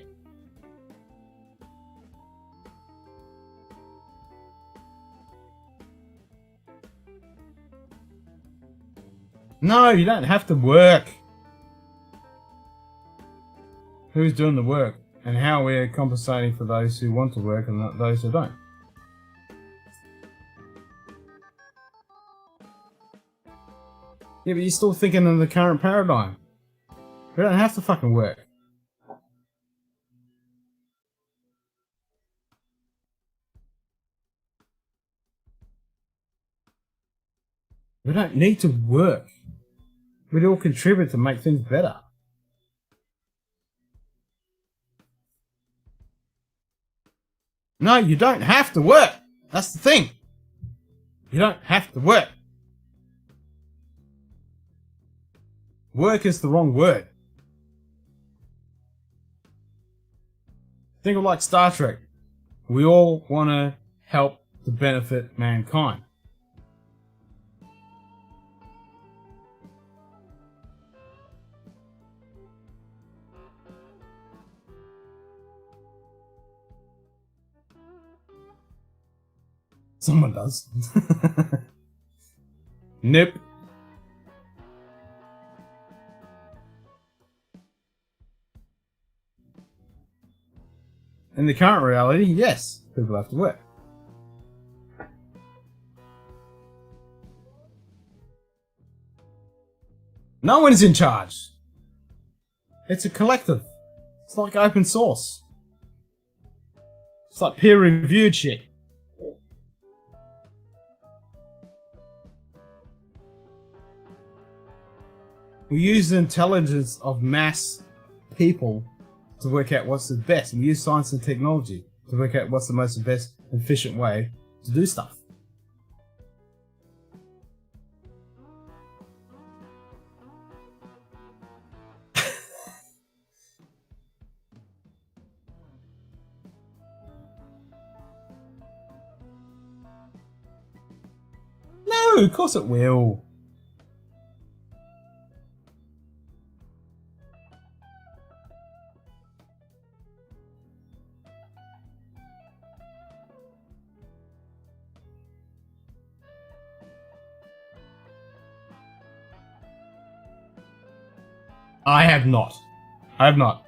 No, you don't have to work. Who's doing the work? And how we're compensating for those who want to work and not those who don't. Yeah, but you're still thinking in the current paradigm. We don't have to fucking work. We don't need to work. We'd all contribute to make things better. No, you don't have to work. That's the thing. You don't have to work. Work is the wrong word. Think of like Star Trek. We all want to help to benefit mankind. Someone does. Nope. In the current reality, yes, people have to work. No one is in charge. It's a collective. It's like open source. It's like peer-reviewed shit. We use the intelligence of mass people to work out what's the best. We use science and technology to work out what's the most best, efficient way to do stuff. No, of course it will. I have not. I have not.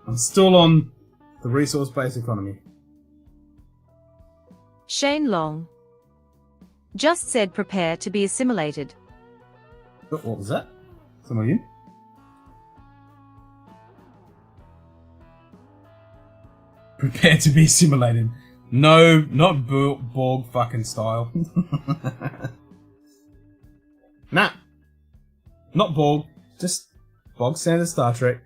I'm still on the resource-based economy. Shane Long. Just said prepare to be assimilated. What was that? Someone you? Prepare to be assimilated. No, not Borg fucking style. Nah. Not Borg. Just bog standard Star Trek.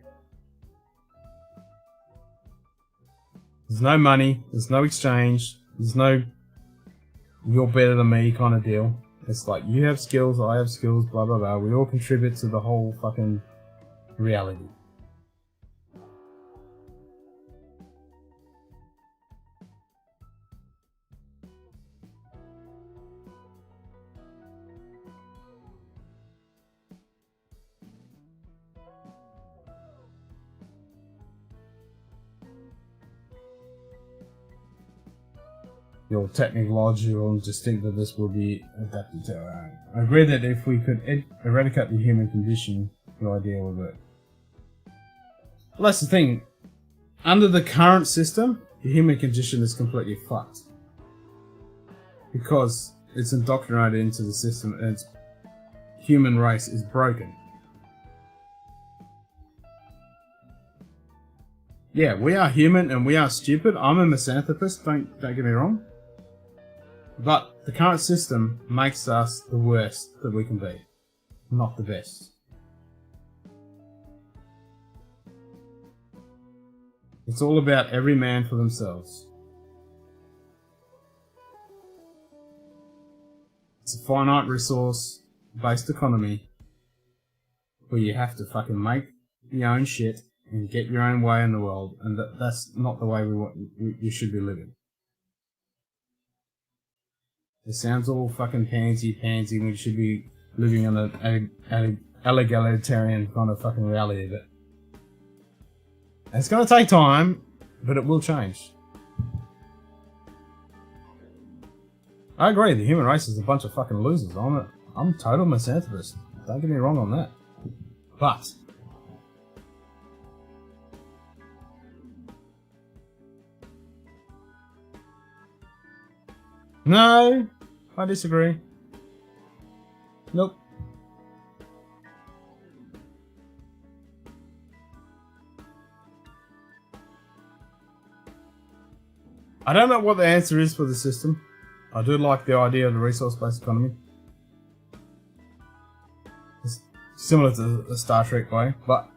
There's no money. There's no exchange. There's no you're better than me kind of deal. It's like you have skills, I have skills, blah blah blah. We all contribute to the whole fucking reality. your technological distinctiveness will be adapted to our own. I agree that if we could eradicate the human condition, the idea would work. Well, that's the thing. Under the current system, the human condition is completely fucked. Because it's indoctrinated into the system and its human race is broken. Yeah, we are human and we are stupid. I'm a misanthropist, don't get me wrong. But the current system makes us the worst that we can be, not the best. It's all about every man for themselves. It's a finite resource-based economy where you have to fucking make your own shit and get your own way in the world, and that's not the way you should be living. It sounds all fucking pansy, we should be living in an egalitarian kind of fucking reality, but it's gonna take time, but it will change. I agree, the human race is a bunch of fucking losers. I'm a total misanthropist. Don't get me wrong on that. But no, I disagree. Nope. I don't know what the answer is for the system. I do like the idea of the resource-based economy. It's similar to the Star Trek way, but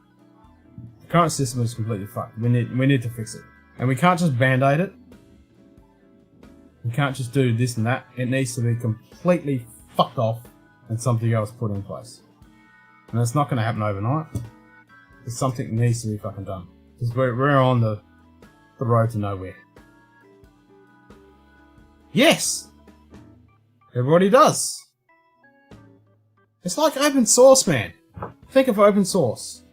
the current system is completely fucked. We need to fix it. And we can't just band-aid it. We can't just do this and that. It needs to be completely fucked off and something else put in place. And it's not going to happen overnight. It's something that needs to be fucking done. Because we're on the road to nowhere. Yes! Everybody does. It's like open source, man. Think of open source.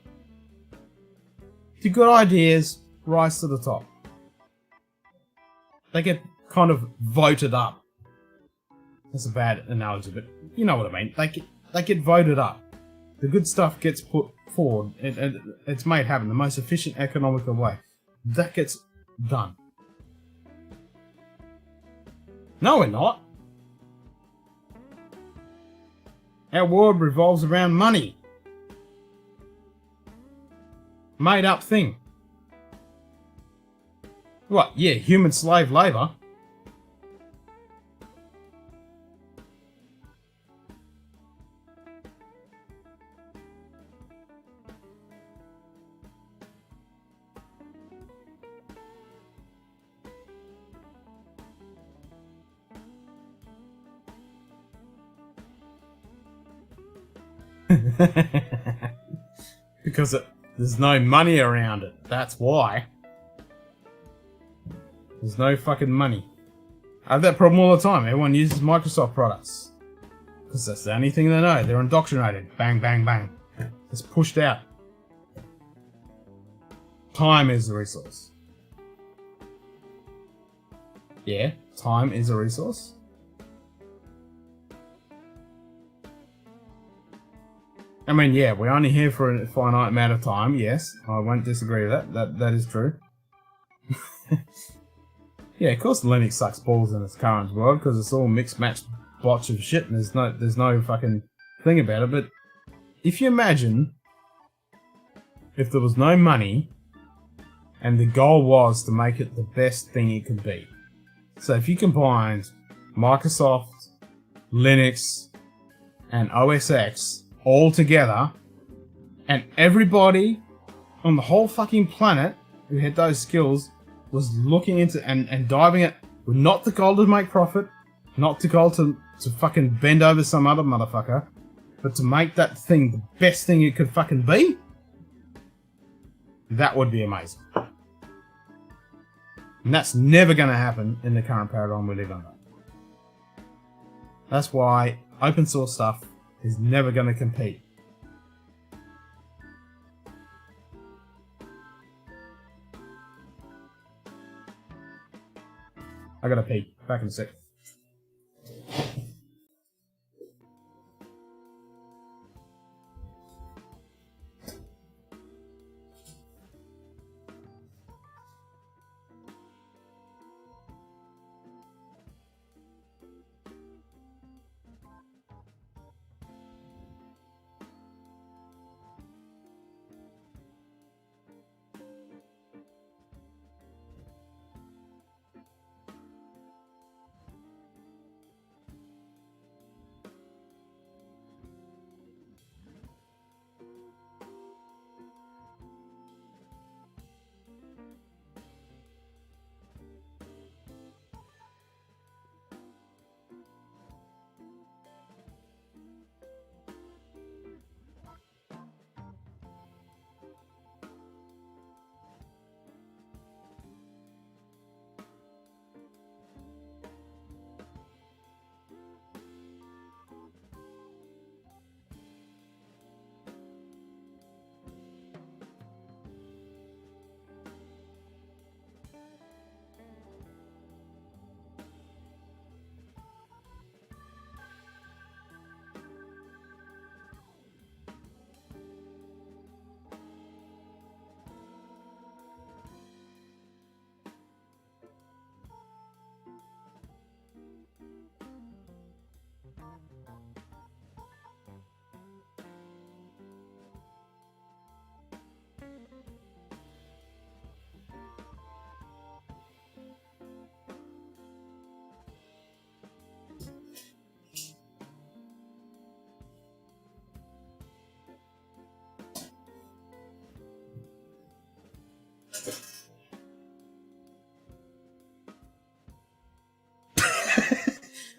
The good ideas rise to the top. They get kind of voted up. That's a bad analogy, but you know what I mean. They get voted up. The good stuff gets put forward and it's made happen the most efficient, economical way. That gets done. No, we're not. Our world revolves around money. Made up thing. What? Yeah, human slave labour. Because there's no money around it. That's why. There's no fucking money. I have that problem all the time. Everyone uses Microsoft products. Because that's the only thing they know. They're indoctrinated. Bang, bang, bang. It's pushed out. Time is a resource. Yeah, time is a resource. I mean, yeah, we're only here for a finite amount of time, yes. I won't disagree with that. That is true. Yeah, of course Linux sucks balls in its current world, because it's all mixed-matched botch of shit, and there's no fucking thing about it, but if you imagine if there was no money, and the goal was to make it the best thing it could be. So if you combined Microsoft, Linux, and OS X all together, and everybody on the whole fucking planet who had those skills was looking into and diving it with not the goal to make profit, not the goal to fucking bend over some other motherfucker, but to make that thing the best thing it could fucking be, that would be amazing. And that's never going to happen in the current paradigm we live under. That's why open source stuff is never going to compete. I gotta pee. Back in a sec.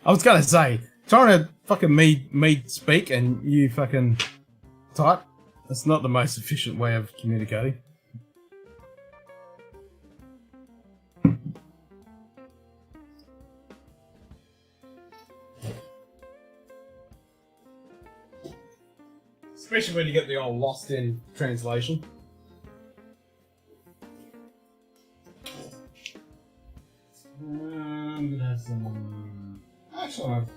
I was gonna say, trying to fucking me speak and you fucking type, that's not the most efficient way of communicating. Especially when you get the old lost in translation. I'm gonna have some. Actually, I have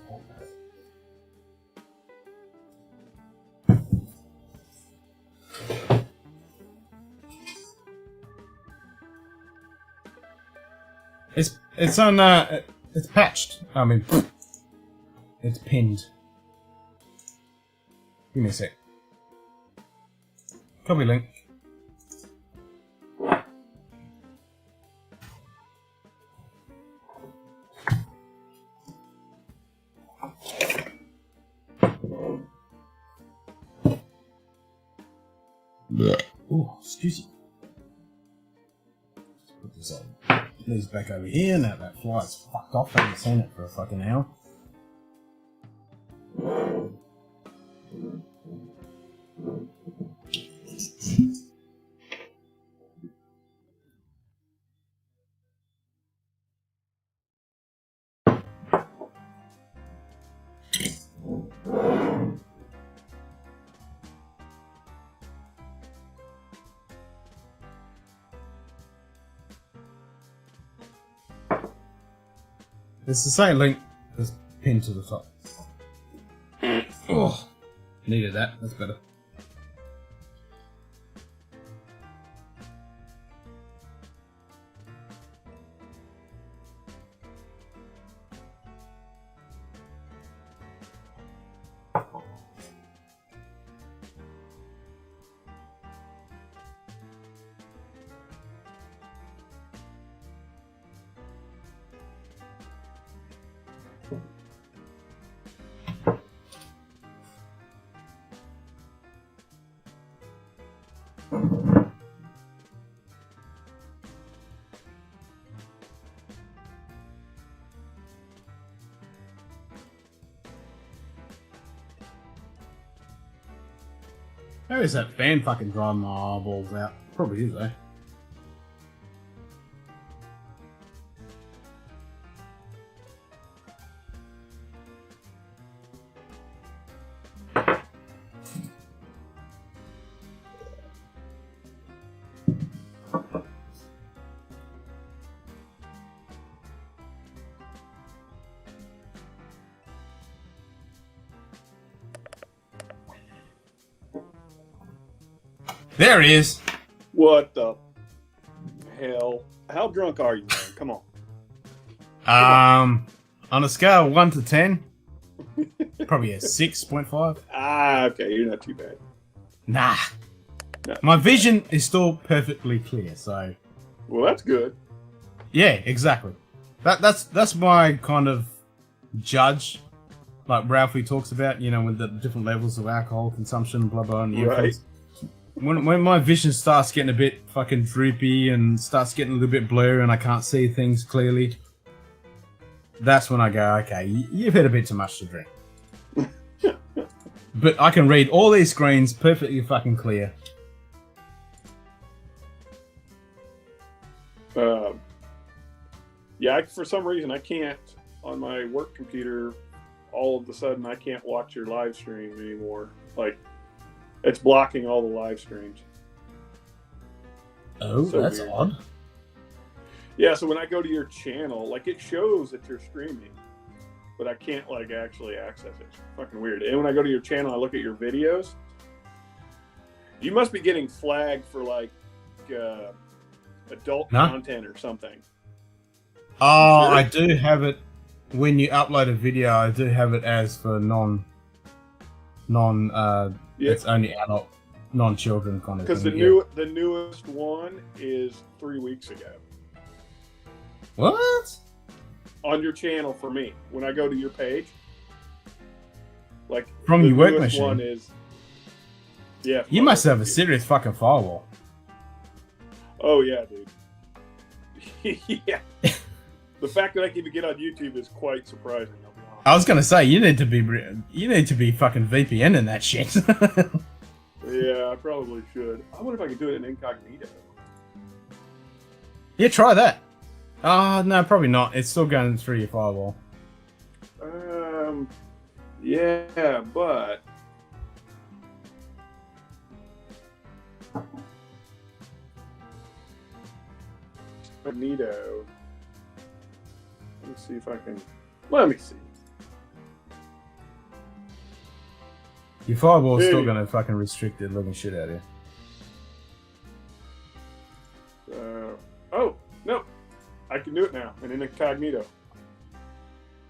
it's on it's patched. I mean, it's pinned. Give me a sec. Copy link. Oh, excuse you. Let's put this on. These back over here. Now that fly's fucked off. I haven't seen it for a fucking hour. It's the same link that's pinned to the top. Oh, needed that. That's better. How is that fan fucking drying my eyeballs out? Probably is, eh? There he is. What the hell? How drunk are you, man? Come on. On a scale of 1 to 10, probably a 6.5. Ah, okay, you're not too bad. Nah. No. My vision is still perfectly clear, so. Well, that's good. Yeah, exactly. That's my kind of judge, like Ralphie talks about, you know, with the different levels of alcohol consumption, blah blah, and the influence. When my vision starts getting a bit fucking droopy and starts getting a little bit blurry and I can't see things clearly, that's when I go, okay, you've had a bit too much to drink. But I can read all these screens perfectly fucking clear. Yeah, for some reason I can't, on my work computer, all of a sudden I can't watch your live stream anymore. Like, it's blocking all the live streams. Oh, so that's weird. Odd. Yeah, so when I go to your channel, like, it shows that you're streaming, but I can't, like, actually access it. It's fucking weird. And when I go to your channel, I look at your videos. You must be getting flagged for, like, adult content or something. Oh, sure? I do have it. When you upload a video, I do have it as for it's only adult, non-children kind of thing. Because the newest one is 3 weeks ago. What? On your channel for me. When I go to your page. Like, from your work machine. One is, yeah. You must have a serious fucking firewall. Oh, yeah, dude. Yeah. The fact that I can even get on YouTube is quite surprising. I was gonna say you need to be fucking VPNing that shit. Yeah, I probably should. I wonder if I could do it in incognito. Yeah, try that. No, probably not. It's still going through your firewall. Yeah, but incognito. Let me see if I can. Let me see. Your firewall's still gonna fucking restrict it looking shit out of you. Oh, no. I can do it now in incognito.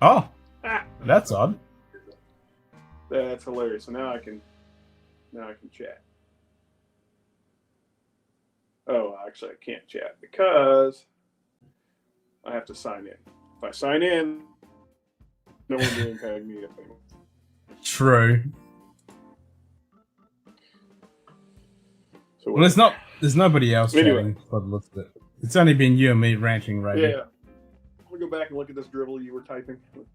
Oh. That's odd. That's hilarious. So now I can chat. Oh, actually I can't chat because I have to sign in. If I sign in, no one doing incognito anymore. True. So well, there's nobody else chatting by the looks of it. It's only been you and me ranting right now. Yeah. I'm gonna go back and look at this dribble you were typing. Let's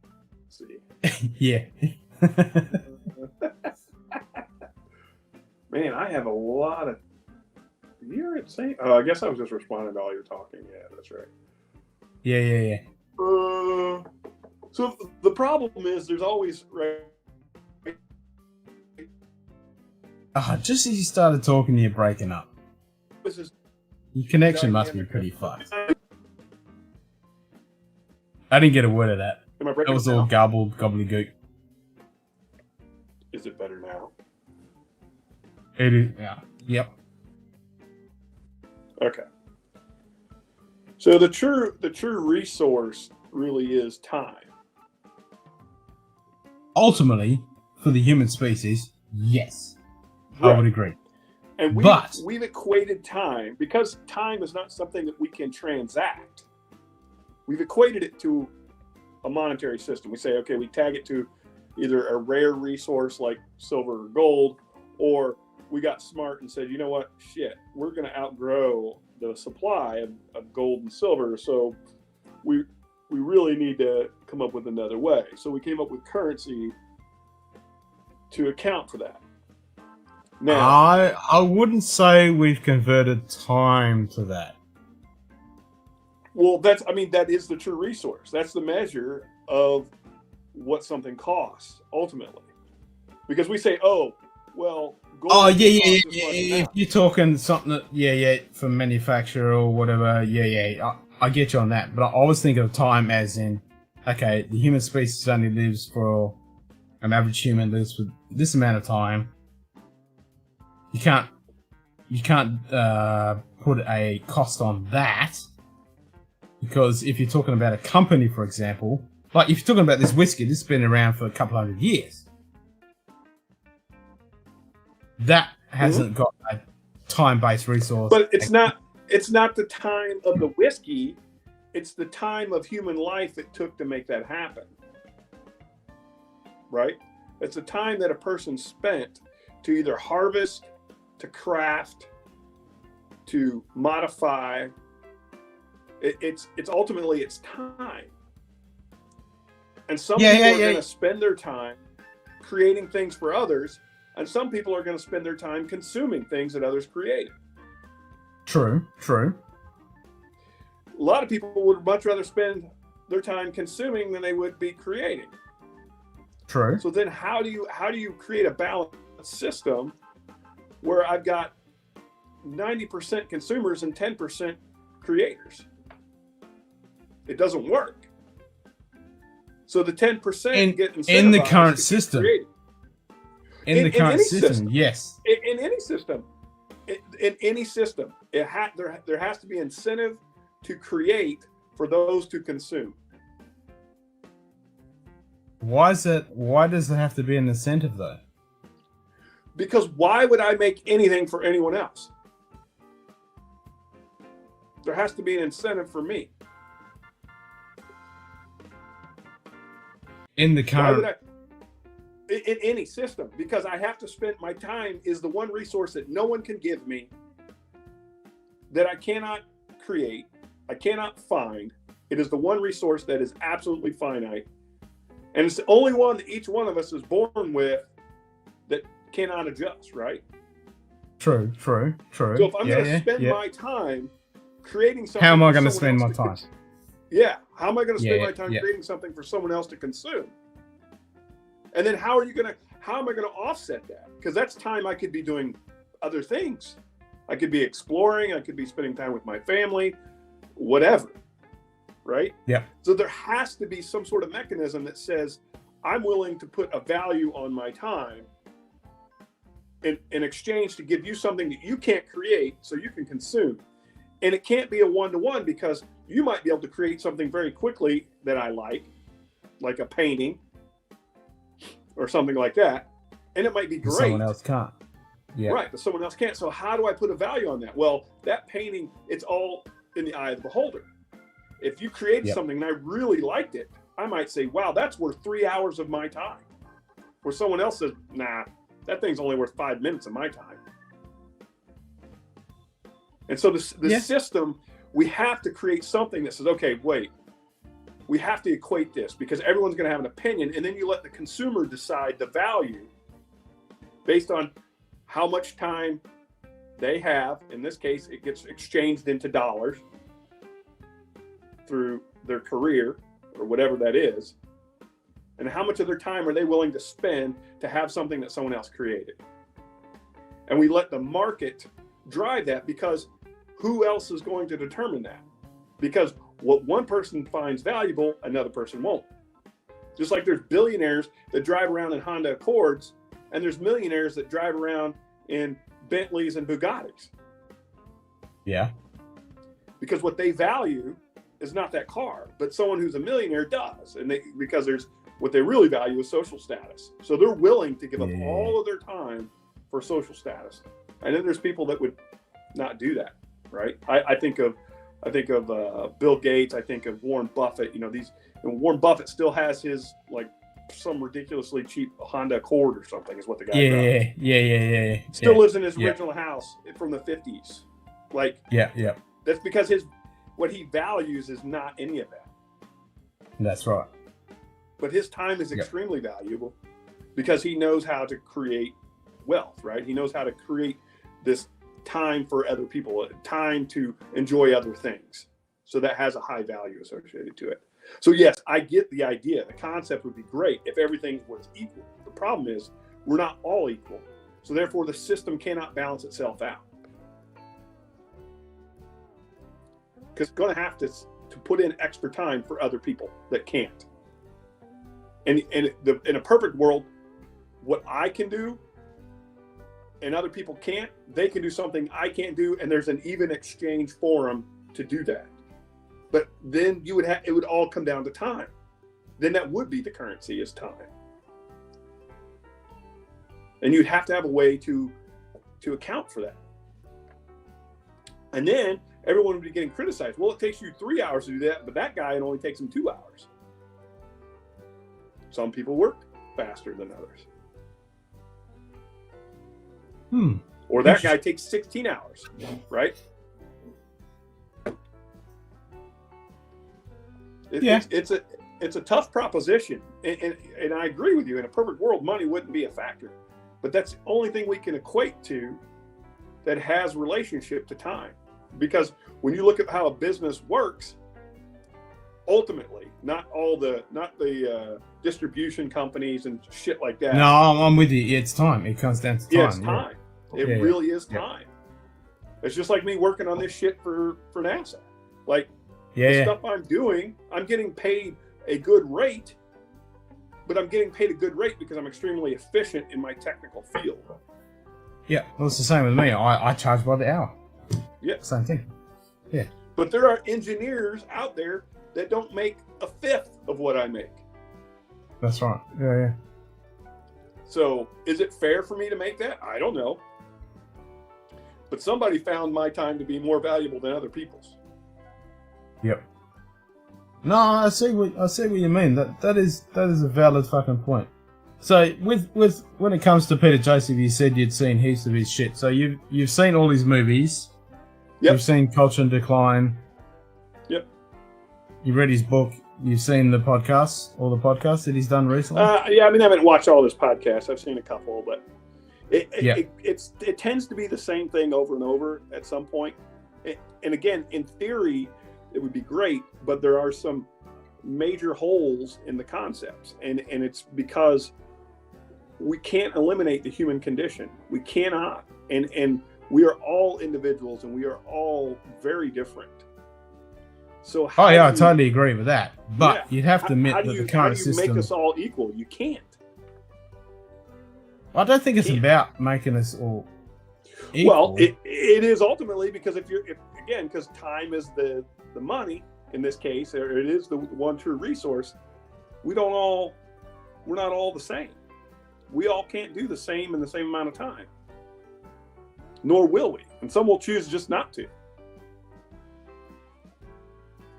see. Yeah. Man, I have a lot of. You're insane. Oh, I guess I was just responding to all your talking. Yeah, that's right. Yeah. So the problem is there's always just as you started talking, you're breaking up. Your connection must be pretty fucked. I didn't get a word of that. That was all garbled gobbledygook. Is it better now? It is. Yeah. Yep. Okay. So the true resource really is time. Ultimately, for the human species, yes, right. I would agree. And we've equated time, because time is not something that we can transact. We've equated it to a monetary system. We say, okay, we tag it to either a rare resource like silver or gold, or we got smart and said, you know what, shit, we're going to outgrow the supply of gold and silver, so we really need to come up with another way. So we came up with currency to account for that. Now, I wouldn't say we've converted time to that. Well, that is the true resource. That's the measure of what something costs ultimately. Because we say, oh, well, gold. Oh, yeah. If you're talking something that, for manufacture or whatever, I get you on that. But I was thinking of time as in, okay, the human species only lives for, an average human lives for this amount of time. You can't put a cost on that, because if you're talking about a company, for example, like if you're talking about this whiskey, this has been around for a couple hundred years. That hasn't got a time-based resource. But it's not the time of the whiskey, it's the time of human life it took to make that happen. Right? It's the time that a person spent to either harvest, to craft, to modify. It's ultimately it's time. And some people are going to spend their time creating things for others, and some people are going to spend their time consuming things that others create. True. A lot of people would much rather spend their time consuming than they would be creating. True. So then how do you create a balanced system where I've got 90% consumers and 10% creators? It doesn't work. So the 10% get incentivized in the current to keep system. creating. In the current any system, yes. In any system, in any system, there has to be incentive to create for those to consume. Why does it have to be an incentive though? Because why would I make anything for anyone else? There has to be an incentive for me. In the current, in any system, because I have to spend my time is the one resource that no one can give me, that I cannot create, I cannot find. It is the one resource that is absolutely finite. And it's the only one that each one of us is born with that cannot adjust, right? True. So if I'm going to spend my time creating something, how am I going to spend my time? How am I going to spend my time creating something for someone else to consume? And then how am I going to offset that? Because that's time I could be doing other things. I could be exploring, I could be spending time with my family, whatever. Right? Yeah. So there has to be some sort of mechanism that says, I'm willing to put a value on my time in exchange to give you something that you can't create so you can consume. And it can't be a one-to-one, because you might be able to create something very quickly that I like a painting or something like that. And it might be great. Someone else can't. Yeah. Right, but someone else can't. So how do I put a value on that? Well, that painting, it's all in the eye of the beholder. If you create something and I really liked it, I might say, wow, that's worth 3 hours of my time. Where someone else says, nah, that thing's only worth 5 minutes of my time. And so the system, we have to create something that says, okay, wait, we have to equate this, because everyone's going to have an opinion. And then you let the consumer decide the value based on how much time they have. In this case, it gets exchanged into dollars through their career or whatever that is, and how much of their time are they willing to spend to have something that someone else created. And we let the market drive that, because who else is going to determine that? Because what one person finds valuable, another person won't. Just like there's billionaires that drive around in Honda Accords, and there's millionaires that drive around in Bentleys and Bugattis. Yeah. Because what they value is not that car, but someone who's a millionaire does. And because what they really value is social status. So they're willing to give up all of their time for social status. And then there's people that would not do that, right? I think of Bill Gates. I think of Warren Buffett. And Warren Buffett still has his some ridiculously cheap Honda Accord or something is what the guy drives. Yeah. Still lives in his original house from the 50s. That's because what he values is not any of that. That's right. But his time is extremely valuable, because he knows how to create wealth, right? He knows how to create this time for other people, time to enjoy other things. So that has a high value associated to it. So yes, I get the idea. The concept would be great if everything was equal. The problem is we're not all equal. So therefore the system cannot balance itself out. Because it's going to have to put in extra time for other people that can't. And in a perfect world, what I can do and other people can't, they can do something I can't do, and there's an even exchange forum to do that. But then you would it would all come down to time. Then that would be the currency, is time. And you'd have to have a way to account for that. And then everyone would be getting criticized. Well, it takes you 3 hours to do that, but that guy, it only takes him 2 hours. Some people work faster than others. Or that guy takes 16 hours, right? It's a tough proposition. And I agree with you. In a perfect world, money wouldn't be a factor. But that's the only thing we can equate to that has relationship to time. Because when you look at how a business works, ultimately, not the distribution companies and shit like that. No, I'm with you. It's time. It comes down to time. Yeah, it's time. It really is time. It's just like me working on this shit for NASA. Like, the stuff I'm doing, I'm getting paid a good rate, but I'm getting paid a good rate because I'm extremely efficient in my technical field. Yeah, well, it's the same with me. I charge by the hour. Yeah. Same thing. Yeah. But there are engineers out there that don't make a fifth of what I make. That's right. Yeah. So is it fair for me to make that? I don't know. But somebody found my time to be more valuable than other people's. Yep. No, I see what you mean. That is a valid fucking point. So with when it comes to Peter Joseph, you said you'd seen heaps of his shit. So you've seen all his movies. Yep. You've seen Culture and Decline. Yep. You read his book. You've seen all the podcasts that he's done recently. Yeah, I mean, I haven't watched all his podcasts. I've seen a couple, but it tends to be the same thing over and over at some point. And again, in theory, it would be great, but there are some major holes in the concepts, and it's because we can't eliminate the human condition. We cannot, and we are all individuals, and we are all very different. So I totally agree with that. But you'd have to admit that the current system. How do you make us all equal? You can't. I don't think it's about making us all equal. Well, it is ultimately because because time is the money in this case, or it is the one true resource. We're not all the same. We all can't do the same in the same amount of time. Nor will we. And some will choose just not to.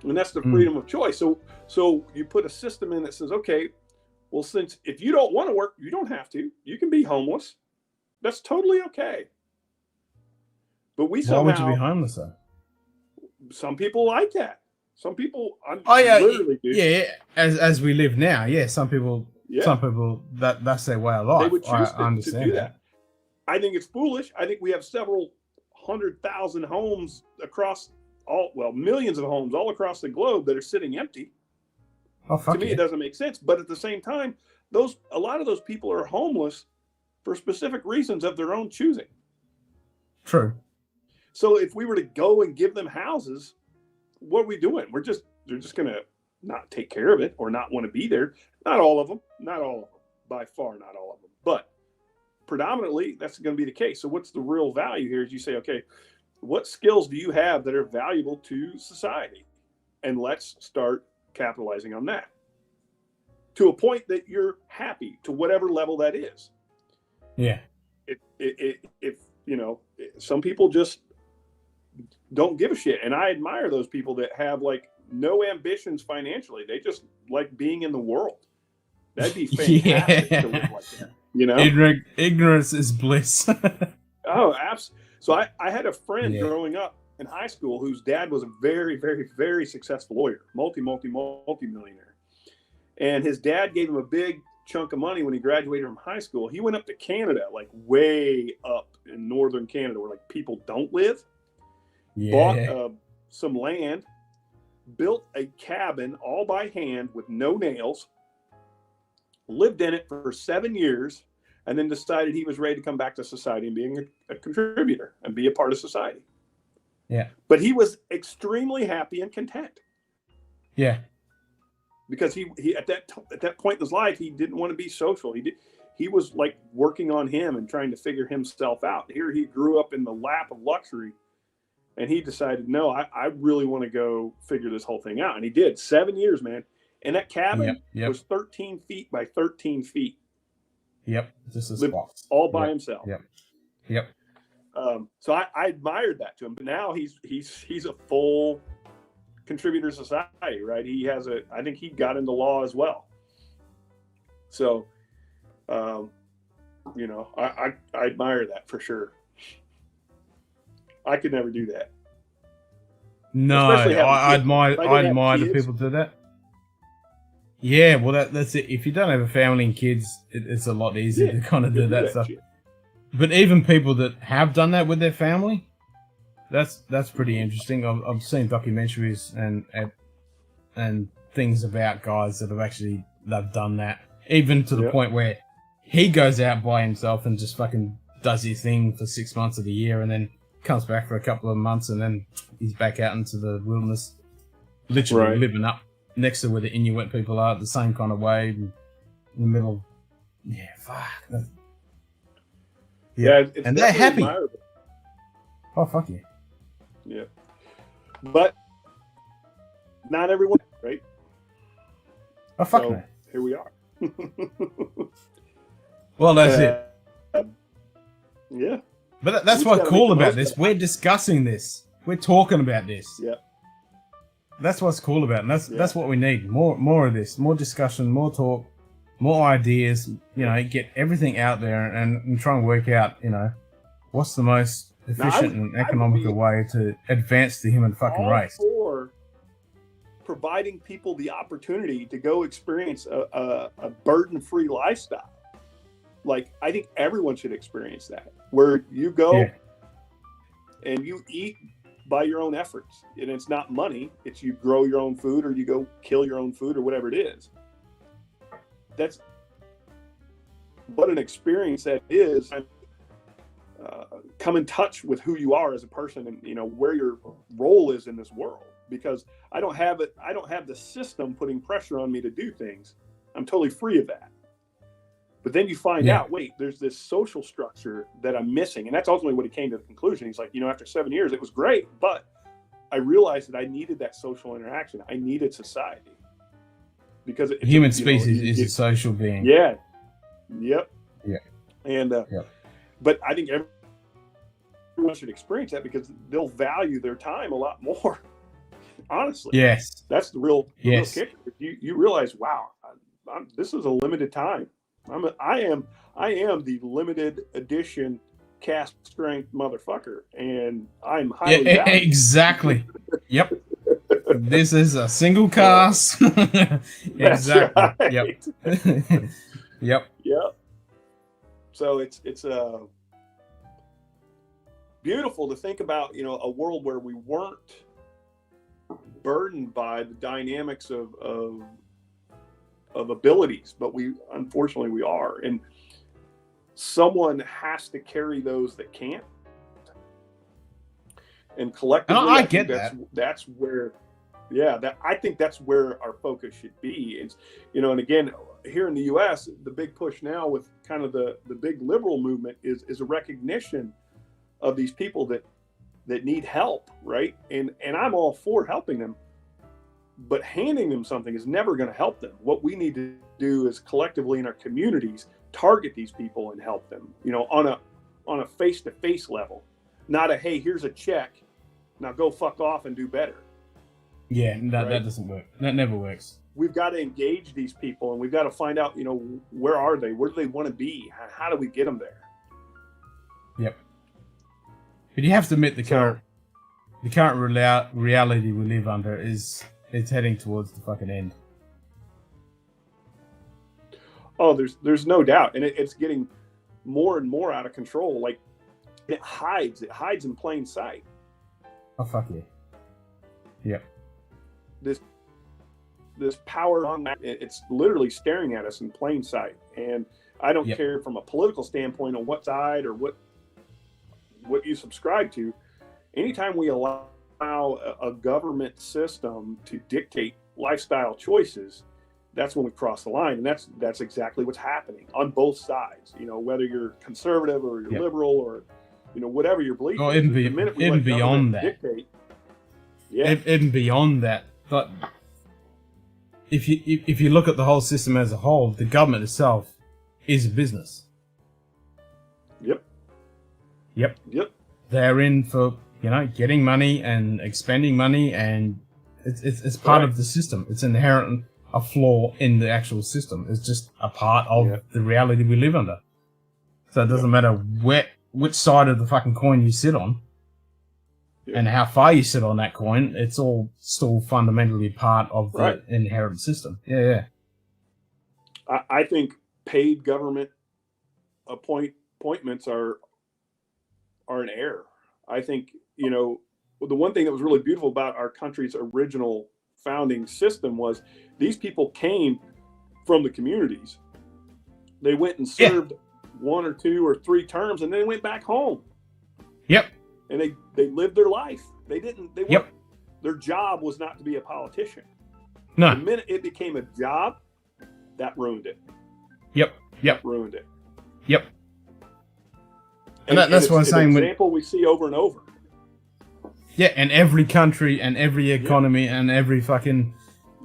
And that's the freedom of choice. So you put a system in that says, okay, well, since if you don't want to work, you don't have to. You can be homeless. That's totally okay. But why would you be homeless though? Some people like that. Some people literally do. Yeah, as we live now, some people that's their way of life. They would choose to do that. I think it's foolish. I think we have several 100,000 homes across millions of homes all across the globe that are sitting empty. To me, it doesn't make sense. But at the same time, a lot of those people are homeless for specific reasons of their own choosing. True. So if we were to go and give them houses, what are we doing? They're just going to not take care of it or not want to be there. Not all of them. By far, not all of them. But predominantly, that's going to be the case. So what's the real value here is you say, okay, what skills do you have that are valuable to society? And let's start capitalizing on that to a point that you're happy to whatever level that is. Yeah. If some people just don't give a shit. And I admire those people that have like no ambitions financially. They just like being in the world. That'd be fantastic to live like that. You know, ignorance is bliss. Oh, absolutely. So I had a friend growing up in high school whose dad was a very, very, very successful lawyer, multi-millionaire. And his dad gave him a big chunk of money when he graduated from high school. He went up to Canada, like way up in northern Canada where like people don't live. Bought some land, built a cabin all by hand with no nails, lived in it for 7 years, and then decided he was ready to come back to society and being a contributor and be a part of society. Yeah. But he was extremely happy and content. Yeah. Because he at that point in his life, he didn't want to be social. he was like working on him and trying to figure himself out. Here he grew up in the lap of luxury, and he decided, no, I really want to go figure this whole thing out. And he did. 7 years, man. And that cabin was 13 feet by 13 feet. Yep. Just a Lived spot. all by himself. Yep. So I admired that to him. But now he's a full contributor to society, right? I think he got into law as well. So, you know, I admire that for sure. I could never do that. No, I admire the people who do that. Yeah, well, that's it. If you don't have a family and kids, it's a lot easier to kind of do that stuff. Shit. But even people that have done that with their family, that's pretty interesting. I've seen documentaries and things about guys that they've done that, even to the point where he goes out by himself and just fucking does his thing for 6 months of the year, and then comes back for a couple of months, and then he's back out into the wilderness, literally living up next to where the Inuit people are, the same kind of way, in the middle. And they're happy. Admirable. Oh, fuck yeah. Yeah. But not everyone, right? Oh, fuck no. Here we are. Well, that's it. Yeah. But that's what's cool about this. We're discussing this. We're talking about this. Yeah. That's what's cool about it. And that's what we need. More of this. More discussion, more talk, more ideas. You know, get everything out there and try and work out, you know, what's the most efficient and economical way to advance the human fucking race. For providing people the opportunity to go experience a burden-free lifestyle. Like, I think everyone should experience that, where you go and you eat by your own efforts, and it's not money. It's you grow your own food, or you go kill your own food, or whatever it is. That's what an experience that is. Come in touch with who you are as a person, and you know where your role is in this world. Because I don't have the system putting pressure on me to do things. I'm totally free of that. But then you find out, wait, there's this social structure that I'm missing. And that's ultimately what he came to the conclusion. He's like, you know, after 7 years, it was great, but I realized that I needed that social interaction. I needed society. Because the human species is a social being. Yeah. Yep. Yeah. And, but I think everyone should experience that because they'll value their time a lot more. Honestly. Yes. That's the real kicker. You realize, wow, this is a limited time. I am the limited edition cast strength motherfucker, and I'm highly valued. Exactly. Yep. This is a single cast. Exactly. Right. Yep. Yep. Yep. So it's beautiful to think about, you know, a world where we weren't burdened by the dynamics of abilities, but unfortunately we are, and someone has to carry those that can't. And collectively, I get that. That's where, I think that's where our focus should be. Is, you know, and again, here in the U.S., the big push now with kind of the big liberal movement is a recognition of these people that need help, right? And I'm all for helping them. But handing them something is never going to help them. What we need to do is collectively in our communities target these people and help them, you know, on a face-to-face level, not a, hey, here's a check, now go fuck off and do better. Yeah, that doesn't work. That never works. We've got to engage these people, and we've got to find out, you know, where are they? Where do they want to be? How do we get them there? Yep. But you have to admit the current reality we live under it's heading towards the fucking end. Oh, there's no doubt, and it's getting more and more out of control. Like it hides in plain sight. Oh fuck yeah. Yep. This power on that, it's literally staring at us in plain sight. And I don't care from a political standpoint on what side or what you subscribe to. Anytime we allow a government system to dictate lifestyle choices, that's when we cross the line, and that's exactly what's happening on both sides. You know, whether you're conservative or you're liberal or, you know, whatever your belief is. Even beyond that. Dictate, even beyond that, but if you look at the whole system as a whole, the government itself is a business. Yep. They're in for, you know, getting money and expending money, and it's part of the system. It's inherent a flaw in the actual system. It's just a part of the reality we live under. So it doesn't matter which side of the fucking coin you sit on and how far you sit on that coin, it's all still fundamentally part of the inherent system. I think paid government appointments are an error. I think, you know, the one thing that was really beautiful about our country's original founding system was these people came from the communities. They went and served 1 or 2 or 3 terms, and then they went back home. And they lived their life. They weren't, their job was not to be a politician. No. The minute it became a job, that ruined it. Ruined it. And that's what I'm saying. An example we see over and over. Yeah, and every country and every economy and every fucking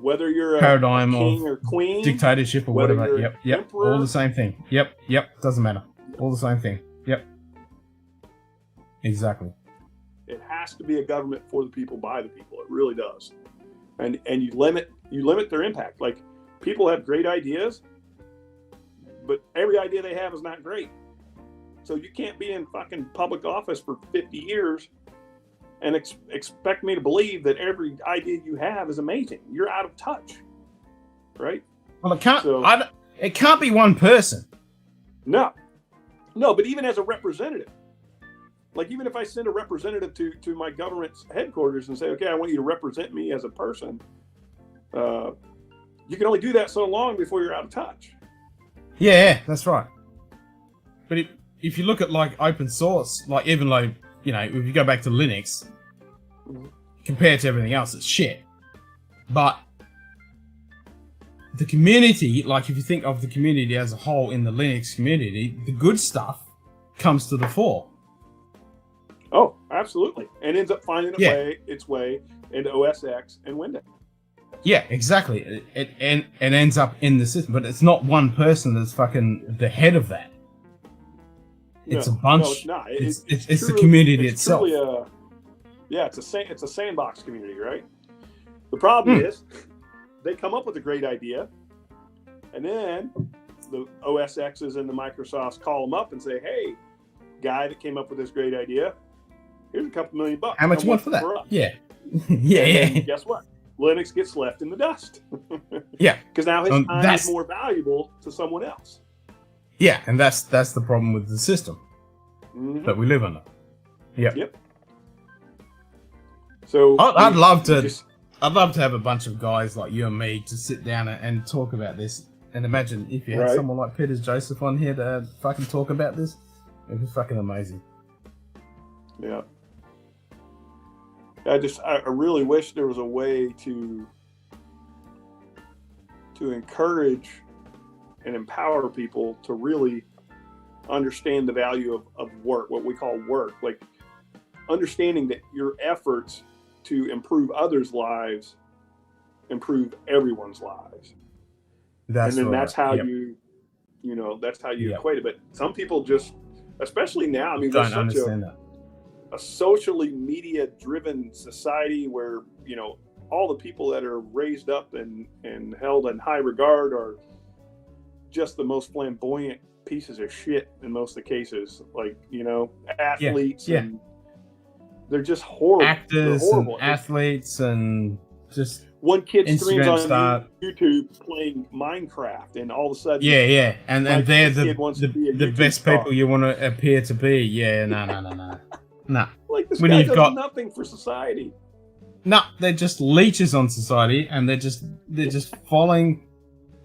whether you're a paradigm king of or queen, dictatorship or whether whatever. you're Yep. emperor. All the same thing. Yep. Doesn't matter. All the same thing. Yep. Exactly. It has to be a government for the people, by the people. It really does. And you limit their impact. Like, people have great ideas, but every idea they have is not great. So you can't be in fucking public office for 50 years and expect me to believe that every idea you have is amazing. You're out of touch, right? Well, it can't. It can't be one person. No, but even as a representative, like, even if I send a representative to my government's headquarters and say, okay, I want you to represent me as a person, you can only do that so long before you're out of touch. Yeah, that's right. But if you look at, like, open source, like, even like, you know, if you go back to Linux, compared to everything else, it's shit. But the community, like, if you think of the community as a whole in the Linux community, the good stuff comes to the fore. Oh, absolutely. And ends up finding its way into OS X and Windows. Yeah, exactly. It ends up in the system, but it's not one person that's fucking the head of that. It's a bunch. No, it's not. It's the community itself. It's a sandbox community, right? The problem is they come up with a great idea, and then the OS X's and the Microsofts call them up and say, "Hey, guy that came up with this great idea, here's a couple $1,000,000. How much you want for that?" Yeah. And guess what? Linux gets left in the dust. Because now his time is more valuable to someone else. Yeah, and that's the problem with the system that we live under. Yep. So I'd love to have a bunch of guys like you and me to sit down and talk about this. And imagine if you had someone like Peters Joseph on here to fucking talk about this. It'd be fucking amazing. Yeah. I really wish there was a way to encourage and empower people to really understand the value of work, what we call work, like understanding that your efforts to improve others' lives improve everyone's lives. That's how you equate it. But some people just, especially now, I mean, don't understand that. A socially media driven society where, you know, all the people that are raised up and held in high regard are just the most flamboyant pieces of shit in most of the cases, like, you know, athletes and they're just horrible. Actors and athletes and just one kid Instagram streams on YouTube playing Minecraft, and all of a sudden, and they're the best people you want to appear to be. Yeah, no. Like, this guy does nothing for society. No, they're just leeches on society, and they're just falling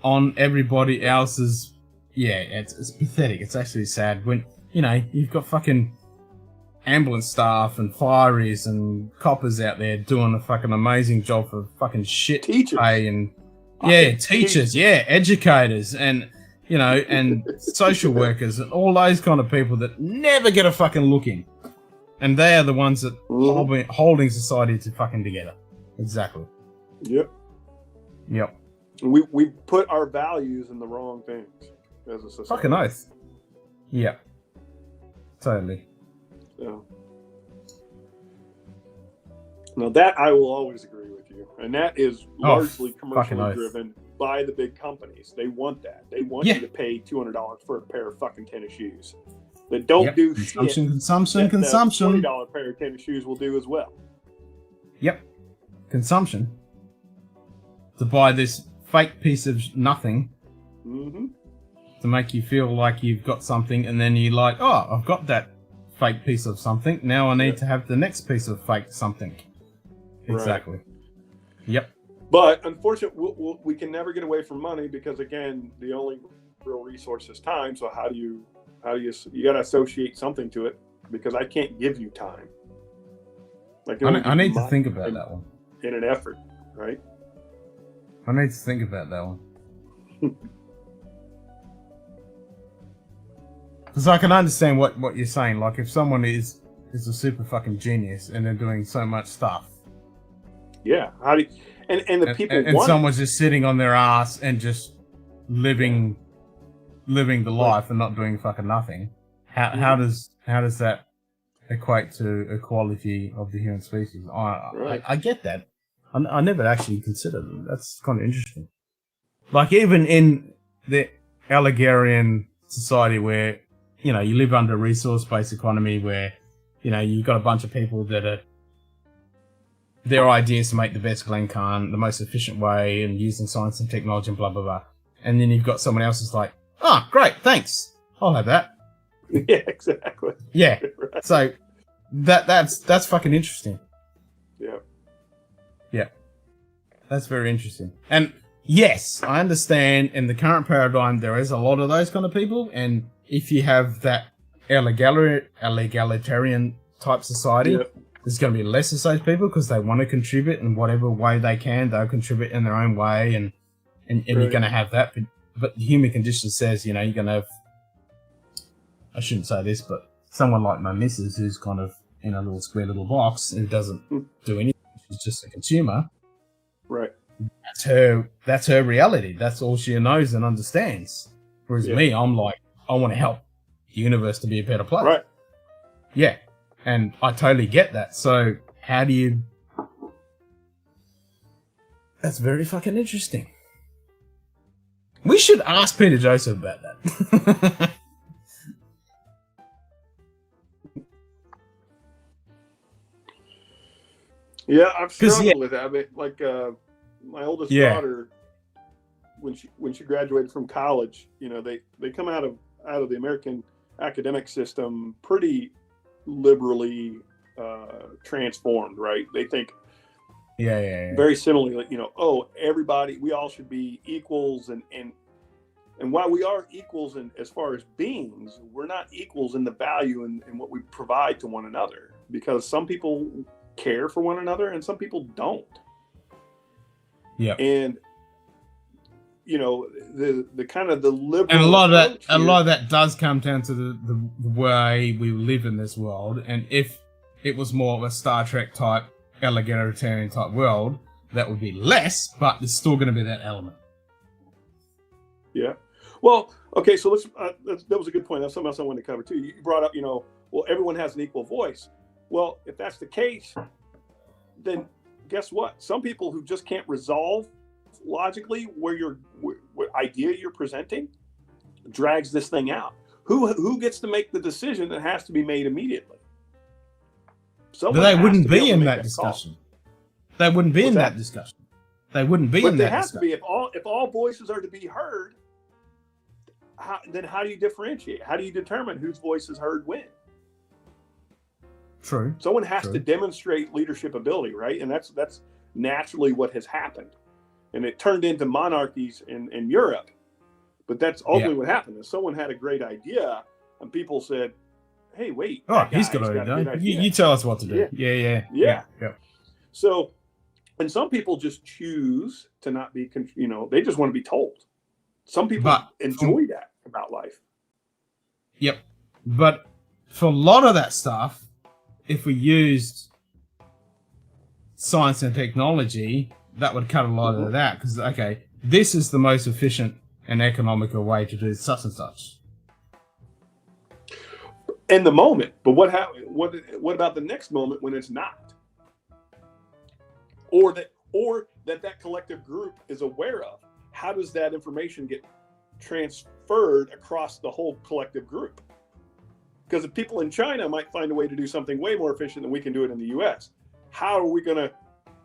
on everybody else's. Yeah, it's pathetic. It's actually sad when, you know, you've got fucking ambulance staff and fireys and coppers out there doing a fucking amazing job for fucking shit teachers. pay and Teachers, educators, and and social workers, and all those kind of people that never get a fucking look in, and they are the ones that holding society to fucking together. Exactly. Yep. We put our values in the wrong things as a society. Fucking oath. Yeah. Totally. So. Now that I will always agree with you, and that is largely commercially driven by the big companies. They want that. They want you to pay $200 for a pair of fucking tennis shoes that don't do consumption. $20 pair of tennis shoes will do as well. Yep. Consumption. To buy this fake piece of nothing to make you feel like you've got something, and then you're like, oh, I've got that fake piece of something. Now I need to have the next piece of fake something. Exactly. Right. Yep. But unfortunately, we can never get away from money because, again, the only real resource is time. So how do you got to associate something to it, because I can't give you time. I need to think about that one. In an effort, right? I need to think about that one. Because I can understand what you're saying. Like, if someone is a super fucking genius and they're doing so much stuff. Yeah. How do you, and the people and someone's just sitting on their ass and just living the life and not doing fucking nothing. How does that equate to equality of the human species? I get that. I never actually considered it. That's kind of interesting. Like, even in the Allegorian society where, you live under a resource-based economy where, you've got a bunch of people that are, their idea is to make the best Glencairn the most efficient way and using science and technology and blah, blah, blah. And then you've got someone else who's like, oh, great, thanks. I'll have that. Yeah, exactly. Yeah. Right. So that's fucking interesting. Yeah. Yeah. That's very interesting. And yes, I understand in the current paradigm there is a lot of those kind of people, and if you have that egalitarian type society, there's going to be less of those people because they want to contribute in whatever way they can. They'll contribute in their own way, and you're going to have that. But the human condition says, you're going to have, I shouldn't say this, but someone like my missus who's kind of in a little square little box and doesn't do anything. She's just a consumer. Right. That's her reality. That's all she knows and understands. Whereas me, I'm like, I want to help the universe to be a better place. Right. Yeah. And I totally get that. So how do you... That's very fucking interesting. We should ask Peter Joseph about that. Yeah, I've struggled with that. I mean, like my oldest daughter, when she graduated from college, they come out of the American academic system pretty liberally transformed, right? They think very similarly, everybody, we all should be equals, and while we are equals in as far as beings, we're not equals in the value and what we provide to one another, because some people care for one another and some people don't. Yeah. And the kind of the liberal, and a lot of that does come down to the way we live in this world. And if it was more of a Star Trek type, egalitarian type world, that would be less, but there's still going to be that element. Yeah. Well, okay, so that was a good point. That's something else I wanted to cover too. You brought up, everyone has an equal voice. Well, if that's the case, then guess what? Some people who just can't resolve logically what idea you're presenting drags this thing out. Who gets to make the decision that has to be made immediately? They wouldn't be in that discussion. They wouldn't be in that discussion. They wouldn't be in that discussion. But they have to be. If all voices are to be heard, then how do you differentiate? How do you determine whose voice is heard when? True. Someone has to demonstrate leadership ability, right? And that's naturally what has happened. And it turned into monarchies in Europe. But that's ultimately what happened. Is someone had a great idea and people said, hey, wait. Oh, he's got an idea. You tell us what to do. Yeah. Yeah. So And some people just choose to not be, they just want to be told. Some people enjoy that about life. Yep. But for a lot of that stuff, if we used science and technology, that would cut a lot of that. Because, okay, this is the most efficient and economical way to do such and such. In the moment. But what about the next moment when it's not? Or that collective group is aware of? How does that information get transferred across the whole collective group? Because if people in China might find a way to do something way more efficient than we can do it in the U.S., how are we going to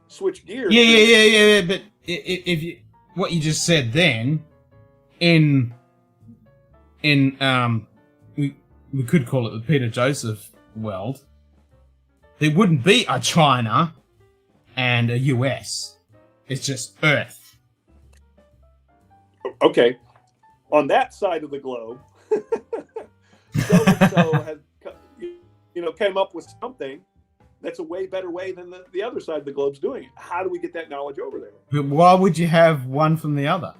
switch gears? Yeah. But if you, what you just said then, we could call it the Peter Joseph world, there wouldn't be a China and a US. It's just Earth. Okay. On that side of the globe, so has came up with something that's a way better way than the other side of the globe's doing it. How do we get that knowledge over there? But why would you have one from the other?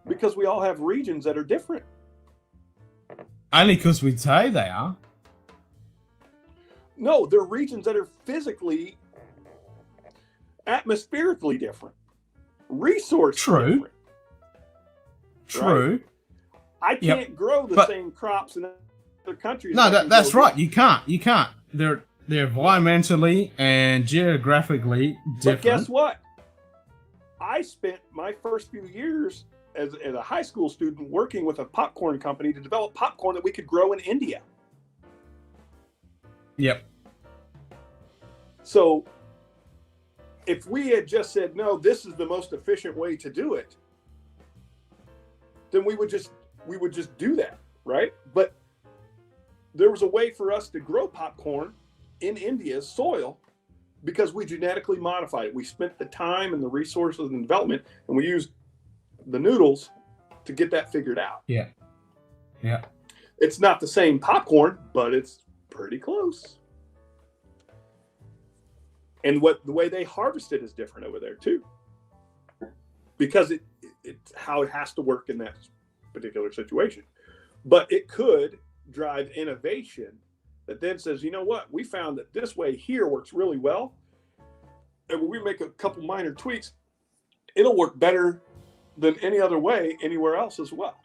Because we all have regions that are different. Only because we say they are. No, they're regions that are physically, atmospherically different. Resource different. True. Right? I can't grow the same crops in other countries. No, that's right. You can't. They're environmentally and geographically different. But guess what? I spent my first few years as a high school student working with a popcorn company to develop popcorn that we could grow in India. Yep. So if we had just said, no, this is the most efficient way to do it, then we would just do that, right? But there was a way for us to grow popcorn in India's soil because we genetically modified it. We spent the time and the resources and development, and we used the noodles to get that figured out. Yeah. It's not the same popcorn, but it's pretty close. And the way they harvest it is different over there too, because it's how it has to work in that particular situation. But it could drive innovation that then says, you know what, we found that this way here works really well, and when we make a couple minor tweaks, it'll work better than any other way anywhere else as well.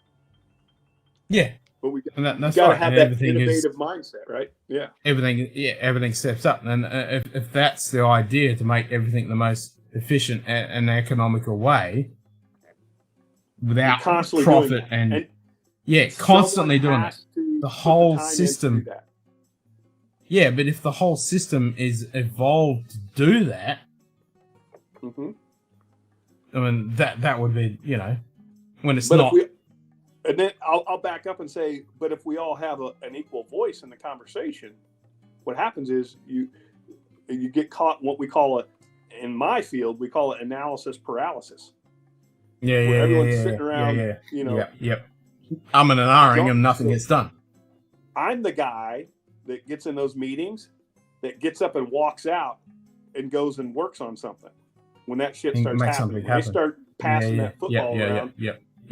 Yeah. But we that's got to right. have And that innovative mindset, right? Yeah. Everything steps up. And if that's the idea, to make everything the most efficient and economical way, without profit and constantly doing it. The whole system. Yeah, but if the whole system is evolved to do that, I mean, that would be, when it's not. And then I'll back up and say, but if we all have an equal voice in the conversation, what happens is you get caught in what we call it, in my field, we call it analysis paralysis. Where everyone's sitting around, Yep. I'm an ahhing and nothing gets done. I'm the guy that gets in those meetings, that gets up and walks out and goes and works on something. When that shit starts happening, when they start passing that football around,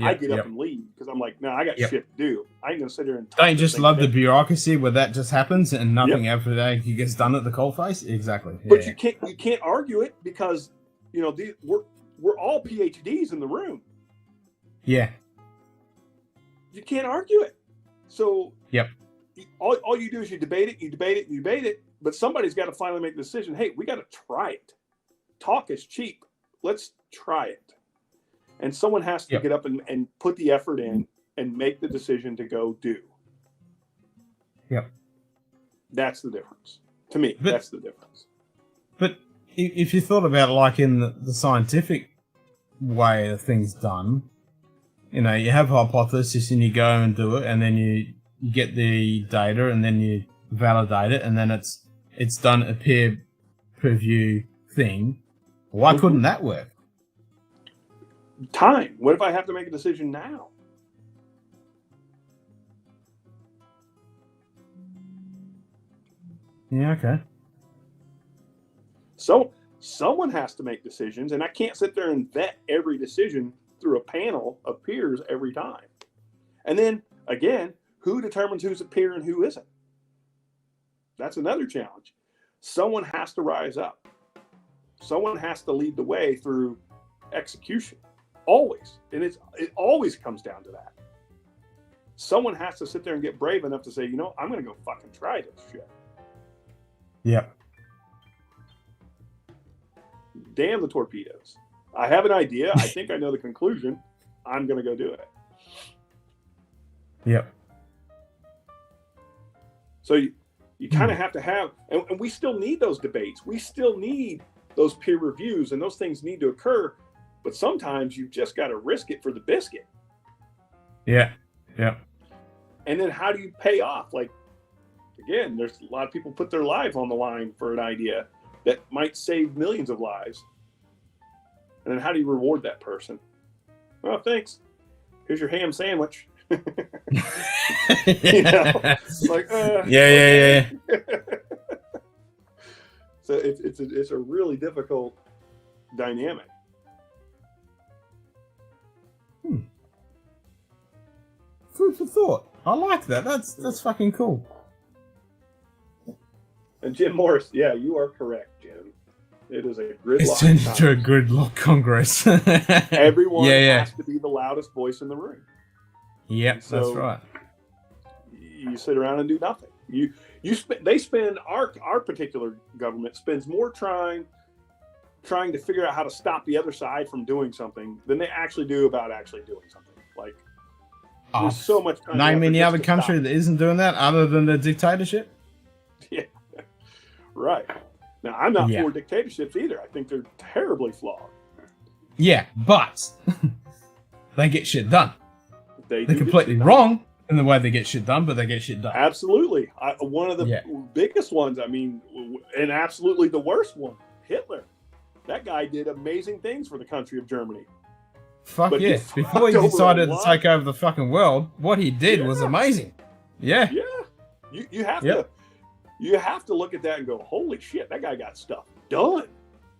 I get up and leave because I'm like, no, I got shit to do. I ain't gonna sit here and talk. Don't you just love the bureaucaracy where that just happens and nothing ever gets done at the coalface? Exactly. But you can't argue it because we're all PhDs in the room. Yeah. You can't argue it. So yep. All you do is you debate it, but somebody's got to finally make the decision. Hey, we got to try it. Talk is cheap. Let's try it. And someone has to get up and put the effort in and make the decision to go do. Yep. That's the difference. To me, that's the difference. But if you thought about it like in the scientific way of things done, you have a hypothesis and you go and do it, and then you get the data and then you validate it, and then it's done a peer review thing. Why couldn't that work? Time. What if I have to make a decision now? Yeah, okay. So someone has to make decisions, and I can't sit there and vet every decision through a panel of peers every time. And then again, who determines who's a peer and who isn't? That's another challenge. Someone has to rise up. Someone has to lead the way through execution. Always. And it always comes down to that. Someone has to sit there and get brave enough to say, you know, I'm going to go fucking try this shit. Yep. Damn the torpedoes. I have an idea. I think I know the conclusion. I'm going to go do it. Yep. So you kind of have to have, and we still need those debates. We still need those peer reviews, and those things need to occur. But sometimes you've just got to risk it for the biscuit. Yeah. Yeah. And then how do you pay off? Like, again, there's a lot of people put their lives on the line for an idea that might save millions of lives. And then how do you reward that person? Well, thanks. Here's your ham sandwich. You know, like, yeah. So it's a really difficult dynamic. Food for thought. I like that. That's fucking cool. And Jim Morris, yeah, you are correct, Jim. It is a gridlock. It's into a gridlock Congress. Everyone has to be the loudest voice in the room. Yep, So that's right. You sit around and do nothing. Our particular government spends more trying to figure out how to stop the other side from doing something than they actually do about actually doing something. Like, there's so much time. Name any other country that isn't doing that other than the dictatorship? Yeah. Right. Now, I'm not for dictatorships either. I think they're terribly flawed. Yeah, but they get shit done. They're completely wrong in the way they get shit done, but they get shit done. Absolutely. One of the biggest ones, I mean, and absolutely the worst one, Hitler. That guy did amazing things for the country of Germany. Fuck yeah. Before he decided to take over the fucking world, what he did was amazing. Yeah. Yeah. You have to. You have to look at that and go, holy shit, that guy got stuff done.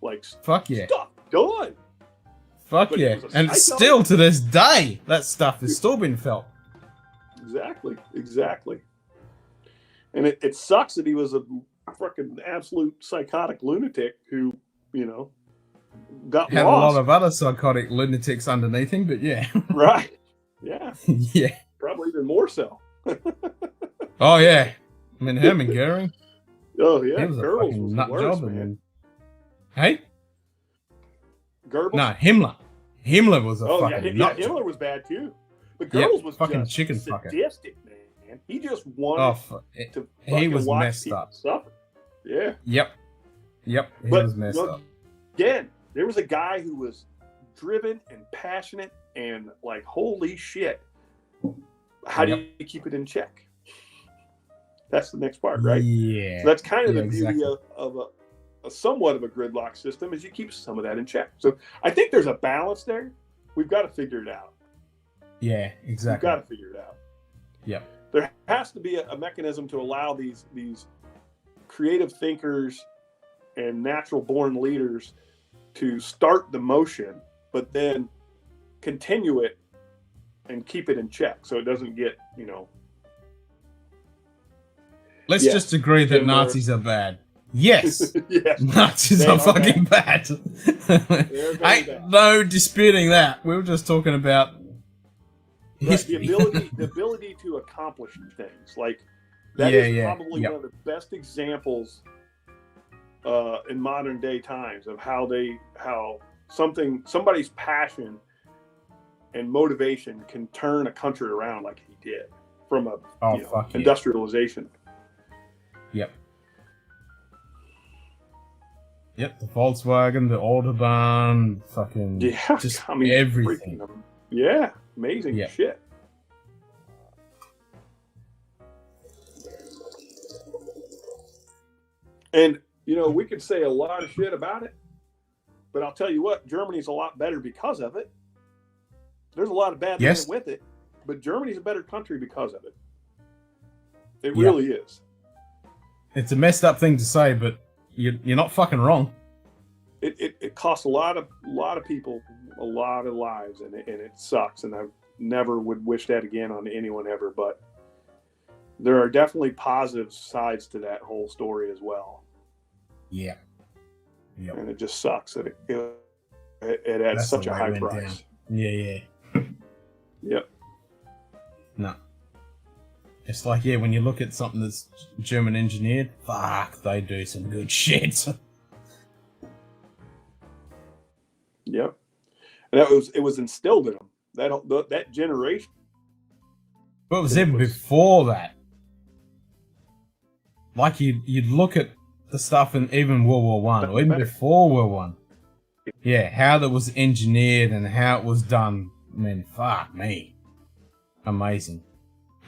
Like, fuck yeah. Stuff done. Fuck But yeah. And still to this day, that stuff is still being felt. Exactly. And it sucks that he was a fucking absolute psychotic lunatic who, you know, got Had lost. a lot of other psychotic lunatics underneath him, but yeah. Right. Yeah. Yeah. Probably even more so. Oh yeah. I mean, Hermann Goering. Oh yeah, He was a Goebbels fucking was nut the worst, job. man. Hey? Goebbels? No, Himmler. Himmler was a fucking nut job. Himmler was bad too. But Goebbels was fucking just chicken fucker. sadistic, man. He just wanted to he was watch messed people up. suffer. Yeah. Yep. He was messed up. Again, there was a guy who was driven and passionate and like, holy shit. How do you keep it in check? That's the next part, right? Yeah. So that's kind of the exactly. beauty of a somewhat of a gridlock system, is you keep some of that in check. So I think there's a balance there. We've got to figure it out. Yeah, exactly. We've got to figure it out. Yep. There has to be a mechanism to allow these creative thinkers and natural born leaders to start the motion, but then continue it and keep it in check so it doesn't get, you know. Let's just agree that Nazis are bad. Yes. Yes. Nazis They are are fucking bad. Ain't no disputing that. We were just talking about history. The ability to accomplish things. Like, that is probably one of the best examples in modern day times of how somebody's passion and motivation can turn a country around like he did from industrialization. Yep, the Volkswagen, the Autobahn, fucking just everything. Yeah, amazing shit. And, you know, we could say a lot of shit about it, but I'll tell you what, Germany's a lot better because of it. There's a lot of bad things with it, but Germany's a better country because of it. It really is. It's a messed up thing to say, but you're not fucking wrong. it costs a lot of people a lot of lives, and it sucks, and I never would wish that again on anyone ever. But there are definitely positive sides to that whole story as well. Yeah. Yep. And it just sucks that it adds such a high price. Down. Yeah. Yep. No. It's like, yeah, when you look at something that's German engineered, fuck, they do some good shit. Yep. And it was instilled in them. That generation. But it was even before that. Like you'd look at the stuff in even World War One, or even before World War One. Yeah, how that was engineered and how it was done. I mean, fuck me. Amazing.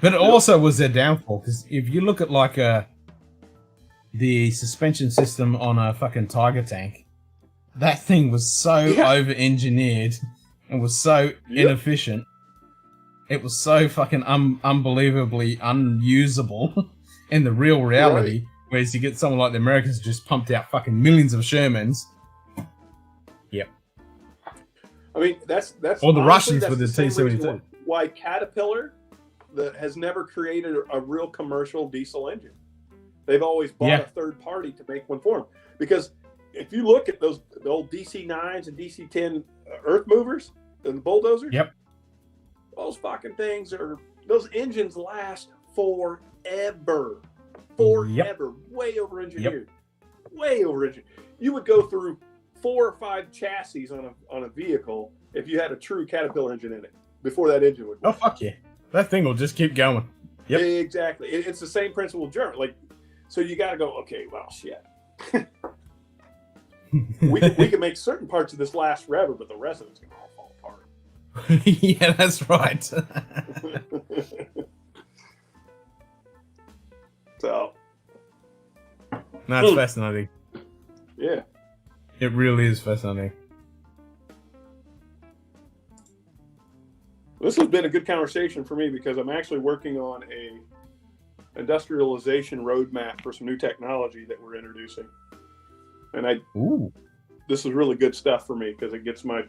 But it also was their downfall, because if you look at like the suspension system on a fucking Tiger tank, that thing was so over-engineered and was so inefficient. It was so fucking unbelievably unusable in the real reality. Right. Whereas you get someone like the Americans just pumped out fucking millions of Shermans. Yep. I mean, that's or the Russians with the T-72. Why Caterpillar that has never created a real commercial diesel engine. They've always bought a third party to make one for them. Because if you look at the old DC-9s and DC-10 earth movers and the bulldozers, those fucking things those engines last forever. Way over engineered. Way over engineered. You would go through 4 or 5 chassis on a vehicle if you had a true Caterpillar engine in it before that engine would work. Oh, fuck yeah. That thing will just keep going. Yep. Exactly. It's the same principle of German. Like, so you got to go, okay, well, shit. we can make certain parts of this last forever, but the rest of it's going to all fall apart. Yeah, that's right. So. No, it's fascinating. Yeah. It really is fascinating. This has been a good conversation for me because I'm actually working on a industrialization roadmap for some new technology that we're introducing. And this is really good stuff for me because it gets my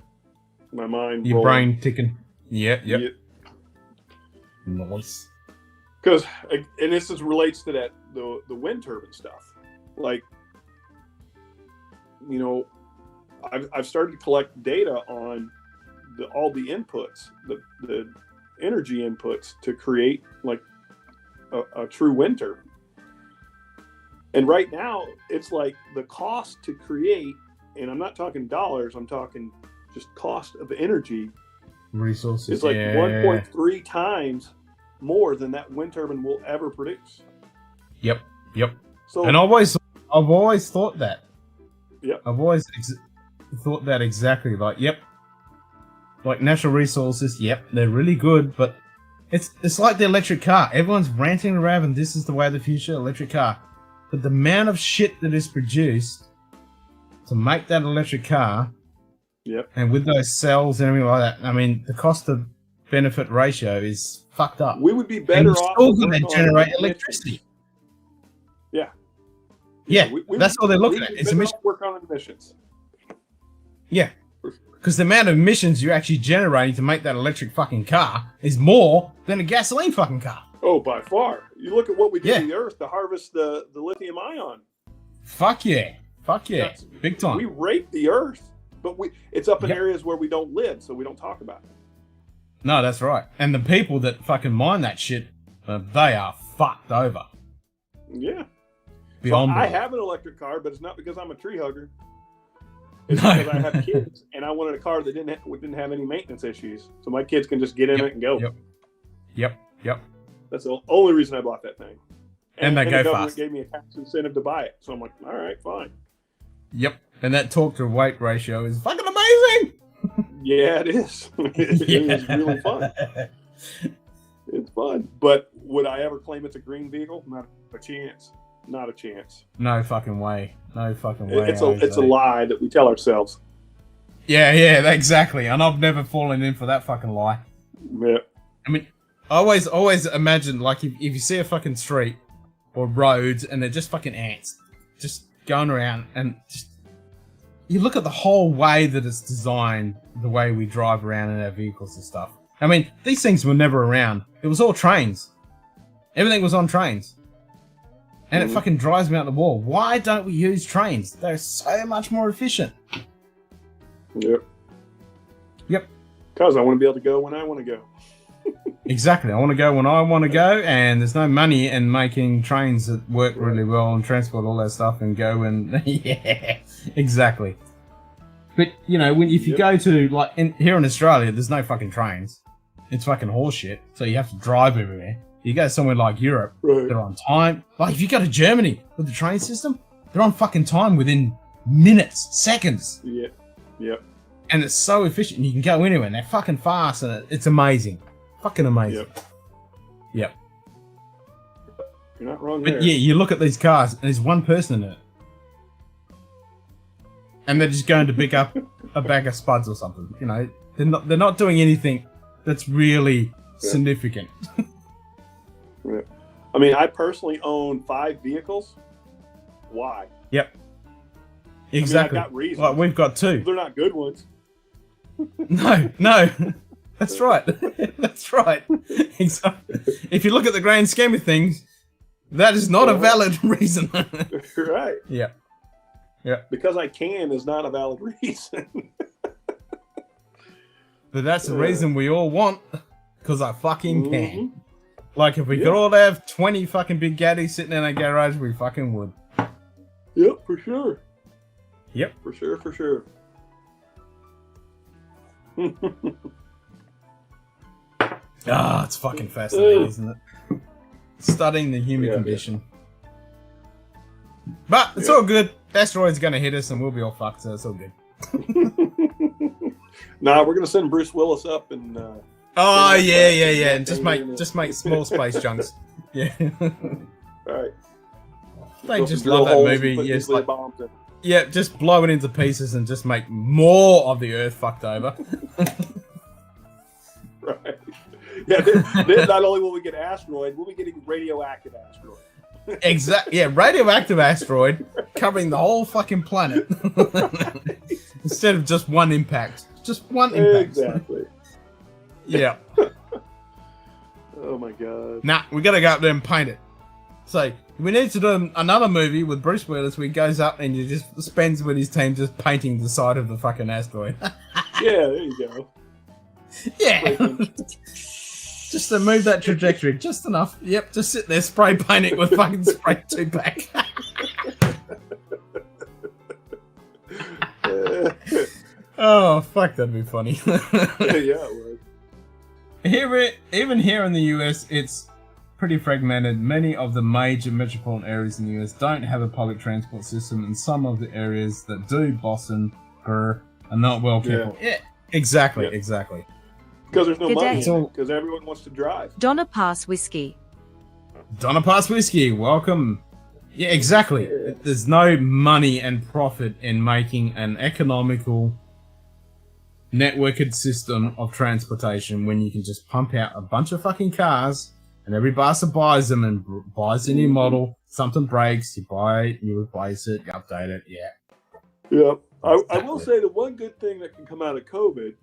mind your rolling. brain ticking. Yep. Nice. Because, and this relates to that the wind turbine stuff. Like, you know, I've started to collect data on all the inputs, the energy inputs to create like a true wind turbine. And right now, it's like the cost to create, and I'm not talking dollars, I'm talking just cost of energy. Resources. It's like 1.3 times more than that wind turbine will ever produce. Yep. So, and I've always thought that. Yep. I've always thought that exactly. Like, like natural resources. Yep, they're really good, but it's like the electric car. Everyone's ranting around, and this is the way of the future, electric car. But the amount of shit that is produced to make that electric car, and with those cells and everything like that, I mean, the cost of benefit ratio is fucked up. We would be better off. Still going to generate electricity. Yeah, that's all they're looking at. It's emissions. Work on emissions. Yeah, because the amount of emissions you're actually generating to make that electric fucking car is more than a gasoline fucking car. Oh, by far. You look at what we do to the earth to harvest the lithium ion. Fuck yeah. Big time. We rape the earth, but it's up in areas where we don't live, so we don't talk about it. No, that's right. And the people that fucking mine that shit, they are fucked over. Yeah. Beyond I have an electric car, but it's not because I'm a tree hugger. It's because I have kids, and I wanted a car that didn't have any maintenance issues, so my kids can just get in it and go. Yep. That's the only reason I bought that thing. And they go the government fast. Gave me a tax incentive to buy it, so I'm like, all right, fine. Yep. And that torque to weight ratio is fucking amazing. Yeah, it is. It is really fun. It's fun. But would I ever claim it's a green vehicle? Not a chance. Not a chance. No fucking way. It's a lie that we tell ourselves. Yeah, exactly. And I've never fallen in for that fucking lie. Yeah. I mean, I always imagine, like, if you see a fucking street or roads and they're just fucking ants just going around and just you look at the whole way that it's designed, the way we drive around in our vehicles and stuff. I mean, these things were never around. It was all trains. Everything was on trains. And it fucking drives me out the wall. Why don't we use trains? They're so much more efficient. Yep. Yep. Because I want to be able to go when I want to go. Exactly. I want to go when I want to go, and there's no money in making trains that work really well and transport all that stuff and go and... yeah, exactly. But, you know, if you go to, like, here in Australia, there's no fucking trains. It's fucking horseshit, so you have to drive everywhere. You go somewhere like Europe, they're on time. Like, if you go to Germany with the train system, they're on fucking time within minutes, seconds. Yeah, yep. And it's so efficient, and you can go anywhere, and they're fucking fast, and it's amazing. Fucking amazing. Yep. You're not wrong But there. yeah, you look at these cars, and there's one person in it. And they're just going to pick up a bag of spuds or something. You know, they're not doing anything that's really significant. Yeah. I mean, I personally own 5 vehicles. Why? Yep. Exactly. I mean, I've got reasons. Like, we've got 2. They're not good ones. No. That's right. That's right. Exactly. If you look at the grand scheme of things, that is not a valid reason. Right. Yeah. Yeah. Because I can is not a valid reason. But that's the reason we all want, because I fucking can. Like, if we could all have 20 fucking big gaddies sitting in a garage, we fucking would. Yep, for sure. Yep. For sure. It's fucking fascinating, isn't it? Studying the human condition. But it's all good. The asteroid's gonna hit us and we'll be all fucked, so it's all good. Nah, we're gonna send Bruce Willis up and yeah. And just make small space junks. Yeah. Alright. They just love that movie. Yes, like, just blow it into pieces and just make more of the Earth fucked over. Right. Yeah, then not only will we get asteroid, we'll be getting radioactive asteroid. Exactly. Yeah, radioactive asteroid covering the whole fucking planet. Instead of just one impact. Just one impact. Exactly. Yeah. Oh my god. Nah, we gotta go up there and paint it. So, we need to do another movie with Bruce Willis where he goes up and he just spends with his team just painting the side of the fucking asteroid. Yeah, there you go. Yeah. Just to move that trajectory just enough. Yep, just sit there, spray paint it with fucking spray 2-pack. Oh, fuck, that'd be funny. Yeah, it would. Even here in the US, it's pretty fragmented. Many of the major metropolitan areas in the US don't have a public transport system, and some of the areas that do, Boston, are not well careful. Yeah, exactly. Because there's no Good money day. in it, because everyone wants to drive. Donna Pass Whiskey. Donna Pass Whiskey, welcome. Yeah, exactly. There's no money and profit in making an economical, networked system of transportation when you can just pump out a bunch of fucking cars and every bastard buys them and buys a new model. Something breaks, you buy it, you replace it, you update it. Yeah. Yep. I will say the one good thing that can come out of COVID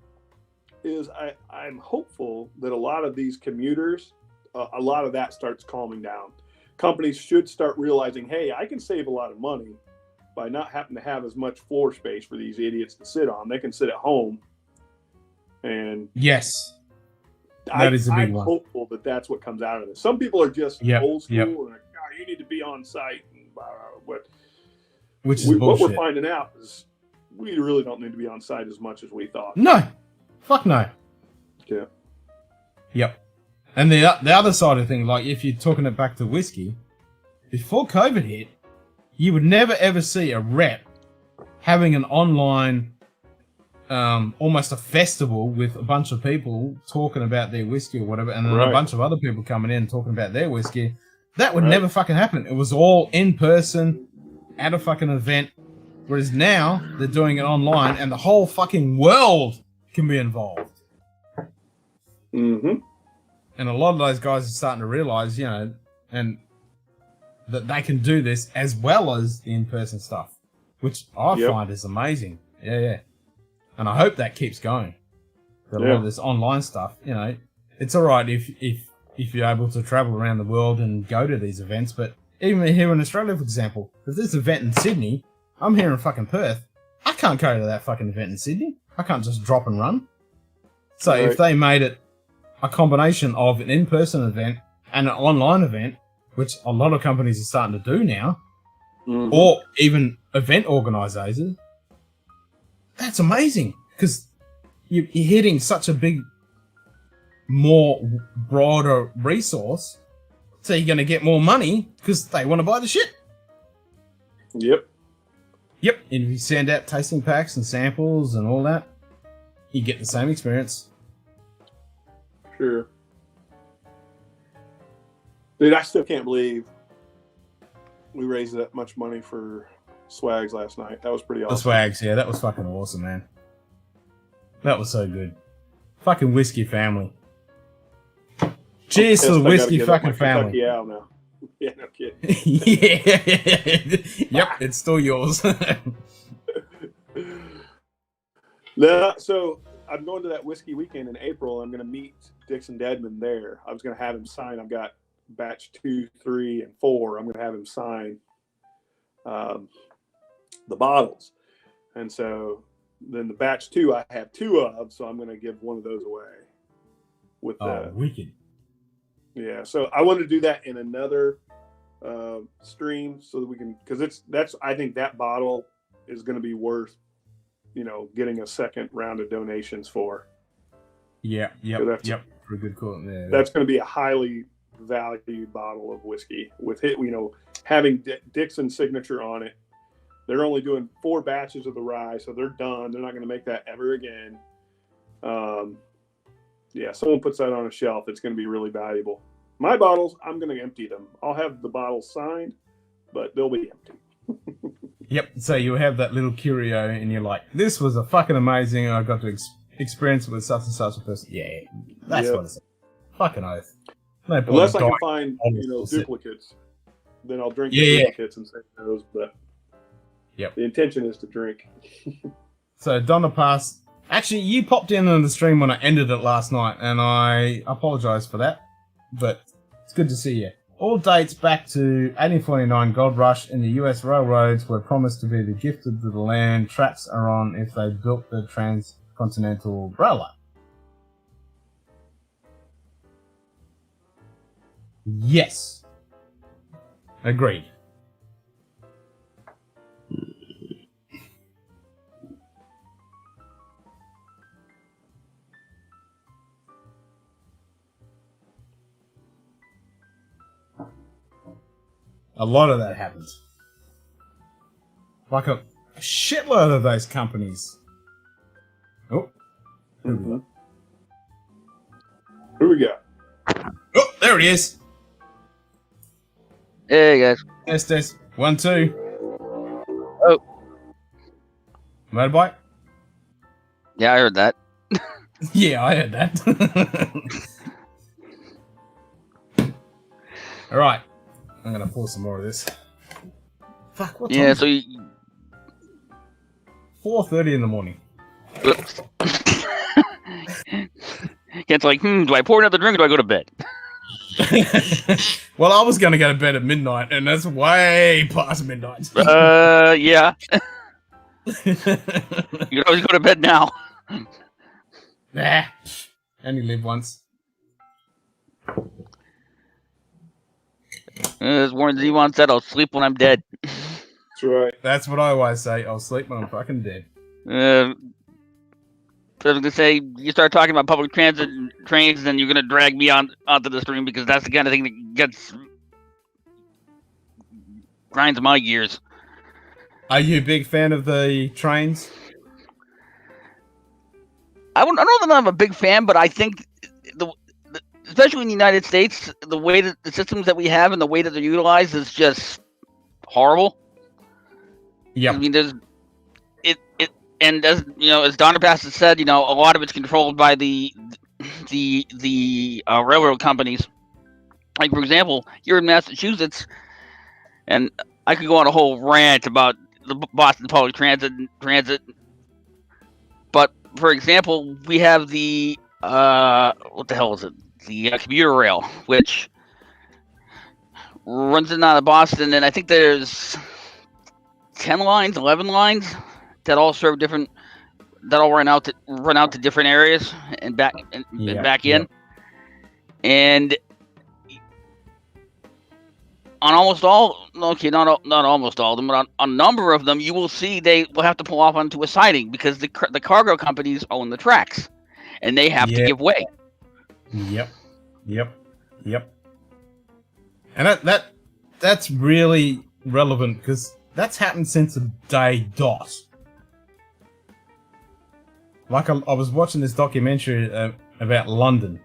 is I'm hopeful that a lot of these commuters, a lot of that starts calming down. Companies should start realizing, hey, I can save a lot of money by not having to have as much floor space for these idiots to sit on. They can sit at home. And yes, that is a big I'm one. hopeful that that's what comes out of this. Some people are just old school and like, oh, you need to be on site. And blah, blah, blah. Which is what bullshit. we're finding out is we really don't need to be on site as much as we thought. No. Fuck no. Yeah. Yep. And the other side of things, like if you're talking it back to whiskey, before COVID hit, you would never ever see a rep having an online, almost a festival with a bunch of people talking about their whiskey or whatever, and then a bunch of other people coming in talking about their whiskey. That would never fucking happen. It was all in person at a fucking event. Whereas now they're doing it online, and the whole fucking world can be involved. Mm-hmm. And a lot of those guys are starting to realize, you know, and that they can do this as well as the in-person stuff. which I Yep. find is amazing. Yeah. And I hope that keeps going. A lot Yeah. of this online stuff, you know, it's all right if you're able to travel around the world and go to these events, but even here in Australia, for example, if there's an event in Sydney, I'm here in fucking Perth, I can't go to that fucking event in Sydney. I can't just drop and run. So if they made it a combination of an in-person event and an online event, which a lot of companies are starting to do now, or even event organizers, that's amazing, because you're hitting such a big, more broader resource, so you're going to get more money because they want to buy the shit. Yep. And if you send out tasting packs and samples and all that, you get the same experience. Sure. Dude, I still can't believe we raised that much money for swags last night. That was pretty awesome. The swags, yeah, that was fucking awesome, man. That was so good. Fucking whiskey family. Cheers to the whiskey fucking family. Yeah, now. Yeah, no kidding. Yep, it's still yours. No, so I'm going to that whiskey weekend in April. I'm going to meet Dixon Dedman there. I was going to have him sign. I've got batch 2, 3, and 4. I'm going to have him sign the bottles. And so then the batch 2 I have 2 of, so I'm going to give one of those away. With wicked. Yeah, so I want to do that in another stream so that we can, because I think that bottle is going to be worth, getting a second round of donations for. Yep. For a good call. Yeah, that's going to be a highly valued bottle of whiskey with it, having Dixon's signature on it. They're only doing 4 batches of the rye, so they're done. They're not going to make that ever again. Yeah, someone puts that on a shelf, it's going to be really valuable. My bottles, I'm going to empty them. I'll have the bottles signed, but they'll be empty. Yep, so you have that little curio, and you're like, this was a fucking amazing, and I got to experience it with such and such a person. Yeah, that's what it's fucking oath. No Unless I can find, duplicates, then I'll drink the duplicates and save those, but the intention is to drink. So Donna Pass, actually, you popped in on the stream when I ended it last night, and I apologise for that, but it's good to see you. All dates back to 1849 gold rush in the US railroads were promised to be the gift of the land tracks are on if they built the transcontinental railway. Yes. Agreed. A lot of that happens. Like a shitload of those companies. Oh. Who we got? Oh, there he is. Hey, guys. Yes. 1, 2. Oh. Motorbike? Yeah, I heard that. Yeah, I heard that. All right. I'm going to pour some more of this. Fuck, what time is so it? 4:30 in the morning. It's like, do I pour another drink or do I go to bed? Well, I was going to go to bed at midnight, and that's way past midnight. Yeah. You can always go to bed now. Nah. Only live once. As Warren Zevon said, I'll sleep when I'm dead. That's right. That's what I always say. I'll sleep when I'm fucking dead. I was gonna say, you start talking about public transit and trains, then you're gonna drag me onto the stream because that's the kind of thing that grinds my gears. Are you a big fan of the trains? I don't know that I'm a big fan, but I think especially in the United States, the way that the systems that we have and the way that they're utilized is just horrible. Yeah. I mean, and as as Donner Pass has said, a lot of it's controlled by the railroad companies. Like, for example, here in Massachusetts, and I could go on a whole rant about the Boston Public Transit. But for example, we have the what the hell is it? The commuter rail, which runs in and out of Boston, and I think there's 10 lines, 11 lines that all serve different. That all run out to different areas and back and back in, and on almost all, okay, not almost all of them, but on a number of them, you will see they will have to pull off onto a siding because the cargo companies own the tracks, and they have to give way. Yep. And that's really relevant because that's happened since the day dot. Like I was watching this documentary about London,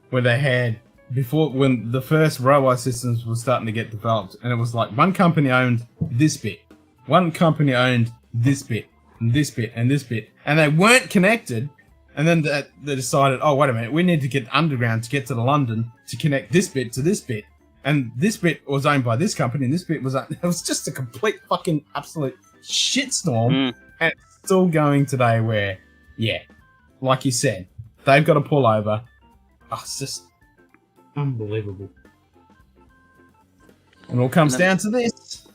where they had when the first railway systems were starting to get developed, and it was like one company owned this bit, one company owned this bit, and this bit, and this bit, and they weren't connected. And then they decided, oh wait a minute, we need to get underground to get to London to connect this bit to this bit, and this bit was owned by this company, and this bit was it was just a complete fucking absolute shitstorm, and it's still going today. Where, yeah, like you said, they've got to pull over. Oh, it's just unbelievable. And it all comes down to this.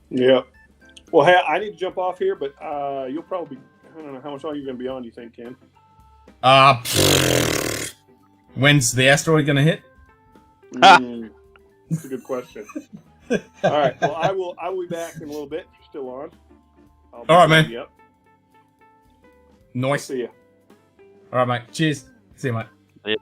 Yeah. Well, hey, I need to jump off here, but you'll probably, I don't know, how much longer you're going to be on, do you think, Ken? When's the asteroid going to hit? That's a good question. All right. Well, I will be back in a little bit. You're still on. All right, man. Yep. Nice. See ya. All right, mate. Cheers. See you, mate. Yep.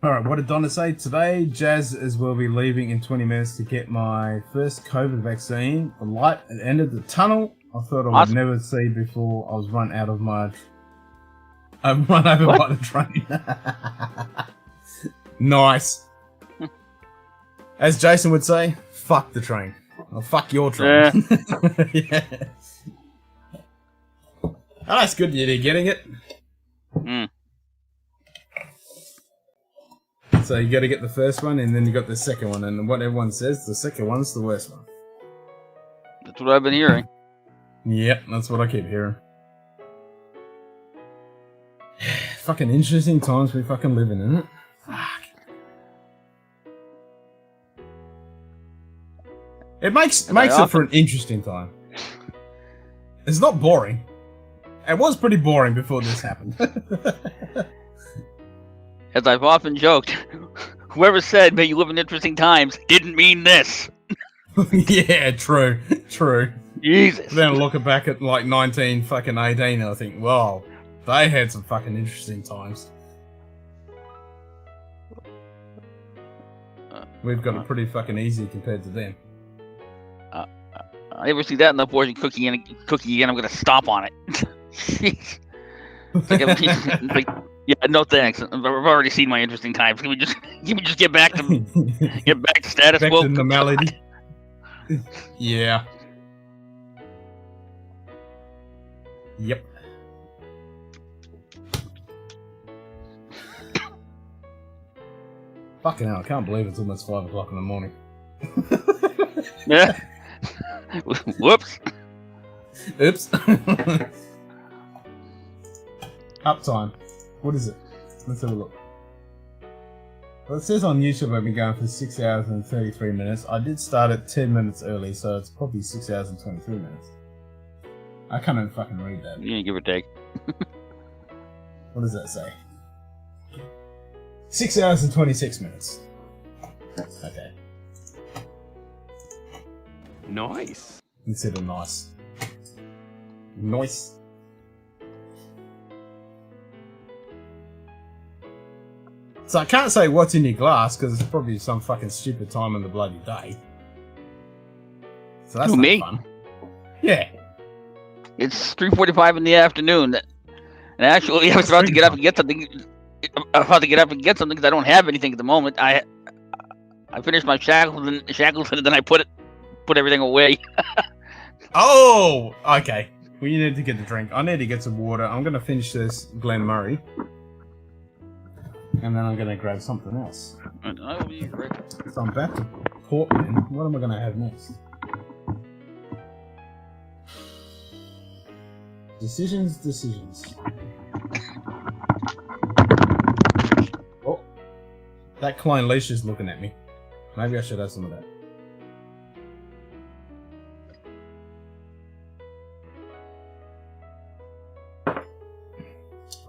All right, what did Donna say today? Jazz will be leaving in 20 minutes to get my first COVID vaccine. The light at the end of the tunnel I thought I would never see before I was run over by the train. Nice. As Jason would say, fuck the train. Or fuck your train. Yeah. Oh, that's good you're getting it. So you got to get the first one, and then you got the second one, and what everyone says, the second one's the worst one. That's what I've been hearing. Yep, that's what I keep hearing. Fucking interesting times we fucking live in, isn't it? Fuck. It makes it for an interesting time. It's not boring. It was pretty boring before this happened. As I've often joked, whoever said "May you live in interesting times" didn't mean this. Yeah, true. Jesus. Then looking back at like 1918, I think, wow, they had some fucking interesting times. We've got it pretty fucking easy compared to them. I ever see that in the fortune cookie again, I'm gonna stomp on it. Jeez. It's like, yeah, no thanks. I've already seen my interesting times. Can we just get back to status quo? Back to normality. Yeah. Yep. Fucking hell, I can't believe it's almost 5 o'clock in the morning. Yeah. Whoops. Oops. Uptime. What is it? Let's have a look. Well, it says on YouTube I've been going for 6 hours and 33 minutes. I did start at 10 minutes early, so it's probably 6 hours and 23 minutes. I can't even fucking read that. Yeah, give or take. What does that say? 6 hours and 26 minutes. Okay. Nice. Consider nice. Nice. So I can't say what's in your glass because it's probably some fucking stupid time in the bloody day. So that's not fun. Yeah. It's 3:45 in the afternoon, and actually I was about to get up and get something. Because I don't have anything at the moment. I finished my shackles and then I put everything away. Oh, okay. Well, you need to get the drink. I need to get some water. I'm gonna finish this Glen Murray. And then I'm going to grab something else. I will be right. So I'm about to Portman. What am I going to have next? Decisions. Oh, that Klein leash is looking at me. Maybe I should have some of that.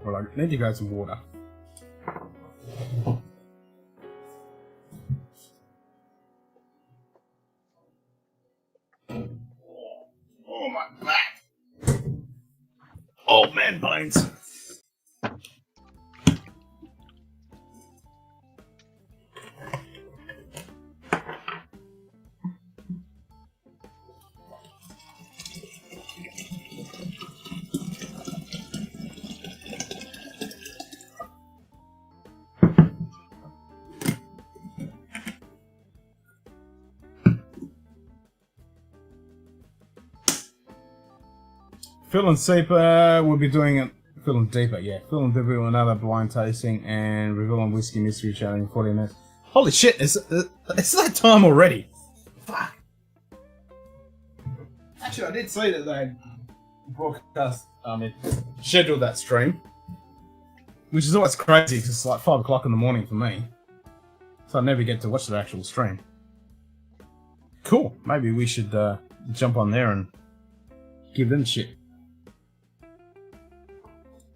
Well, I need to grab some water. Oh, my back. Old man bones. Phil and Seeper will be doing it. Phil and Deeper, yeah. Phil and Deeper will another blind tasting and reveal on whiskey mystery challenge in 40 minutes. Holy shit! It's that time already. Fuck. Actually, I did see that they broadcast. Scheduled that stream, which is always crazy because it's like 5 o'clock in the morning for me, so I never get to watch the actual stream. Cool. Maybe we should jump on there and give them shit.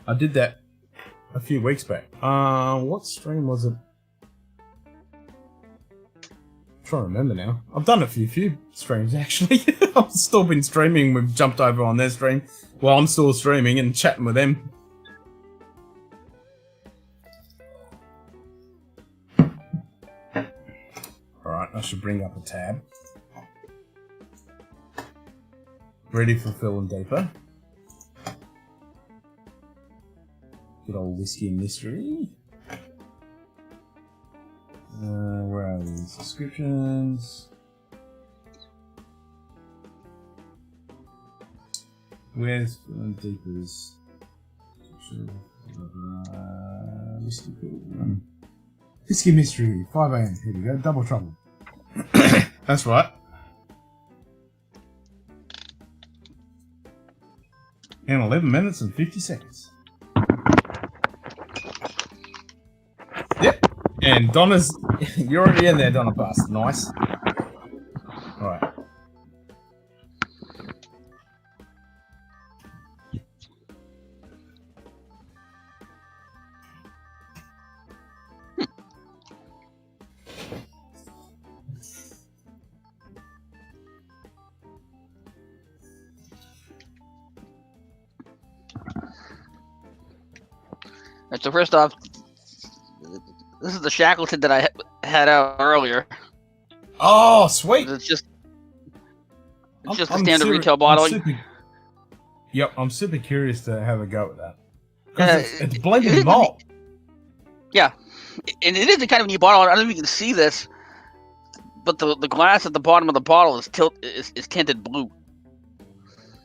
I did that a few weeks back. What stream was it? I'm trying to remember now. I've done a few streams actually. I've still been streaming. We've jumped over on their stream while I'm still streaming and chatting with them. Alright, I should bring up a tab. Ready for Phil and Deeper. Good old whiskey mystery. Where are the subscriptions? Where's Phil and Deeper's? Whiskey Pilgrim. Whiskey mystery, 5 AM. Here we go. Double trouble. That's right. In 11 minutes and 50 seconds. Yep. And Donna's... You're already in there, Donna Bust. Nice. Alright. So first off, this is the Shackleton that I had out earlier. Oh, sweet! It's just a standard retail bottling. I'm super curious to have a go at that. It's blended malt. Yeah, and it is a kind of neat bottle. I don't know if you can see this, but the glass at the bottom of the bottle is tinted blue.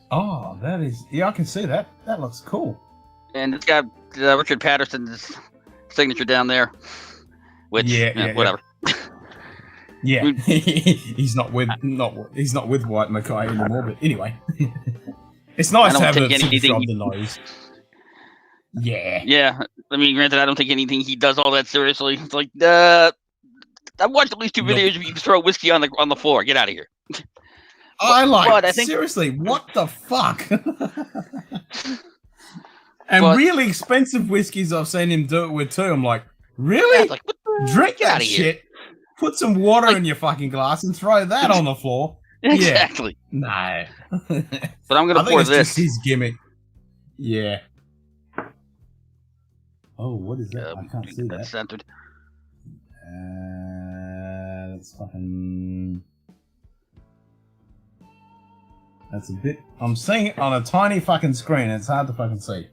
Oh, that is... Yeah, I can see that. That looks cool. And it's got Richard Patterson's signature down there, which whatever. Yeah, he's not with White Mackay anymore. But anyway, it's nice to have a signature on the nose. Yeah. Yeah, I mean, granted, I don't take anything he does all that seriously. It's like, I've watched at least 2 videos of you throw whiskey on the floor. Get out of here. Seriously, what the fuck? And really expensive whiskeys I've seen him do it with too. I'm like, really? Yeah, like, drink that shit. Put some water in your fucking glass and throw that on the floor. Exactly. Yeah. No. But I'm gonna pour it's this. Just his gimmick. Yeah. Oh, what is that? I can't see that. That's centered. That's fucking... That's a bit... I'm seeing it on a tiny fucking screen. It's hard to fucking see.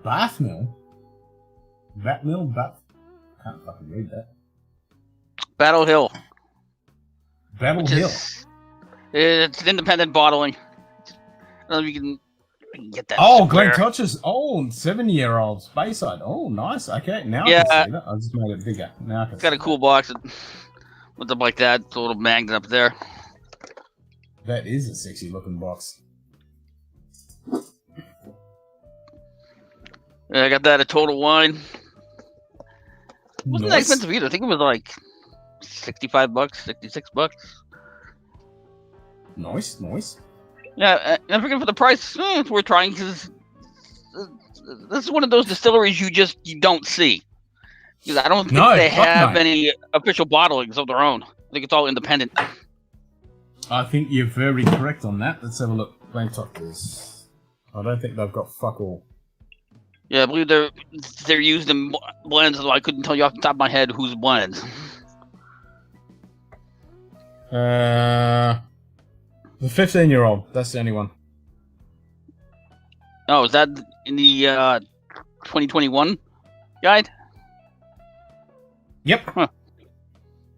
Bath Mill? Bat Mill? Can't fucking read that. Battle Hill. Battle Hill. It's an independent bottling. I don't know if you I can get that. Oh, square. Glen Touches. Oh, 7-year-old Bayside. Oh, nice. Okay, now I Yeah. can see that. I just made it bigger. Now I can It's got see a cool box with them like that. It's a little magnet up there. That is a sexy looking box. Yeah, I got that at Total Wine. It wasn't that Nice. expensive either. I think it was like $65, $66. Nice, nice. Yeah, and I figured for the price, it's worth trying because this is one of those distilleries you don't see. Because I don't think they have any official bottlings of their own. I think it's all independent. I think you're very correct on that. Let's have a look. Glentockers. I don't think they've got fuck all. Yeah, I believe they're used in blends, so I couldn't tell you off the top of my head whose blends. The 15-year-old. That's the only one. Oh, is that in the 2021 guide? Yep. Huh.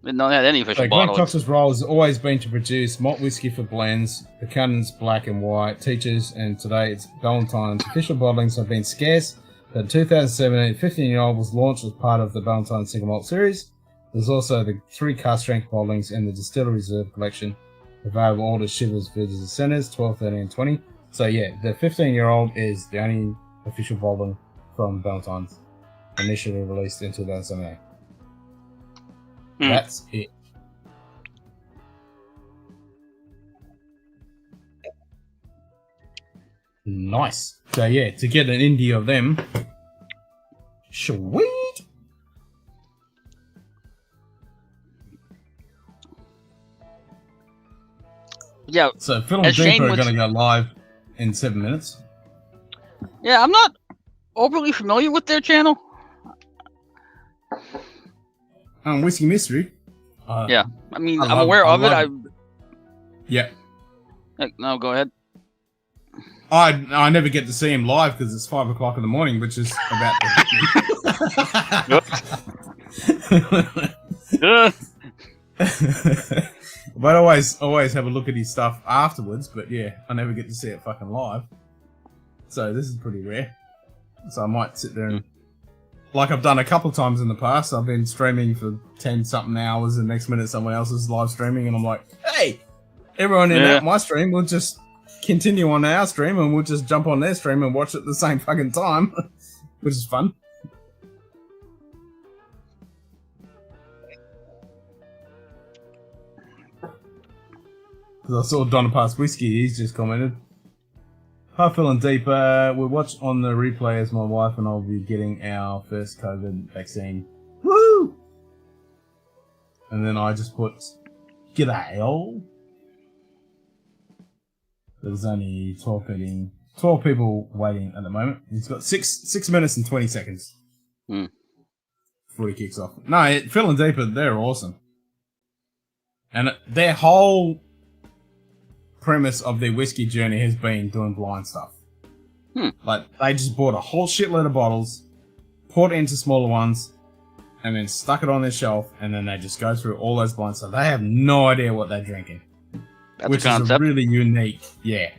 Didn't know they had any official bottles. Glentox's role has always been to produce malt whiskey for blends, Buchanan's black and white, Teachers, and today it's Ballantine's. Official bottlings have been scarce, but in 2017, 15-year-old was launched as part of the Ballantine Single Malt series. There's also the 3 cask-strength bottlings in the Distillery Reserve collection, available all the Shivers Visitor Centres, 12, 13, and 20. So yeah, the 15-year-old is the only official bottling from Ballantine's, initially released in 2017. That's it. Nice. So yeah, to get an indie of them, sweet. Yeah. So Phil and Deeper are going to go live in 7 minutes. Yeah, I'm not overly familiar with their channel. Whiskey Mystery. Yeah, I mean, I'm aware of it. Yeah. No, go ahead. I never get to see him live because it's 5 o'clock in the morning, which is about to hit me. But I always have a look at his stuff afterwards. But yeah, I never get to see it fucking live. So this is pretty rare. So I might sit there and, like I've done a couple times in the past, I've been streaming for 10-something hours, and next minute someone else is live streaming, and I'm like, hey, everyone in my stream will just continue on our stream, and we'll just jump on their stream and watch it at the same fucking time, which is fun. Because I saw Donna Pass Whiskey, he's just commented, hi Phil and Deep, we'll watch on the replay as my wife and I'll be getting our first COVID vaccine. Woo! And then I just put, g'day all. There's only 12 people waiting at the moment. He's got 6 minutes and 20 seconds before he kicks off. No, Phil and Deeper, they're awesome. And their whole premise of their whiskey journey has been doing blind stuff. Like, they just bought a whole shitload of bottles, poured it into smaller ones, and then stuck it on their shelf, and then they just go through all those blind stuff. They have no idea what they're drinking. Which is a really unique,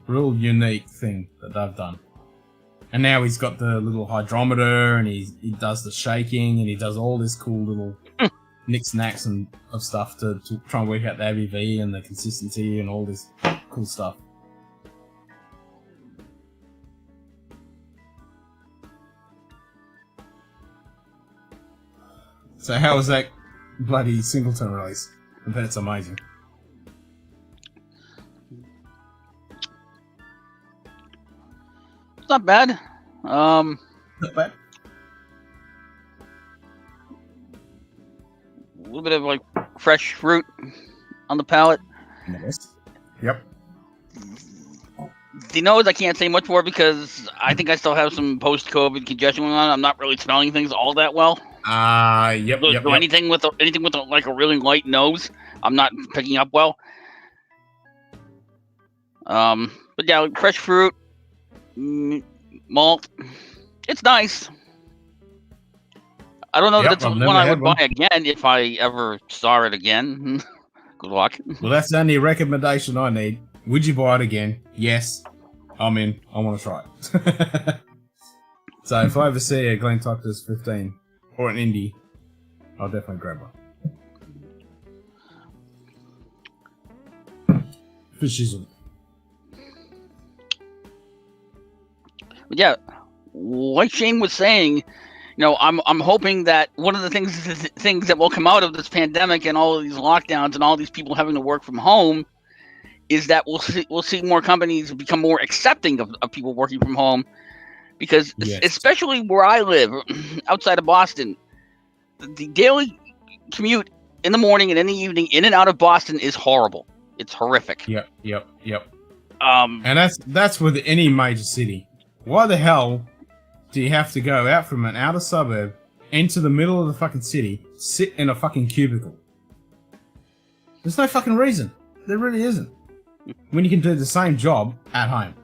real unique thing that they've done. And now he's got the little hydrometer, and he does the shaking, and he does all this cool little knicks-knacks of stuff to try and work out the ABV and the consistency and all this cool stuff. So how was that bloody Singleton release? I bet it's amazing. It's not bad. Not bad. A little bit of like fresh fruit on the palate. Nice. Yep. The nose, I can't say much more because I think I still have some post-COVID congestion going on. I'm not really smelling things all that well. Yep. Anything with like a really light nose, I'm not picking up well. But yeah, like fresh fruit, malt, it's nice. I don't know if it's one I would buy again if I ever saw it again. Good luck. Well, that's the only recommendation I need. Would you buy it again? Yes. I'm in. I want to try it. So if I ever see a Glen Toctor's 15 or an Indie, I'll definitely grab one. For shizzle. But yeah, like Shane was saying, I'm hoping that one of the things that will come out of this pandemic and all of these lockdowns and all these people having to work from home is that we'll see more companies become more accepting of people working from home, because especially where I live, outside of Boston, the daily commute in the morning and in the evening in and out of Boston is horrible. It's horrific. Yep. And that's with any major city. Why the hell do you have to go out from an outer suburb into the middle of the fucking city, sit in a fucking cubicle? There's no fucking reason. There really isn't. When you can do the same job at home.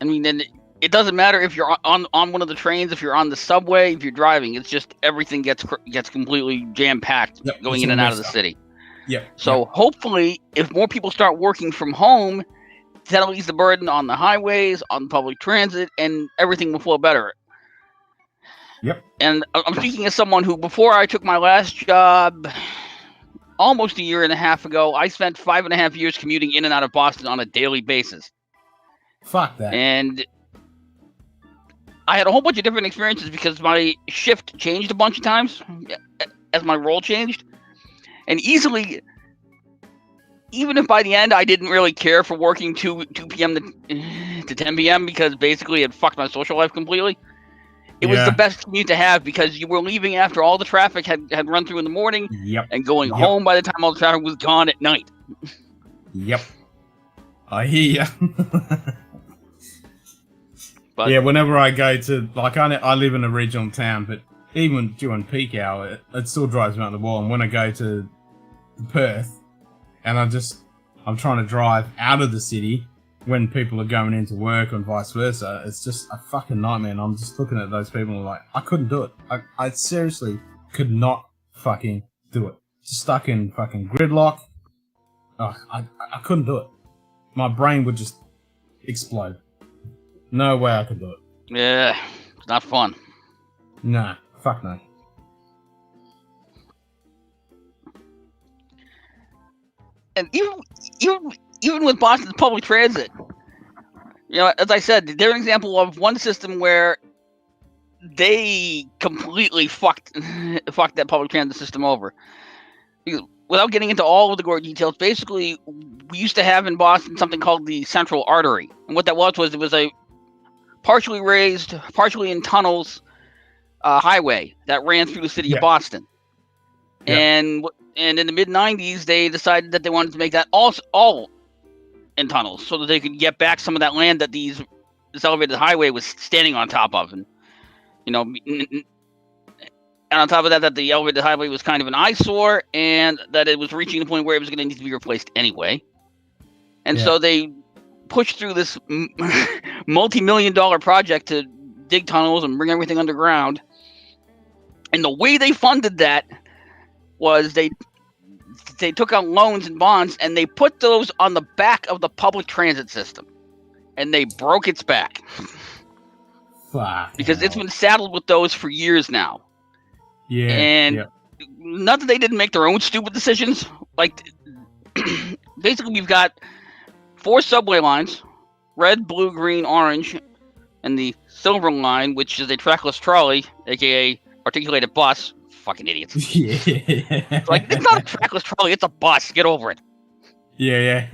I mean, then it doesn't matter if you're on one of the trains, if you're on the subway, if you're driving. It's just everything gets completely jam-packed going in and out of the city. So hopefully, if more people start working from home, that'll ease the burden on the highways, on public transit, and everything will flow better. Yep. And I'm speaking as someone who, before I took my last job, almost a year and a half ago, I spent 5.5 years commuting in and out of Boston on a daily basis. Fuck that. And I had a whole bunch of different experiences because my shift changed a bunch of times as my role changed. And easily, even if by the end I didn't really care for working 2 p.m. to 10 p.m. because basically it fucked my social life completely, it was the best commute to have because you were leaving after all the traffic had run through in the morning and going home by the time all the traffic was gone at night. Yep. I hear ya. But yeah, whenever I go to, like, I live in a regional town, but even during peak hour, it still drives me up the wall. And when I go to Perth, and I'm trying to drive out of the city when people are going into work and vice versa, it's just a fucking nightmare. And I'm just looking at those people and like, I couldn't do it. I seriously could not fucking do it. Stuck in fucking gridlock. Oh, I couldn't do it. My brain would just explode. No way I could do it. Yeah, it's not fun. Nah, fuck no. And even with Boston's public transit, as I said, they're an example of one system where they completely fucked that public transit system over. Without getting into all of the gore details, basically, we used to have in Boston something called the Central Artery. And what that was it was a partially raised, partially in tunnels highway that ran through the city of Boston. And in the mid-90s, they decided that they wanted to make that all in tunnels so that they could get back some of that land that this elevated highway was standing on top of. And, and on top of that the elevated highway was kind of an eyesore and that it was reaching the point where it was going to need to be replaced anyway. And so they pushed through this multi-million-dollar project to dig tunnels and bring everything underground. And the way they funded that was they took out loans and bonds and they put those on the back of the public transit system. And they broke its back. Fuck. Because it's been saddled with those for years now. Yeah. And not that they didn't make their own stupid decisions. Like, basically we've got 4 subway lines, red, blue, green, orange, and the silver line, which is a trackless trolley, aka articulated bus. Fucking idiots. Yeah. It's like, it's not a trackless trolley, it's a bus. Get over it. Yeah.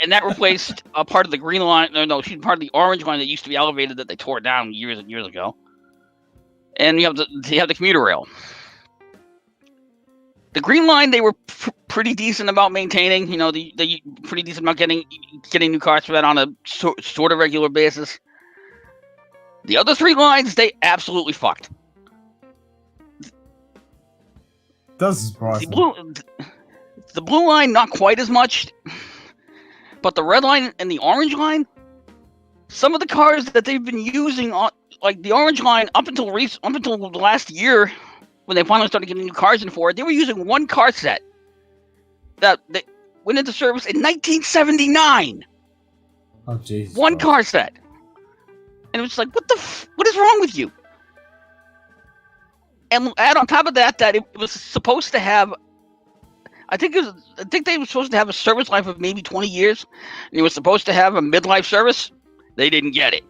And that replaced a part of the green line. No, part of the orange line that used to be elevated that they tore down years and years ago. And you have the commuter rail. The green line they were pretty decent about maintaining. They pretty decent about getting new cars for that on a sort of regular basis. The other 3 lines they absolutely fucked. Does surprise me. The blue line not quite as much, but the red line and the orange line, some of the cars that they've been using on, like the orange line, up until the last year, when they finally started getting new cars in for it, they were using one car set. went into service in 1979. Oh, Jesus. One car set. And it was like, what is wrong with you? And add on top of that it was supposed to have, I think they were supposed to have a service life of maybe 20 years. And it was supposed to have a midlife service. They didn't get it.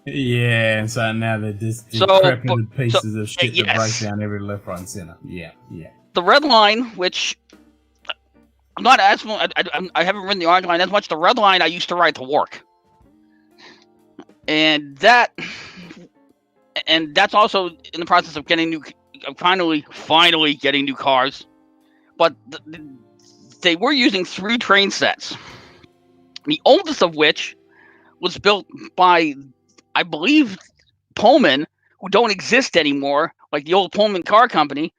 Yeah, and so now they're just decrepit pieces of shit that break down every left, right, and center. Yeah. The red line, which I'm not as I haven't ridden the orange line as much. The red line I used to ride to work, and that's also in the process of getting finally getting new cars, but they were using 3 train sets. The oldest of which was built by, I believe, Pullman, who don't exist anymore, like the old Pullman car company.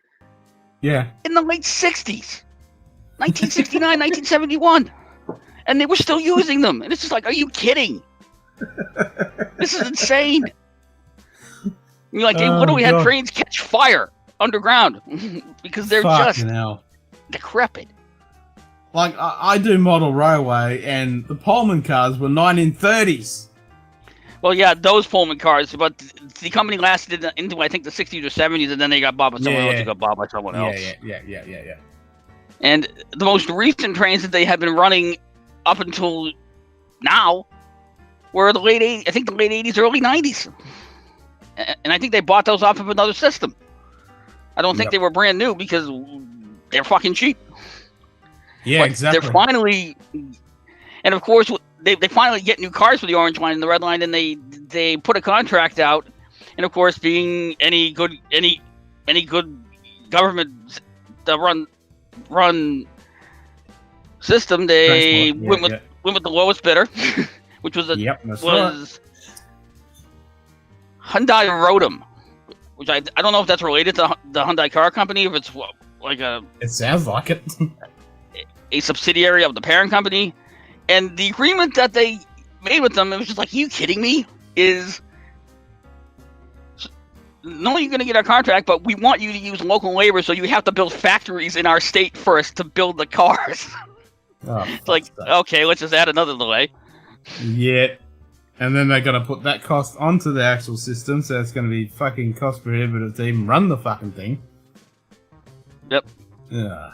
Yeah. In the late 60s. 1969, 1971. And they were still using them. And it's just like, are you kidding? This is insane. You're like, they literally had trains catch fire underground because they're just decrepit. Like, I do model railway, and the Pullman cars were 1930s. Well, yeah, those Pullman cars, but the company lasted into, I think, the 60s or 70s, and then they got bought by someone else who got bought by someone else. Yeah. And the most recent trains that they have been running up until now were the late 80s, early 90s. And I think they bought those off of another system. I don't think they were brand new because they're fucking cheap. Yeah, but exactly. They're finally, and of course, they finally get new cars for the orange line and the red line, and they put a contract out. And of course, being any good government that run system, they went with the lowest bidder, which was was Hyundai Rotem, which I don't know if that's related to the Hyundai car company, if it's like a. It sounds like it. A subsidiary of the parent company, and the agreement that they made with them, it was just like, are you kidding me? Is not only are you going to get our contract, but we want you to use local labor, so you have to build factories in our state first to build the cars. It's like, okay, let's just add another delay. Yeah. And then they're going to put that cost onto the actual system, so it's going to be fucking cost prohibitive to even run the fucking thing. Yep. Yeah.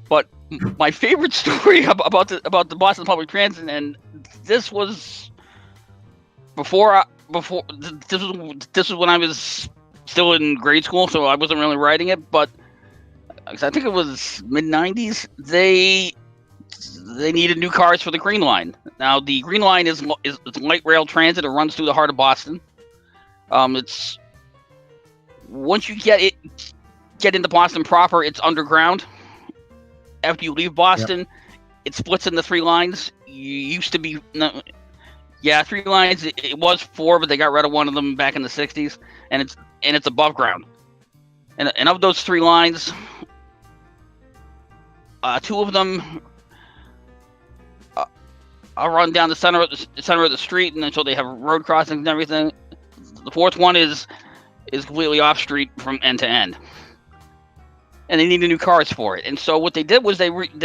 But my favorite story about the Boston Public Transit, and this was before this was when I was still in grade school, so I wasn't really riding it. But I think it was mid-90s. They needed new cars for the Green Line. Now the Green Line is light rail transit. It runs through the heart of Boston. It's once you get into Boston proper, it's underground. After you leave Boston, it splits into 3 lines. You used to be 3 lines. It was 4, but they got rid of one of them back in the 60s, and it's above ground. And of those 3 lines, 2 of them are run down the center of the street, and until they have road crossings and everything. The 4th one is completely off street from end to end. And they needed new cars for it. And so what they did was they worked with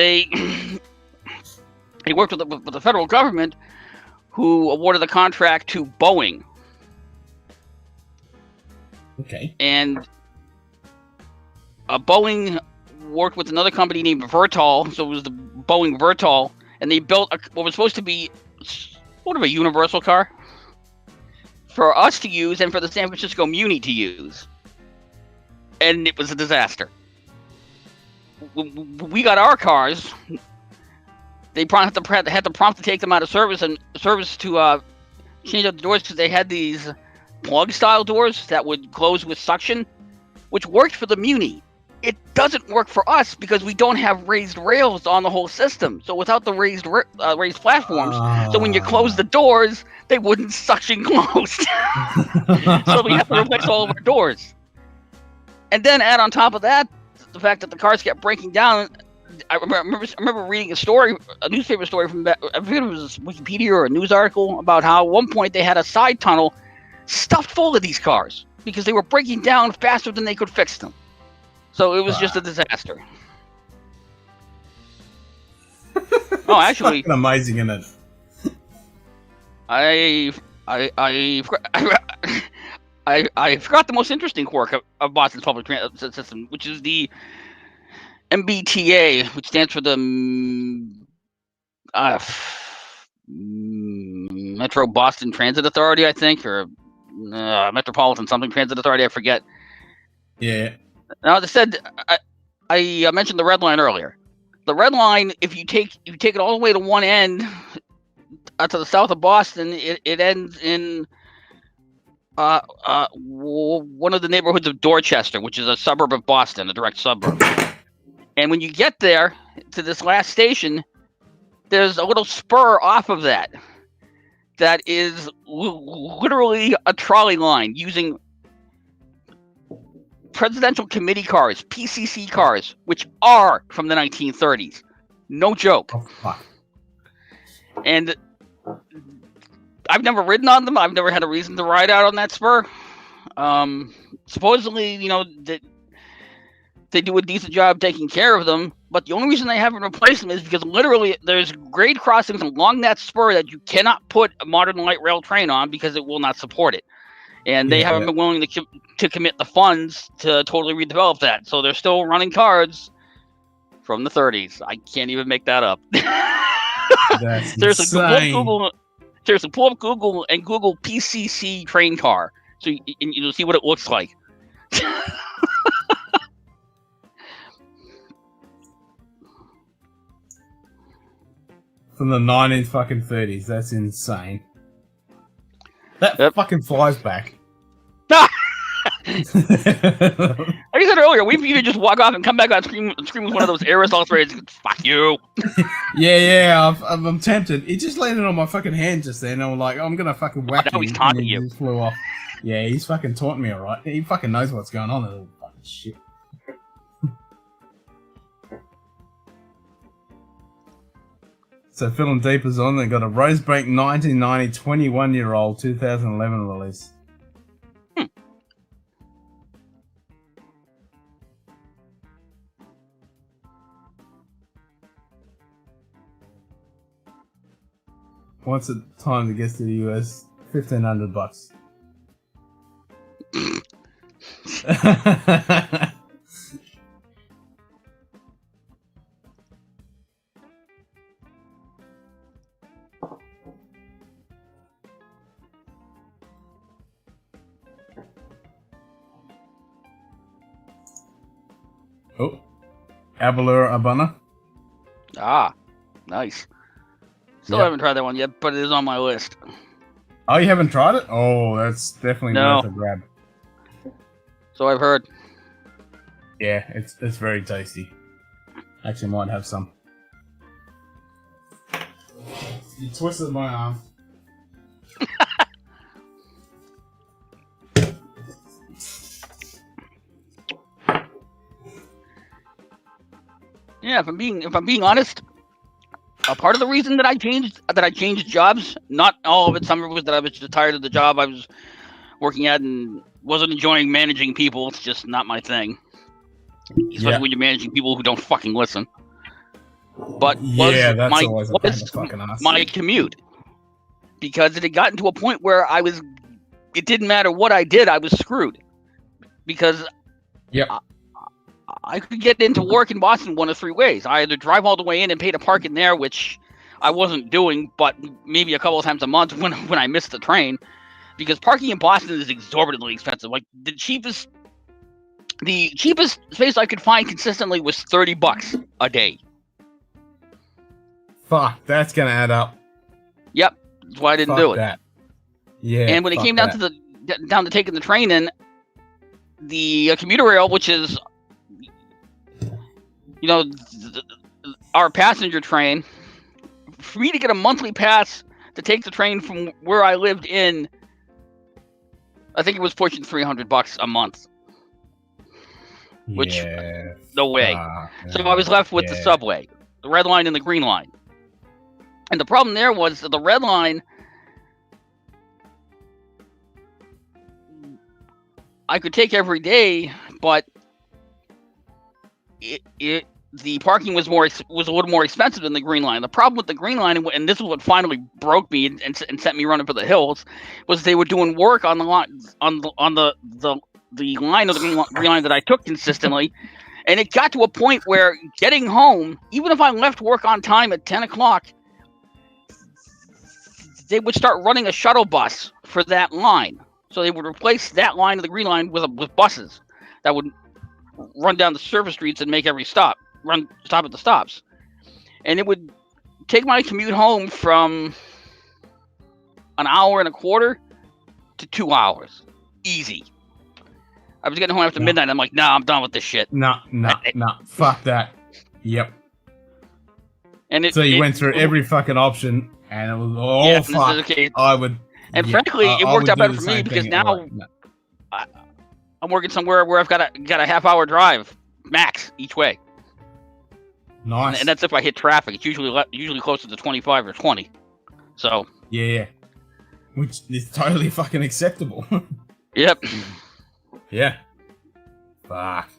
the federal government, who awarded the contract to Boeing. Okay. And Boeing worked with another company named Vertol, so it was the Boeing Vertol, and they built what was supposed to be sort of a universal car for us to use and for the San Francisco Muni to use. And it was a disaster. When we got our cars, they had to promptly take them out of service to change out the doors, because they had these plug style doors that would close with suction, which worked for the Muni. It doesn't work for us because we don't have raised rails on the whole system. So without the raised platforms, so when you close the doors, they wouldn't suction close. So we have to replace all of our doors. And then add on top of that the fact that the cars kept breaking down. I remember reading a newspaper story from I forget if it was Wikipedia or a news article, about how at one point they had a side tunnel stuffed full of these cars because they were breaking down faster than they could fix them. So it was just a disaster. Oh, actually, fucking amazing, isn't it? I forgot the most interesting quirk of Boston's public transit system, which is the MBTA, which stands for the Metro Boston Transit Authority, I think, or Metropolitan something Transit Authority, I forget. Yeah. Now, as I said, I mentioned the Red Line earlier. The Red Line, if you take it all the way to one end, to the south of Boston, it ends in one of the neighborhoods of Dorchester, which is a suburb of Boston, a direct suburb. And when you get there to this last station, there's a little spur off of that is literally a trolley line using presidential committee cars, PCC cars, which are from the 1930s. No joke. Oh, fuck. And I've never ridden on them. I've never had a reason to ride out on that spur. Supposedly, they do a decent job taking care of them, but the only reason they haven't replaced them is because literally there's grade crossings along that spur that you cannot put a modern light rail train on because it will not support it. And they haven't been willing to commit the funds to totally redevelop that. So they're still running cars from the 30s. I can't even make that up. That's Seriously, insane. pull up Google and Google PCC train car, so you'll see what it looks like. From the 1930s. That's insane. That fucking flies back. Like I said earlier, we either just walk off and come back on screen with one of those aerosol sprays. Fuck you. Yeah. I'm tempted. He just landed on my fucking hand just then. And I'm like, I'm gonna fucking whack him. He's taunting you. He just flew off. Yeah, he's fucking taunting me, alright. He fucking knows what's going on. That little fucking shit. So Phil Deep is on. They got a Rosebank 1990 21-year-old 2011 release. Once the time to get to the US, $1,500. Oh, Abalur Abana. Ah, nice. Still haven't tried that one yet, but it is on my list. Oh, you haven't tried it? Oh, that's definitely worth a grab. So I've heard. Yeah, it's very tasty. Actually, might have some. You twisted my arm. Yeah, if I'm being honest, a part of the reason that I changed jobs, not all of it, some of it was that I was just tired of the job I was working at and wasn't enjoying managing people. It's just not my thing. Especially when you're managing people who don't fucking listen. But my commute. Because it had gotten to a point where it didn't matter what I did, I was screwed. Because I could get into work in Boston one of three ways. I either drive all the way in and pay to park in there, which I wasn't doing, but maybe a couple of times a month when I missed the train. Because parking in Boston is exorbitantly expensive. Like the cheapest space I could find consistently was $30 a day. Fuck, that's gonna add up. Yep, that's why I didn't do it. That. Yeah. And when it came down to taking the train in, the commuter rail, which is our passenger train, for me to get a monthly pass to take the train from where I lived in, I think it was pushing $300 a month. Which, no way. So I was left with the subway, the red line and the green line. And the problem there was that the red line, I could take every day, but the parking was a little more expensive than the Green Line. The problem with the Green Line, and this is what finally broke me and sent me running for the hills, was they were doing work on the line on the line of the Green Line that I took consistently, and it got to a point where getting home, even if I left work on time at 10 o'clock, they would start running a shuttle bus for that line. So they would replace that line of the Green Line with buses that would run down the surface streets and make every stop at the stops. And it would take my commute home from an hour and a quarter to 2 hours. Easy. I was getting home after midnight. I'm like, nah, I'm done with this shit. Nah. Fuck that. Yep. And so you went through every fucking option, and it was all fuck. Okay. I would. And frankly, it worked out better for me because now I'm working somewhere where I've got a half-hour drive max each way. Nice. And that's if I hit traffic. It's usually closer to 25 or 20. So. Yeah. Which is totally fucking acceptable. Yep. Yeah. Fuck.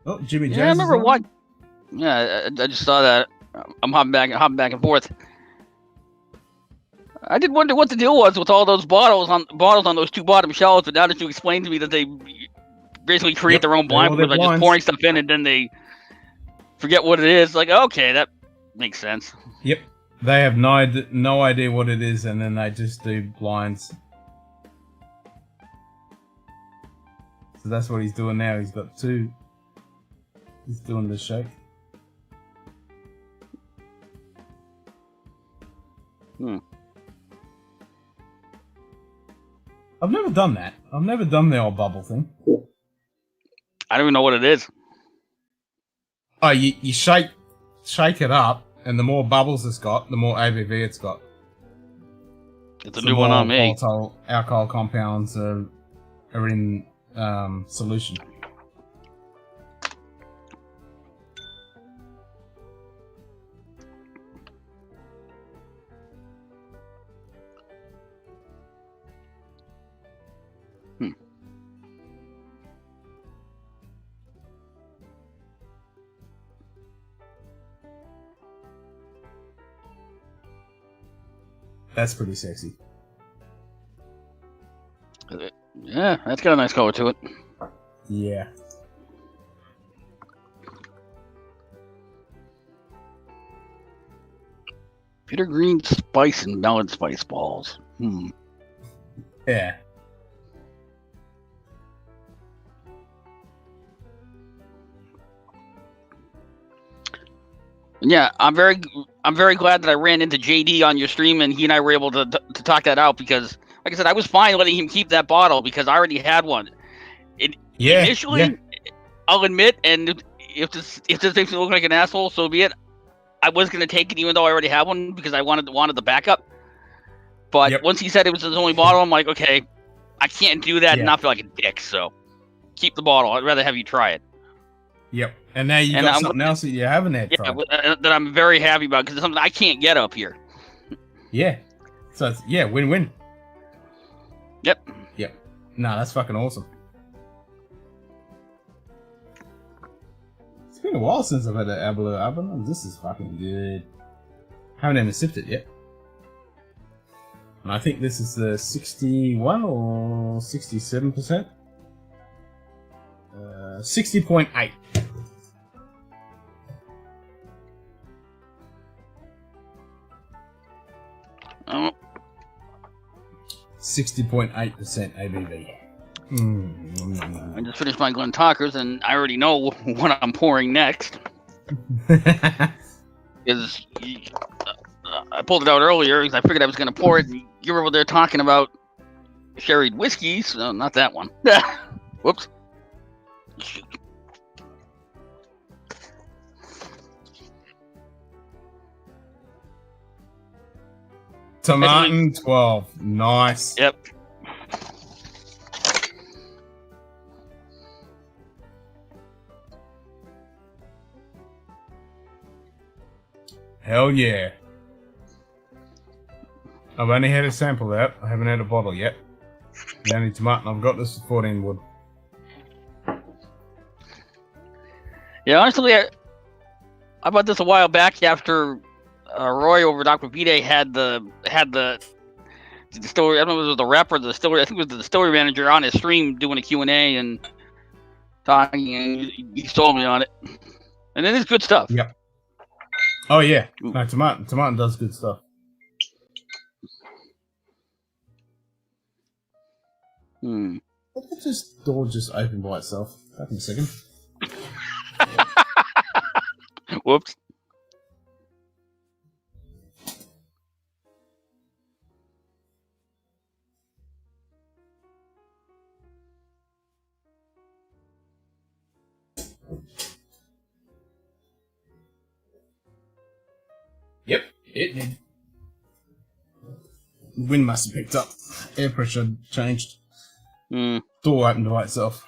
Oh, Jimmy Jones. Yeah, I remember what. Yeah, I just saw that. I'm hopping back and forth. I did wonder what the deal was with all those bottles on those two bottom shelves, but now that you explained to me that they basically create their own blind by just pouring stuff in and then they forget what it is, like, okay, that makes sense. Yep. They have no idea what it is, and then they just do blinds. So that's what he's doing now. He's got two. He's doing the shake. I've never done that. I've never done the old bubble thing. I don't even know what it is. Oh, you shake it up, and the more bubbles it's got, the more ABV it's got. It's a new one on me. Volatile alcohol compounds are in solution. That's pretty sexy. Yeah, that's got a nice color to it. Yeah. Bitter green spice and melon spice balls. Yeah. Yeah, I'm very glad that I ran into JD on your stream and he and I were able to talk that out because, like I said, I was fine letting him keep that bottle because I already had one. Initially, I'll admit, and if this makes me look like an asshole, so be it. I was gonna take it even though I already had one because I wanted the backup. But once he said it was his only bottle, I'm like, okay, I can't do that and not feel like a dick. So keep the bottle. I'd rather have you try it. Yep. And now you got something else that you haven't had tried. That I'm very happy about because it's something I can't get up here. Yeah. So it's, win-win. Yep. No, that's fucking awesome. It's been a while since I've had an Abla oven. This is fucking good. Haven't even sipped it yet. And I think this is the 61 or 67%. 60.8. Oh. 60.8% ABV. I just finished my Glen Talkers, and I already know what I'm pouring next. Because I pulled it out earlier because I figured I was going to pour it. And you were over there talking about sherried whiskeys. So not that one. Whoops. Tomatin 12. Nice. Yep. Hell yeah. I've only had a sample out. I haven't had a bottle yet. The only tomato I've got this is 14 wood. Yeah, honestly, I bought this a while back after Roy over at Aquavitae had the distillery. I don't know if it was the rep or the distillery. I think it was the distillery manager on his stream doing a Q&A and talking, and he sold me on it. And it is good stuff. Yep. Oh yeah, no, tomato does good stuff. What did this door just open by itself? Back in a second. Whoops. Yep, it did. Wind must have picked up. Air pressure changed. Door opened by itself.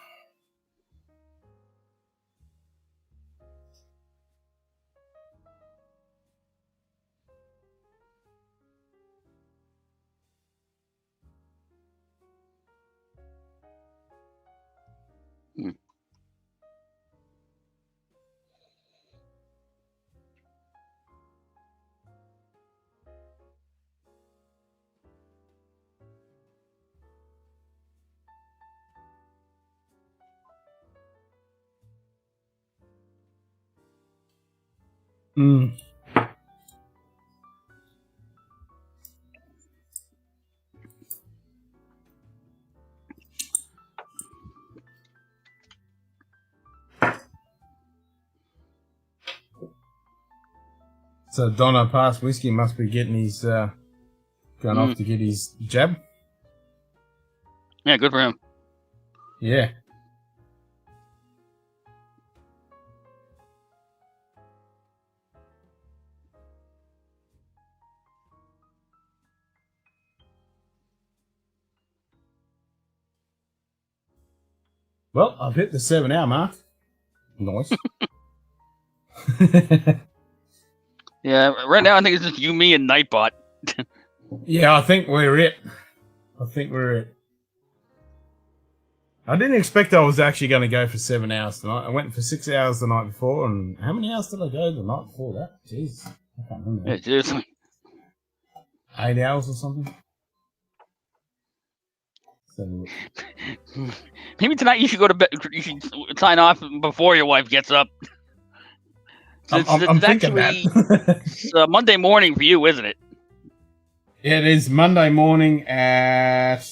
So Donna Pass Whiskey must be getting his going off to get his jab. Yeah, good for him. Yeah. Well, I've hit the 7-hour mark. Nice. Yeah, right now I think it's just you, me, and Nightbot. Yeah, I think we're it. I didn't expect I was actually going to go for 7 hours tonight. I went for 6 hours the night before, and how many hours did I go the night before that? Jeez, I can't remember. Yeah, seriously. 8 hours or something? Maybe tonight you should go to bed. You should sign off before your wife gets up. I'm thinking that. It's Monday morning for you, isn't it? Yeah, it is Monday morning at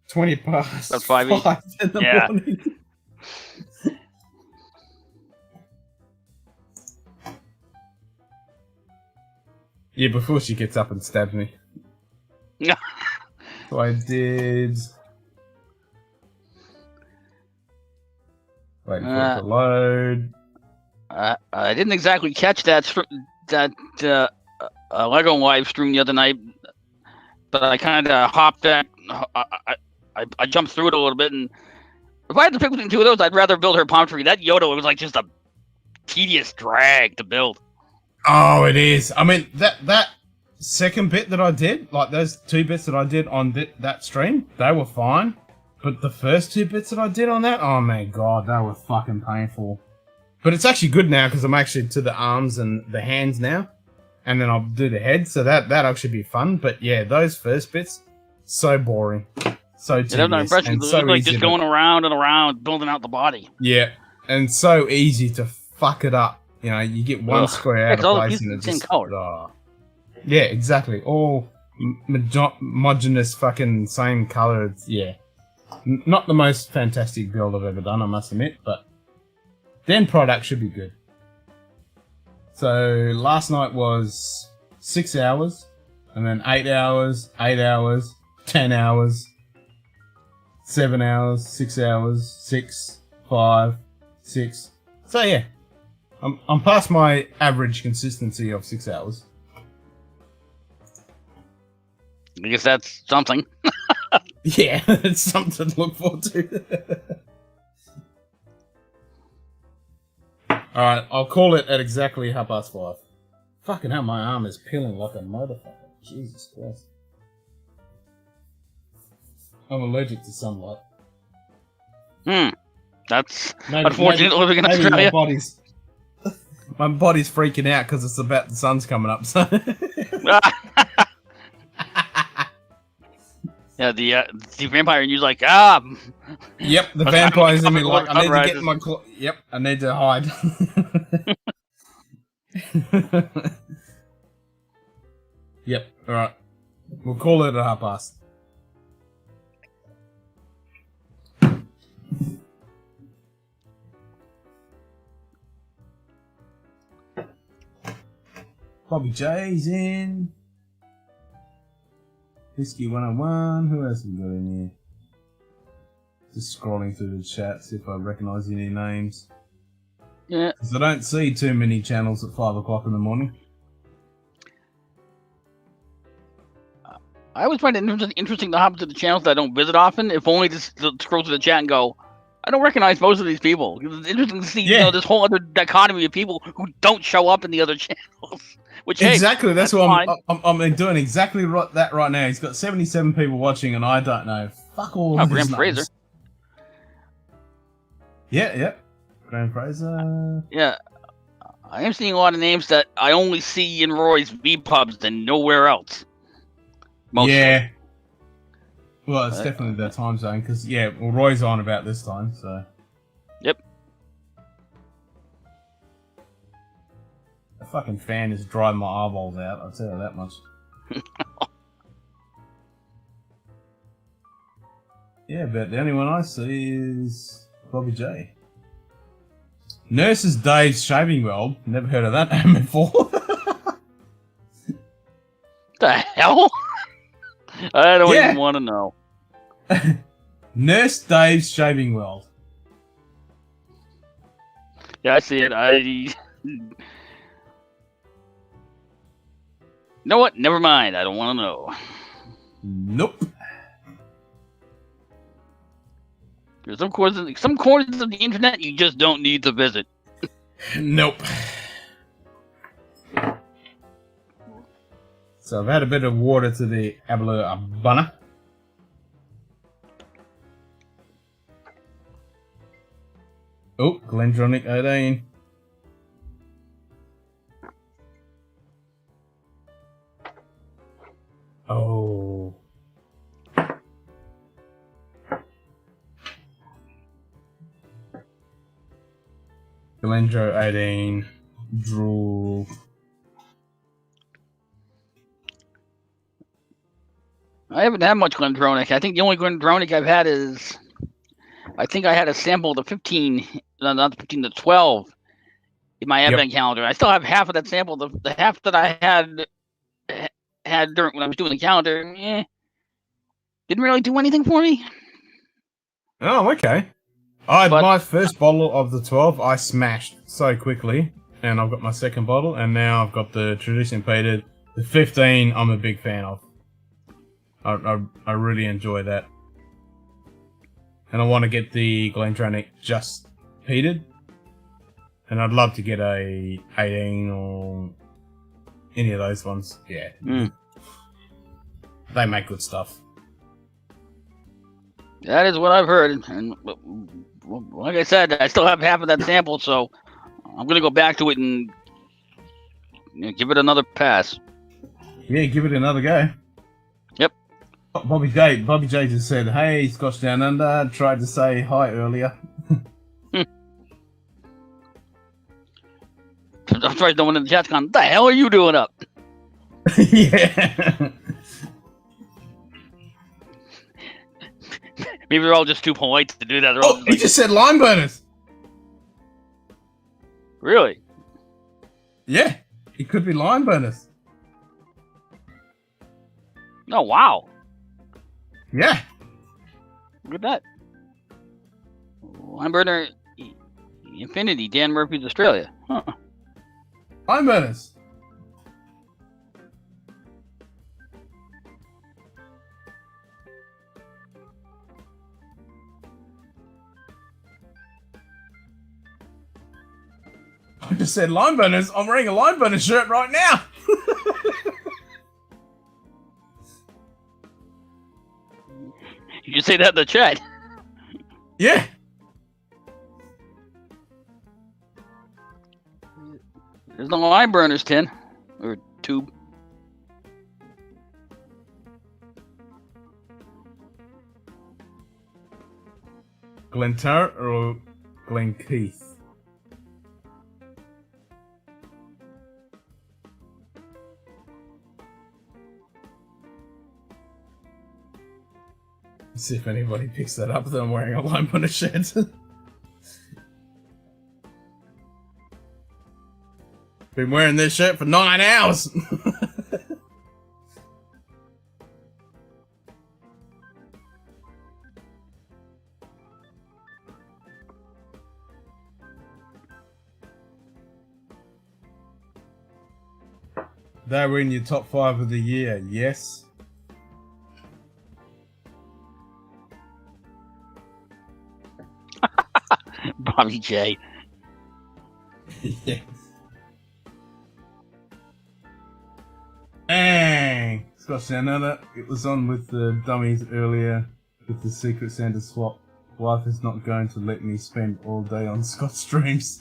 20 past That's 5 in the morning. Yeah, before she gets up and stabs me. So I did... Wait for it to load. I didn't exactly catch that Lego live stream the other night, but I kind of hopped that. I jumped through it a little bit, and if I had to pick between two of those, I'd rather build her palm tree. That Yoda was like just a tedious drag to build. Oh, it is. I mean, that second bit that I did, like those 2 bits that I did on that stream, they were fine. But the first 2 bits that I did on that, oh my god, they were fucking painful. But it's actually good now because I'm actually to the arms and the hands now. And then I'll do the head, so that'll actually be fun. But yeah, those first bits, so boring. So tedious. No impression. And It so looked like easy just to... going around and around, building out the body. Yeah, and so easy to fuck it up. You know, you get one square out of place and it's same just... color. Yeah, exactly. All homogeneous fucking same color. Yeah. Not the most fantastic build I've ever done, I must admit, but the end product should be good. So last night was 6 hours, and then 8 hours, 8 hours, 10 hours, 7 hours, 6 hours, 6, 5, 6. So yeah, I'm past my average consistency of 6 hours. I guess that's something. Yeah, it's something to look forward to. Alright, I'll call it at exactly 5:30. Fucking hell, my arm is peeling like a motherfucker. Jesus Christ. I'm allergic to sunlight. That's unfortunate living in maybe Australia. My body's freaking out because it's about the sun's coming up. So. Yeah, the vampire and you're like, Yep, the vampire's in me like, I need to get in my yep, I need to hide. Yep, alright. We'll call it at 1:30. Bobby J's in. Whisky 101. Who else have we got in here? Just scrolling through the chat, see if I recognise any names. Yeah. Because I don't see too many channels at 5 o'clock in the morning. I always find it interesting to hop to the channels that I don't visit often, if only to scroll through the chat and go, I don't recognize most of these people. It's interesting to see this whole other dichotomy of people who don't show up in the other channels. Which, exactly, hey, that's what I'm doing exactly that right now. He's got 77 people watching, and I don't know. Fuck all of Graham these Fraser. names. Yeah. Graham Fraser. Yeah. I am seeing a lot of names that I only see in Roy's V-pubs and nowhere else. Mostly. Yeah. Well, it's definitely the time zone, because, Roy's on about this time, so. Yep. The fucking fan is driving my eyeballs out, I'll tell you that much. Yeah, but the only one I see is Bobby J. Nurses Dave's Shaving World. Never heard of that name before. The hell? I don't even want to know. Nurse Dave's Shaving World. Yeah, I see it. You know what? Never mind. I don't want to know. Nope. There's some corners of the internet you just don't need to visit. Nope. So I've had a bit of water to the Abana. Oh, Glendronach 18. Oh. Glendro 18. Drool. I haven't had much Glendronach. I think the only Glendronach I've had is, I think I had a sample of the 15, not the 15, the 12 in my advent calendar. I still have half of that sample. The half that I had during when I was doing the calendar, didn't really do anything for me. Oh, okay. My first bottle of the 12 I smashed so quickly, and I've got my second bottle, and now I've got the tradition peated. The 15 I'm a big fan of. I really enjoy that. And I want to get the Glendronach just peated. And I'd love to get a 18 or any of those ones. Yeah. They make good stuff. That is what I've heard. And like I said, I still have half of that sample, so I'm going to go back to it and give it another pass. Yeah, give it another go. Yep. Bobby J just said, "Hey, Scotch Down Under. Tried to say hi earlier." I'm sorry, no one in the chat's gone, "What the hell are you doing up?" Yeah. Maybe they're all just too polite to do that. He just said lime burners. Really? Yeah, it could be lime burners. Oh, wow. Yeah. Look at that. Lime burner Infinity, Dan Murphy's Australia. Huh. Lime burners. I just said lime burners. I'm wearing a lime burner shirt right now. say that in the chat. Yeah. There's no lime burners, tin or tube. Glentar or Glenkeith? See if anybody picks that up that I'm wearing a lime on a shirt. Been wearing this shirt for 9 hours! They were in your top 5 of the year, yes. Bobby J. Yeah. Bang! Scotchdownunder. It was on with the dummies earlier with the Secret Santa swap. Wife is not going to let me spend all day on Scotch streams.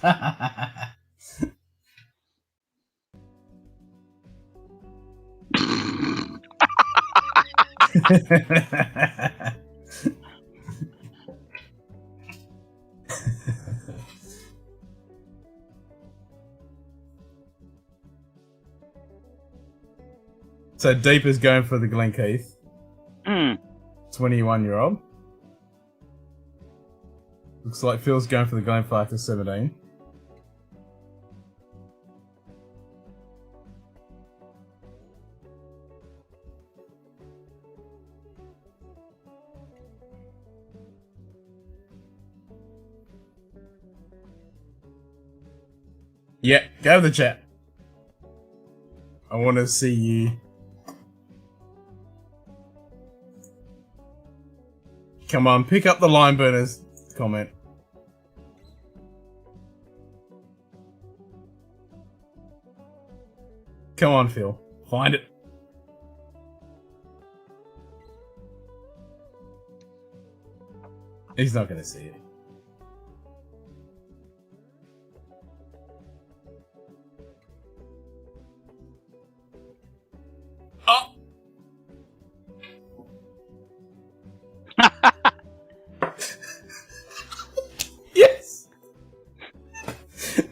So Deep is going for the Glenkeith. 21-year-old. Looks like Phil's going for the Glenfarclas 17. Yeah, go to the chat. I want to see you. Come on, pick up the lime burners comment. Come on, Phil. Find it. He's not going to see it. Oh! Yes!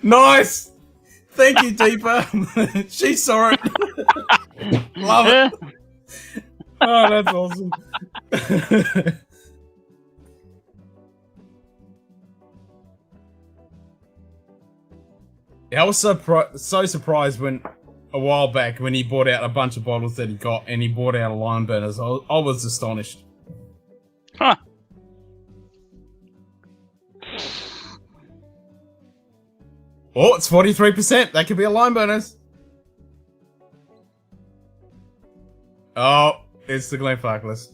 Nice! Thank you, Deepa. She saw it. Love it. Oh, that's awesome. Yeah, I was so surprised when a while back when he bought out a bunch of bottles that he got and he bought out a lime burners. I was astonished. Huh. Oh, it's 43%. That could be a lime burners. Oh, it's the Glenfarclas.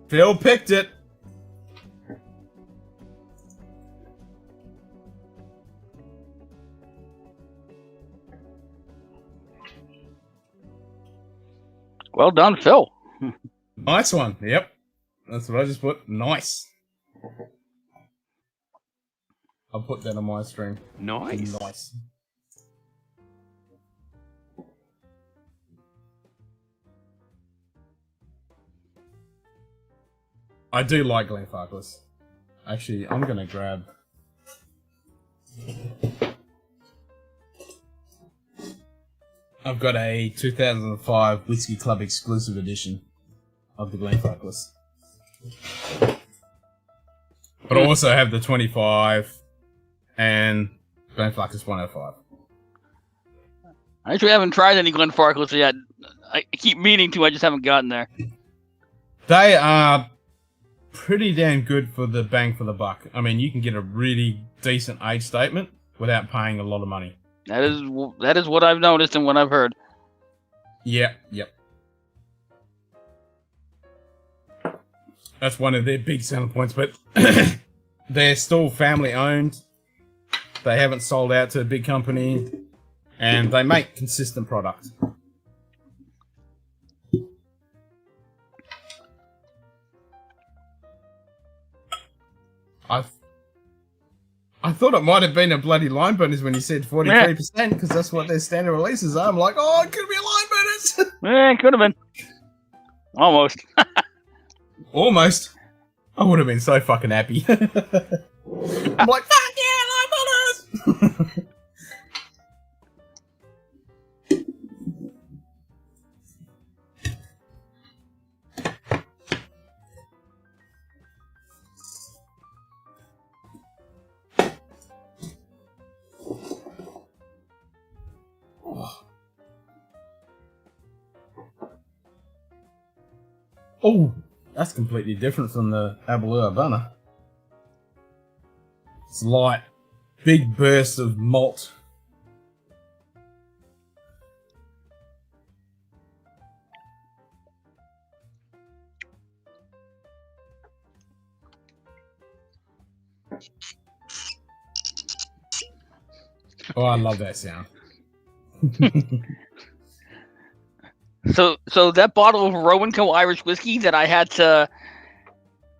Phil picked it. Well done, Phil. Nice one. Yep. That's what I just put. Nice. I'll put that on my stream. Nice. Nice. I do like Glenfarclas. Actually, I'm gonna grab. I've got a 2005 Whiskey Club exclusive edition of the Glenfarclas. But I also have the 25 and Glenfarclas 105. I actually haven't tried any Glenfarclas yet. I keep meaning to, I just haven't gotten there. They are pretty damn good for the bang for the buck. I mean, you can get a really decent age statement without paying a lot of money. That is what I've noticed and what I've heard. Yep. That's one of their big selling points, but they're still family owned. They haven't sold out to a big company, and they make consistent product. I thought it might have been a bloody line bonus when you said 43%, because that's what their standard releases are. I'm like, oh, it could be a line bonus. Yeah, it could have been. Almost. Almost. I would have been so fucking happy. I'm like, fuck yeah, line bonus! Oh, that's completely different from the Abalua Habana. It's light, big burst of malt. Oh, I love that sound. So that bottle of Rowan Co. Irish whiskey that I had to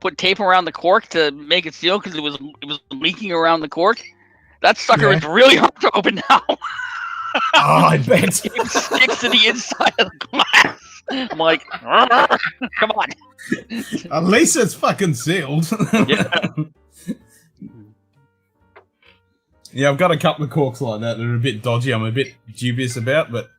put tape around the cork to make it seal because it was leaking around the cork. That sucker is really hard to open now. Oh, I bet. It sticks to the inside of the glass. I'm like, come on. At least it's fucking sealed. Yeah. Yeah, I've got a couple of corks like that that are a bit dodgy. I'm a bit dubious about, but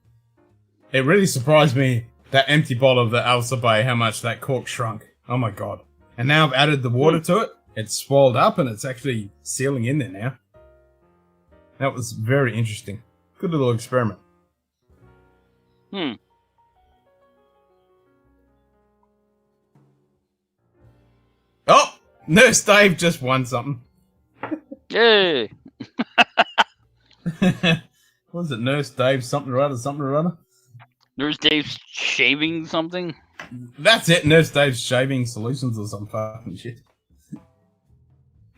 it really surprised me, that empty bottle of the Alsa Bay, how much that cork shrunk. Oh my god. And now I've added the water to it. It's swelled up and it's actually sealing in there now. That was very interesting. Good little experiment. Oh! Nurse Dave just won something. Yay! What was it? Nurse Dave something or other? Nurse Dave's shaving something? That's it, Nurse Dave's Shaving Solutions or some fucking shit.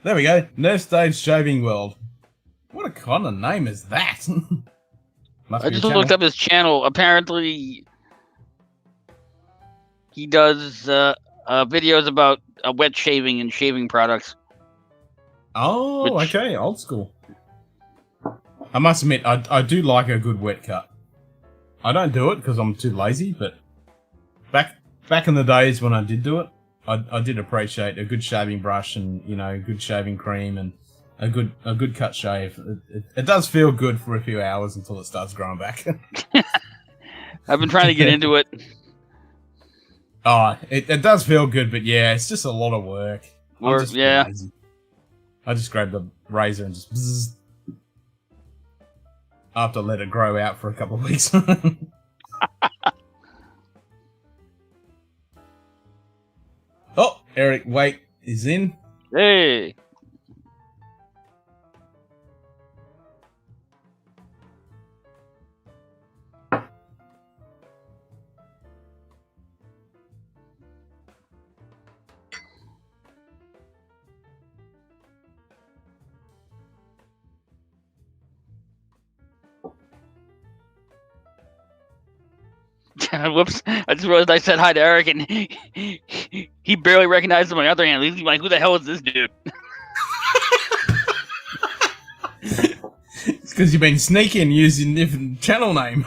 There we go, Nurse Dave's Shaving World. What a kind of name is that? I just looked up his channel. Apparently, he does videos about wet shaving and shaving products. Oh, okay, old school. I must admit, I do like a good wet cut. I don't do it because I'm too lazy, but back in the days when I did do it, I did appreciate a good shaving brush and, you know, good shaving cream and a good cut shave. It does feel good for a few hours until it starts growing back. I've been trying to get into it. Oh, it does feel good, but yeah, it's just a lot of work. Yeah. Lazy. I just grabbed the razor and just bzzz. After I let it grow out for a couple of weeks. Oh, Eric Waite is in. Hey. Whoops! I just realized I said hi to Eric, and he barely recognized my other hand. He's like, "Who the hell is this dude?" It's because you've been sneaking using different channel name.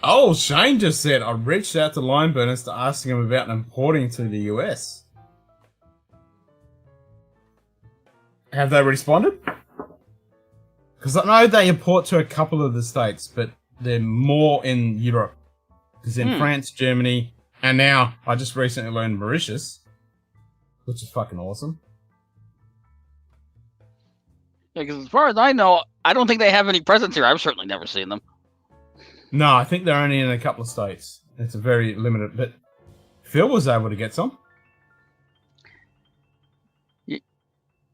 Oh, Shane just said, I reached out to Line Burners to ask him about importing to the US. Have they responded? Because I know they import to a couple of the states, but they're more in Europe. Because in France, Germany, and now I just recently learned Mauritius, which is fucking awesome. Yeah, because as far as I know, I don't think they have any presence here. I've certainly never seen them. No, I think they're only in a couple of states. It's a very limited, but Phil was able to get some.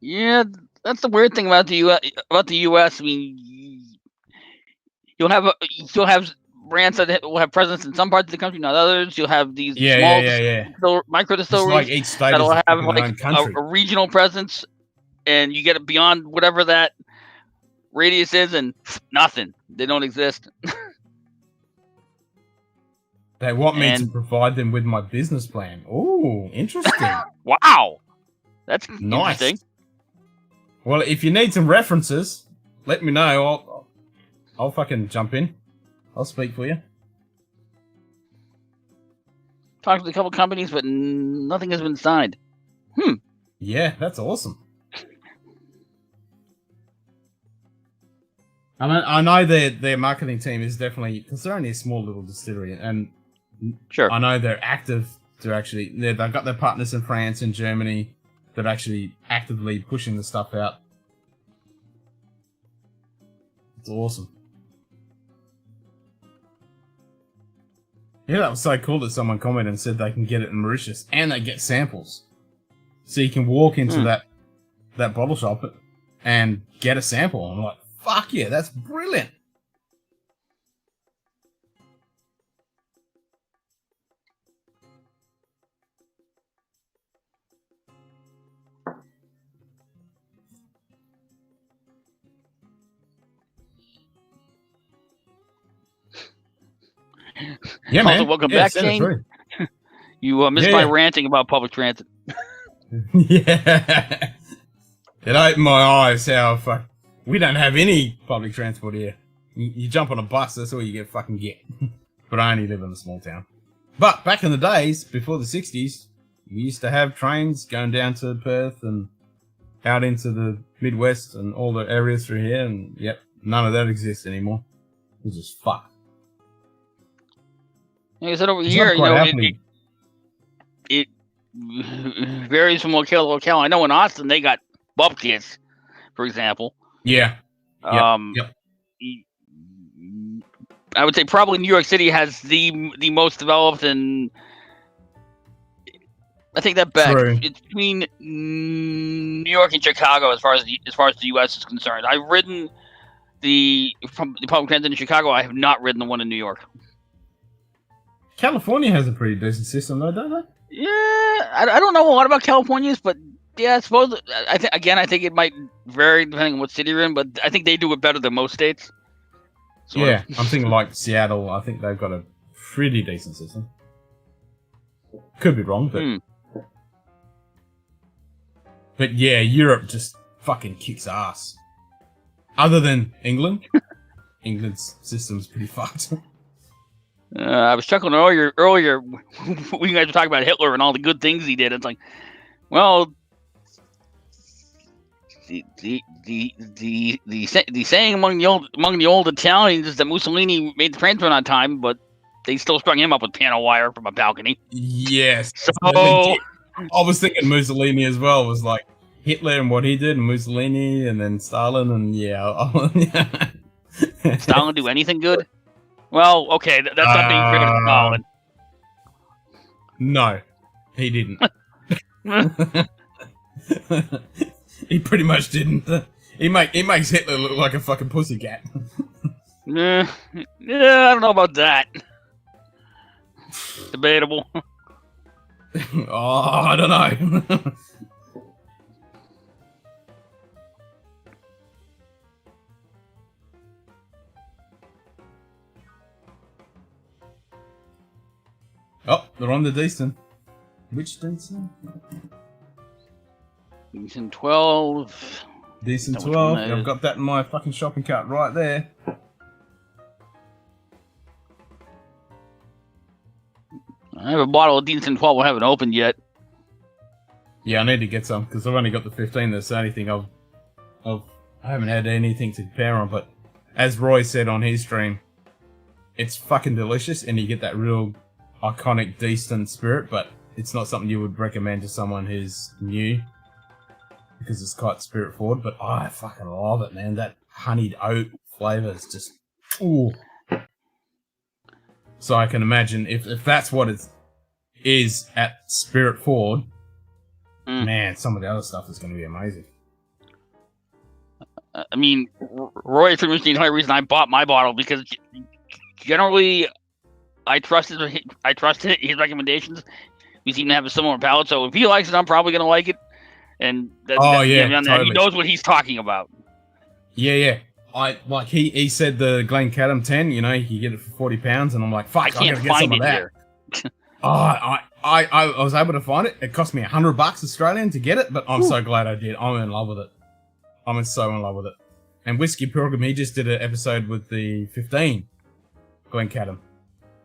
Yeah, that's the weird thing about the U.S. I mean, you'll have brands that will have presence in some parts of the country, not others. You'll have these small micro distilleries like each state that'll is have their like own country. a regional presence, and you get it beyond whatever that radius is, and nothing. They don't exist. They want me to provide them with my business plan. Ooh, interesting. Wow, that's nice. Interesting. Well, if you need some references, let me know. I'll fucking jump in. I'll speak for you. Talked to a couple companies, but nothing has been signed. Yeah, that's awesome. I mean, I know their marketing team is definitely, because they're only a small little distillery, and sure, I know they're active to actually. They've got their partners in France and Germany that are actually actively pushing the stuff out. It's awesome. Yeah, that was so cool that someone commented and said they can get it in Mauritius and they get samples. So you can walk into that bottle shop and get a sample. And I'm like, fuck yeah, that's brilliant. Yeah, man. Welcome back, Shane. You missed my ranting about public transit. Yeah. It opened my eyes how we don't have any public transport here. You jump on a bus, that's all you fucking get. But I only live in a small town. But back in the days, before the 60s, we used to have trains going down to Perth and out into the Midwest and all the areas through here, and yep, none of that exists anymore. It's just fuck. Like I said over here, you know, it varies from locale to locale. I know in Austin they got bupkis, for example. Yeah. Yep. I would say probably New York City has the most developed, and I think that it's between New York and Chicago as far as the U.S. is concerned. I've ridden from the public transit in Chicago. I have not ridden the one in New York. California has a pretty decent system, though, don't they? Yeah, I don't know a lot about California's, but yeah, I suppose I think it might vary depending on what city you're in, but I think they do it better than most states. Yeah, I'm thinking like Seattle. I think they've got a pretty decent system. Could be wrong, but yeah, Europe just fucking kicks ass. Other than England, England's system's pretty fucked. I was chuckling earlier when you guys were talking about Hitler and all the good things he did. It's like, well, the saying among the old Italians is that Mussolini made the train run on time, but they still strung him up with piano wire from a balcony. Yes. So I was thinking Mussolini as well. It was like Hitler and what he did, and Mussolini, and then Stalin, and yeah. Stalin do anything good? Well, okay, that's not being fair to Stalin. No, he didn't. He pretty much didn't. He makes Hitler look like a fucking pussycat. Yeah, I don't know about that. Debatable. Oh, I don't know. Oh, they're on the decent. Which decent? Decent 12. Decent 12. I've got that in my fucking shopping cart right there. I have a bottle of Decent 12 I haven't opened yet. Yeah, I need to get some because I've only got the 15. That's the only thing I haven't had anything to compare on. But as Roy said on his stream, it's fucking delicious, and you get that real iconic, decent spirit. But it's not something you would recommend to someone who's new. because it's quite spirit forward, but I fucking love it, man. That honeyed oat flavour is just, ooh. So I can imagine if that's what it is at spirit forward, man, some of the other stuff is going to be amazing. I mean, Roy is pretty much the entire reason I bought my bottle, because generally I trusted his recommendations. We seem to have a similar palate, so if he likes it, I'm probably going to like it. And totally. He knows what he's talking about. Yeah. He said the Glencadam 10, you know, you get it for £40, and I'm like, fuck, I can't gotta get some find of it that. here. I was able to find it. It cost me $100 Australian to get it, but I'm so glad I did. I'm in love with it. I'm so in love with it. And Whiskey Pilgrim, he just did an episode with the 15 Glencadam,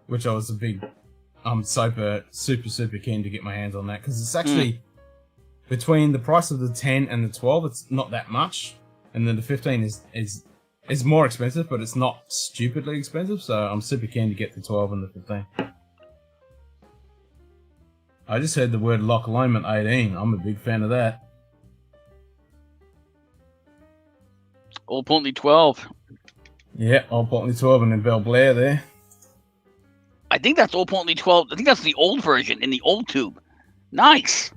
which I was I'm super keen to get my hands on that, because it's actually between the price of the 10 and the 12, it's not that much, and then the 15 is more expensive, but it's not stupidly expensive, so I'm super keen to get the 12 and the 15. I just heard the word lock alignment 18. I'm a big fan of that. Old Pontley 12. Yeah, Old Pontley 12 and then Bell Blair there. I think that's Old Pontley 12. I think that's the old version in the old tube. Nice.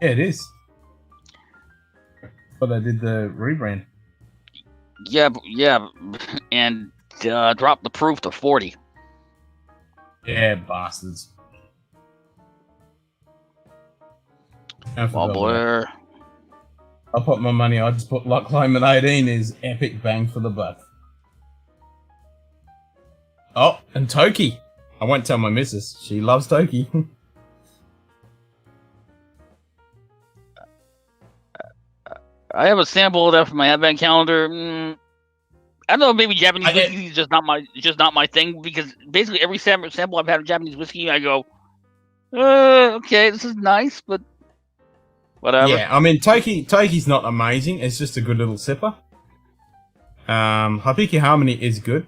Yeah, it is. But I did the rebrand. Yeah, and dropped the proof to 40. Yeah, bastards. Bell Blair. I'll put my money. I just put Lock Alignment 18 is epic bang for the buck. Oh, and Toki. I won't tell my missus. She loves Toki. I have a sample of that for my advent calendar. I don't know, maybe Japanese whiskey is just not my thing, because basically every sample I've had of Japanese whiskey, I go, okay, this is nice, but whatever. Yeah, I mean, Toki's not amazing. It's just a good little sipper. Hapiki Harmony is good.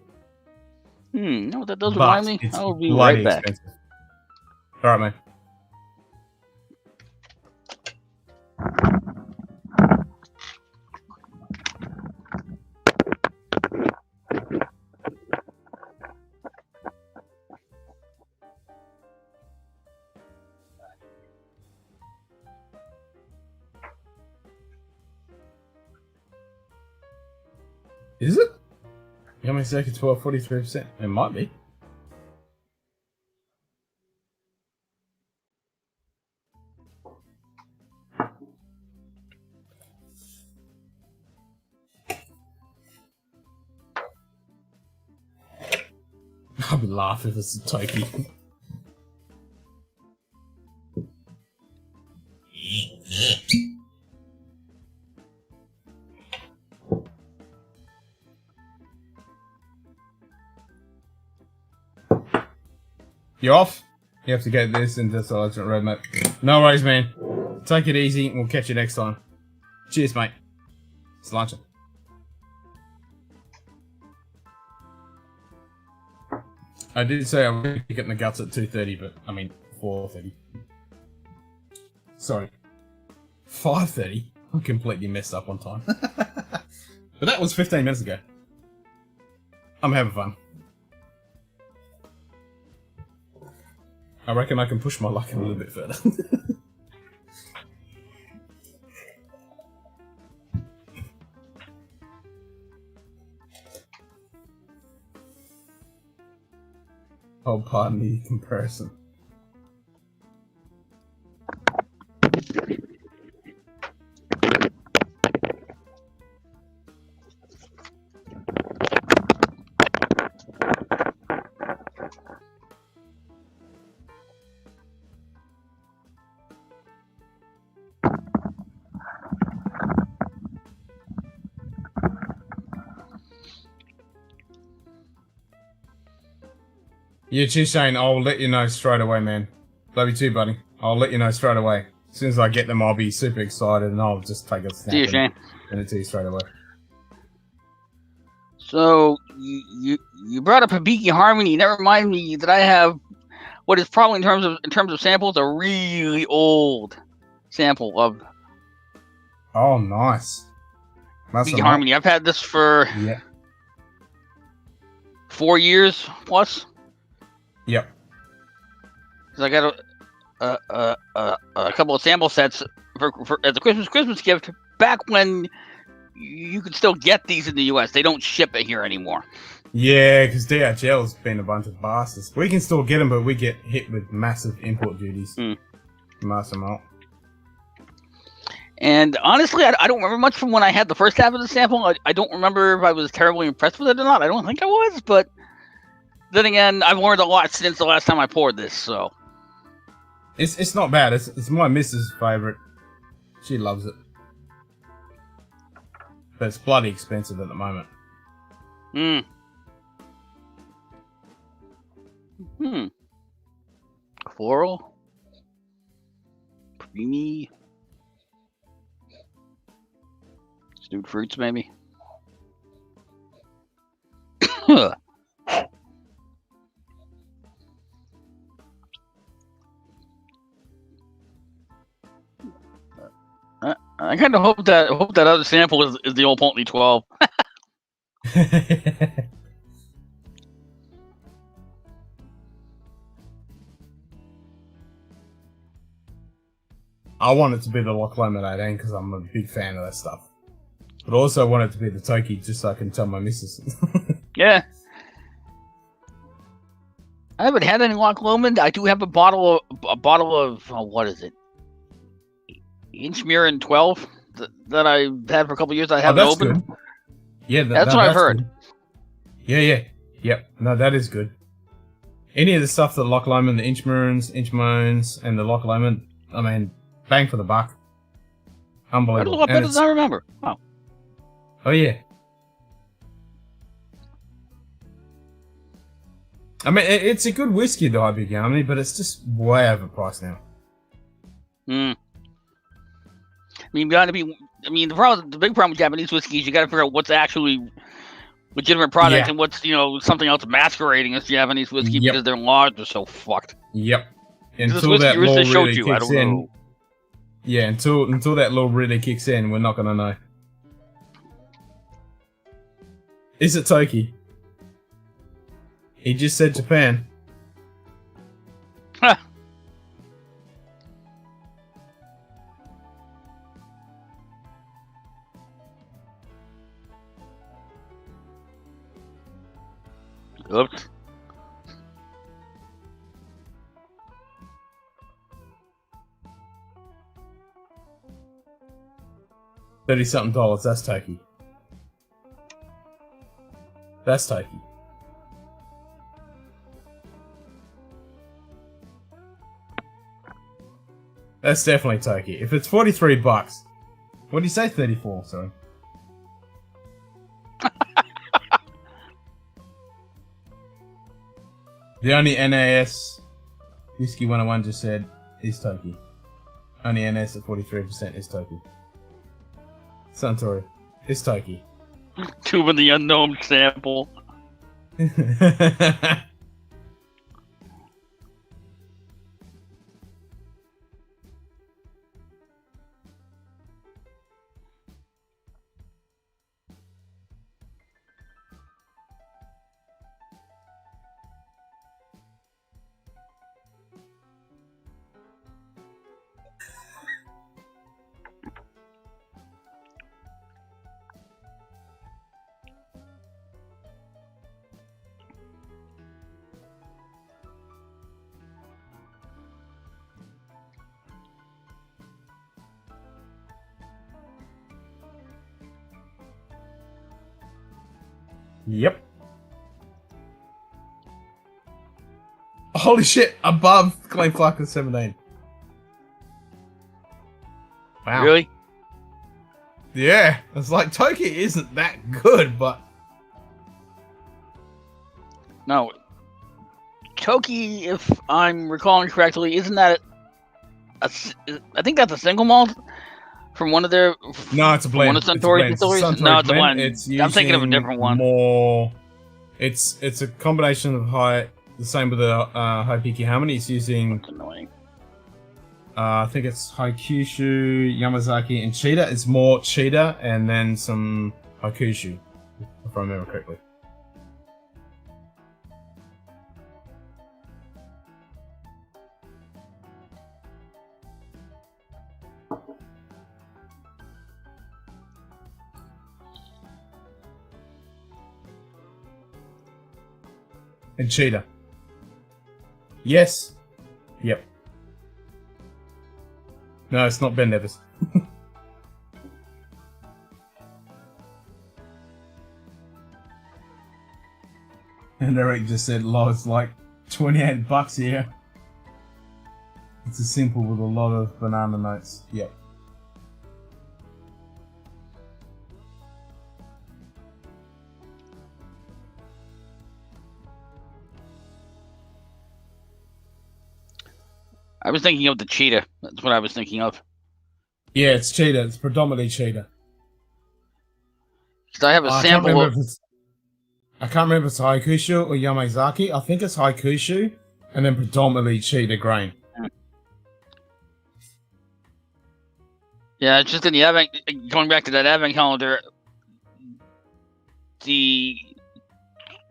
No, that does remind me. It's I'll be bloody right back. expensive. All right, man. Is it? How many seconds? 43%. It might be. I'll be laughing if it's a Toki. You off? You have to get this into the alternate roadmap. No worries, man. Take it easy, and we'll catch you next time. Cheers, mate. Sláinte. I did say I was going to get in the guts at 2:30, but I mean 4:30. Sorry, 5:30. I'm completely messed up on time. But that was 15 minutes ago. I'm having fun. I reckon I can push my luck a little bit further. Oh, pardon the comparison. Yeah, cheers, Shane. I'll let you know straight away, man. Love you too, buddy. I'll let you know straight away. As soon as I get them, I'll be super excited, and I'll just take a snap. See you, Shane. Send it to you straight away. So you brought up Hibiki Harmony. That reminded me that I have what is probably in terms of samples a really old sample of Oh, nice. That's Big Harmony. I've had this for 4 years plus. Yep. Because I got a couple of sample sets for as a Christmas gift back when you could still get these in the U.S. They don't ship it here anymore. Yeah, because DHL's been a bunch of bastards. We can still get them, but we get hit with massive import duties. Mass amount. And honestly, I don't remember much from when I had the first half of the sample. I don't remember if I was terribly impressed with it or not. I don't think I was, but then again, I've learned a lot since the last time I poured this, so. It's not bad. It's my missus' favourite. She loves it. But it's bloody expensive at the moment. Floral. Creamy. Stewed fruits, maybe. I kind of hope that other sample is the old Pontley 12. I want it to be the Loch Lomond 18 because I'm a big fan of that stuff. But I also want it to be the Toki just so I can tell my missus. Yeah. I haven't had any Loch Lomond. I do have a bottle of what is it? Inchmuir 12 that I've had for a couple of years. I haven't opened. Good. Yeah, that's what I've heard. Good. Yeah. Yep. No, that is good. Any of the stuff that Loch Lomond, the Inchmoons, and the Loch Lomond, I mean, bang for the buck. Unbelievable. That was a lot better than I remember. Wow. Oh, yeah. I mean, it's a good whiskey, the IB Garmany, but it's just way overpriced now. I mean, the big problem with Japanese whiskey is you got to figure out what's actually legitimate product and what's something else masquerading as Japanese whiskey because their laws are so fucked. Yep. Until that law really kicks in. Yeah, until that law really kicks in, we're not gonna know. Is it Toki? He just said Japan. Huh. Oops. $30-something. That's Toki. That's Toki. That's definitely Toki. If it's $43, what do you say? 34. Sorry. The only NAS Whiskey 101 just said is Toki. Only NAS at 43% is Toki. Suntory, it's Toki. Tomb of the Unknown sample. Yep. Holy shit, above Claim Flack at 17. Wow. Really? Yeah. It's like Toki isn't that good, but no. Toki, if I'm recalling correctly, isn't that I think that's a single malt from one of their no, it's a blend. One of Suntory distilleries. No, it's a blend. I'm thinking of a different one. More, it's a combination of the same with the High Peaky Harmony. It's using I think it's Haikushu, Yamazaki, and Cheetah. It's more Cheetah and then some Haikushu, if I remember correctly. And Cheetah. Yes. Yep. No, it's not Ben Nevis. And Eric just said, "Lol, it's like $28 here." It's a simple with a lot of banana notes. Yep. I was thinking of the Cheetah. That's what I was thinking of. Yeah, it's Cheetah. It's predominantly Cheetah. Because I have a sample. I can't remember if it's Haikushu or Yamazaki. I think it's Haikushu, and then predominantly Cheetah grain. Yeah, it's just in the advent. Going back to that advent calendar, the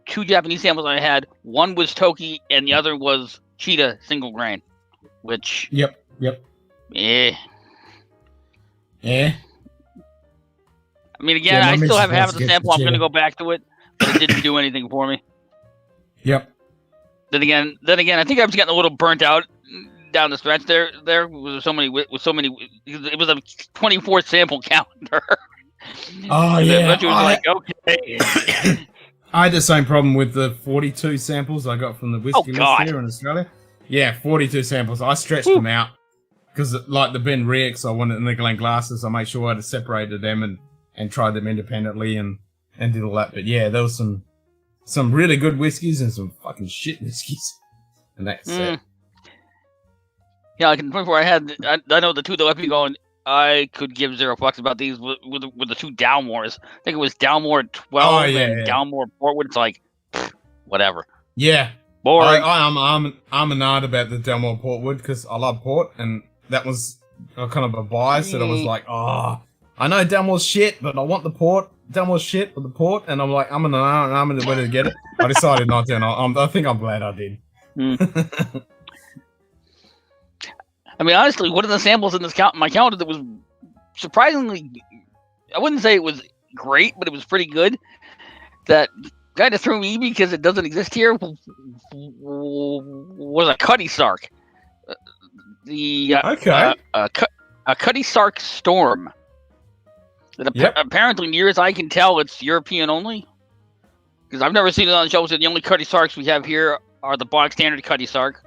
2 Japanese samples I had, one was Toki and the other was Cheetah single grain. Which Yep. Yeah. I mean, again, Yeah, I still have half of the get sample. the I'm going to Cheetah. go back to it, but it didn't do anything for me. Yep. Then again, I think I was getting a little burnt out down the stretch. There was so many. It was a 24 sample calendar. Oh And then yeah. eventually it was like, okay. I had the same problem with the 42 samples I got from the whiskey list God. here in Australia. Yeah, 42 samples. I stretched them out because, like the Ben Rex, I wanted in the Glen glasses. I made sure I had separated them and tried them independently and did all that. But yeah, there was some really good whiskies and some fucking shit whiskies. And that's it. Yeah, like in 24, I know the two that left me going. I could give 0 fucks about these with the 2 Downmores. I think it was Downmore 12 and Downmore Portwood. It's like, whatever. Yeah. Boring. I'm a nerd about the Delmore Portwood because I love port, and that was kind of a bias that I was like, oh, I know Delmore's shit, but I want the port. Delmore's shit with the port, and I'm like, I'm gonna where to get it. I decided not to, and I think I'm glad I did. I mean, honestly, one of the samples in this my calendar that was surprisingly, I wouldn't say it was great, but it was pretty good. That kind of threw me because it doesn't exist here. Was a Cutty Sark. A Cutty Sark Storm. That apparently, near as I can tell, it's European only. Because I've never seen it on the shelves. And the only Cutty Sarks we have here are the bog standard Cutty Sark.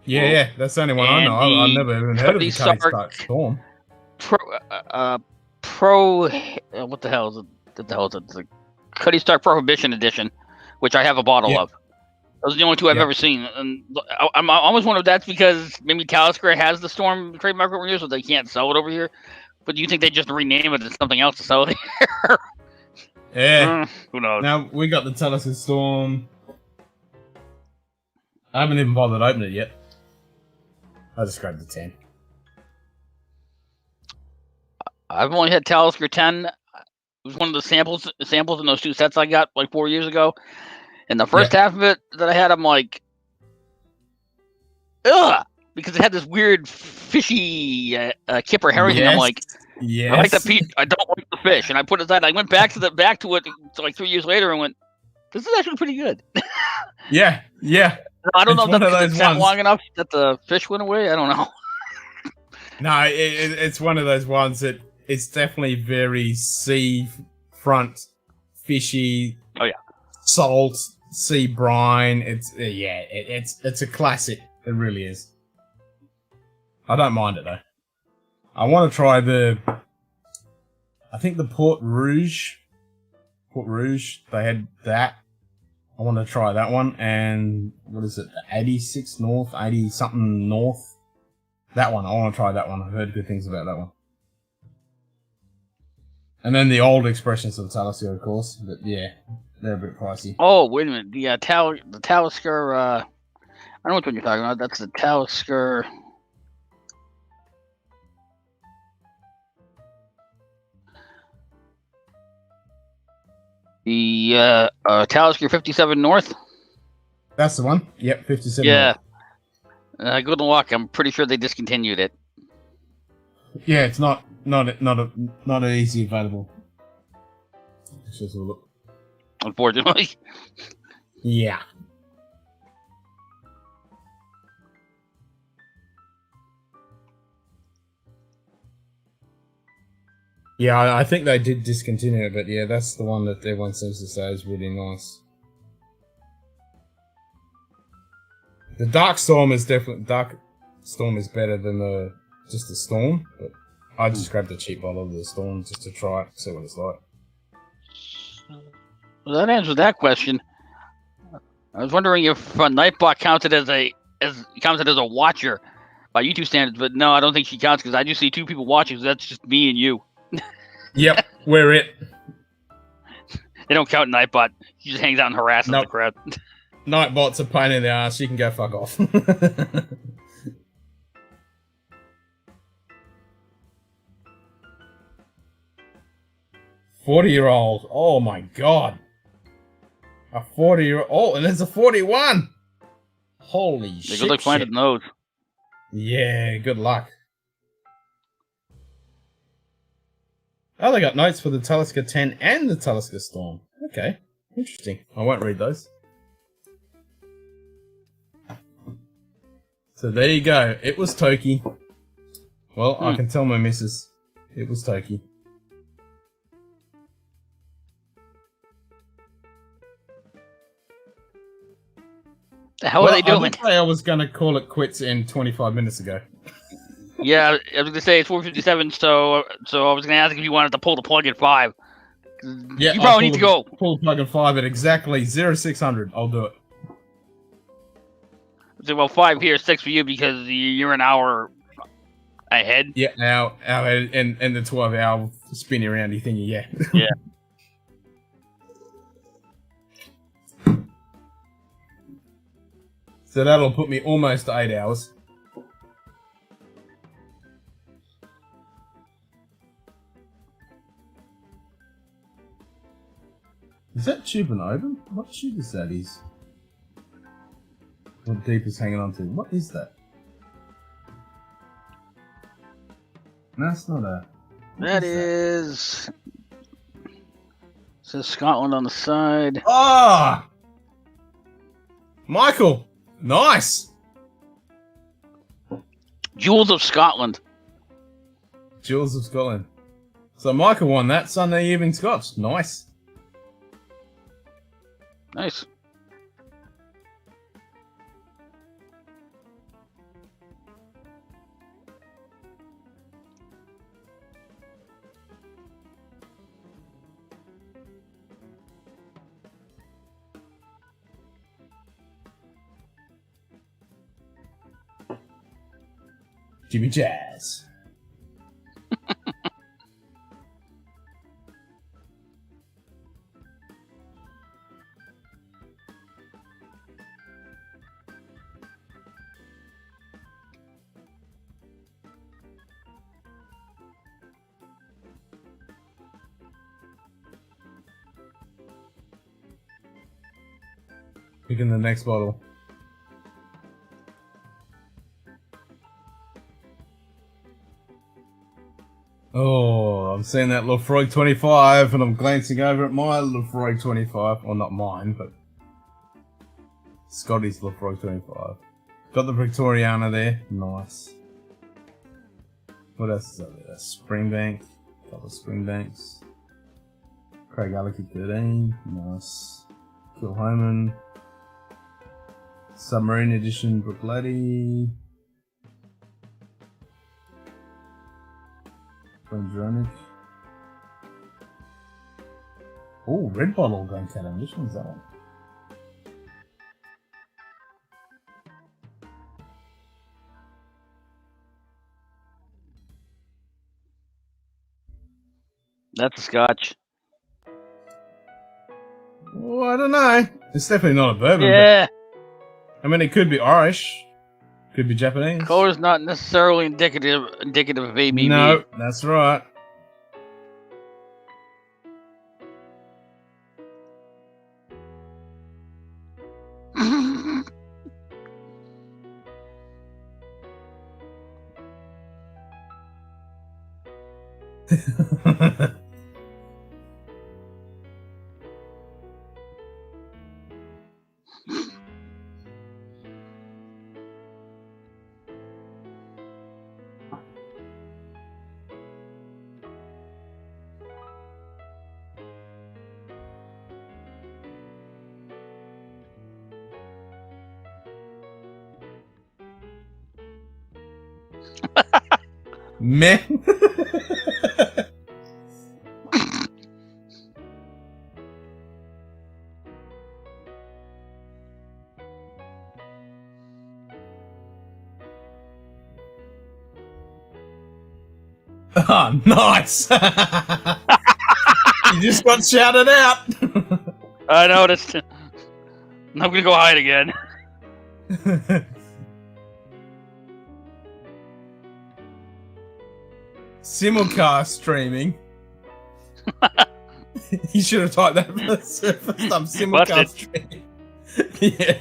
Yeah, that's the only one I know. I've never even heard of the Cutty Sark Storm. What the hell is it? The Cutty Sark Prohibition Edition, which I have a bottle of. Those are the only 2 I've ever seen. And I'm almost wondering if that's because maybe Talisker has the Storm trademark over here, so they can't sell it over here. But do you think they just rename it as something else to sell it here? Yeah. Who knows? Now, we got the Talisker Storm. I haven't even bothered opening it yet. I just grabbed the 10. I've only had Talisker 10. It was one of the samples in those 2 sets I got like 4 years ago. And the first half of it that I had, I'm like, ugh, because it had this weird fishy kipper herring, and I'm like, I like the I don't like the fish, and I put it aside. I went back to it like 3 years later and went, this is actually pretty good. Yeah. I don't know if that's it's sat long enough that the fish went away. I don't know. No, it's one of those ones that it's definitely very seafront fishy. Oh yeah, salt, sea brine. It's a classic. It really is. I don't mind it though. I want to try I think the Port Rouge. They had that. I want to try that one. And what is it? The 86 North, 80 something North. That one. I want to try that one. I've heard good things about that one. And then the old expressions of Talisker, of course. But yeah, they're a bit pricey. Oh, wait a minute. The Talisker, I don't know which one you're talking about. That's the Talisker. The Talisker 57 North. That's the one. Yep, 57. Yeah. Good luck. I'm pretty sure they discontinued it. Yeah, it's not easy available. Let's just have a look. Unfortunately. Yeah. Yeah, I think they did discontinue it, but yeah, that's the one that everyone seems to say is really nice. The Dark Storm is definitely better than just the Storm, but I just grabbed the cheap bottle of the Storm just to try it, see what it's like. Well, that answers that question. I was wondering if Nightbot counted as a watcher by YouTube standards, but no, I don't think she counts because I just see two people watching. So that's just me and you. Yep, we're it. They don't count Nightbot. She just hangs out and harasses the crowd. Nightbot's a pain in the ass. You can go fuck off. 40-year-old. Oh my god. A 40-year-old. Oh, and there's a 41. Holy shit. Good luck finding those. Yeah, good luck. Oh, they got notes for the Talisker 10 and the Talisker Storm. Okay, interesting. I won't read those. So there you go. It was Toki. Well, I can tell my missus. It was Toki. The hell are they doing? I did say I was going to call it quits in 25 minutes ago. Yeah, I was going to say it's 4:57, so I was going to ask if you wanted to pull the plug at 5. Yeah, you probably need to go. Pull the plug at 5 at exactly 0600. I'll do it. So, well, 5 here, 6 for you because you're an hour ahead. Yeah, our ahead and the 12-hour spinny roundy thingy. Yeah. Yeah. So that'll put me almost to 8 hours. Is that tube an open? What tube is that? What deep is hanging on to? What is that? No, that's not a... That is... It says Scotland on the side. Ah! Michael! Nice! Jewels of Scotland. Jewels of Scotland. So Michael won that Sunday evening Scotch. Nice. Nice. Jimmy Jazz. Picking the next bottle. Oh, I'm seeing that Lefroy 25 and I'm glancing over at my Lefroy 25. Well, not mine, but Scotty's Lefroy 25. Got the Victoriana there. Nice. What else is up there? Springbank. Couple of Springbanks. Craig Alley 13. Nice. Kilhoman. Submarine Edition Brook Lady. Oh, red bottle going Catam. Which one's that one? That's a Scotch. Oh, I don't know. It's definitely not a bourbon. Yeah. But, I mean, it could be Irish. Could be Japanese. Color's not necessarily indicative of ABV. No, that's right. Meh. Oh, nice! You just got shouted out. I noticed. I'm gonna go hide again. Simulcast streaming. You should have typed that first time. Simulcast streaming. Yeah.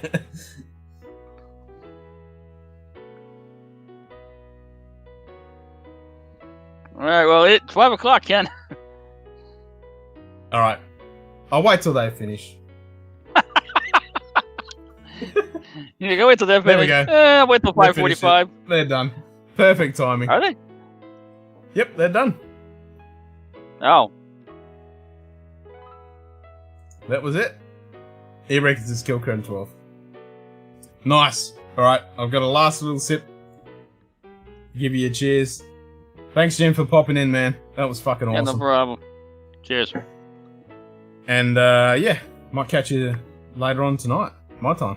All right. Well, it's 5 o'clock, Ken. All right. I'll wait till they finish. You go wait till they're There we finished. go. Wait till 5:45. They're done. Perfect timing. Are they? Yep, they're done. Oh. That was it. He reckons it's kill code 12. Nice. Alright, I've got a last little sip. Give you a cheers. Thanks, Jim, for popping in, man. That was fucking awesome. Yeah, no problem. Cheers. And, yeah, might catch you later on tonight. My time.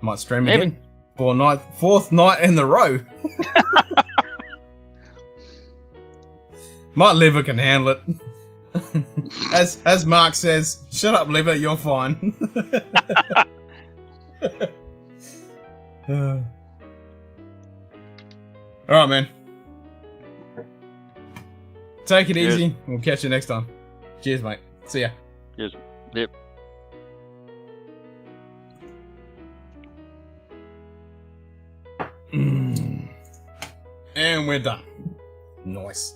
Might stream Maybe. again. Fourth night in the row. My liver can handle it. As Mark says, shut up, liver, you're fine. Alright, man. Take it Cheers. easy. We'll catch you next time. Cheers, mate. See ya. Cheers. Yep. And we're done. Nice.